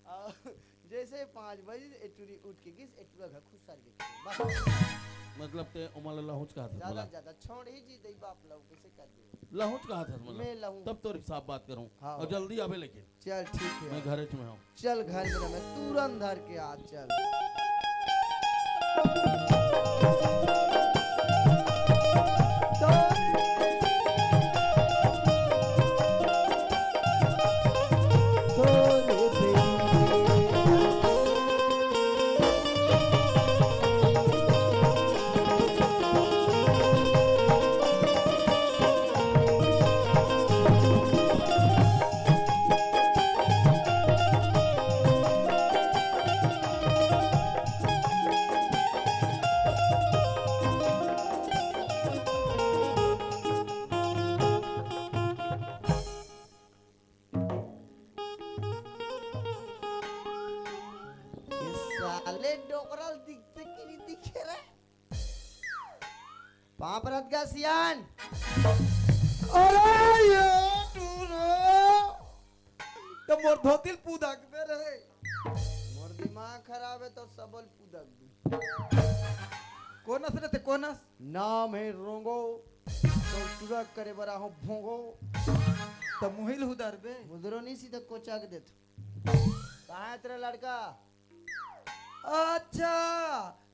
[SPEAKER 1] और जैसे 5 बजे एटूरी उठ के गिस एटूरा घर खुद सार के बस
[SPEAKER 8] मतलब ते उमल लहुच कहा था
[SPEAKER 1] ज्यादा
[SPEAKER 8] बोला
[SPEAKER 1] ज्यादा छोड़ ही जी दई बाप लव कैसे कर दे
[SPEAKER 8] लहुच कहा था
[SPEAKER 1] मैं
[SPEAKER 8] मतलब
[SPEAKER 1] लहूं
[SPEAKER 8] तब तो साफ बात करूं
[SPEAKER 1] हाँ।
[SPEAKER 8] और जल्दी आवे लेकिन
[SPEAKER 1] चल ठीक
[SPEAKER 8] मैं
[SPEAKER 1] है
[SPEAKER 8] घर में हूं
[SPEAKER 1] चल घर में मैं तुरंत धर के आ चल साले डोकरल दिखते कि नहीं दिखे रे पापरत का सियान
[SPEAKER 5] अरे ये टूरो तो मोर धोतिल पूदक में रहे
[SPEAKER 1] मोर दिमाग खराब है तो सबल पूदक दू
[SPEAKER 5] कोनस रे ते कोनस
[SPEAKER 1] नाम है रोंगो तो तुरक करे बरा हो भोंगो
[SPEAKER 5] तो मुहिल हुदर बे
[SPEAKER 1] उधरो नहीं सीधा कोचाक देत कहाँ है तेरा लड़का
[SPEAKER 5] अच्छा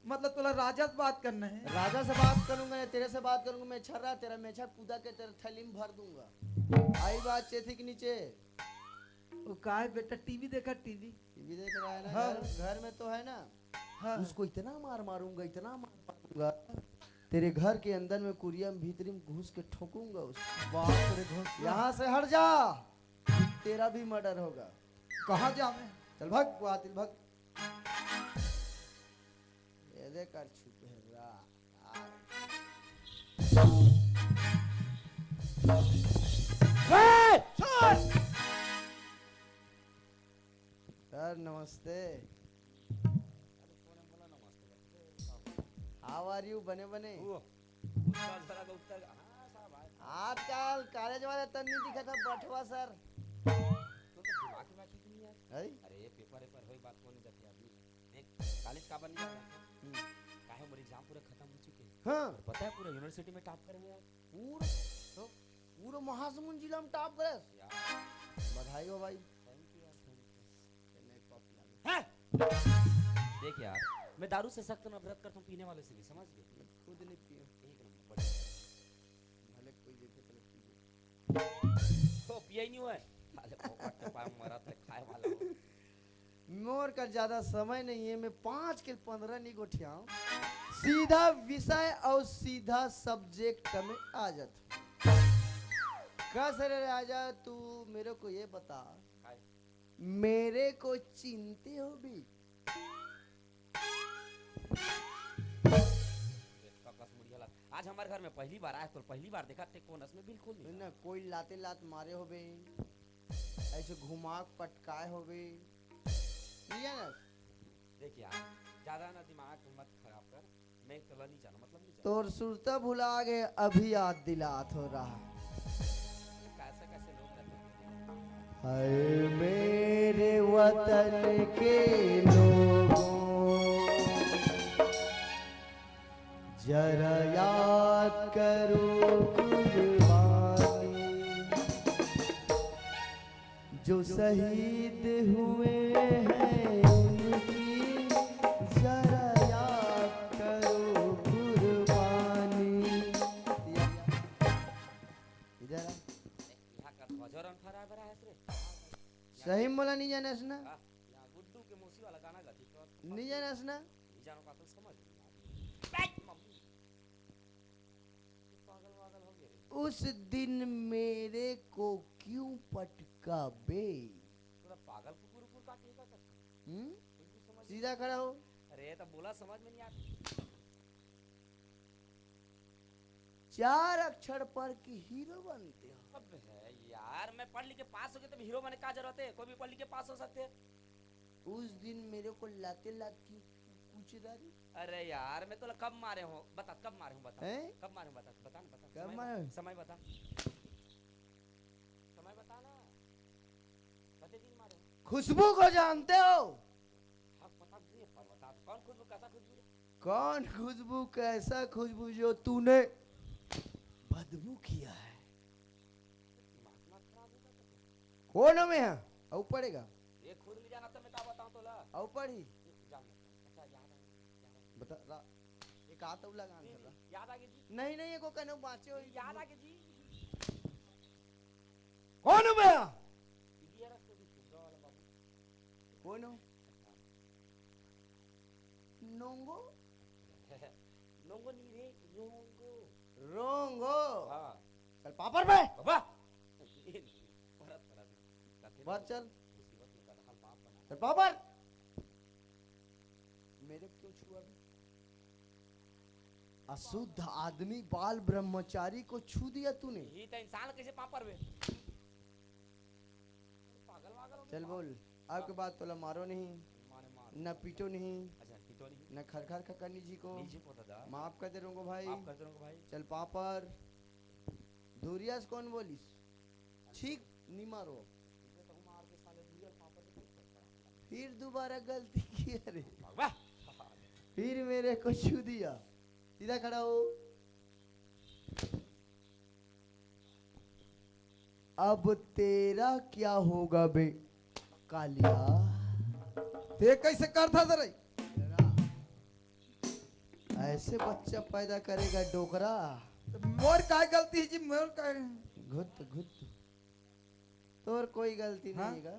[SPEAKER 5] मतलब तोला राजा से बात करना है
[SPEAKER 1] राजा से बात करूंगा या तेरे से बात करूंगा मैं छर्रा तेरा मेछा पूदा के तेरा थैली में भर दूंगा आई बात चेथी के नीचे
[SPEAKER 5] वो का है बेटा टीवी देखा टीवी
[SPEAKER 1] टीवी देख रहा है ना
[SPEAKER 5] हाँ।
[SPEAKER 1] घर में तो है ना
[SPEAKER 5] हाँ
[SPEAKER 1] उसको इतना मार मारूंगा इतना मार मारूंगा तेरे घर के अंदर में कुरिया में भीतरी में घुस के ठोकूंगा उसको।
[SPEAKER 5] बाप रे घोष
[SPEAKER 1] यहाँ से हट जा, तेरा भी मर्डर होगा।
[SPEAKER 5] कहाँ जावे?
[SPEAKER 1] चल भाग गुआतिल भाग। ये देख कर छुपे रा सर नमस्ते। How are you? बने बने आजकल कॉलेज वाले तो नहीं दिखा था बटवा सर। है?
[SPEAKER 6] अरे पेपर होई बात कोनी जाती आदमी देख कॉलेज का बनी जाता काहे मोर एग्जाम पूरा खत्म हो चुके हैं
[SPEAKER 1] हाँ
[SPEAKER 6] और पता है पूरा यूनिवर्सिटी में टॉप करेंगे यार
[SPEAKER 1] पूरा तो पूरा महासमुंद जिला में टॉप करे।
[SPEAKER 6] यार
[SPEAKER 1] बधाई हो भाई।
[SPEAKER 6] थैंक यू यार चलने कप है देख यार मैं दारू से सख्त नफरत करता हूं पीने वाले से भी समझ गए
[SPEAKER 1] खुद नहीं पियो
[SPEAKER 6] एक नंबर बढ़िया
[SPEAKER 1] भले कोई देखे तो पियो।
[SPEAKER 6] तो पिया ही नहीं हुआ है साले पोपट के पाम मरा था खाए वाला हो।
[SPEAKER 1] मोर का ज्यादा समय नहीं है, मैं 5 के 15 नहीं गोठियाऊं, सीधा विषय और सीधा सब्जेक्ट में आ जाता। कस रे राजा तू मेरे को ये बता,
[SPEAKER 6] खाए
[SPEAKER 1] मेरे को चिंते हो भी?
[SPEAKER 6] देखा कस मुड़िया ला आज हमारे घर में पहली बार आया तो पहली बार देखा टेकोनस में बिल्कुल नहीं
[SPEAKER 1] ना कोई लाते लात मारे हो बे, ऐसे घुमा पटकाए हो बे, ठीक है ना?
[SPEAKER 6] देख यार ज्यादा ना दिमाग मत खराब कर मैं तो नहीं जाना मतलब नहीं जाना
[SPEAKER 1] तोर सुरता भुला गए अभी याद दिलात हो रहा।
[SPEAKER 6] कैसे कैसे लोग रहते हैं
[SPEAKER 1] हाय मेरे वतन के लोगों जरा याद करो कुर्बानी जो शहीद हुए हैं उनकी, जरा याद करो कुर्बानी। इधर आ।
[SPEAKER 6] यहाँ का ध्वजरन फरा बरा है रे
[SPEAKER 1] सही मोला नहीं जानस ना?
[SPEAKER 6] यहाँ गुड्डू के मौसी वाला गाना गाती तो
[SPEAKER 1] नहीं जानस ना?
[SPEAKER 6] नहीं जानो का तो समझ नहीं आ रही मम्मी पागल पागल हो गए रे
[SPEAKER 1] उस दिन मेरे को क्यों पटका बे?
[SPEAKER 6] पूरा पागल कुकुर कुकुर का टेका कर बिल्कुल समझ
[SPEAKER 1] सीधा खड़ा हो।
[SPEAKER 6] अरे तो बोला समझ में नहीं आता
[SPEAKER 1] 4 अक्षर पर की हीरो बनते हो।
[SPEAKER 6] अब है यार मैं पढ़ लिख के पास हो गया तो हीरो बनने का जरूरत है कोई भी पढ़ लिख के पास हो सकते हैं
[SPEAKER 1] उस दिन मेरे को लाते लात की कुछ दारी
[SPEAKER 6] अरे यार मैं तो कब मारे हो बता कब मारे हो बता
[SPEAKER 1] हैं?
[SPEAKER 6] कब मारे हो बता बता ना बता
[SPEAKER 1] कब
[SPEAKER 6] समय
[SPEAKER 1] मारे?
[SPEAKER 6] बता, समय बता समय बता ना कते दिन मारे हो
[SPEAKER 1] खुशबू को जानते हो?
[SPEAKER 6] हाँ पता नहीं पर बता कौन खुशबू कैसा खुशबू
[SPEAKER 1] कौन खुशबू, कैसा खुशबू जो तूने बदबू किया है?
[SPEAKER 6] दिमाग खराब हो गया
[SPEAKER 1] कौन में है? औ पड़ेगा
[SPEAKER 6] ये खुद नहीं जाना तो मैं क्या बताऊं तो ला
[SPEAKER 1] औ पड़ी
[SPEAKER 6] जान अच्छा याद आ गया
[SPEAKER 1] बता रा एक आता लगा आंसर रा।
[SPEAKER 6] याद आ गई जी
[SPEAKER 1] नहीं नहीं एको कहनो बाचे हो।
[SPEAKER 6] याद आ गई जी
[SPEAKER 1] कौन में है?
[SPEAKER 6] ये रास्ते भी सुंदर वाला बाबू
[SPEAKER 1] कौन हो? नोंगो
[SPEAKER 6] नोंगो नहीं रे नोंगो
[SPEAKER 1] रोंगो।
[SPEAKER 6] हाँ
[SPEAKER 1] चल पापड़ पे
[SPEAKER 6] बाबा बड़ा बड़ा
[SPEAKER 1] बात चल
[SPEAKER 6] मुसीबत में बड़ा हाल बाप बना
[SPEAKER 1] चल पापड़। मेरे क्यों छुआ भी? अशुद्ध आदमी बाल ब्रह्मचारी को छू दिया तूने।
[SPEAKER 6] ये तो इंसान कैसे पापड़ में पागल वागल हो गया
[SPEAKER 1] चल बोल आपके बाद तोला मारो नहीं,
[SPEAKER 6] मारे मार
[SPEAKER 1] न पीटो नहीं,
[SPEAKER 6] अच्छा पीटो नहीं
[SPEAKER 1] न खरखर खकरनी जी को
[SPEAKER 6] नीचे को दादा
[SPEAKER 1] माफ कर दे रंगो भाई।
[SPEAKER 6] आप करते रहो भाई
[SPEAKER 1] चल पापड़। धुरिया से कौन बोलिस? ठीक नहीं मारो।
[SPEAKER 6] ये तो मार के साले रियल पापड़ से कैसे करता
[SPEAKER 1] फिर दोबारा गलती की अरे
[SPEAKER 6] वाह
[SPEAKER 1] फिर मेरे को छू दिया। सीधा खड़ा हो। अब तेरा क्या होगा बे कालिया?
[SPEAKER 5] ते कैसे करता जरा?
[SPEAKER 1] ऐसे बच्चा पैदा करेगा डोकरा।
[SPEAKER 5] मोर काय गलती है जी? मोर काय?
[SPEAKER 1] घुत घुत तोर कोई गलती
[SPEAKER 5] हाँ?
[SPEAKER 1] नहीं है।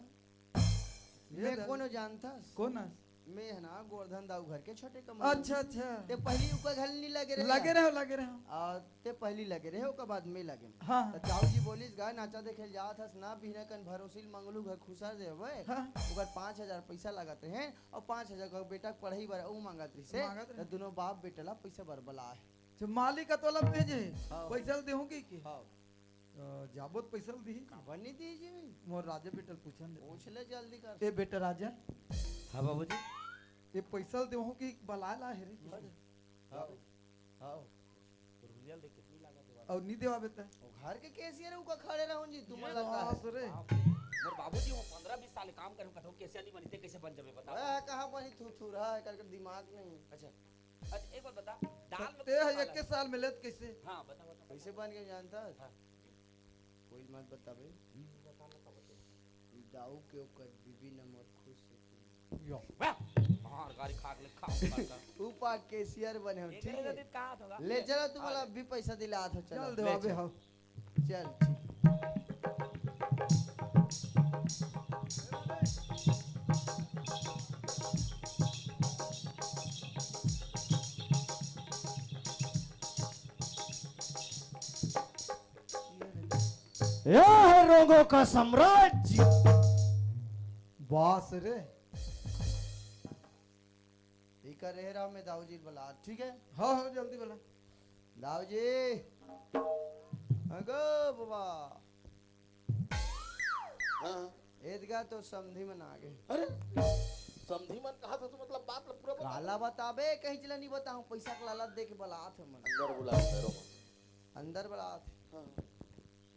[SPEAKER 5] ये
[SPEAKER 1] मैं
[SPEAKER 5] दल-
[SPEAKER 1] कौन जानता?
[SPEAKER 5] कौन है?
[SPEAKER 1] मैं है ना गोवर्धन दाऊ घर के छोटे कम
[SPEAKER 5] अच्छा अच्छा
[SPEAKER 1] ते पहली उका घर नहीं लगे रहे
[SPEAKER 5] लगे रहे
[SPEAKER 1] और ते पहली लगे रहे ओकर बाद में लगे
[SPEAKER 5] हाँ
[SPEAKER 1] तो दाऊ जी बोलिस गा नाचा देखे जात हस ना बिना कन भरोसिल मंगलू घर खुसर देवे
[SPEAKER 5] हाँ।
[SPEAKER 1] ओकर 5,000 पैसा लागत हैं और 5,000 का बेटा के पढ़ाई बर ऊ मांगत रही से
[SPEAKER 5] मांगत रहे।
[SPEAKER 1] तो दोनों बाप बेटा ला पैसा बरबला है
[SPEAKER 5] जो मालिक का तोला भेजे
[SPEAKER 1] हाँ।
[SPEAKER 5] पैसा देहूं की
[SPEAKER 1] हाँ
[SPEAKER 5] जाबोत पैसा दी
[SPEAKER 1] काबर नहीं दीजिए
[SPEAKER 5] मोर राजा बेटा पूछन दे
[SPEAKER 1] पूछ ले जल्दी कर
[SPEAKER 5] ए बेटा राजा
[SPEAKER 6] हाँ बाबूजी
[SPEAKER 5] ये पैसा देहूं की बला ला है रे
[SPEAKER 1] हाँ हाँ
[SPEAKER 5] और नहीं देवा बेटा
[SPEAKER 1] वो घर के कैशियर उका खड़े रहूं जी तुम लगा
[SPEAKER 5] बस रे
[SPEAKER 6] मोर बाबूजी वो 15-20 साल काम करूं कठो कैसे नहीं बनी थे कैसे बन जावे बताओ
[SPEAKER 1] ओए कहां बनी थू थू रहा है करके दिमाग नहीं
[SPEAKER 6] अच्छा अच्छा एक बात बता दाल में
[SPEAKER 5] ते है 21 साल में लेत कैसे
[SPEAKER 6] हां बता बता
[SPEAKER 1] कैसे बन के जानता है
[SPEAKER 6] हाँ।
[SPEAKER 1] कोई मत बतावे दाऊ के ओकर बीबी नंबर खुश से
[SPEAKER 5] यो
[SPEAKER 6] बाहर गाड़ी खाक ले खा
[SPEAKER 1] ऊपा कैशियर बने हो ठीक है
[SPEAKER 6] कहां होगा
[SPEAKER 1] ले चलो तुम्हारा भी पैसा दिला हो चलो
[SPEAKER 5] चल देवा बे हाँ
[SPEAKER 1] चल ठीक
[SPEAKER 7] यह है रोगों का साम्राज्य।
[SPEAKER 5] बस रे
[SPEAKER 1] ठीक है रह रहा मैं दाऊ जी बुला ठीक है
[SPEAKER 5] हाँ हाँ जल्दी बोला
[SPEAKER 1] दाऊ जी अगो बाबा
[SPEAKER 8] हाँ
[SPEAKER 1] ईदगाह तो समधी में आ गए
[SPEAKER 8] अरे समधी मन कहा था तो मतलब बात ला पूरा बता
[SPEAKER 1] काला बताबे कहीं चला नहीं बताऊं पैसा का लालच दे के बलात है मन
[SPEAKER 8] अंदर बुला अंदर
[SPEAKER 1] अंदर बलात
[SPEAKER 8] हाँ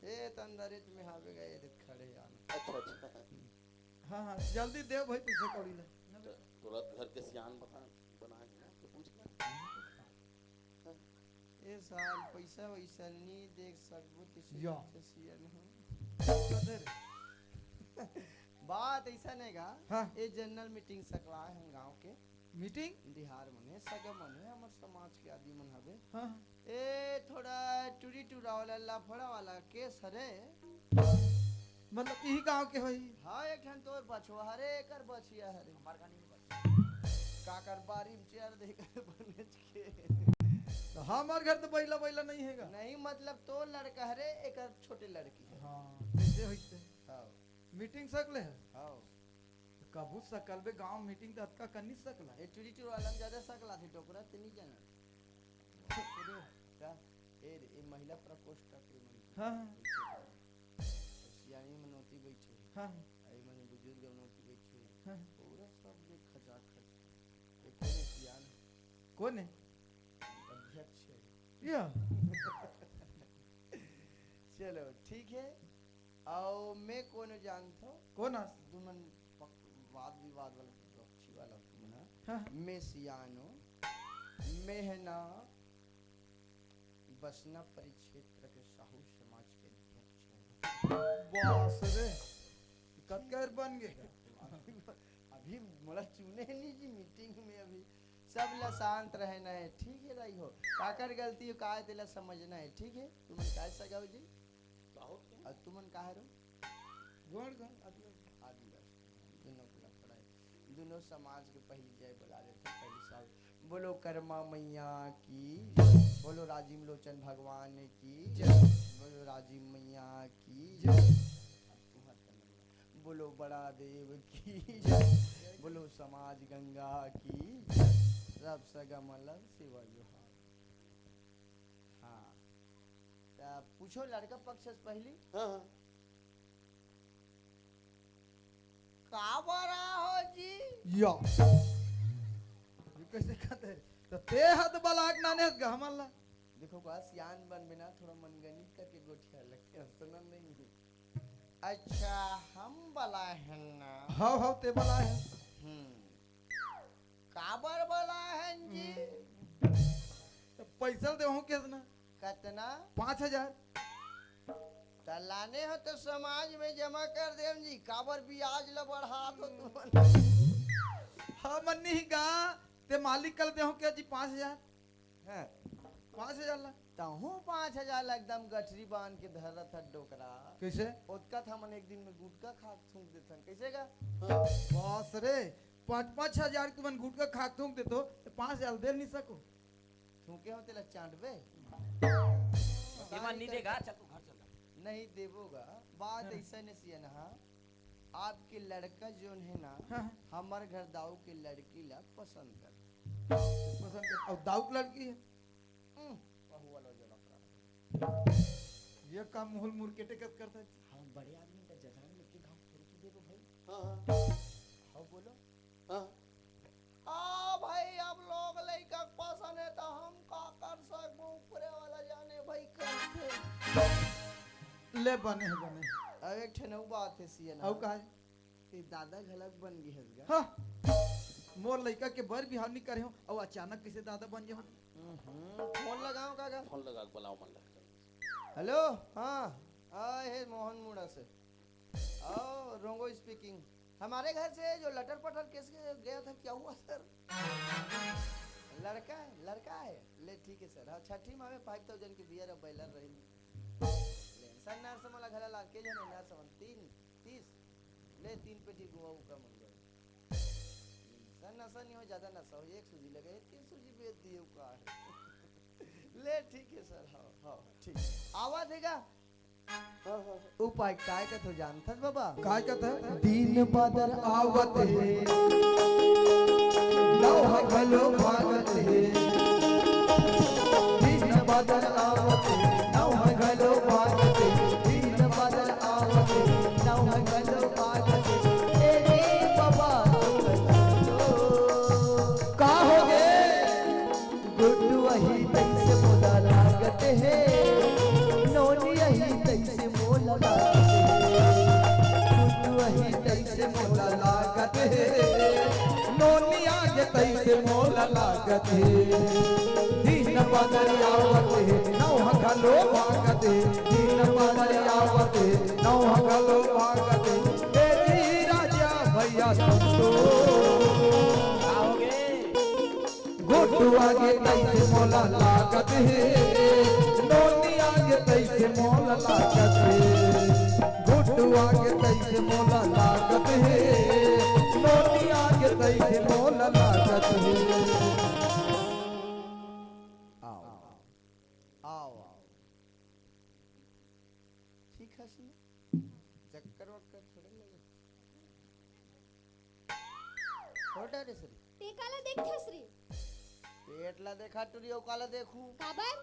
[SPEAKER 1] ए तो अंदर ही तुम्हें हावे गए थे खड़े आना
[SPEAKER 8] अच्छा अच्छा
[SPEAKER 5] हाँ हाँ जल्दी दे भाई पैसा कौड़ी ले
[SPEAKER 8] तुरंत घर के सियान बना बना के तो पूछ ले
[SPEAKER 1] ए साल पैसा वैसा नहीं देख सकबो
[SPEAKER 5] या।
[SPEAKER 1] सियन हो बात ऐसा नहीं गा
[SPEAKER 5] हाँ।
[SPEAKER 1] ये जनरल मीटिंग सकला है गांव के
[SPEAKER 5] मीटिंग
[SPEAKER 1] बिहार मने सगा मने हमर समाज के आदमी मन हवे
[SPEAKER 5] हाँ
[SPEAKER 1] ए थोड़ा टूरी टूरा वाला लाफड़ा वाला केस हरे
[SPEAKER 5] मतलब यही गांव के होई
[SPEAKER 1] हाँ एक ठन तोर बछवा हरे एकर बछिया हरे
[SPEAKER 6] हमार का नहीं
[SPEAKER 1] काकर बारी में चेयर देकर बने के
[SPEAKER 5] तो हमार घर तो बैला बैला नहीं हैगा
[SPEAKER 1] नहीं मतलब तो लड़का हरे एकर छोटे लड़की है
[SPEAKER 5] हाँ कैसे होइते
[SPEAKER 1] हाँ
[SPEAKER 5] मीटिंग सकले है
[SPEAKER 1] हाँ
[SPEAKER 5] कबू सकल बे गांव मीटिंग तो अतका कर नहीं सकला
[SPEAKER 1] ए टूरी टूरा वाला में ज्यादा सकला थी टोकरा ते नहीं जाना क्या ए महिला प्रकोष्ठ का कोई मन
[SPEAKER 5] हाँ हाँ
[SPEAKER 1] सियानी मनोती बैठे
[SPEAKER 5] हाँ
[SPEAKER 1] आई मने बुजुर्ग मनोती बैठे
[SPEAKER 5] हाँ
[SPEAKER 1] पूरा सब देख खचा खच एक कोने सियान
[SPEAKER 5] कौन है
[SPEAKER 1] अध्यक्ष है
[SPEAKER 5] या
[SPEAKER 1] चलो ठीक है आओ मैं कौन जानता हूँ
[SPEAKER 5] कौन है
[SPEAKER 1] दुमन वाद विवाद वाला पक्षी वाला तुमना
[SPEAKER 5] हाँ
[SPEAKER 1] मैं सियानो मैं है ना बसना परिक्षेत्र के साहू समाज के अध्यक्ष हूँ
[SPEAKER 5] बस रे कतकर बन गए
[SPEAKER 1] अभी मोला चुने नहीं जी मीटिंग में अभी सब ला शांत रहना है ठीक है रही हो काकर गलती हो का तेला समझना है ठीक है तुमन काय सगाओ जी और तुमन काहे रो
[SPEAKER 5] गोड़ गोड़
[SPEAKER 1] आदिवासी दोनों को पढ़ाई दोनों समाज के पहली जय बुला देते पहली साल बोलो कर्मा मैया की बोलो राजीव लोचन भगवान की बोलो राजीव मैया की बोलो बड़ा देव की बोलो समाज गंगा की सब सगमलर शिव जोहार हाँ तो पूछो लड़का पक्ष से पहली
[SPEAKER 8] हाँ हाँ
[SPEAKER 1] का बरा हो जी
[SPEAKER 5] या ये कैसे कहते हैं? तो ते हद बलाक नाने गहमल्ला
[SPEAKER 1] देखो का सियान बन बिना थोड़ा मनगणित करके गोठिया लगते हैं सुना नहीं है अच्छा हम बला है ना
[SPEAKER 5] हाउ हाउ ते बला है
[SPEAKER 1] काबर बला है जी
[SPEAKER 5] तो पैसा देहूं कितना
[SPEAKER 1] कितना
[SPEAKER 5] 5,000
[SPEAKER 1] तलाने हो तो समाज में जमा कर दे जी काबर ब्याज ल बढ़ा तो तुमन
[SPEAKER 5] हाँ मन्नी ही गा ते मालिक कल देहूं क्या जी 5,000
[SPEAKER 1] हैं
[SPEAKER 5] 5,000 ला
[SPEAKER 1] तहु 5,000 एकदम गठरी बांध के धरा था डोकरा
[SPEAKER 5] कैसे
[SPEAKER 1] ओतका था मन एक दिन में गुटका खा थूक देथन कैसे का
[SPEAKER 5] बस रे 5-5 हजार के मन गुटका खा थूक दे तो 5,000 दे नहीं सको।
[SPEAKER 1] थूके हो तेला चांटबे
[SPEAKER 6] ये नहीं देगा, चल तू घर चल।
[SPEAKER 1] नहीं देवोगा। बात ऐसा नहीं सिया ना आपके लड़का जो है ना
[SPEAKER 5] हाँ।
[SPEAKER 1] हमारे घर दाऊ के लड़की ला पसंद कर
[SPEAKER 5] पसंद कर और दाऊ की लड़की है
[SPEAKER 1] बहू वाला जो लफड़ा
[SPEAKER 5] ये काम मोहल मुर्केटे कब करता है।
[SPEAKER 7] हम बड़े आदमी का जजान में के गांव थोड़ी की देखो भाई।
[SPEAKER 1] हाँ बोलो भाई अब लोग लड़का पसंद है तो हम का कर सकबो ऊपरे वाला जाने भाई करते
[SPEAKER 5] ले बने है बने।
[SPEAKER 1] अब एक ठनऊ बात है सिया ना
[SPEAKER 5] और कहा है?
[SPEAKER 1] कि दादा घलक बन गई हसगा
[SPEAKER 5] हाँ मोर लड़का के बर बिहार नहीं करे हो और अचानक किसे दादा बन जाओ।
[SPEAKER 1] फोन लगाओ काका
[SPEAKER 8] फोन लगा के बुलाओ मन लगता
[SPEAKER 1] हेलो हाँ आए है मोहन मुड़ा से आओ रोंगो स्पीकिंग हमारे घर से जो लटर पटर केस गया था क्या हुआ सर लड़का है ले ठीक है सर हाँ छठी माह में 5,000 की बियर अब बैलर रही ले सर नार से मला घरा ला के जाने नार से 30 ले 3 पेटी गोवा का मन गए सर नशा नहीं हो ज्यादा नशा हो एक सूजी लगे 3 सूजी बेच दिए का ले ठीक है सर हाँ ठीक आवाज देगा उपाय काय का तो जानत बाबा
[SPEAKER 5] काय कहता है
[SPEAKER 1] दिन बदर आवत है लौह घलो भागत है दिन बदर आवत है लौह घलो भागत है दिन बदर आवत है लौह घलो भागत है रे बाबा का हो गे गुड्डू वही तैसे मोदा लागत है नोनी यही तैसे मोला लागत है वही तैसे मोला लागत है
[SPEAKER 5] नोनी आगे तैसे मोला लागत है दिन बदल आवत है नौ घलो भागत है दिन बदल आवत है नौ घलो भागत है तेरी राजा भैया संतो गुड्डू आगे तैसे मोला लागत है नोनी आगे तैसे मोला लागत है गुड्डू आगे तैसे मोला लागत है नोनी आगे तैसे मोला लागत है।
[SPEAKER 1] आओ ठीक है सुनो चक्कर वक्कर थोड़े लगे छोटा रे सर
[SPEAKER 3] ते काला देखथस रे
[SPEAKER 1] पेटला देखा टुरी काला देखू
[SPEAKER 3] काबर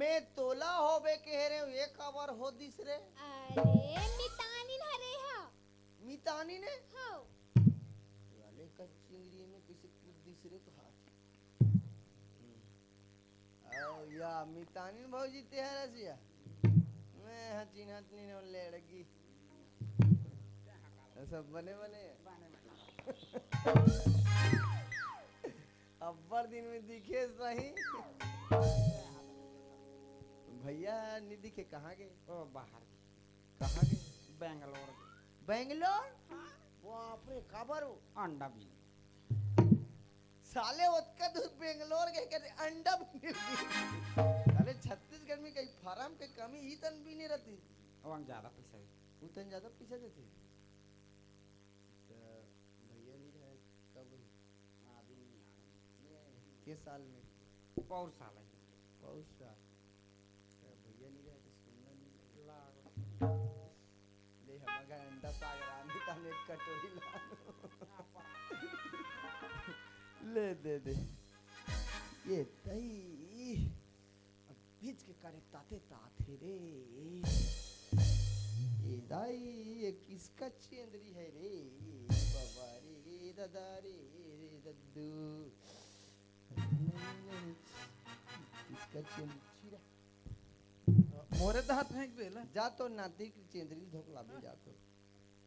[SPEAKER 1] मैं तोला होबे कह रहे हूँ एक खबर हो दिस रे
[SPEAKER 3] अरे मितानी न रे हा
[SPEAKER 1] मितानी ने
[SPEAKER 3] हो
[SPEAKER 1] वाले का चिंगड़ी में किसी कूद दिस रे तो हाथ आओ या मितानी भौजी ते है रसिया मैं हची हतनी ने लड़की सब बने अब्बर दिन में दिखे सही भैया नहीं दिखे कहाँ गए
[SPEAKER 7] ओ बाहर
[SPEAKER 1] कहाँ गए
[SPEAKER 7] बेंगलोर
[SPEAKER 1] बेंगलोर बाप रे खबर हो
[SPEAKER 7] अंडा भी
[SPEAKER 1] साले उसका दूध बेंगलोर गए कहते अंडा भी मिल गई अरे छत्तीसगढ़ में कहीं फार्म के कमी ही तन भी नहीं रहती
[SPEAKER 7] वहां ज्यादा पैसा है
[SPEAKER 1] उतन ज्यादा पैसा देते भैया नहीं रहे कब
[SPEAKER 7] अभी
[SPEAKER 1] के साल में
[SPEAKER 7] पौर साल है
[SPEAKER 1] बहुत साल भैया नहीं रहे तो सुनना नहीं ले हमारा अंडा सागर आने का एक कटोरी ला ले दे ये तई अब बीच के करे ताते ताते रे ये दाई ये किसका चेंदरी है रे बाबा रे दादा रे दद्दू किसका चेंदरी
[SPEAKER 5] मोरे दांत फेंक देला
[SPEAKER 1] जा तो नाती की चेंदरी धोकला भी जा तो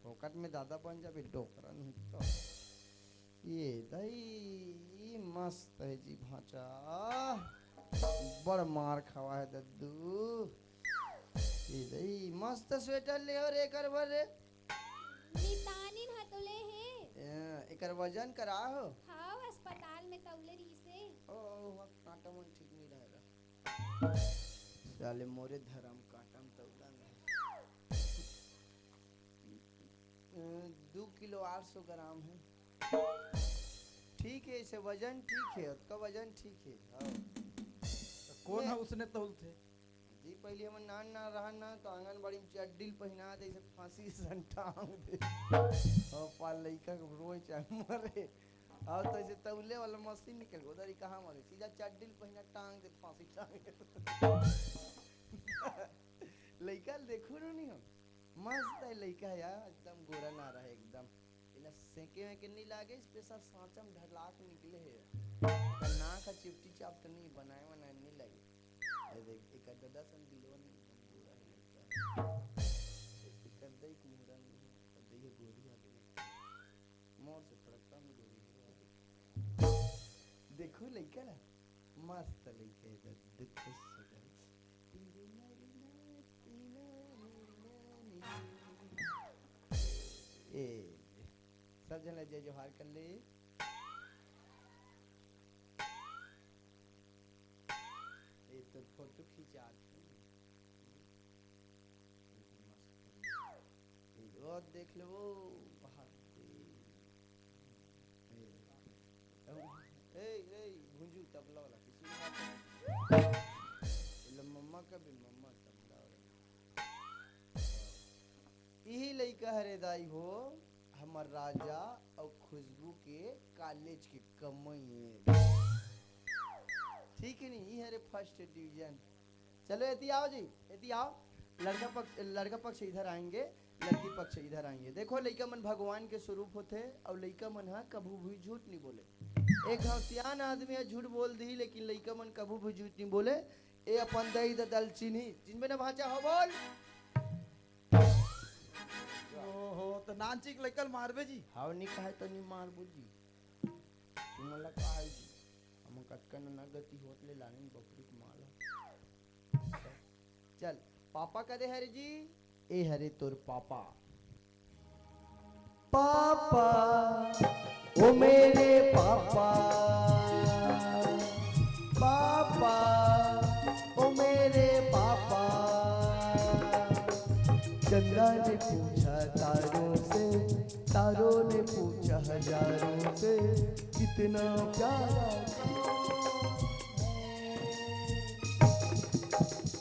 [SPEAKER 1] फोकट में दादा बन जा भी डोकरा नहीं तो ये दही मस्त है जी भाचा बड़ मार खावा है दद्दू ये दही मस्त स्वेटर ले और एकर भर रे
[SPEAKER 3] मितानी न हतोले है
[SPEAKER 1] एकर वजन करा हो
[SPEAKER 3] हां अस्पताल में तौले रही से
[SPEAKER 1] ओ कांटा मन ठीक नहीं रहेगा साले मोरे धर्म काटम तौला नहीं 2 किलो 800 ग्राम है। ठीक है, इसे वजन ठीक है, उसका वजन ठीक है। हाँ।
[SPEAKER 5] कौन है उसने तौल थे?
[SPEAKER 1] जी पहले हम नान ना रहन ना तो आंगनबाड़ी में चड्डील पहना दे, इसे फांसी सन टांग दे और पाल लइका के रोए चाहे मरे। और तो ऐसे तौले वाला मशीन निकल गया, उधर ही कहाँ मरे, सीधा चड्डील पहना टांग दे, फांसी टांग दे। लइका देखो ना नहीं हम मस्त है लइका यार, एकदम गोरा ना रहा है एकदम, इला सेके में के नहीं लागे, इस पे सब सांचम ढलाक निकले है। ना का चिपटी चाप तो नहीं बनाए वना नहीं लगे। ये देख एक दादा सन बिलोन पूरा है लइका। एक दई मुंडन दई गोरी आ गई, मोर से थोड़ा कम गोरी है। देखो लइका ना मस्त लइका है, दुख सगल ए सब जन जय जोहार कर ले। ए तो फोटो खींचा और देख लो बाहर ए भुंजू तबला वाला किसी ने मम्मा का भी मम्मा तबला वाला। यही लइका हरे दाई हो हमर राजा और खुशबू के कॉलेज के कमई। ठीक है नहीं, ये हरे फर्स्ट डिवीजन। चलो एती आओ जी, एती आओ। लड़का पक्ष इधर आएंगे, लड़की पक्ष इधर आएंगे। देखो लइका मन भगवान के स्वरूप होते और लइका मन हा कभू भी झूठ नहीं बोले। एक हसियान आदमी है झूठ बोल दी, लेकिन लइका मन कभू भी झूठ नहीं बोले। ए अपन दही दल चीनी जिनमें ना भाचा हो बोल।
[SPEAKER 5] ओहो तो नानचिक लेकर मारबे जी।
[SPEAKER 1] हाव नहीं कहे तो नहीं मार बुजी, तुम्हाला काय जी हम कटकन ना गति होत ले लानी बकरी के माला। चल पापा कदे हरे जी? ए हरे तोर पापा। पापा ओ मेरे पापा, पापा ओ मेरे पापा। चंदा ने पूछा तारों से, तारों ने पूछा हजारों से, कितना प्यारा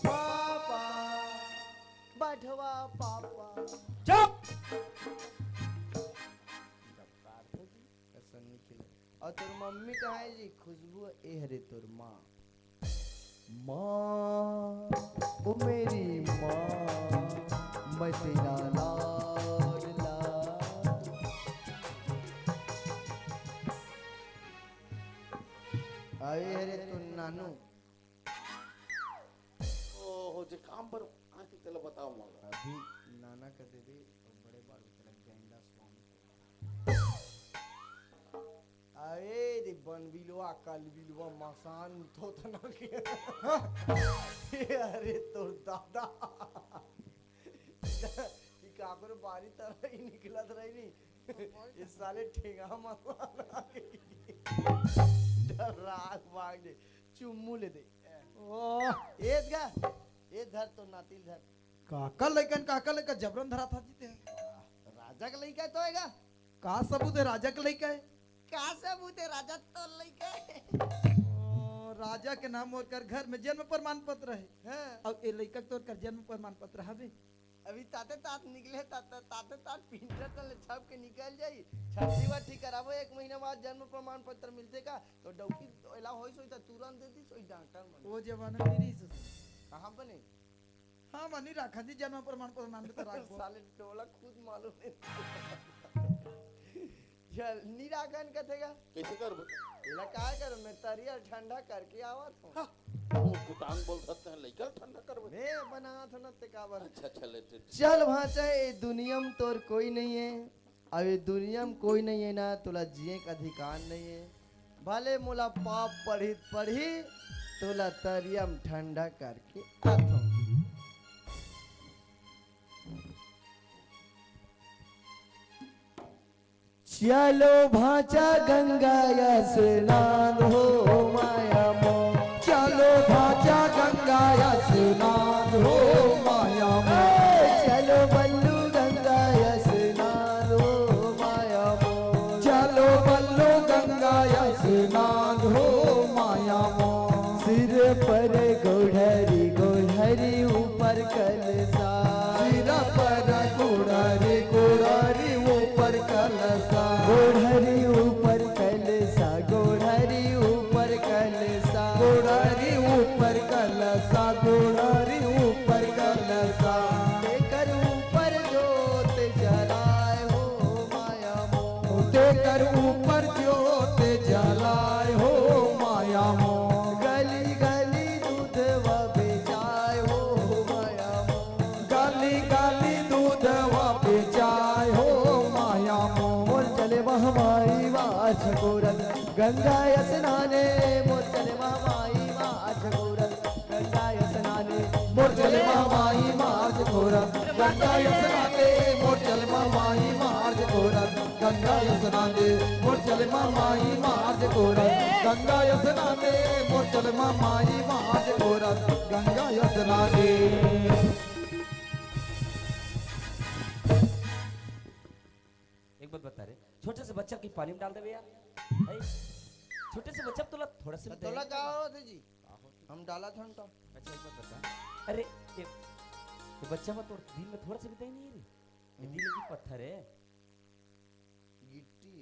[SPEAKER 1] पापा, बैठवा पापा।
[SPEAKER 5] चुप।
[SPEAKER 1] और तोर मम्मी कहाँ है जी? खुशबू ए हरे तोर माँ। माँ ओ मेरी माँ, मैं तेरा लाडला। आए हरे तो नानू।
[SPEAKER 8] ओ जे काम पर आके तेला बताओ मग
[SPEAKER 1] अभी नाना का दे दे और बड़े बालू तेरा गेंडा स्वामी। आए रे बन बिलवा कल बिलवा मसान तो तना के। अरे तोर दादा ये काकर बारी तरह ही निकलत रही नहीं। ये साले ठेंगा मसाला डराक भाग दे, चुम्मू ले दे।
[SPEAKER 5] ओह
[SPEAKER 1] ए गा ए धर तो नातिल धर।
[SPEAKER 5] काका लेकर जबरन धरा था जीते।
[SPEAKER 1] राजा का लइका तो हैगा।
[SPEAKER 5] का सबूत है राजा का लइका है?
[SPEAKER 1] का सबूत है? राजा तो लइका है।
[SPEAKER 5] राजा के नाम और कर घर में जन्म प्रमाण पत्र है।
[SPEAKER 1] हाँ।
[SPEAKER 5] अब ए लइका तोर कर जन्म प्रमाण पत्र हवे।
[SPEAKER 1] अभी ताते तात निकले, ताते तात प्रिंटर तले छाप के निकल जाई। छठी वाठी कराबो 1 महीना बाद जन्म प्रमाण पत्र मिलते का तो डौकी एला होई सोई त तुरंत दे दी सोई डॉक्टर मन।
[SPEAKER 5] वो जमाना मेरी
[SPEAKER 1] कहां बने?
[SPEAKER 5] हाँ मनी रखा जी जन्म प्रमाण पत्र राख
[SPEAKER 1] साले टोला खुद मालूम नहीं। चल निरागन कथेगा
[SPEAKER 8] कैसे कर
[SPEAKER 1] एला काय कर मैं तरिया ठंडा करके आवत हूं।
[SPEAKER 8] कुटांग बोल सकते हैं लइका ठंडा करबे।
[SPEAKER 1] मैं बना था न ते काबर।
[SPEAKER 8] अच्छा चले
[SPEAKER 1] चल भाचा ए दुनिया में तोर कोई नहीं है। अब ये दुनिया में कोई नहीं है ना, तुला जिए का अधिकार नहीं है। भले मोला पाप पढ़ी तुला तरिया में ठंडा करके आतो। चलो भाचा गंगा स्नान हो माया मो।
[SPEAKER 9] चलो भाचा गंगा स्नान हो माया में।
[SPEAKER 1] चलो बल्लू गंगा स्नान
[SPEAKER 9] स्नान हो माया मोर
[SPEAKER 1] सिर पर गोढ़री गोढ़री ऊपर कलसा
[SPEAKER 9] सिर पर गुड़री गुड़री ऊपर कलसा
[SPEAKER 1] गोढ़री ऊपर कलसा गोढ़री ऊपर कलसा
[SPEAKER 9] गुड़री ऊपर कलसा गुड़री ऊपर कलसा
[SPEAKER 1] लेकर ऊपर जोत जलाए हो माया मोर
[SPEAKER 9] देकर ऊपर ज्योत जलाए हो माया मोर
[SPEAKER 1] गली गली दूधवा बेचाए हो माया मोर
[SPEAKER 9] गाली गाली दूध बेचाए हो माया मोर
[SPEAKER 1] मोर चले महमाई वाछ कोरत गंगा स्नाने मोर चले महमाई वाछ कोरत गंगा स्नाने
[SPEAKER 9] मोर चल माई मार्ज घोरत गंगा स्नाने मोर चल माई मार्ज घोरत गंगा स्नाने मोर चल माई मार्ज घोरत गंगा स्नाने मोर चल माई मार्ज घोरत गंगा स्नाने
[SPEAKER 6] एक बात बता रहे छोटे से बच्चा की पानी में डाल देवे यार है? छोटे से बच्चा तोला थोड़ा सा भी
[SPEAKER 1] तोला
[SPEAKER 6] दे।
[SPEAKER 1] का होते जी हम डाला था तो
[SPEAKER 6] अच्छा एक बात बता अरे ये बच्चा मत तोड़ दिल में थोड़ा सा भी दही नहीं है रे ये दिल की पत्थर है
[SPEAKER 1] गिट्टी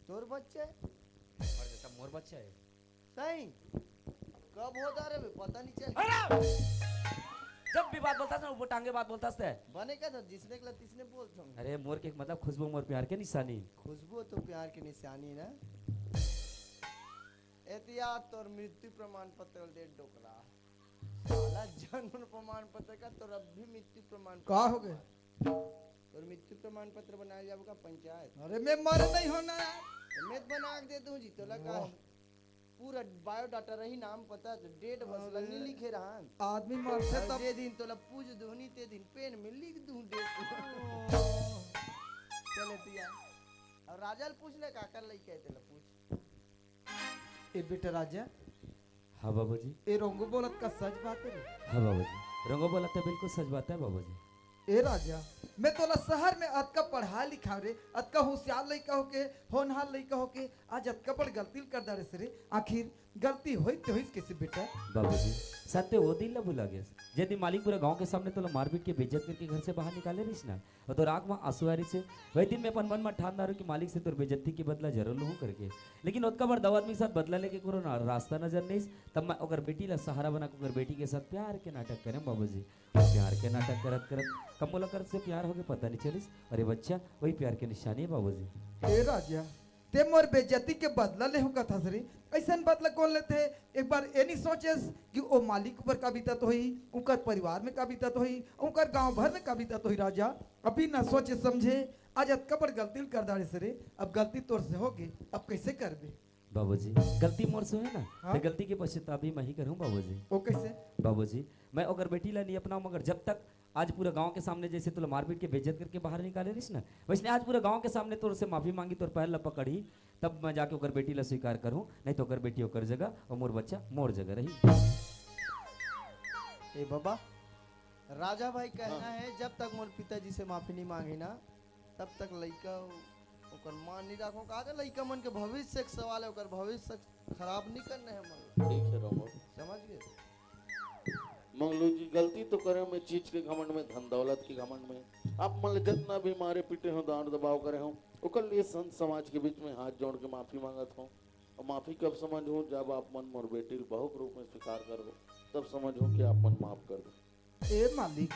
[SPEAKER 1] तोर बच्चे
[SPEAKER 6] मर जाता मोर बच्चा है
[SPEAKER 1] सही कब होता रे बे, पता नहीं चल
[SPEAKER 6] जब भी बात बोलता है वो टांगे बात बोलता है
[SPEAKER 1] बने का था जिसने कला तिसने बोल तुम
[SPEAKER 6] अरे मोर के मतलब खुशबू मोर प्यार के निशानी
[SPEAKER 1] खुशबू तो प्यार की निशानी ना एहतियात तोर मृत्यु प्रमाण पत्र दे डोकरा साला जन्म प्रमाण पत्र का तोर अब भी मृत्यु प्रमाण
[SPEAKER 5] का हो गए
[SPEAKER 1] तोर मृत्यु प्रमाण पत्र बनाया जाएगा पंचायत
[SPEAKER 5] अरे मैं मर नहीं होना यार
[SPEAKER 1] तो मैं बना के दे दूं जी तो लगा पूरा बायोडाटा रही नाम पता तो डेट बस नहीं लिखे रहा
[SPEAKER 5] आदमी मरते
[SPEAKER 1] और
[SPEAKER 5] तब
[SPEAKER 1] जे दिन तोला पूज दूनी ते दिन पेन में लिख दूं डेट चले तिया और राजल पूछ ले का कर लई कहते ला पूछ
[SPEAKER 5] ए बेटा राजा
[SPEAKER 6] हाँ बाबूजी
[SPEAKER 5] ए रोंगो बोलत का सच बात है रे।
[SPEAKER 6] हाँ बाबूजी रंगो बोला तो बिल्कुल सच बात है बाबूजी
[SPEAKER 5] ए राजा मैं तोला शहर में अतका पढ़ा लिखा रे अतका होशियार लइका होके होनहार लइका होके आज अतका बड़ गलती कर दे रे आखिर गलती होई तो होई कैसे बेटा
[SPEAKER 6] बाबूजी सत्य वो दिन ला भुला गया यदि मालिक पूरे गांव के सामने तो मारपीट के बेइज्जत करके घर से बाहर निकाले रहीस ना और तो आंख में आंसू आ रही से वही दिन में अपन मन में ठान दारू कि मालिक से तोर बेइज्जती के बदला जरूर लूँ करके लेकिन उतका बार दवा आदमी के साथ बदला लेके करो ना रास्ता नजर नहीं तब मैं अगर बेटी ला सहारा बना कर बेटी के साथ प्यार के नाटक करें बाबूजी प्यार के नाटक करत करत कम मुलाकात से प्यार हो गया पता नहीं चलिस अरे बच्चा वही प्यार की निशानी है बाबूजी
[SPEAKER 5] ए राजा ते मोर बेइज्जती के बदला ले हो कथा सरी ऐसन बदला कौन लेते एक बार ए नहीं सोचेस कि ओ मालिक ऊपर का बीतत होई उनकर परिवार में का बीतत होई उनकर गांव भर में का बीतत होई राजा अभी ना सोचे समझे आज अतका बड़ गलती कर दाड़े सरे अब गलती तोर से होगी अब कैसे करबे
[SPEAKER 6] बाबूजी गलती मोर से है ना
[SPEAKER 5] हाँ?
[SPEAKER 6] तो गलती के पश्चाताप मैं ही करूँ बाबूजी
[SPEAKER 5] ओ कैसे
[SPEAKER 6] बाबूजी मैं अगर बेटी ला नहीं अपनाऊं मगर जब तक आज पूरा गांव के सामने जैसे तुला मारपीट के बेइज्जत करके बाहर निकाले रहीस ना वैसे आज पूरा गांव के सामने तोर से माफी मांगी तोर पैर ला पकड़ी तब मैं जाके ओकर बेटी ला स्वीकार करूं नहीं तो ओकर बेटी ओकर जगह और मोर बच्चा मोर जगह रही
[SPEAKER 1] ए बाबा राजा भाई कहना है जब तक मोर पिताजी से माफी नहीं मांगी ना तब तक लइका ओकर मान नहीं रखो कहा था लइका मन के भविष्य के सवाल है ओकर भविष्य खराब नहीं करने है मन
[SPEAKER 8] ठीक है रमो
[SPEAKER 1] समझ गए
[SPEAKER 8] मंगलू जी गलती तो करे में चीज के घमंड में धन दौलत के घमंड में आप मतलब जितना भी मारे पीटे हो डांट दबाव करे हो ओकर लिए संत समाज के बीच में हाथ जोड़ के माफी मांगत हो और माफी कब समझ हो जब आप मन मोर बेटी बहु रूप में स्वीकार करो तब समझ हो कि आप मन माफ कर दो
[SPEAKER 5] ए मालिक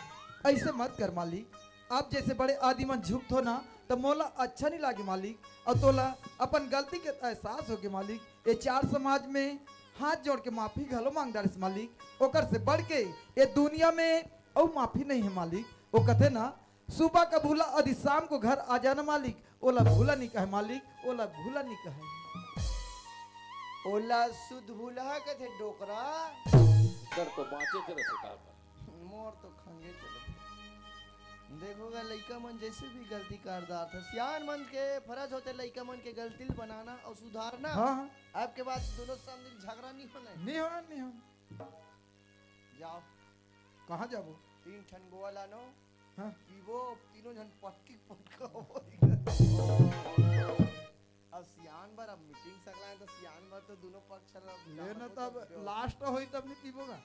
[SPEAKER 5] ऐसे मत कर मालिक आप जैसे बड़े आदिमन झुकत हो ना तो मोला अच्छा नहीं लागे मालिक और तोला अपन गलती के एहसास हो के मालिक ये चार समाज में हाथ जोड़ के माफी घलो मांग डारिस मालिक ओकर से बढ़ के ये दुनिया में और माफी नहीं है मालिक वो कहते ना सुबह का भूला आदि शाम को घर आ जाना मालिक ओला भूला नहीं कहे मालिक ओला भूला नहीं कहे
[SPEAKER 1] ओला सुध भूला कथे डोकरा
[SPEAKER 8] कर तो बाँचे तेरे शिकार कर
[SPEAKER 1] मोर तो खंगे चले देखोगा लइका मन जैसे भी गलती करदार था सियान मन के फर्ज होते लइका मन के गलती बनाना और सुधारना
[SPEAKER 5] हाँ हाँ
[SPEAKER 1] आपके बाद दोनों सामने झगड़ा नहीं होना है।
[SPEAKER 5] नहीं हो
[SPEAKER 1] जाओ
[SPEAKER 5] कहाँ जाबो
[SPEAKER 1] 3 ठन गोवा लानो
[SPEAKER 5] हाँ
[SPEAKER 1] पीबो तीनों जन पटकी पटका हो अब सियान बार अब मीटिंग सकला है तो सियान बार तो दोनों पक्ष
[SPEAKER 5] लेना तब लास्ट होई तब नहीं पीबोगा।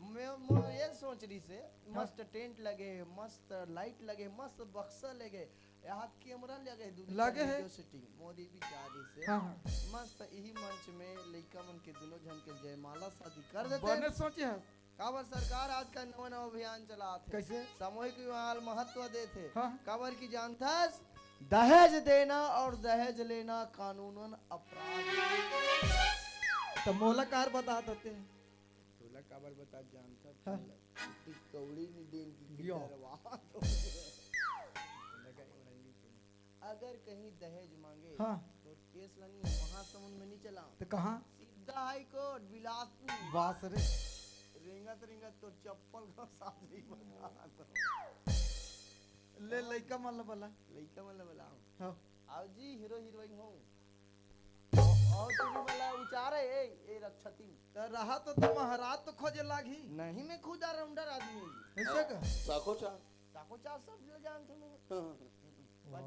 [SPEAKER 1] मैं ये सोच रही से मस्त टेंट लगे, मस्त लाइट लगे, मस्त बक्सा लगे, यहाँ कैमरा लगे,
[SPEAKER 5] लगे है।
[SPEAKER 1] वीडियो सेटिंग मोदी भी जा रही से
[SPEAKER 5] हाँ हाँ
[SPEAKER 1] मस्त यही मंच में लड़का मन के दोनों जन के जयमाला शादी कर देते
[SPEAKER 5] बने
[SPEAKER 1] हैं।
[SPEAKER 5] सोचे है
[SPEAKER 1] काबर सरकार आज का नवा नवा अभियान चला थे,
[SPEAKER 5] कैसे?
[SPEAKER 1] सामूहिक विवाह महत्व देते।
[SPEAKER 5] हाँ।
[SPEAKER 1] काबर की जानता है, दहेज देना और दहेज लेना कानूनन अपराध।
[SPEAKER 5] तो मोला कार बता देते हैं।
[SPEAKER 1] तोला काबर बता जानता
[SPEAKER 5] हाँ।
[SPEAKER 1] कि कौड़ी नहीं देन की
[SPEAKER 5] यो।
[SPEAKER 1] डरवा तो अगर कहीं दहेज मांगे
[SPEAKER 5] हाँ
[SPEAKER 1] तो केस लनी महासमुंद में नहीं चला,
[SPEAKER 5] तो कहाँ
[SPEAKER 1] सीधा हाई कोर्ट बिलासपुर।
[SPEAKER 5] बास रे
[SPEAKER 1] रेंगत रेंगत तो चप्पल का साथ नहीं बता दो।
[SPEAKER 5] ले लइका मान ला बला।
[SPEAKER 1] लइका मतलब बुलाओ
[SPEAKER 5] हाँ
[SPEAKER 1] आओ जी, हीरो हीरोइन हो और तुम वाला उचारे ए रक्षती
[SPEAKER 5] तो रहा तो तुम महाराज तो खोजे लागी
[SPEAKER 1] नहीं, मैं खुद राउंडर आदमी हूँ।
[SPEAKER 5] ऐसे का
[SPEAKER 8] साखो चा
[SPEAKER 1] चाको चार सब जो जान तुम्हें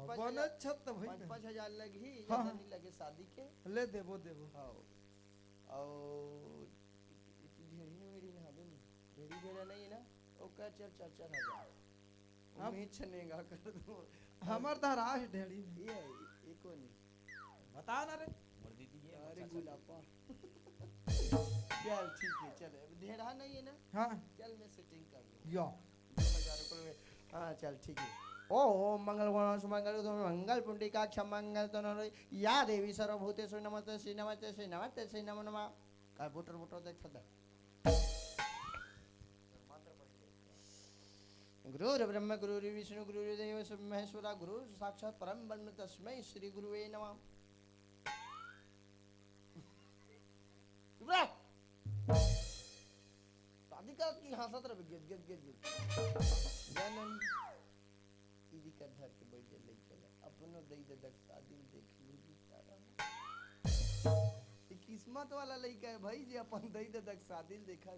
[SPEAKER 5] बने छत तो भाई
[SPEAKER 1] 5,000 लगी
[SPEAKER 5] हाँ,
[SPEAKER 1] या नहीं लगे शादी के।
[SPEAKER 5] ले देबो देबो
[SPEAKER 1] हाँ और ढेरी में मेरी ना दे ढेरी ढेरा नहीं है ना, ओ का 4,000 उम्मीद छनेगा कर दो
[SPEAKER 5] हमार धराश ढेड़ी में
[SPEAKER 1] ये कौन
[SPEAKER 5] बता ना रे
[SPEAKER 1] अरे गुलापा चल ठीक है, चल ढेरा नहीं है ना,
[SPEAKER 5] हाँ
[SPEAKER 1] चल मैं सेटिंग कर लूँ
[SPEAKER 5] यो
[SPEAKER 1] 2,000 रुपये में। हाँ चल ठीक है। ओ मंगल सुमंगल मंगल पुंडिका क्षमंगल तनो या देवी सर्वभूतेषु नमस्ते श्री नमस्ते श्री नमस्ते श्री नमो नमः। काय बोटर बोटर देख था गुरु ब्रह्म गुरु विष्णु गुरु देव महेश्वरा गुरु साक्षात परम ब्रह्म तस्मै श्री गुरुवे नमः। शादी का की हंसत रहे गिर गिर गिर गिर जानन दीदी का घर के बैठ ले चला अपनो दई ददक शादी में देख ली बेचारा। ये किस्मत वाला लड़का है भाई, जे अपन दई ददक शादी में देखा।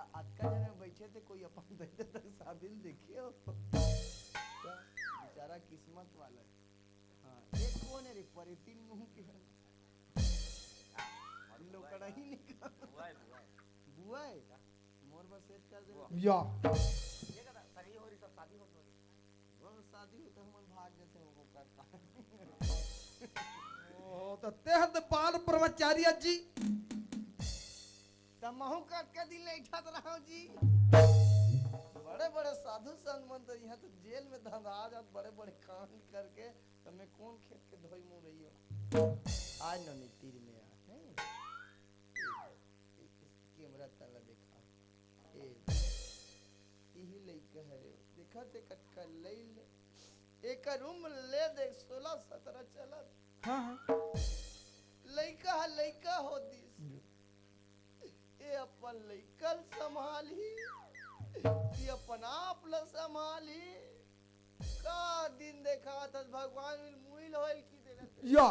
[SPEAKER 1] आज का जने बैठे थे कोई अपन दई ददक शादी में देखे हो क्या बेचारा किस्मत वाला है। हाँ एक कौन है रे परितीन मुंह के लोकड़ा ही निकल बुआ है मोर बस सेट कर दे
[SPEAKER 5] यो
[SPEAKER 1] वो शादी होता हम भाग जाते हैं वो करता
[SPEAKER 5] ओ तो तेहद बाल ब्रह्मचारी जी
[SPEAKER 1] तमहु काट के दिल नहीं उठात रहा जी। बड़े बड़े साधु संत मन तो यहाँ तो जेल में धंधा जात बड़े बड़े कांड करके, तो मैं कौन खेत के धोई मुँह रही हो आज न तीर में आ कैमरा तला देखा यही लइका है रे देखा ते कटका ले एक रूम ले देख 16-17 चलत।
[SPEAKER 5] हाँ हाँ
[SPEAKER 1] लइका हो दिस ये अपन लइकल संभाली ये अपन आप ल संभाली का दिन देखा था भगवान मुइल होइल की देना
[SPEAKER 5] यो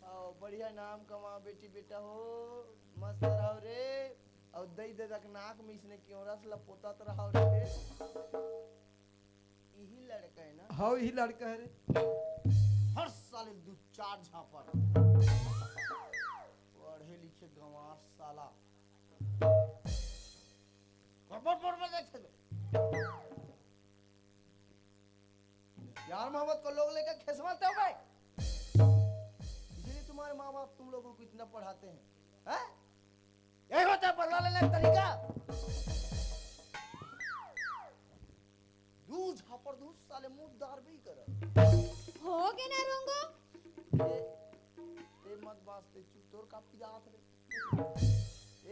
[SPEAKER 1] आओ बढ़िया नाम कमा बेटी बेटा हो मस्त रहो रे और दई दे तक नाक में इसने क्यों रस लपोता तो रहो रे। यही लड़का है ना,
[SPEAKER 5] हाँ यही लड़का है रे
[SPEAKER 1] हर साल 2-4 झापर पढ़े लिखे गंवार साला पर में देखे दो यार मोहब्बत को लोग लेकर खिसवाते हो भाई, इसलिए तुम्हारे माँ बाप तुम लोगों को इतना पढ़ाते हैं, हैं? यही होता है पढ़ना लेने का तरीका। दूध झापर दूध साले मुंह दार भी कर
[SPEAKER 3] हो गए ना रोंगो
[SPEAKER 1] ते मत वास्ते चुप तोर का पियात रे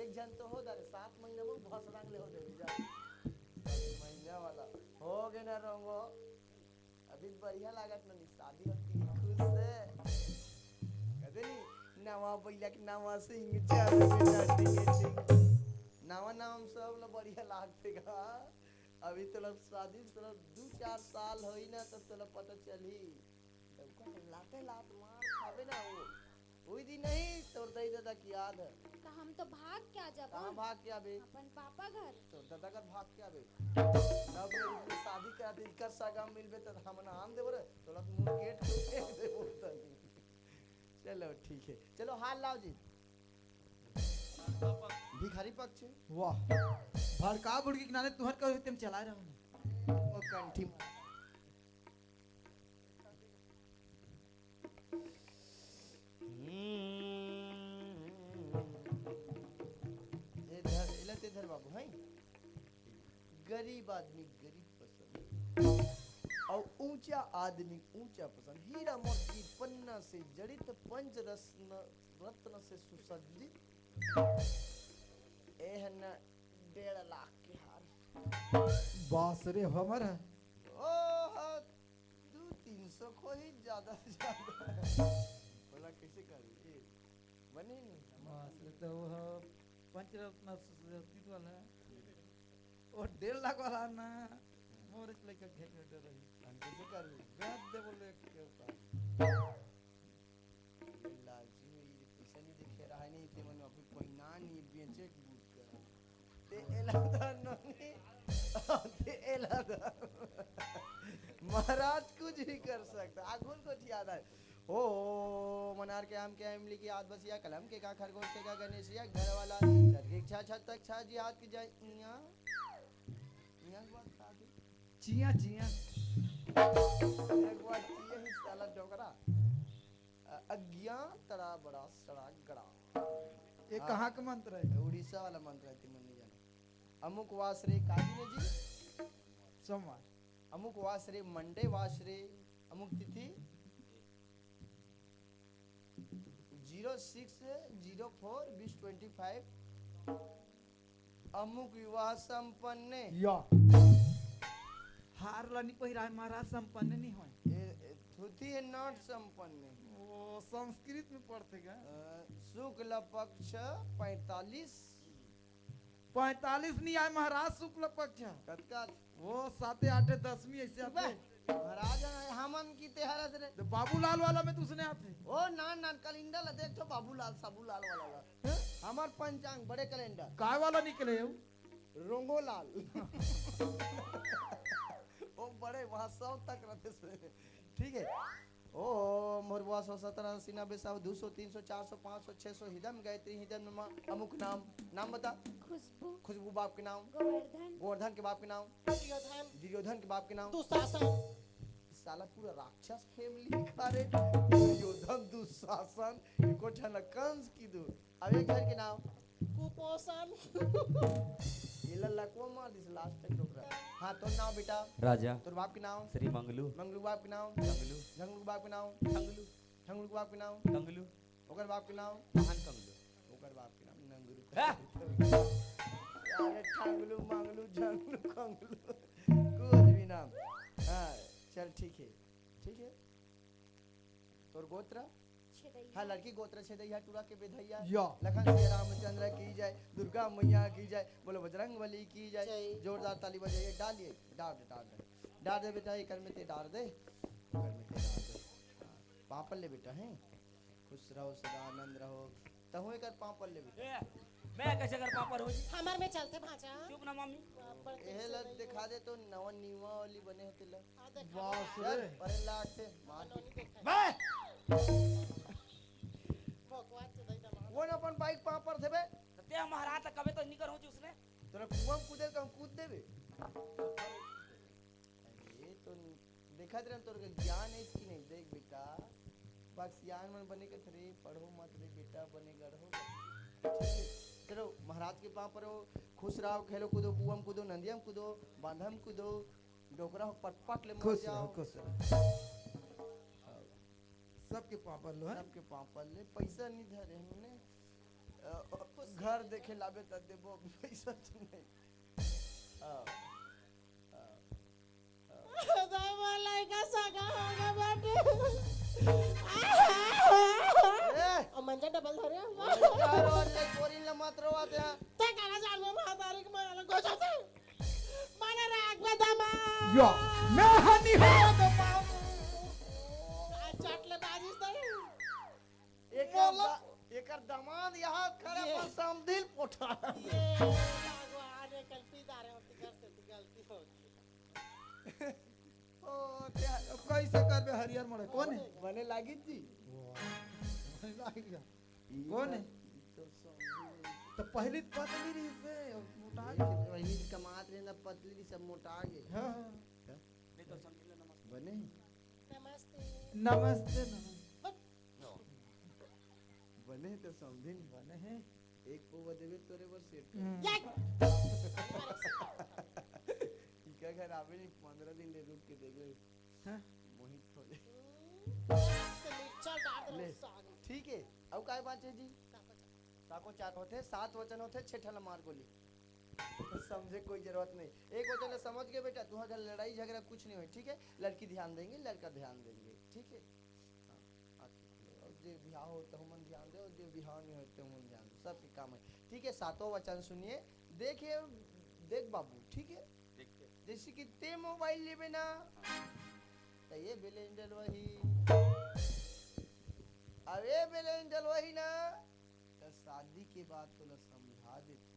[SPEAKER 1] एक जन तो हो दरे 7 महीने में बहुत रंग ले हो दे जा महीना वाला हो गए ना रोंगो अभी बढ़िया लागत ना शादी होती है खुश से कहते नहीं नवा बैला के नवा सिंह चार बेटा टिंग नवा नाम सब लो बढ़िया लागते का। अभी तो लोग शादी तो 2-4 साल होई ना तब तो पता चली लाते लात मार खावे ना वो ओई दिन नहीं तोर दाई दादा की याद है
[SPEAKER 3] तो हम तो भाग क्या जब
[SPEAKER 1] कहाँ भाग के आबे
[SPEAKER 3] अपन पापा घर
[SPEAKER 1] तो दादा का भाग के आबे तब इसमें शादी का दिन कर सागा मिलबे तो हम ना आन देबो रे तोला मुंह गेट पे फेंक देबो तनी चलो ठीक है चलो हाल लाओ जी भिखारी पक्ष
[SPEAKER 5] वाह भड़का बुड़की किनारे तुहर कहो तुम चला रहा हूँ
[SPEAKER 1] ओ कंठी इधर इलत इधर बाबू हैं गरीब आदमी गरीब पसंद और ऊंचा आदमी ऊंचा पसंद हीरा मोती पन्ना से जड़ित पंच रत्न से सुसज्जित एहन 1.5 लाख के हार
[SPEAKER 5] बास रे हमारा
[SPEAKER 1] ओह 200-300 को ही ज्यादा से ज्यादा बोला कैसे करी बने नहीं
[SPEAKER 5] बास रे तो वो पंचरत्न सुसज्जित वाला और 1.5 लाख वाला ना मोर इस लेकर घेर में रही
[SPEAKER 1] हम कैसे करी
[SPEAKER 5] गाद दे बोले के ऊपर
[SPEAKER 1] लालची हुई पैसा नहीं दिखे रहा नहीं ते मन अभी पहिना नहीं बेचे की बूट कर ते एलादा नहीं ते एलादा महाराज कुछ भी कर सकता आगुन को याद है ओ मनार के आम के इमली की आद बसिया कलम के का खरगोश के का गणेशिया घर वाला छत के छा छत तक छा जी हाथ की जाए इया बात सादी
[SPEAKER 5] चिया चिया
[SPEAKER 1] एक बार चिया ही साला डोकरा अज्ञात तड़ा बड़ा सड़ा गड़ा
[SPEAKER 5] ये कहाँ का मंत्र है
[SPEAKER 1] उड़ीसा वाला मंत्र है तुम नहीं जाना अमुक वासरे काजी ने जी
[SPEAKER 5] सोमवार
[SPEAKER 1] अमुक वासरे मंडे वासरे अमुक तिथि 06/04/2025 अमुक विवाह संपन्न
[SPEAKER 5] या हार लानी पहिरा महाराज संपन्न नहीं होए
[SPEAKER 1] थुथी है नॉट संपन्न
[SPEAKER 5] वो संस्कृत में पढ़ते क्या
[SPEAKER 1] शुक्ल पक्ष 45
[SPEAKER 5] नहीं आए महाराज शुक्ल पक्ष
[SPEAKER 1] कतका
[SPEAKER 5] वो 7, 8, 10वीं ऐसे आते
[SPEAKER 1] महाराज हमन की तेहरत रे
[SPEAKER 5] तो बाबूलाल वाला में दूसरे आते
[SPEAKER 1] ओ ना कैलेंडर ला देख तो बाबूलाल साबूलाल वाला ला हमार पंचांग बड़े कैलेंडर
[SPEAKER 5] काय वाला निकले हो
[SPEAKER 1] रोंगोलाल ओ बड़े वहां 100 तक रहते से ठीक है ओ मोरवा 117 80 90 100 200 300 400 500 600 हिदम गायत्री हिदम नमा अमुक नाम बता
[SPEAKER 3] खुशबू
[SPEAKER 1] खुशबू बाप के नाम
[SPEAKER 3] गोवर्धन
[SPEAKER 1] गोवर्धन के बाप के नाम
[SPEAKER 2] दुर्योधन
[SPEAKER 1] दुर्योधन के बाप के नाम
[SPEAKER 2] दुशासन
[SPEAKER 1] साला पूरा राक्षस फैमिली खारे दुर्योधन दुशासन एको ठन कंस की दू अब एक घर के नाम
[SPEAKER 2] कुपोषण
[SPEAKER 1] ये लल्ला को मार दिस लास्ट तक डोकरा हां तो नाम बेटा
[SPEAKER 6] राजा
[SPEAKER 1] तोर बाप के नाम
[SPEAKER 6] श्री मंगलू
[SPEAKER 1] मंगलू बाप के नाम
[SPEAKER 6] कंगलू
[SPEAKER 1] झंगलू बाप के नाम
[SPEAKER 6] कंगलू
[SPEAKER 1] झंगलू बाप के नाम
[SPEAKER 6] कंगलू
[SPEAKER 1] ओकर बाप के नाम
[SPEAKER 6] महान कंगलू
[SPEAKER 1] ओकर बाप के नाम नंगलू अरे ठंगलू मंगलू झंगलू कंगलू कुछ भी नाम हां चल ठीक है तोर गोत्र
[SPEAKER 3] छेदैया
[SPEAKER 1] हाँ लड़की गोत्र छेदैया टूरा के बेधैया
[SPEAKER 5] या
[SPEAKER 1] लखन श्री रामचंद्र की जय दुर्गा मैया की जय बोलो बजरंग बली की जय
[SPEAKER 2] जय।
[SPEAKER 1] जोरदार ताली बजाइए डालिए डाल दे बेटा कर में ते डाल दे कर में ते डाल दे पापल ले बेटा हैं खुश रहो सदा आनंद रहो तहु कर पापल ले बेटा
[SPEAKER 7] मैं कैसे कर पापड़ हो जी
[SPEAKER 2] हमार में चलते भाचा
[SPEAKER 7] चुप ना मम्मी
[SPEAKER 1] एहे लग दिखा दे तो नवा नीवा वाली बने होते ल
[SPEAKER 5] बास
[SPEAKER 1] चल
[SPEAKER 5] रे
[SPEAKER 1] पर लाख से मार वो न अपन बाइक पापर थे बे
[SPEAKER 7] ते महाराज तक कबे तो निकर हो जी उसने
[SPEAKER 1] तोरा कुआं में कूदे तो हम कूद देबे ये तो देखा तेरा तोर के ज्ञान है इसकी नहीं देख बेटा बक्सियान मन बने के थरे पढ़ो मत रे बेटा बने गढ़ो ठीक है चलो महाराज के पाँव पर हो खुश रहो खेलो कूदो कुआं में कूदो नदिया में कूदो बांधा में कूदो डोकरा हो पटपट ले मर
[SPEAKER 5] खुश
[SPEAKER 1] जाओ
[SPEAKER 5] रहो खुश रहो सबके पापा लो है
[SPEAKER 1] सबके पाँव पर ले पैसा नहीं धरे हमने घर देखे लाबे त देबो पैसा तो नहीं
[SPEAKER 2] लड़का सगा होगा बेटे और मंजा डबल धरे
[SPEAKER 1] यार और ले कोरी ल मत रोवाते हैं
[SPEAKER 2] ते काला जान में महातारी के माला गोचा से माने राग में दमा
[SPEAKER 5] या मैं हनी हो तो
[SPEAKER 2] चाटले बाजिस दे
[SPEAKER 1] एक
[SPEAKER 8] बोला
[SPEAKER 1] एकर दामाद यहाँ खड़ा पर समधिल पोठा
[SPEAKER 2] भगवान ये गलती दारे होती करते थी गलती हो गई
[SPEAKER 1] ओ त्या
[SPEAKER 5] अब कैसे करबे हरियर मोड़े कौन है
[SPEAKER 1] बने लागी जी
[SPEAKER 5] कौन है तो पहली पतली रही से और मोटा गई।
[SPEAKER 1] वही कमात रहे ना पतली सब मोटा गए
[SPEAKER 5] हाँ
[SPEAKER 7] नहीं तो समझ ले नमस्ते
[SPEAKER 1] बने
[SPEAKER 2] नमस्ते
[SPEAKER 5] नमस्ते
[SPEAKER 1] बने तो समझिन
[SPEAKER 5] बने हैं
[SPEAKER 1] एक पोवा देवे तोरे वर सेट इका घर आवे नहीं 15 दिन ले रुक के देखे
[SPEAKER 5] हाँ?
[SPEAKER 1] मोहित हो जाए
[SPEAKER 2] चल डाल
[SPEAKER 1] ले।
[SPEAKER 2] दे साग
[SPEAKER 1] ठीक है अब काय बात है जी साको चार होते 7 वचन होते 6 ठला मार गोली समझे कोई जरूरत नहीं एक वचन ले समझ के बेटा 2000 लड़ाई झगड़ा कुछ नहीं हुई ठीक है लड़की ध्यान देंगे लड़का ध्यान देंगे ठीक है हाँ, और जे बिहार हो तो हम ध्यान दे और जे बिहार नहीं हो तो हम ध्यान दो सबके काम है ठीक है 7वां वचन सुनिए देखिए देख बाबू ठीक है जैसे कि ते मोबाइल लेबे ना तो ये बिलेंडर वही अरे बिलेंडर वही ना तो शादी के बाद तो ला समझा देती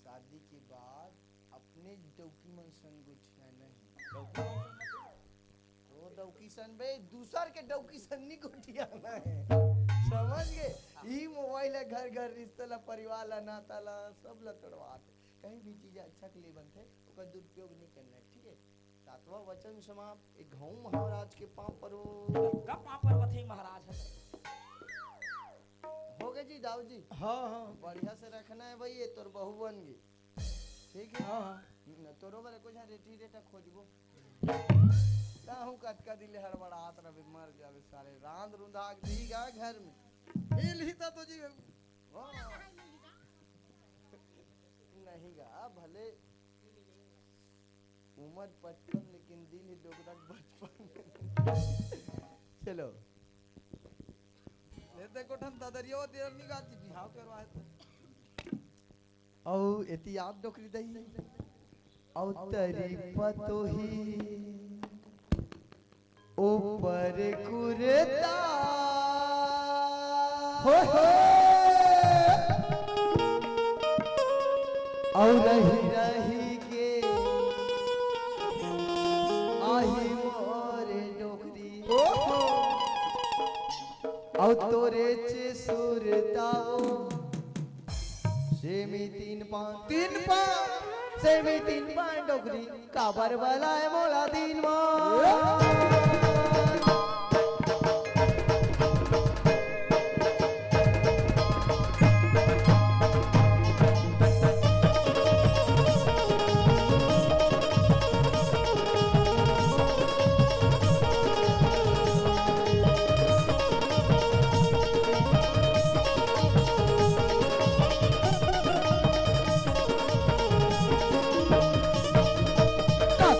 [SPEAKER 1] शादी के बाद अपने डौकी मन संग गुठिया नहीं तो डौकी सन बे दूसर के डौकी सन नहीं गुठिया है समझ गए ई मोबाइल है घर घर रिश्ता ला परिवार ला नाता ला सब ला तोड़वाते कहीं भी चीज अच्छा के लिए बनते उसका दुरुपयोग नहीं करना है ठीक है 7वां वचन समाप्त एक घाव महाराज के पांव पर
[SPEAKER 7] कब वहाँ पर पथिक महाराज है
[SPEAKER 1] हो गए जी दाऊ जी
[SPEAKER 5] हाँ हाँ
[SPEAKER 1] बढ़िया से रखना है भाई ये तोर बहू बन गई ठीक है
[SPEAKER 5] हाँ हाँ
[SPEAKER 1] न तोरो बारे कुछ रेटी रेटा खोजबो ताहू कटका दिले हड़बड़ा हाथ रबे मर जावे सारे रांद रुंधा दीगा घर में
[SPEAKER 5] हिल ही तो जी
[SPEAKER 1] हाँ। नहीं गा भले उम्र 55 लेकिन दिल ही डोगरक बचपन चलो
[SPEAKER 5] ले देखो ठन दादरियो देर निगा जी बिहाव करवाए थे
[SPEAKER 1] औ एती आप डोकरी दही औ तरी पतोही ऊपर कुरता हो और रही रही के आही मोरे डोकरी औ तोरे चे सुरताओ सेमी 3 5 सेमी 3 5 डोकरी काबर वाला है मोला दिन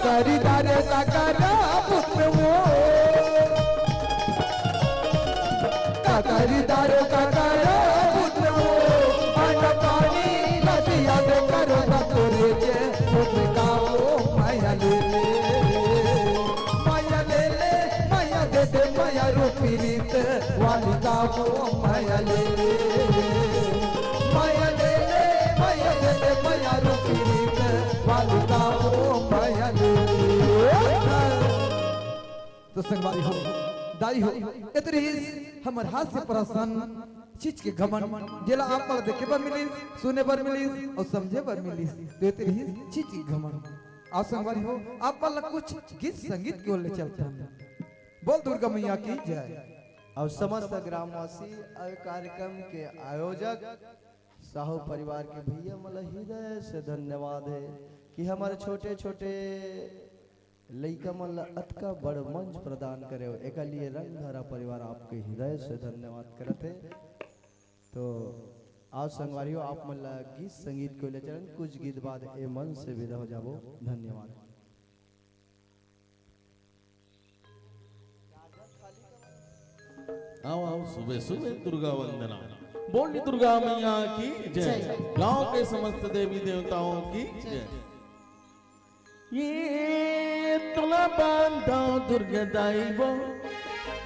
[SPEAKER 9] करिदारे सकरा पुत्र वो करिदारे सकरा पुत्र वो अन पानी नदिया दे करो तोरे जे पुत्र का वो माया ले माया दे माया रूपी रीत वाली का वो माया ले माया दे माया रूपी रीत वाली का वो माया ले तो संगवारी हो दाई हो इतनी हमर हाथ से प्रसन्न चीज के घमंड जेला आप पर देखे पर मिली सुने पर मिली और समझे पर मिली तो इतनी चीज के घमंड आप संगवारी हो आप पर कुछ गीत संगीत की ओर ले चलते हैं बोल दुर्गा मैया की जय
[SPEAKER 1] और समस्त ग्रामवासी और कार्यक्रम के आयोजक साहू परिवार के भैया मला हृदय से धन्यवाद है कि हमारे छोटे छोटे लइका मन अतका बड़ मंच प्रदान करे हो एक लिए रंग धारा परिवार आपके हृदय से धन्यवाद करते तो आज संगवारियों आप मन गीत संगीत को ले चलन कुछ गीत बाद ए मन से विदा हो जाबो धन्यवाद
[SPEAKER 8] आओ आओ सुबह सुबह दुर्गा वंदना बोली दुर्गा मैया की जय गांव के समस्त देवी देवताओं की जय ये तुला बांधो दुर्गा दाई बो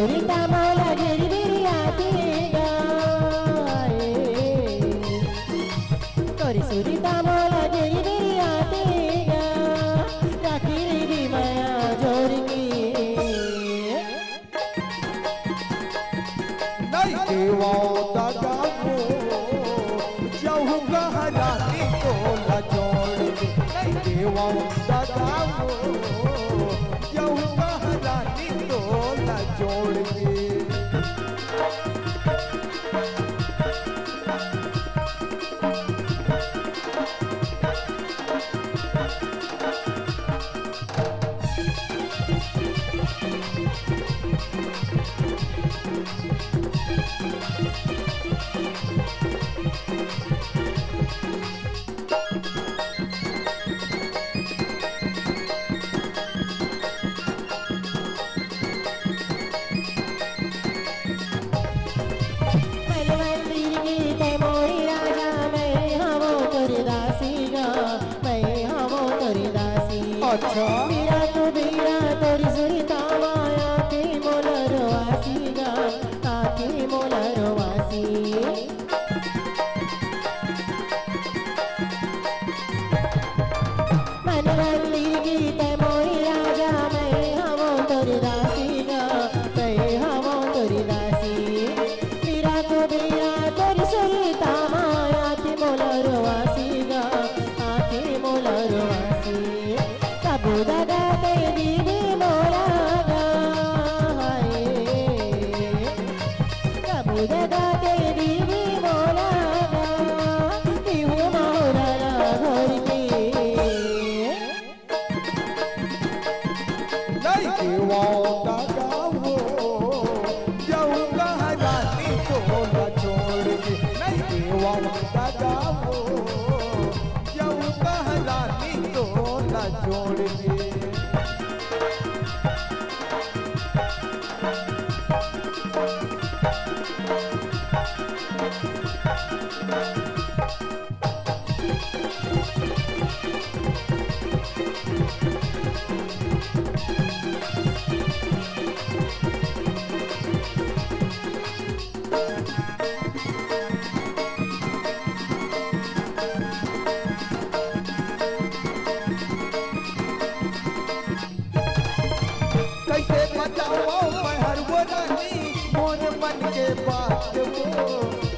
[SPEAKER 2] सुरिता मौला घेरी बेरी आती गाए तोरी सुरिता मौला घेरी बेरी आती गा राखी री माया जोर की
[SPEAKER 9] नहीं देवा दादा को जाऊंगा हरानी को न जोड़ के नहीं देवा दादा को जाऊंगा हरानी को न जोड़ के अच्छा
[SPEAKER 2] मेरा तो बेरा तोरी सुरिता माया के मोलरो आसीगा आके मोलरो आसी मनवल्ली गीत मोरी राजा मैं हमो तोरी दासीगा मैं हमो तोरी दासी मेरा तो बेरा तोरी सुरिता माया के मोलरो आसीगा आके मोलरो आसी बुदा तेरी भी मोला गाए बुदा तेरी भी मोला गाहू मोरा घर के
[SPEAKER 9] नहीं देवा दादा वो जाऊंगा हरानी को न छोड़ के नहीं देवा दादा वो जाऊंगा हरानी को न छोड़ के कैसे बताओ मैं हर वो रानी मोर मन के बात वो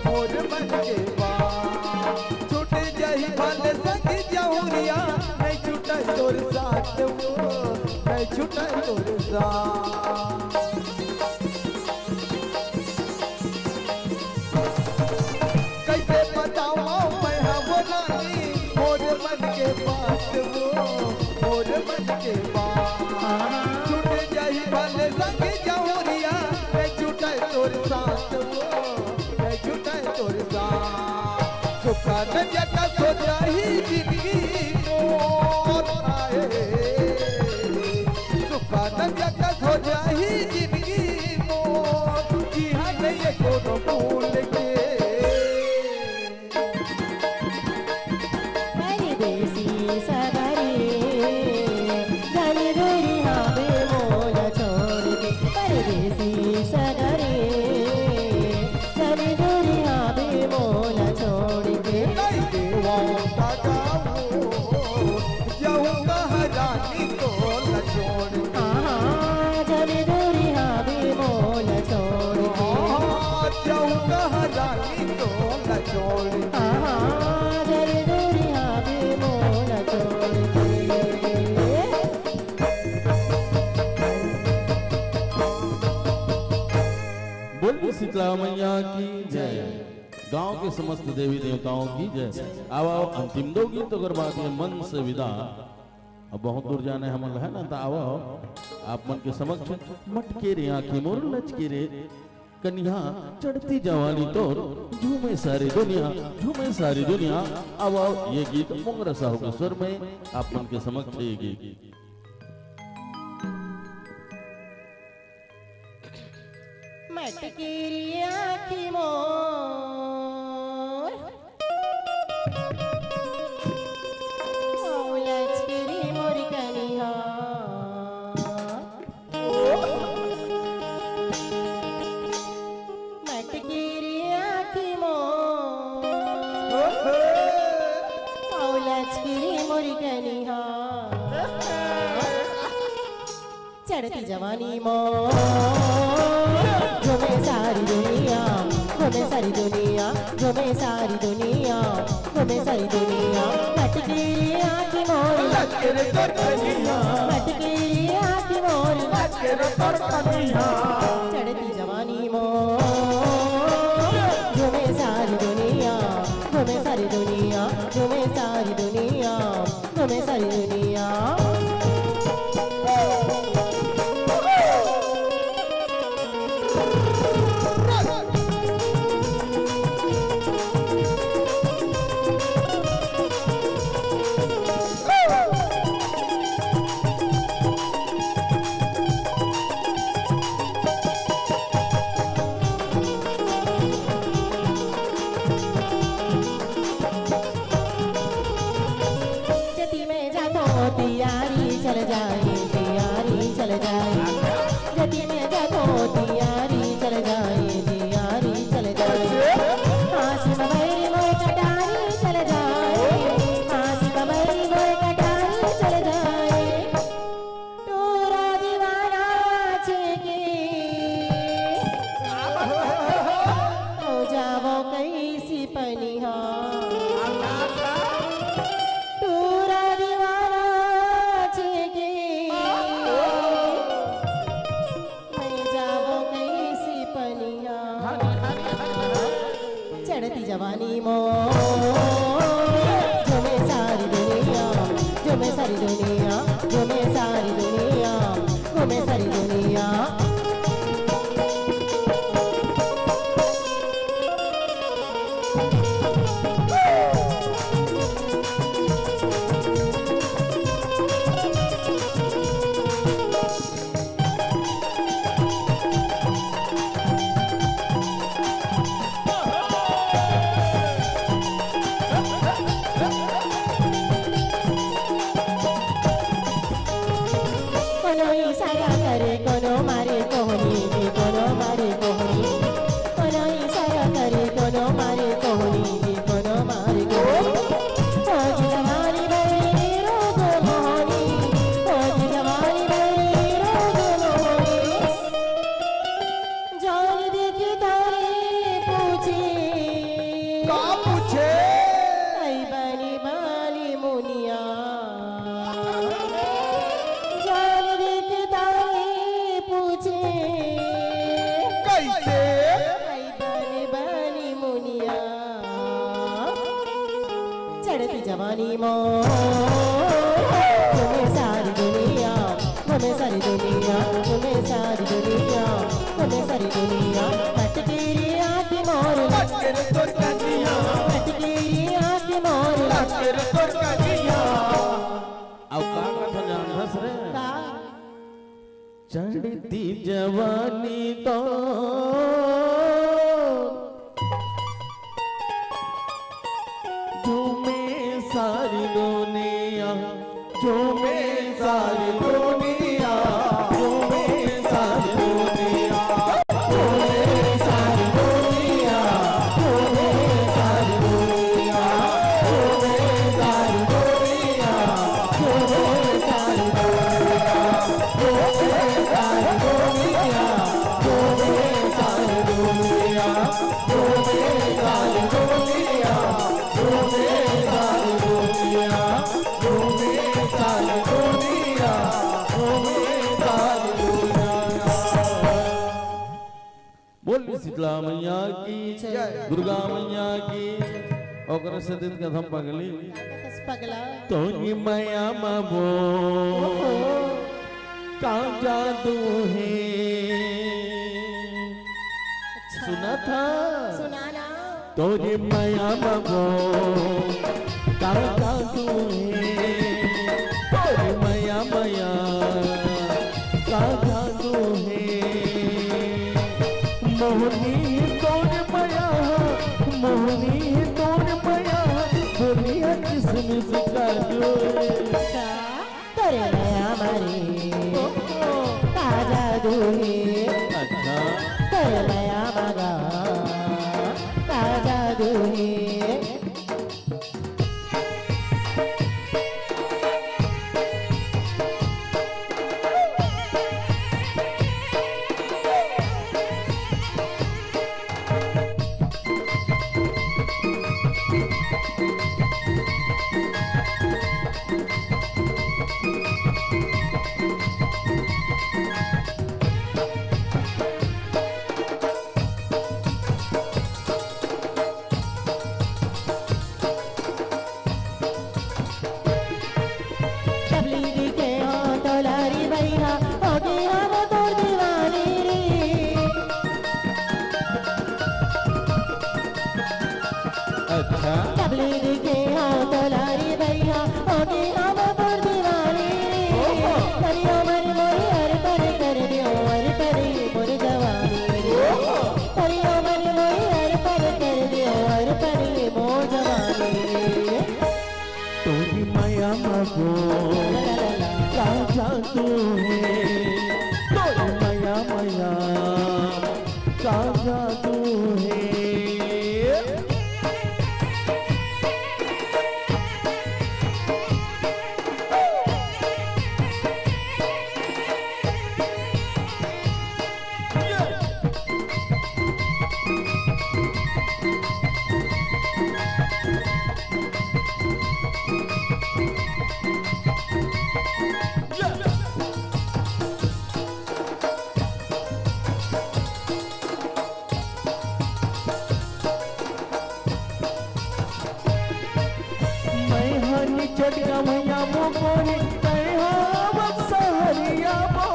[SPEAKER 9] मोर मन के बात छूट जाही भले संग जहुरिया नहीं छूटा तोर साथ वो नहीं छूटा तोर साथ कैसे बताओ मैं हर वो रानी मोर मन के बात वो मोर मन के बात भले संग जहुरिया मैं छूटा तोर साथ वो मैं छूटा तोर साथ सुखा न जगा सोचा ही जिंदगी मोर आए सुखा न जगा सोचा ही जिंदगी मोर जी हाँ नहीं कोनो भूल के
[SPEAKER 2] परदेसी सगरे जाने दूरी हावे मोला छोड़ के परदेसी सगरे जाने दूरी हावे मोला छोड़ के
[SPEAKER 9] नहीं देवा दादा वो जाऊंगा हरानी को न छोड़ के
[SPEAKER 2] जाने दूरी हावे मोला छोड़ के
[SPEAKER 9] जाऊंगा हरानी को न छोड़ के
[SPEAKER 2] जाने दूरी हावे मोला छोड़ के
[SPEAKER 8] बोलिए शीतला मैया की जय। गांव के समस्त देवी देवताओं की जय। अब आओ अंतिम दो गीत अगर बात है मन से विदा। अब बहुत दूर जाने हमल है ना तो आओ आप मन के समक्ष मटके रे आंखें मोर लचके रे कन्या चढ़ती जवानी तोर झूमे सारी दुनिया। अब आओ ये गीत मोंगरा साहू के स्वर में आप मन के समक्ष ये गीत।
[SPEAKER 2] मटकेरी आँखी मोर लचकेरी मोर कनिया लचकी मुर्गनिया चढ़ती जवानी मोर घूमे सारी दुनिया घूमे सारी दुनिया घूमे सारी दुनिया घूमे सारी दुनिया लटकी आँखी मोर
[SPEAKER 9] लचके तोर कनिया
[SPEAKER 2] लटकी आँखी मोर
[SPEAKER 9] लचके तोर कनिया
[SPEAKER 2] चढ़ती जवानी मोर घूमे सारी दुनिया घूमे सारी दुनिया घूमे सारी दुनिया घूमे सारी दुनिया जति में जातो तियारी चल जाए तियारी चल जाए जति में जातो तियारी चल जाए तियारी चल जाए आंसू बबई मोर कटारी चल जाए आंसू बबई मोर कटारी चल जाए टूरा दीवाना छेके हो जावो कैसी पनिहा टूरा दीवाना छेके मैं जावो कैसी पनिया चढ़ती जवानी मोर झूमे सारी दुनिया झूमे सारी दुनिया झूमे सारी दुनिया घूमे सारी दुनिया कोनो इशारा करे कोनो मारे कोहनी जी कोनो मारे कोहनी कोनो इशारा करे कोनो मारे कोहनी जी कोनो मारे कोहनी आज जवानी बड़ी रोग मोहनी आज जवानी बड़ी रोग मोहनी जान देखी तारे पूछी
[SPEAKER 9] का पूछे
[SPEAKER 2] आई बनी बाली मुनिया जान देख तारे पूछे
[SPEAKER 9] कैसे
[SPEAKER 2] आई बनी बाली मुनिया चढ़ती जवानी मोर घूमे सारी दुनिया घूमे सारी दुनिया घूमे सारी दुनिया घूमे सारी दुनिया लटकी आँखी मोर
[SPEAKER 9] लचके तोर कनिया
[SPEAKER 2] लटकी आँखी मोर
[SPEAKER 9] लचके तोर कनिया
[SPEAKER 8] अब का कथा जानस रे
[SPEAKER 2] का
[SPEAKER 8] चढ़ती जवानी तो झूमे सारी दुनिया झूमे सारी दुनिया झूमे सारी दुनिया झूमे सारी दुनिया झूमे सारी दुनिया झूमे सारी दुनिया झूमे सारी दुनिया झूमे सारी दुनिया झूमे सारी दुनिया झूमे सारी दुनिया झूमे सारी दुनिया झूमे सारी दुनिया झूमे सारी दुनिया। बोली शीतला मैया की
[SPEAKER 1] जय।
[SPEAKER 8] दुर्गा मैया की ओकर से दिन के हम पगली
[SPEAKER 2] कस पगला
[SPEAKER 8] तोनी मैया मबो का जादू है सुना था
[SPEAKER 2] सुनाना
[SPEAKER 8] तोरी मैया मबो का जादू है तोरी मैया मैया का जादू है मोहनी तोर मैया मोहनी तोर मैया दुनिया किसमिस का जो
[SPEAKER 2] का तोरे नया मारे का जादू है
[SPEAKER 8] अच्छा
[SPEAKER 2] तोरे नया मगा का जादू है तबलीगी के हाँ तोलारी भैया हो गए हम तोर दीवानी रे
[SPEAKER 8] अच्छा
[SPEAKER 2] तबलीगी के हाँ तोलारी भैया हो गए हम तोर दीवानी रे करियो मन मोरी हर पर कर दियो हर पर मोर जवानी रे करियो मन मोरी हर पर कर दियो हर पर मोर जवानी रे
[SPEAKER 8] तोरी माया मगो राजा तू है तोरी माया माया राजा तू है चटका मैया मो कोरी तय हो सहरिया मो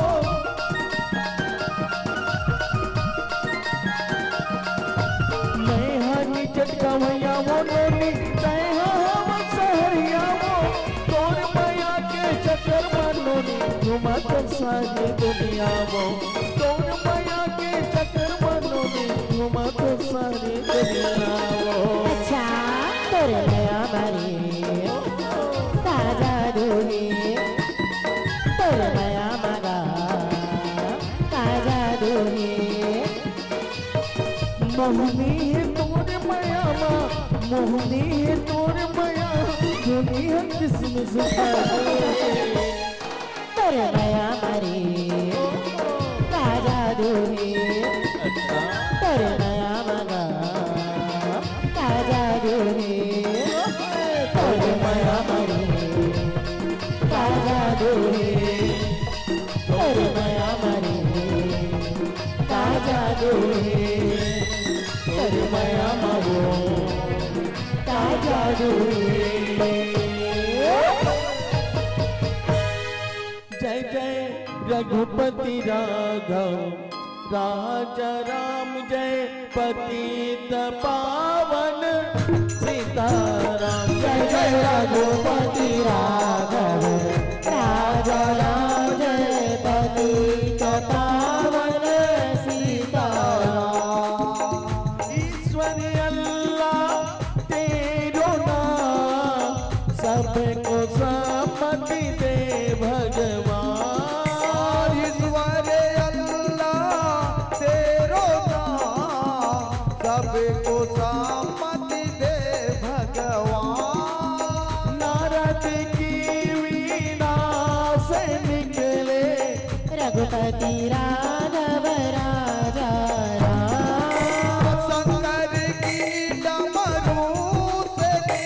[SPEAKER 8] मैं हनी चटका मैया मो कोरी तय हो सहरिया मो तोर मैया के चक्कर मनोनी घुमा कर सारी दुनिया मो तोर मैया के चक्कर मनोनी घुमा कर सारी दुनिया मो
[SPEAKER 2] अच्छा तोरे नया मारी ताजा दूनी तोरे नया मगा ताजा दूनी
[SPEAKER 8] मोहनी तोरे माया मा मोहनी तोरे माया दुनिया किस्म
[SPEAKER 2] तोरे नया मारी ताजा दूनी तोरे नया मगा ताजा दूनी तोरे नया मारी ताजा दूनी तोरे नया मारी ताजा दूनी तोरे नया मारो ताजा दूनी
[SPEAKER 8] जय जय रघुपति राघव राजा राम जय पतित पावन सीताराम
[SPEAKER 2] जय जय रघुपति राघव राजा राम जय पतित पावन सीताराम
[SPEAKER 8] ईश्वर अल्लाह तेरो नाम सबको सम्मति दे भगवान
[SPEAKER 9] ईश्वर अल्लाह तेरो नाम सबको सम्मति दे भगवान
[SPEAKER 8] नारद की वीणा से निकले
[SPEAKER 2] रघुपति राघव